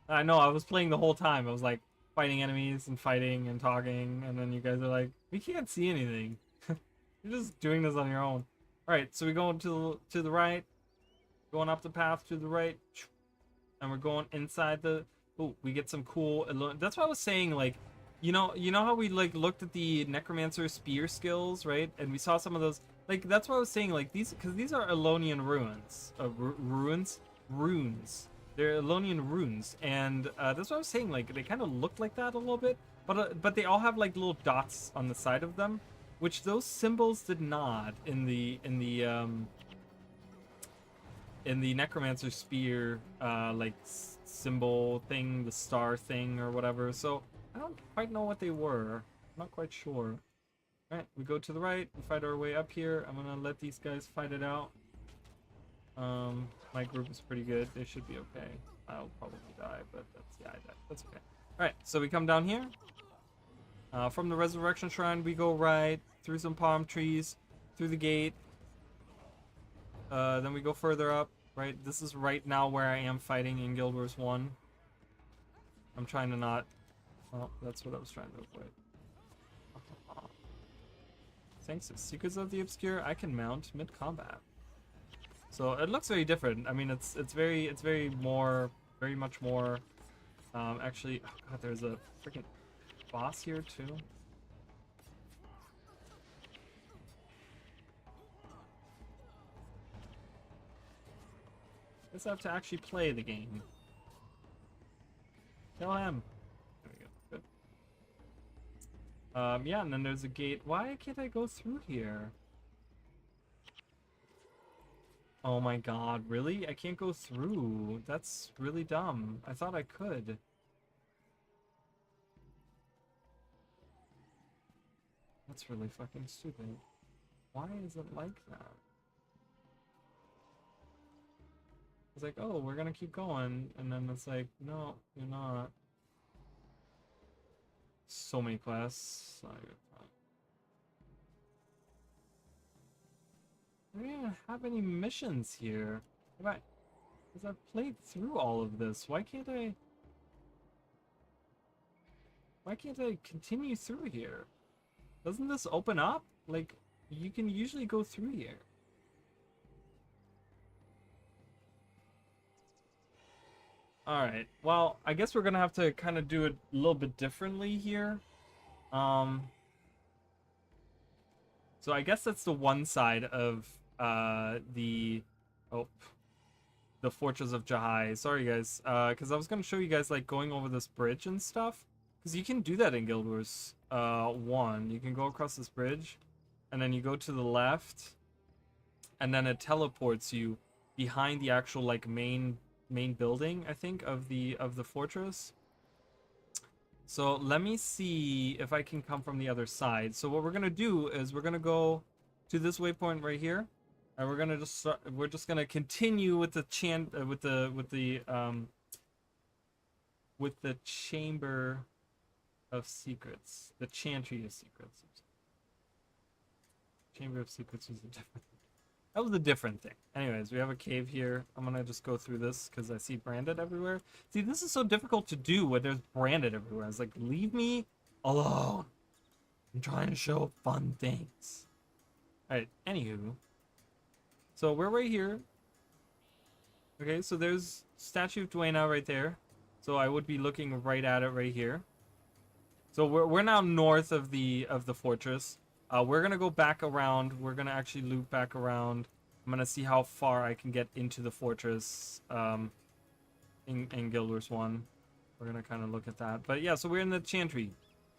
I know, I was playing the whole time. I was like fighting enemies and fighting and talking, and then you guys are like, we can't see anything. You're just doing this on your own. Alright, so we go to the right, going up the path to the right, and we're going inside the... Oh, we get some cool... That's what I was saying, like, you know how we like looked at the Necromancer spear skills, right? And we saw some of those... Like, that's what I was saying, like, because these are Elonian ruins. Runes. They're Elonian runes, and that's what I was saying, like, they kind of look like that a little bit, but they all have, like, little dots on the side of them, which those symbols did not in the Necromancer spear, like, symbol thing, the star thing, or whatever, so I don't quite know what they were. I'm not quite sure. Alright, we go to the right, we fight our way up here. I'm gonna let these guys fight it out. My group is pretty good. They should be okay. I'll probably die, but that's, yeah, I died. That's okay. Alright, so we come down here. From the Resurrection Shrine, we go right, through some palm trees, through the gate. Then we go further up, right? This is right now where I am fighting in Guild Wars 1. I'm trying to not... Well, that's what I was trying to avoid. Thanks to Secrets of the Obscure, I can mount mid-combat. So it looks very different. I mean, it's very much more. Actually, oh god, there's a freaking boss here too. I guess I have to actually play the game. Kill him. There we go. Good. Yeah, and then there's a gate. Why can't I go through here? Oh my god, really? I can't go through. That's really dumb. I thought I could. That's really fucking stupid. Why is it like that? It's like, oh, we're gonna keep going, and then it's like, no, you're not. So many quests. Not even fun. I don't even have any missions here. Because I've played through all of this. Why can't I continue through here? Doesn't this open up? Like, you can usually go through here. Alright, well, I guess we're gonna have to kind of do it a little bit differently here. So I guess that's the one side of the Fortress of Jahai. Sorry guys, because I was gonna show you guys like going over this bridge and stuff, because you can do that in Guild Wars 1. You can go across this bridge, and then you go to the left, and then it teleports you behind the actual like main building, I think, of the fortress. So let me see if I can come from the other side. So what we're gonna do is we're gonna go to this waypoint right here, and we're gonna just we're just gonna continue with the Chamber of Secrets, the Chantry of Secrets. Chamber of Secrets was a different. That was a different thing. Anyways, we have a cave here. I'm gonna just go through this because I see branded everywhere. See, this is so difficult to do when there's branded everywhere. It's like, leave me alone. I'm trying to show fun things. Alright, anywho. So we're right here. Okay, so there's statue of Duena right there. So I would be looking right at it right here. So we're now north of the fortress. We're gonna go back around. We're gonna actually loop back around. I'm gonna see how far I can get into the fortress in Guild Wars 1. We're gonna kind of look at that. But yeah, so we're in the Chantry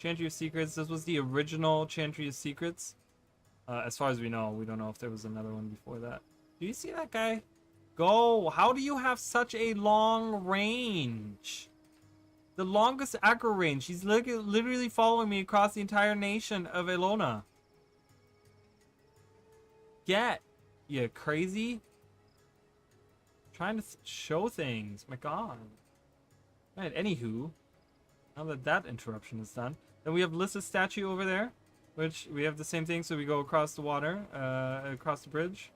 of Secrets. This was the original Chantry of Secrets. As far as we know, we don't know if there was another one before that. Do you see that guy? Go! How do you have such a long range? The longest aggro range. He's literally following me across the entire nation of Elona. Get, you crazy? Trying to show things. My god. Right, anywho. Now that that interruption is done. Then we have Lissa's statue over there. Which, we have the same thing, so we go across the water. Across the bridge.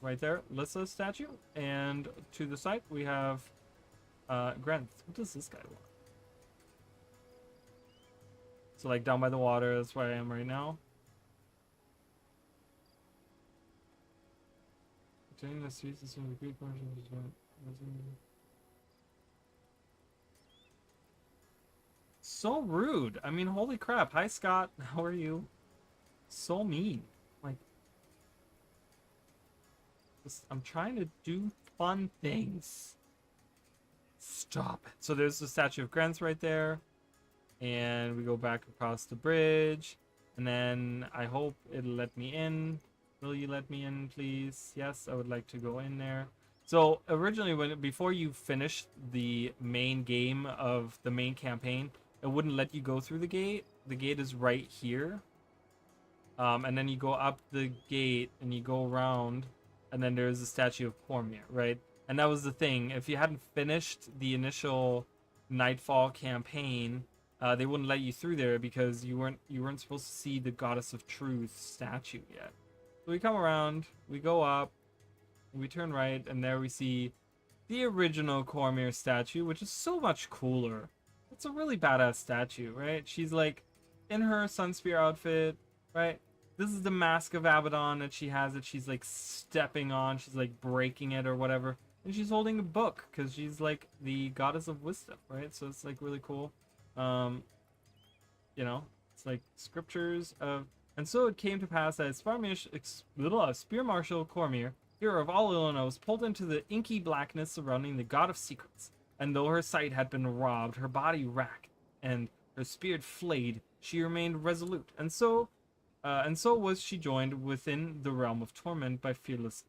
Right there, Lissa's statue. And to the side, we have Grenth. What does this guy want? So like down by the water, that's where I am right now. The streets is one of the great portions of so rude. I mean, holy crap. Hi Scott, how are you? So mean. Like, I'm trying to do fun things. Stop it. So there's the statue of Grenth right there. And we go back across the bridge. And then I hope it'll let me in. Will you let me in, please? Yes, I would like to go in there. So originally, before you finish the main game of the main campaign, it wouldn't let you go through the gate. The gate is right here. And then you go up the gate and you go around, and then there's a statue of Cormier, right? And that was the thing. If you hadn't finished the initial Nightfall campaign, they wouldn't let you through there because you weren't supposed to see the Goddess of Truth statue yet. So we come around, we go up, we turn right, and there we see the original Cormier statue, which is so much cooler. It's a really badass statue, right? She's like in her Sunspear outfit, right? This is the mask of Abaddon that she has that she's like stepping on. She's like breaking it or whatever. And she's holding a book because she's like the goddess of wisdom, right? So it's like really cool. You know, it's like scriptures of. And so it came to pass that Spear Marshal Cormier, hero of all Illinois, was pulled into the inky blackness surrounding the God of Secrets. And though her sight had been robbed, her body racked, and her spirit flayed, she remained resolute. And so was she joined within the realm of torment by fearless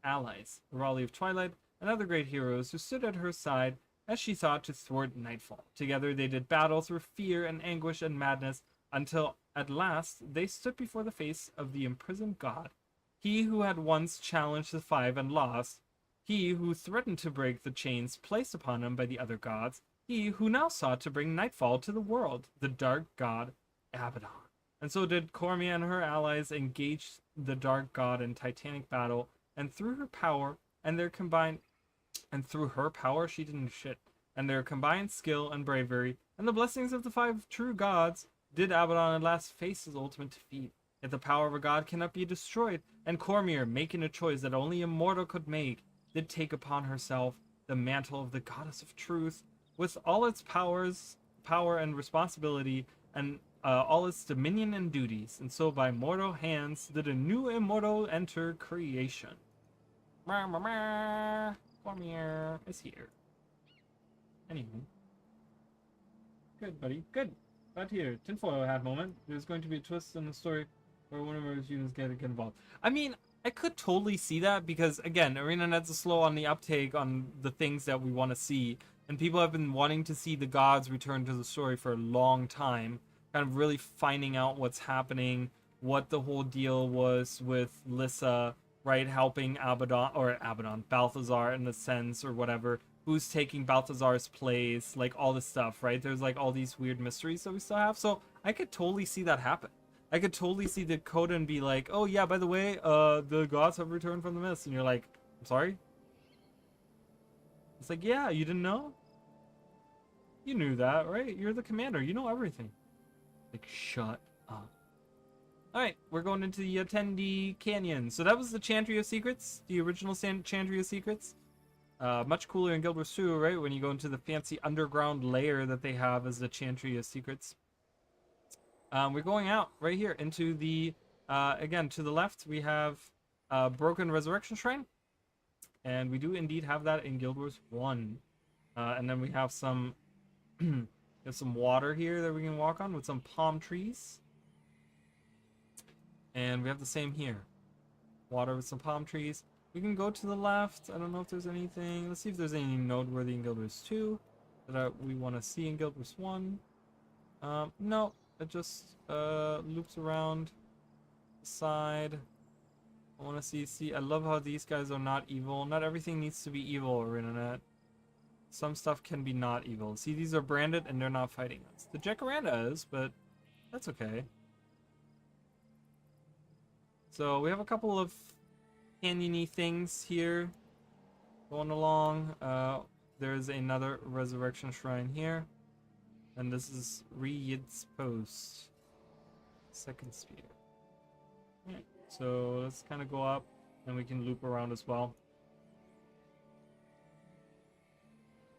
allies, Raleigh of Twilight, and other great heroes who stood at her side as she sought to thwart Nightfall. Together they did battle through fear and anguish and madness, until at last they stood before the face of the imprisoned god. He who had once challenged the five and lost, he who threatened to break the chains placed upon him by the other gods, he who now sought to bring Nightfall to the world, the dark god Abaddon. And so did Cormia and her allies engage the dark god in titanic battle, and through her power she didn't shit. And their combined skill and bravery, and the blessings of the five true gods, did Abaddon at last face his ultimate defeat. Yet the power of a god cannot be destroyed, and Cormier, making a choice that only a mortal could make, did take upon herself the mantle of the goddess of truth, with all its power and responsibility, and all its dominion and duties, and so by mortal hands did a new immortal enter creation. Cormier is here. Anyway. Good, buddy. Good. Glad to hear. Tinfoil hat moment. There's going to be a twist in the story where one of our units get involved. I mean, I could totally see that because, again, ArenaNet's is slow on the uptake on the things that we want to see. And people have been wanting to see the gods return to the story for a long time. Kind of really finding out what's happening, what the whole deal was with Lissa, right? Helping Balthazar in a sense or whatever. Who's taking Balthazar's place, like all this stuff, right? There's like all these weird mysteries that we still have. So I could totally see that happen. I could totally see the Coden be like, oh yeah, by the way, the gods have returned from the mist. And you're like, I'm sorry? It's like, yeah, you didn't know? You knew that, right? You're the commander. You know everything. Like, shut up. Alright, we're going into the Attendee Canyon. So that was the Chantry of Secrets, the original Chantry of Secrets. Much cooler in Guild Wars 2, right? When you go into the fancy underground layer that they have as the Chantry of Secrets. We're going out right here into the, again, to the left, we have Broken Resurrection Shrine. And we do indeed have that in Guild Wars 1. And then we have some, there's some water here that we can walk on with some palm trees. And we have the same here. Water with some palm trees. We can go to the left. I don't know if there's anything. Let's see if there's any noteworthy in Guild Wars 2 that we want to see in Guild Wars 1. No, it just loops around the side. I want to see. I love how these guys are not evil. Not everything needs to be evil, ArenaNet. Some stuff can be not evil. See, these are branded and they're not fighting us. The Jacaranda is, but that's okay. So we have a couple of canyon-y things here going along. There's another resurrection shrine here. And this is Riyid's post. Second spear. Alright, so let's kind of go up and we can loop around as well.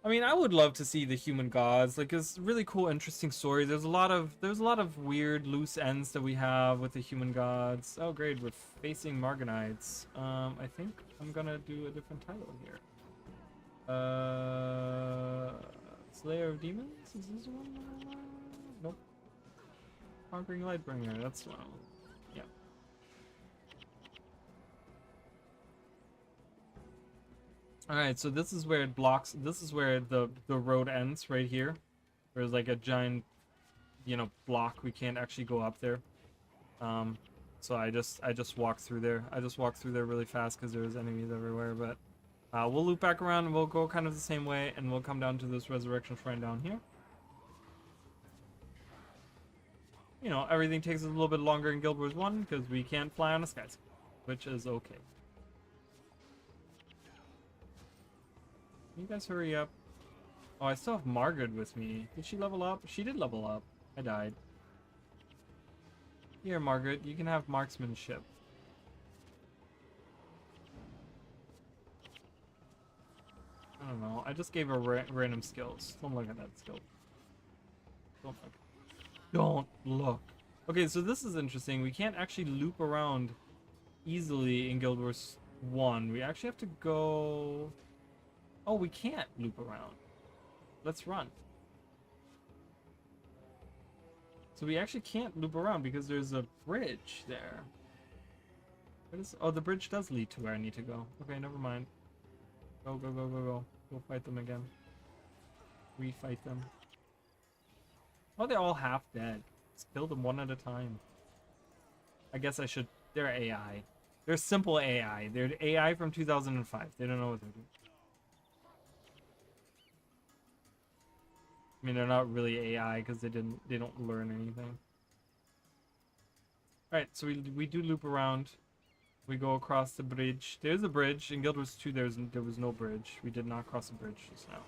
I mean, I would love to see the human gods. Like, it's a really cool, interesting story. There's a lot of weird loose ends that we have with the human gods. Oh, great, we're facing Marganites. I think I'm gonna do a different title here. Slayer of Demons? Is this one? Nope. Conquering Lightbringer. That's one. Yeah. Alright, so this is where it blocks. This is where the road ends, right here. There's like a giant you know, block. We can't actually go up there. So I just walked through there. I just walked through there really fast because there's enemies everywhere. But we'll loop back around and we'll go kind of the same way, and we'll come down to this resurrection shrine down here. You know, everything takes a little bit longer in Guild Wars 1 because we can't fly on a skyscraper, which is okay. Can you guys hurry up? Oh, I still have Margaret with me. Did she level up? She did level up. I died. Here, Margaret, you can have marksmanship. I don't know. I just gave her random skills. Don't look at that skill. Don't look. Don't look. Okay, so this is interesting. We can't actually loop around easily in Guild Wars 1. We actually have to go... Oh, we can't loop around. Let's run. So we actually can't loop around because there's a bridge there. What is... Oh, the bridge does lead to where I need to go. Okay, never mind. Go, go, go, go, go. Go fight them again. Refight them. Oh, they're all half dead. Let's kill them one at a time. I guess I should... They're AI. They're simple AI. They're AI from 2005. They don't know what they're doing. I mean, they're not really AI because they don't learn anything. Alright, so we do loop around. We go across the bridge. There's a bridge. In Guild Wars 2, there was no bridge. We did not cross the bridge just now.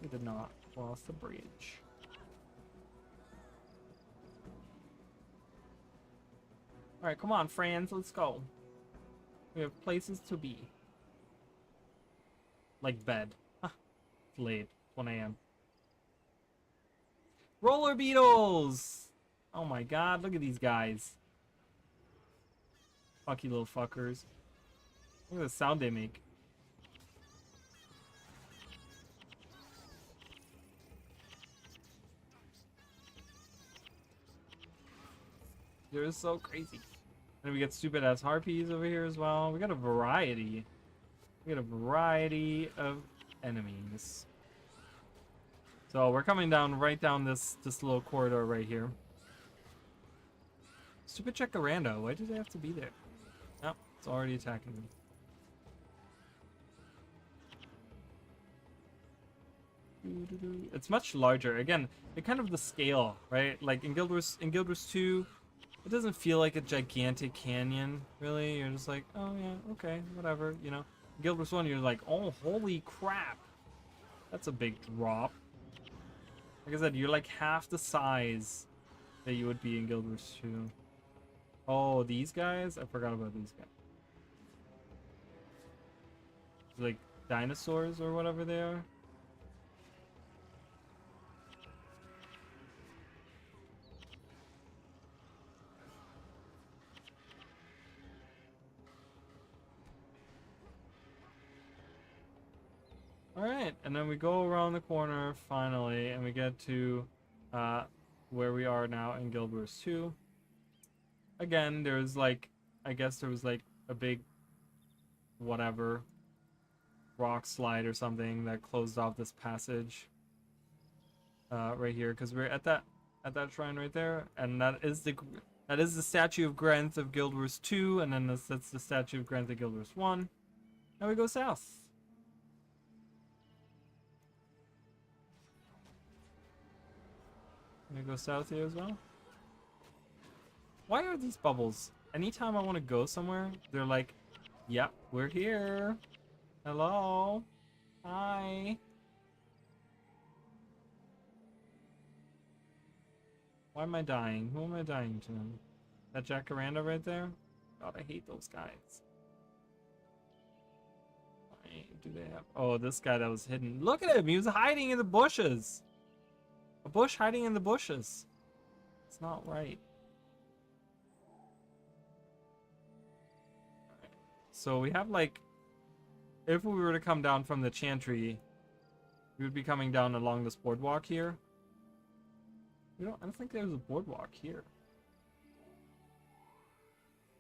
We did not cross the bridge. Alright, come on, friends. Let's go. We have places to be. Like bed. It's late. 1 a.m. Roller beetles! Oh my god, look at these guys. Fucky little fuckers. Look at the sound they make. They're so crazy. And we get stupid ass harpies over here as well. We got a variety. We got a variety of enemies. So we're coming down right down this little corridor right here. Stupid Jacaranda. Why do they have to be there? Oh, it's already attacking me. It's much larger. Again, it kind of the scale, right? Like in Guild Wars 2, it doesn't feel like a gigantic canyon, really. You're just like, oh yeah, okay, whatever, you know. In Guild Wars 1, you're like, oh, holy crap. That's a big drop. Like I said, you're like half the size that you would be in Guild Wars 2. Oh, these guys? I forgot about these guys. Like dinosaurs or whatever they are. Alright, and then we go around the corner finally, and we get to where we are now in Guild Wars 2. Again, there's like, I guess there was like a big, whatever, rock slide or something that closed off this passage right here, because we're at that shrine right there, and that is the statue of Grenth of Guild Wars 2, and then that's the statue of Grenth of Guild Wars 1. Now we go south. Can we go south here as well? Why are these bubbles? Anytime I want to go somewhere, they're like, yep, we're here. Hello. Hi. Why am I dying? Who am I dying to? That Jacaranda right there? God, I hate those guys. Why do they have... Oh, this guy that was hidden. Look at him! He was hiding in the bushes! A bush hiding in the bushes. It's not right. So we have like... If we were to come down from the Chantry, we would be coming down along this boardwalk here. I don't think there's a boardwalk here.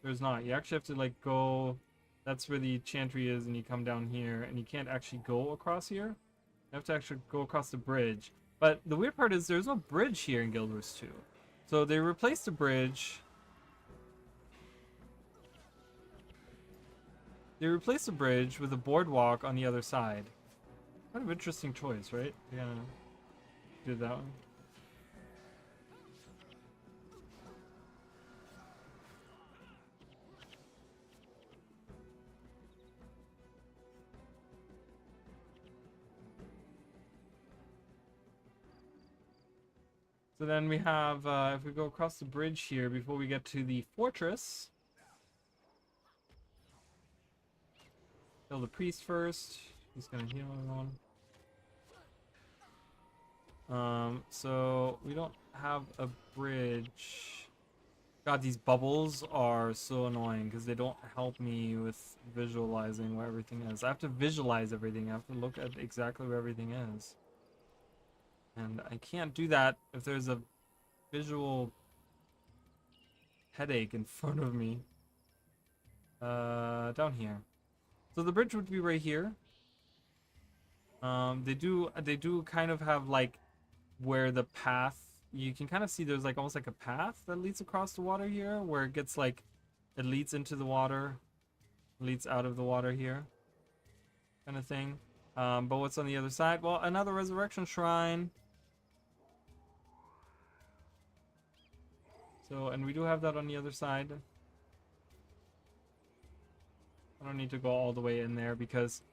There's not. You actually have to like go... That's where the Chantry is, and you come down here, and you can't actually go across here. You have to actually go across the bridge. But the weird part is there's no bridge here in Guild Wars 2. So they replaced the bridge. They replaced the bridge with a boardwalk on the other side. Kind of interesting choice, right? Yeah. Do that one. So then we have, if we go across the bridge here before we get to the fortress. Kill the priest first. He's gonna heal everyone. So we don't have a bridge. God, these bubbles are so annoying because they don't help me with visualizing where everything is. I have to visualize everything. I have to look at exactly where everything is. And I can't do that if there's a visual headache in front of me. Down here. So the bridge would be right here. They do kind of have like where the path, you can kind of see there's like almost like a path that leads across the water here, where it gets like, it leads into the water, leads out of the water here, kind of thing. But what's on the other side? Well, another resurrection shrine. So, and we do have that on the other side. I don't need to go all the way in there because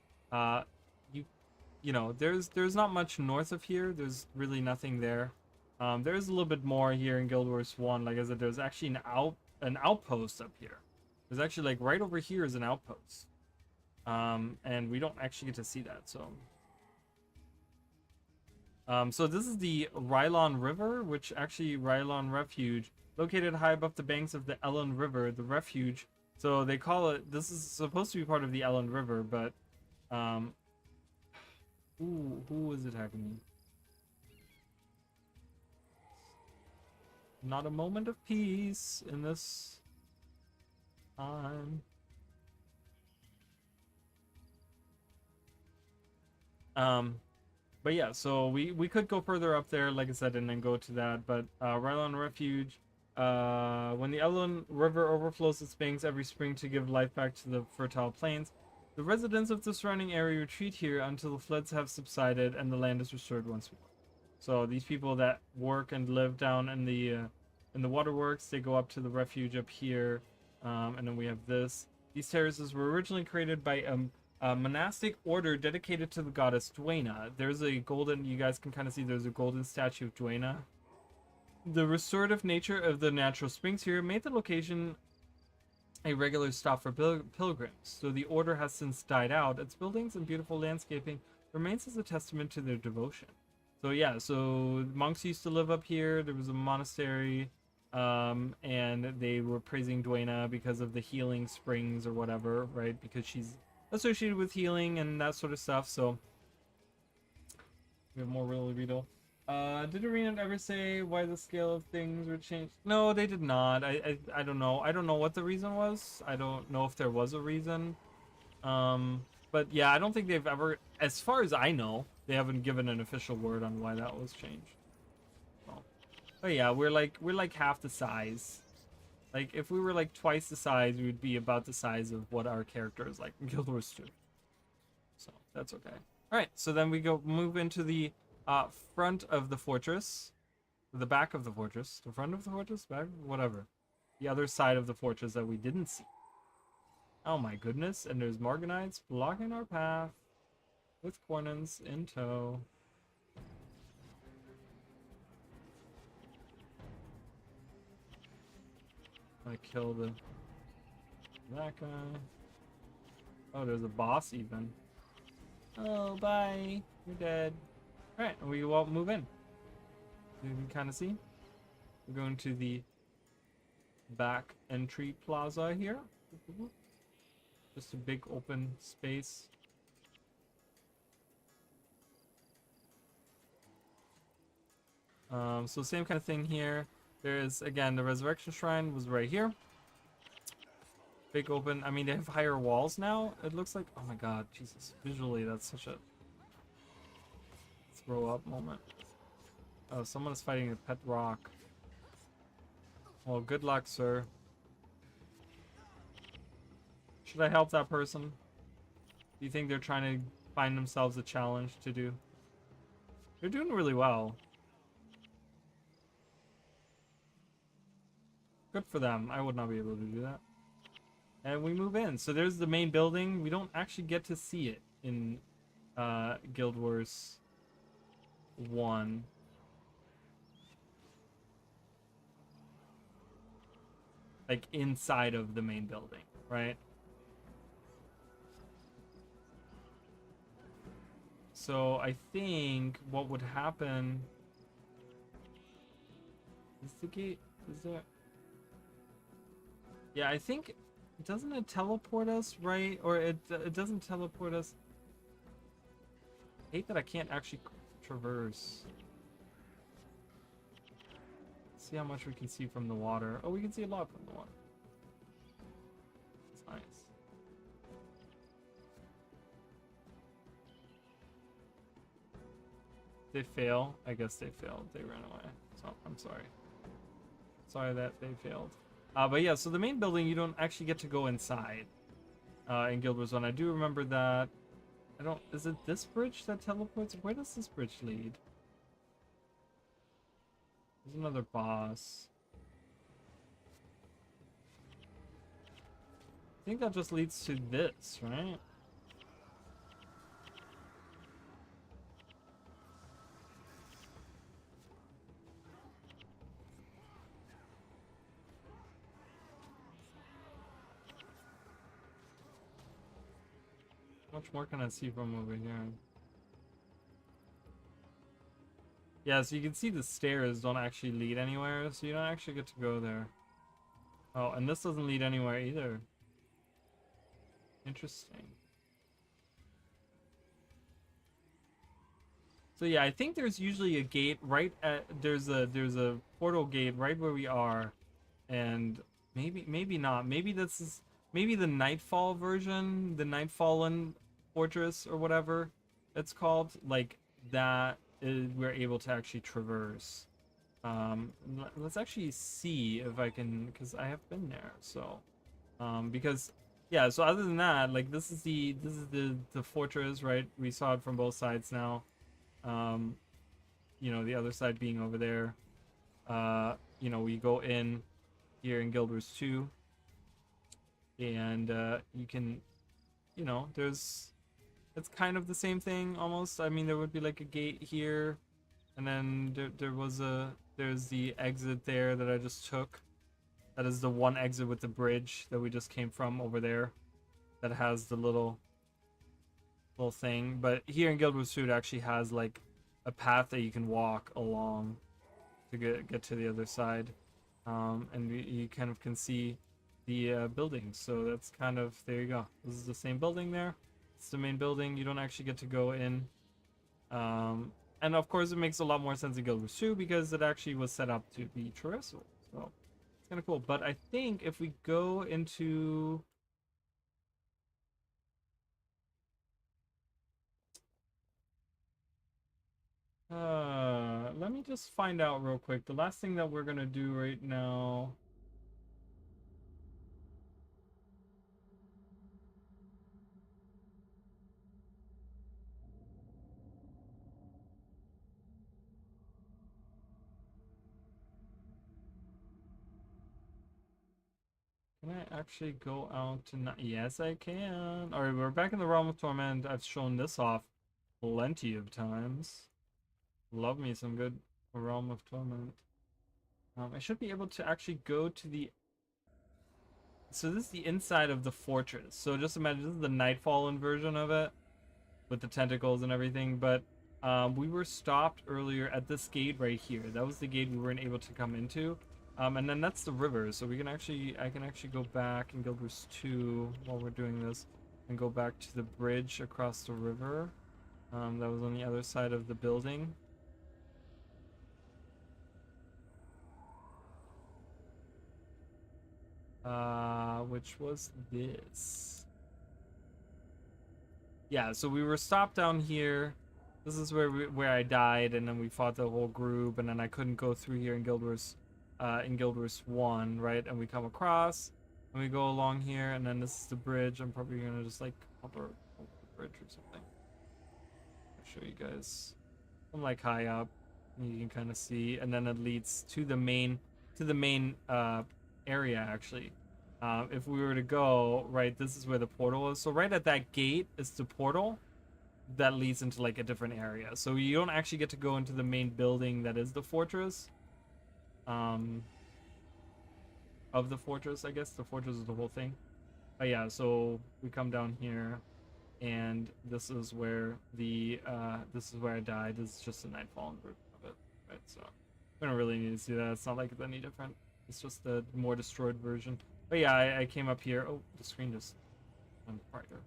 you know, there's not much north of here. There's really nothing there. There's a little bit more here in Guild Wars 1. Like I said, there's actually an outpost up here. There's actually like right over here is an outpost. And we don't actually get to see that, so so this is the Rylon River, which actually Rylon Refuge, located high above the banks of the Ellen River, the refuge. So they call it, this is supposed to be part of the Ellen River, but who is attacking me? Not a moment of peace in this time. But yeah, so we could go further up there, like I said, and then go to that. But Rylon Refuge, when the Ellen River overflows its banks every spring to give life back to the fertile plains, the residents of the surrounding area retreat here until the floods have subsided and the land is restored once more. So these people that work and live down in the waterworks, they go up to the refuge up here, and then we have this. These terraces were originally created by a monastic order dedicated to the goddess Duena. There's a golden, you guys can kind of see there's a golden statue of Duena. The restorative nature of the natural springs here made the location a regular stop for pilgrims. So the order has since died out. Its buildings and beautiful landscaping remains as a testament to their devotion. So yeah, so monks used to live up here. There was a monastery, and they were praising Duena because of the healing springs or whatever, right? Because she's associated with healing and that sort of stuff. So we have more Riddle Riddle. Did Arena ever say why the scale of things were changed? No, they did not. I don't know. I don't know what the reason was. I don't know if there was a reason. But yeah, I don't think they've ever, as far as I know, they haven't given an official word on why that was changed. So, but yeah, we're like half the size. Like if we were like twice the size, we would be about the size of what our character is like in Guild Wars 2. So that's okay. All right, so then we move into the front of the fortress, the back of the fortress, the front of the fortress, back, whatever, the other side of the fortress that we didn't see. Oh my goodness! And there's Morganites blocking our path with Kournans in tow. I kill that guy. Oh, there's a boss even. Oh, bye. You're dead. Alright, we will move in. You can kind of see. We're going to the back entry plaza here. Just a big open space. So same kind of thing here. There's, again, the Resurrection Shrine was right here. Big open. I mean, they have higher walls now. It looks like, oh my god, Jesus. Visually, that's such a throw up moment. Oh, someone is fighting a pet rock. Well, good luck, sir. Should I help that person? Do you think they're trying to find themselves a challenge to do? They're doing really well. Good for them. I would not be able to do that. And we move in. So there's the main building. We don't actually get to see it in Guild Wars 1. Like inside of the main building, right? So I think what would happen is the gate, is there? Yeah, I think, doesn't it teleport us, right? Or it doesn't teleport us. I hate that I can't actually traverse. See how much we can see from the water. Oh, we can see a lot from the water. It's nice. They fail. I guess they failed. They ran away. So I'm sorry. Sorry that they failed. But yeah, so the main building, you don't actually get to go inside in Guild Wars 1. I do remember that. I don't... Is it this bridge that teleports? Where does this bridge lead? There's another boss. I think that just leads to this, right? How much more can I see from over here? Yeah, so you can see the stairs don't actually lead anywhere, so you don't actually get to go there. Oh, and this doesn't lead anywhere either. Interesting. So yeah, I think there's usually a gate right at there's a portal gate right where we are, and maybe not. Maybe this is maybe the Nightfall version, the Nightfallen Fortress or whatever it's called. Like that is, we're able to actually traverse. Let's actually see if I can, because I have been there. So, because yeah. So other than that, like this is the fortress, right? We saw it from both sides now. Um, you know, the other side being over there. You know, we go in here in Guild Wars 2, and you can, you know, there's, it's kind of the same thing almost. I mean, there would be like a gate here, and then there's the exit there that I just took. That is the one exit with the bridge that we just came from over there. That has the little thing. But here in Guild Wars 2, it actually has like a path that you can walk along to get to the other side, and you kind of can see the buildings. So that's kind of, there you go. This is the same building there. It's the main building. You don't actually get to go in, and of course it makes a lot more sense in Guild Wars 2 because it actually was set up to be traversal. So it's kind of cool. But I think if we go into let me just find out real quick. The last thing that we're gonna do right now. Can I actually go out tonight? Yes, I can. Alright, we're back in the Realm of Torment. I've shown this off plenty of times. Love me some good Realm of Torment. I should be able to actually go to the... So this is the inside of the fortress. So just imagine, this is the Nightfallen version of it, with the tentacles and everything, but we were stopped earlier at this gate right here. That was the gate we weren't able to come into. And then that's the river, so we can actually, I can actually go back in Guild Wars 2 while we're doing this, and go back to the bridge across the river. That was on the other side of the building. Which was this. Yeah, so we were stopped down here. This is where I died, and then we fought the whole group, and then I couldn't go through here in Guild Wars 1, right? And we come across, and we go along here, and then this is the bridge. I'm probably gonna just like hop over the bridge or something. I'll show you guys. I'm like high up, and you can kind of see, and then it leads to the main area actually. If we were to go right, this is where the portal is. So right at that gate is the portal that leads into like a different area. So you don't actually get to go into the main building that is the fortress. Of the fortress, I guess. The fortress is the whole thing. But yeah, so we come down here, and this is where I died. This is just a Nightfall version of it, right? So we don't really need to see that. It's not like it's any different. It's just the more destroyed version. But yeah, I came up here. Oh, the screen just went brighter.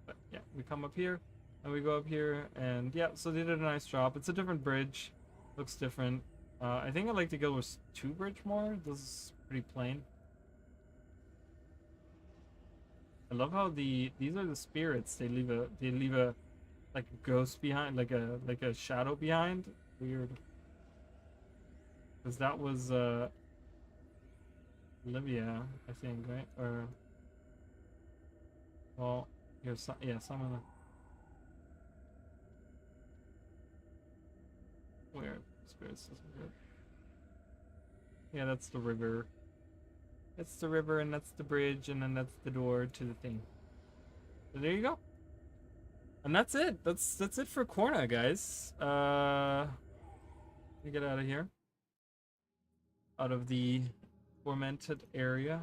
But yeah, we come up here, and we go up here, and yeah, so they did a nice job. It's a different bridge. Looks different. I think I like the Guild Wars 2 bridge more. This is pretty plain. I love how these are the spirits. They leave a like a ghost behind, like a shadow behind. Weird. Because that was Olivia, I think, right? Or well, here's some, yeah, some of the weird spirits. Isn't good. Yeah, that's the river. That's the river, and that's the bridge, and then that's the door to the thing. So there you go. And that's it. That's it for Kourna, guys. Let me get out of here. Out of the tormented area.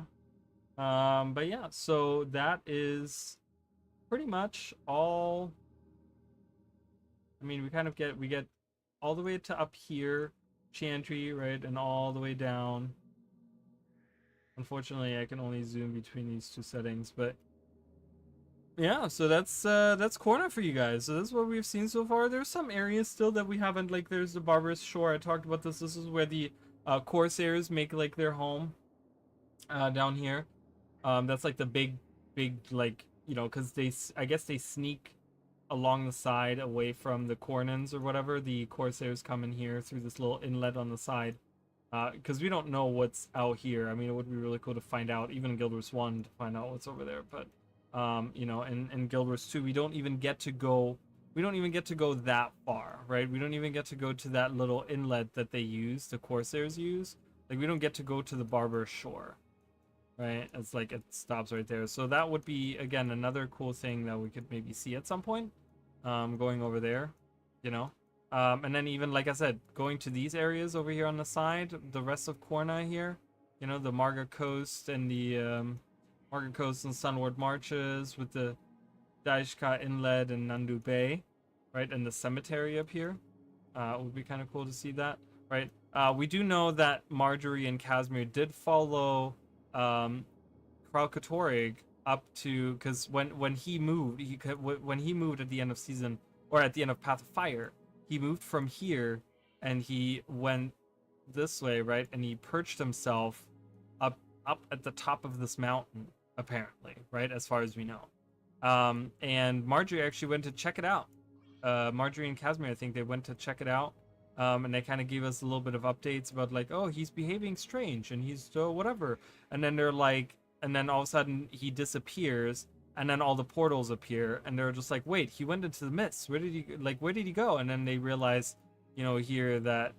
But yeah, so that is pretty much all. I mean, we get all the way to up here, Chantry, right, and all the way down. Unfortunately, I can only zoom between these two settings, but yeah, so that's Kourna for you guys. So that's what we've seen so far. There's some areas still that we haven't, like there's the Barbarous Shore. I talked about this. This is where the Corsairs make like their home down here. That's like the big like, you know, because I guess they sneak along the side away from the Kournans or whatever. The Corsairs come in here through this little inlet on the side. Because we don't know what's out here. I mean, it would be really cool to find out, even in Guild Wars 1, to find out what's over there. But, you know, in Guild Wars 2, we don't even get to go that far, right? We don't even get to go to that little inlet that they use, the Corsairs use. Like, we don't get to go to the Barbarous Shore, right? It's like, it stops right there. So that would be, again, another cool thing that we could maybe see at some point, going over there, you know? And then even, like I said, going to these areas over here on the side, the rest of Kourna here, you know, the Marga Coast and the Marga Coast and Sunward Marches with the Daishka Inlet and Nandu Bay, right, and the cemetery up here. It would be kind of cool to see that, right? We do know that Marjorie and Casimir did follow Kral Katorig up to, because when he moved at the end of season, or at the end of Path of Fire, he moved from here and he went this way, right? And he perched himself up at the top of this mountain, apparently, right? As far as we know. And Marjorie actually went to check it out. Marjorie and Casimir, I think they went to check it out. And they kind of gave us a little bit of updates about like, oh, he's behaving strange and he's whatever. And then they're like, and then all of a sudden he disappears. And then all the portals appear, and they're just like, wait, he went into the mist. Where did he go? And then they realize, you know, here that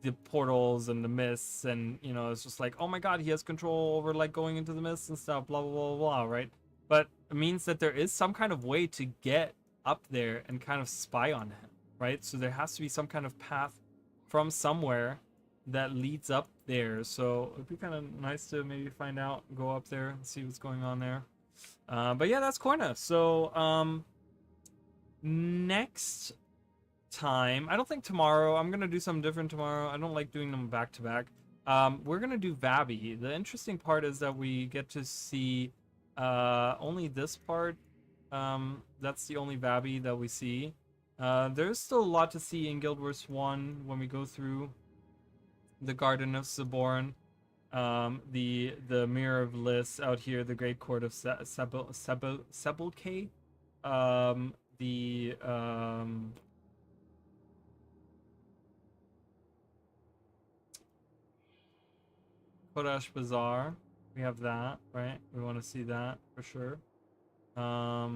the portals and the mists, and, you know, it's just like, oh my god, he has control over, like, going into the mists and stuff, blah, blah, blah, blah, right? But it means that there is some kind of way to get up there and kind of spy on him, right? So there has to be some kind of path from somewhere that leads up there. So it'd be kind of nice to maybe find out, go up there and see what's going on there. But yeah, that's Kourna. So next time, I don't think tomorrow, I'm gonna do something different tomorrow. I don't like doing them back to back. We're gonna do Vabi. The interesting part is that we get to see only this part. That's the only Vabi that we see. There's still a lot to see in Guild Wars 1 when we go through the Garden of Saborn. The Mirror of Liss out here, the Great Court of Sebulke, the Kodash Bazaar. We have that, right? We want to see that for sure. I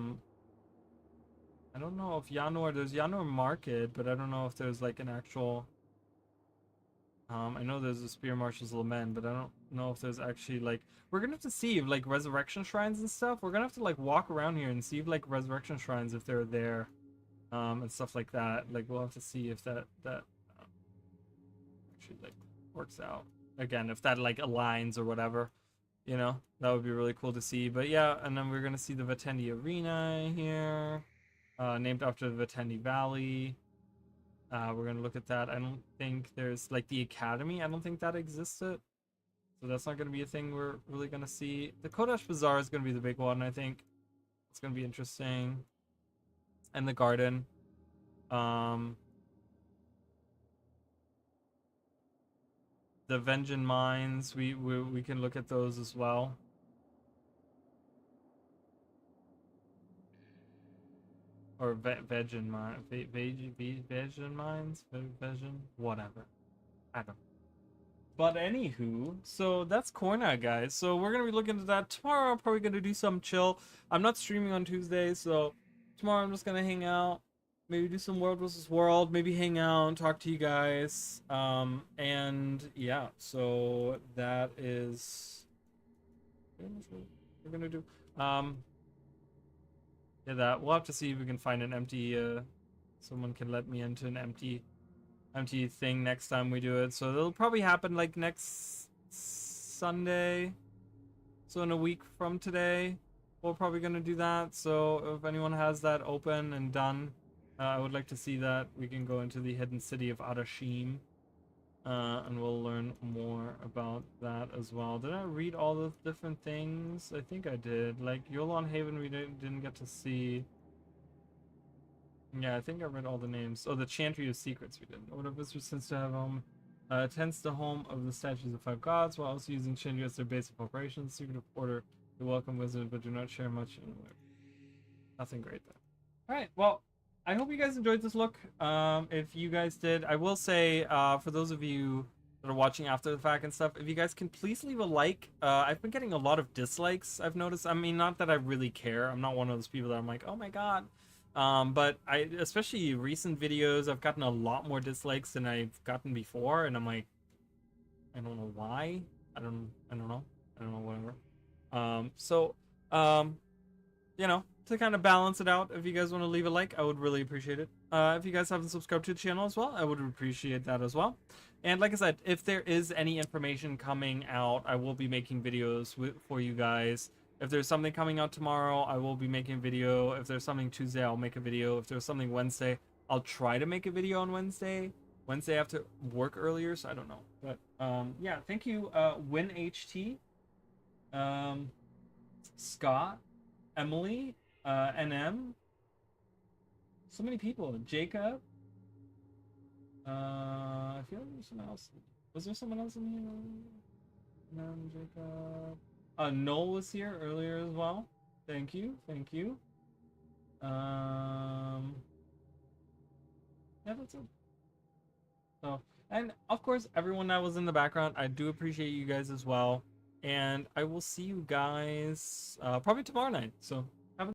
don't know if Yanor, there's Yanor Market, but I don't know if there's like an actual. I know there's a Spear Marshal's Lament, but I don't know if there's actually like. We're gonna have to see if like resurrection shrines and stuff. We're gonna have to like walk around here and see if like resurrection shrines if they're there, and stuff like that. Like we'll have to see if that actually like works out. Again, if that like aligns or whatever, you know, that would be really cool to see. But yeah, and then we're gonna see the Vitendi Arena here, named after the Vitendi Valley. We're gonna look at that. I don't think there's like the Academy. I don't think that existed, so that's not gonna be a thing we're really gonna see. The Kodash Bazaar is gonna be the big one. I think it's gonna be interesting, and the garden. The Vengeance Mines. We can look at those as well. Or Vegan Mines, Vegan Mines, Vegan, whatever. I don't. But anywho, so that's Kourna, guys. So we're gonna be looking at that tomorrow. I'm probably gonna do some chill. I'm not streaming on Tuesday, so tomorrow I'm just gonna hang out, maybe do some World versus World, maybe hang out and talk to you guys. And yeah, so that is what we're gonna do. Yeah, that we'll have to see if we can find an empty. Someone can let me into an empty thing next time we do it. So it'll probably happen like next Sunday. So in a week from today, we're probably gonna do that. So if anyone has that open and done, I would like to see that. We can go into the hidden city of Arashim, and we'll learn more about that as well. Did I read all the different things? I think I did. Like Yolon Haven, we didn't get to see. Yeah, I think I read all the names. Oh, the Chantry of Secrets we did. Order of Visitors tends to have tends the home of the statues of 5 gods, while also using Chantry as their base of operations. Secret of Order, they welcome visitors, but do not share much. Nothing great there. Alright, well, I hope you guys enjoyed this look. If you guys did, I will say, for those of you that are watching after the fact and stuff, if you guys can please leave a like. I've been getting a lot of dislikes, I've noticed. I mean, not that I really care. I'm not one of those people that I'm like, oh my god. But especially recent videos, I've gotten a lot more dislikes than I've gotten before, and I'm like, I don't know why. I don't know. Whatever. You know, to kind of balance it out, if you guys want to leave a like, I would really appreciate it. If you guys haven't subscribed to the channel as well, I would appreciate that as well. And like I said, if there is any information coming out, I will be making videos for you guys. If there's something coming out tomorrow, I will be making a video. If there's something Tuesday, I'll make a video. If there's something Wednesday, I'll try to make a video on Wednesday. Wednesday I have to work earlier, so I don't know. But yeah, thank you, WinHT, Scott, Emily, NM. So many people. Jacob. I feel like there's someone else. Was there someone else in here? No, Jacob. Noel was here earlier as well. Thank you. Yeah, that's it. So, and of course, everyone that was in the background, I do appreciate you guys as well. And I will see you guys probably tomorrow night. So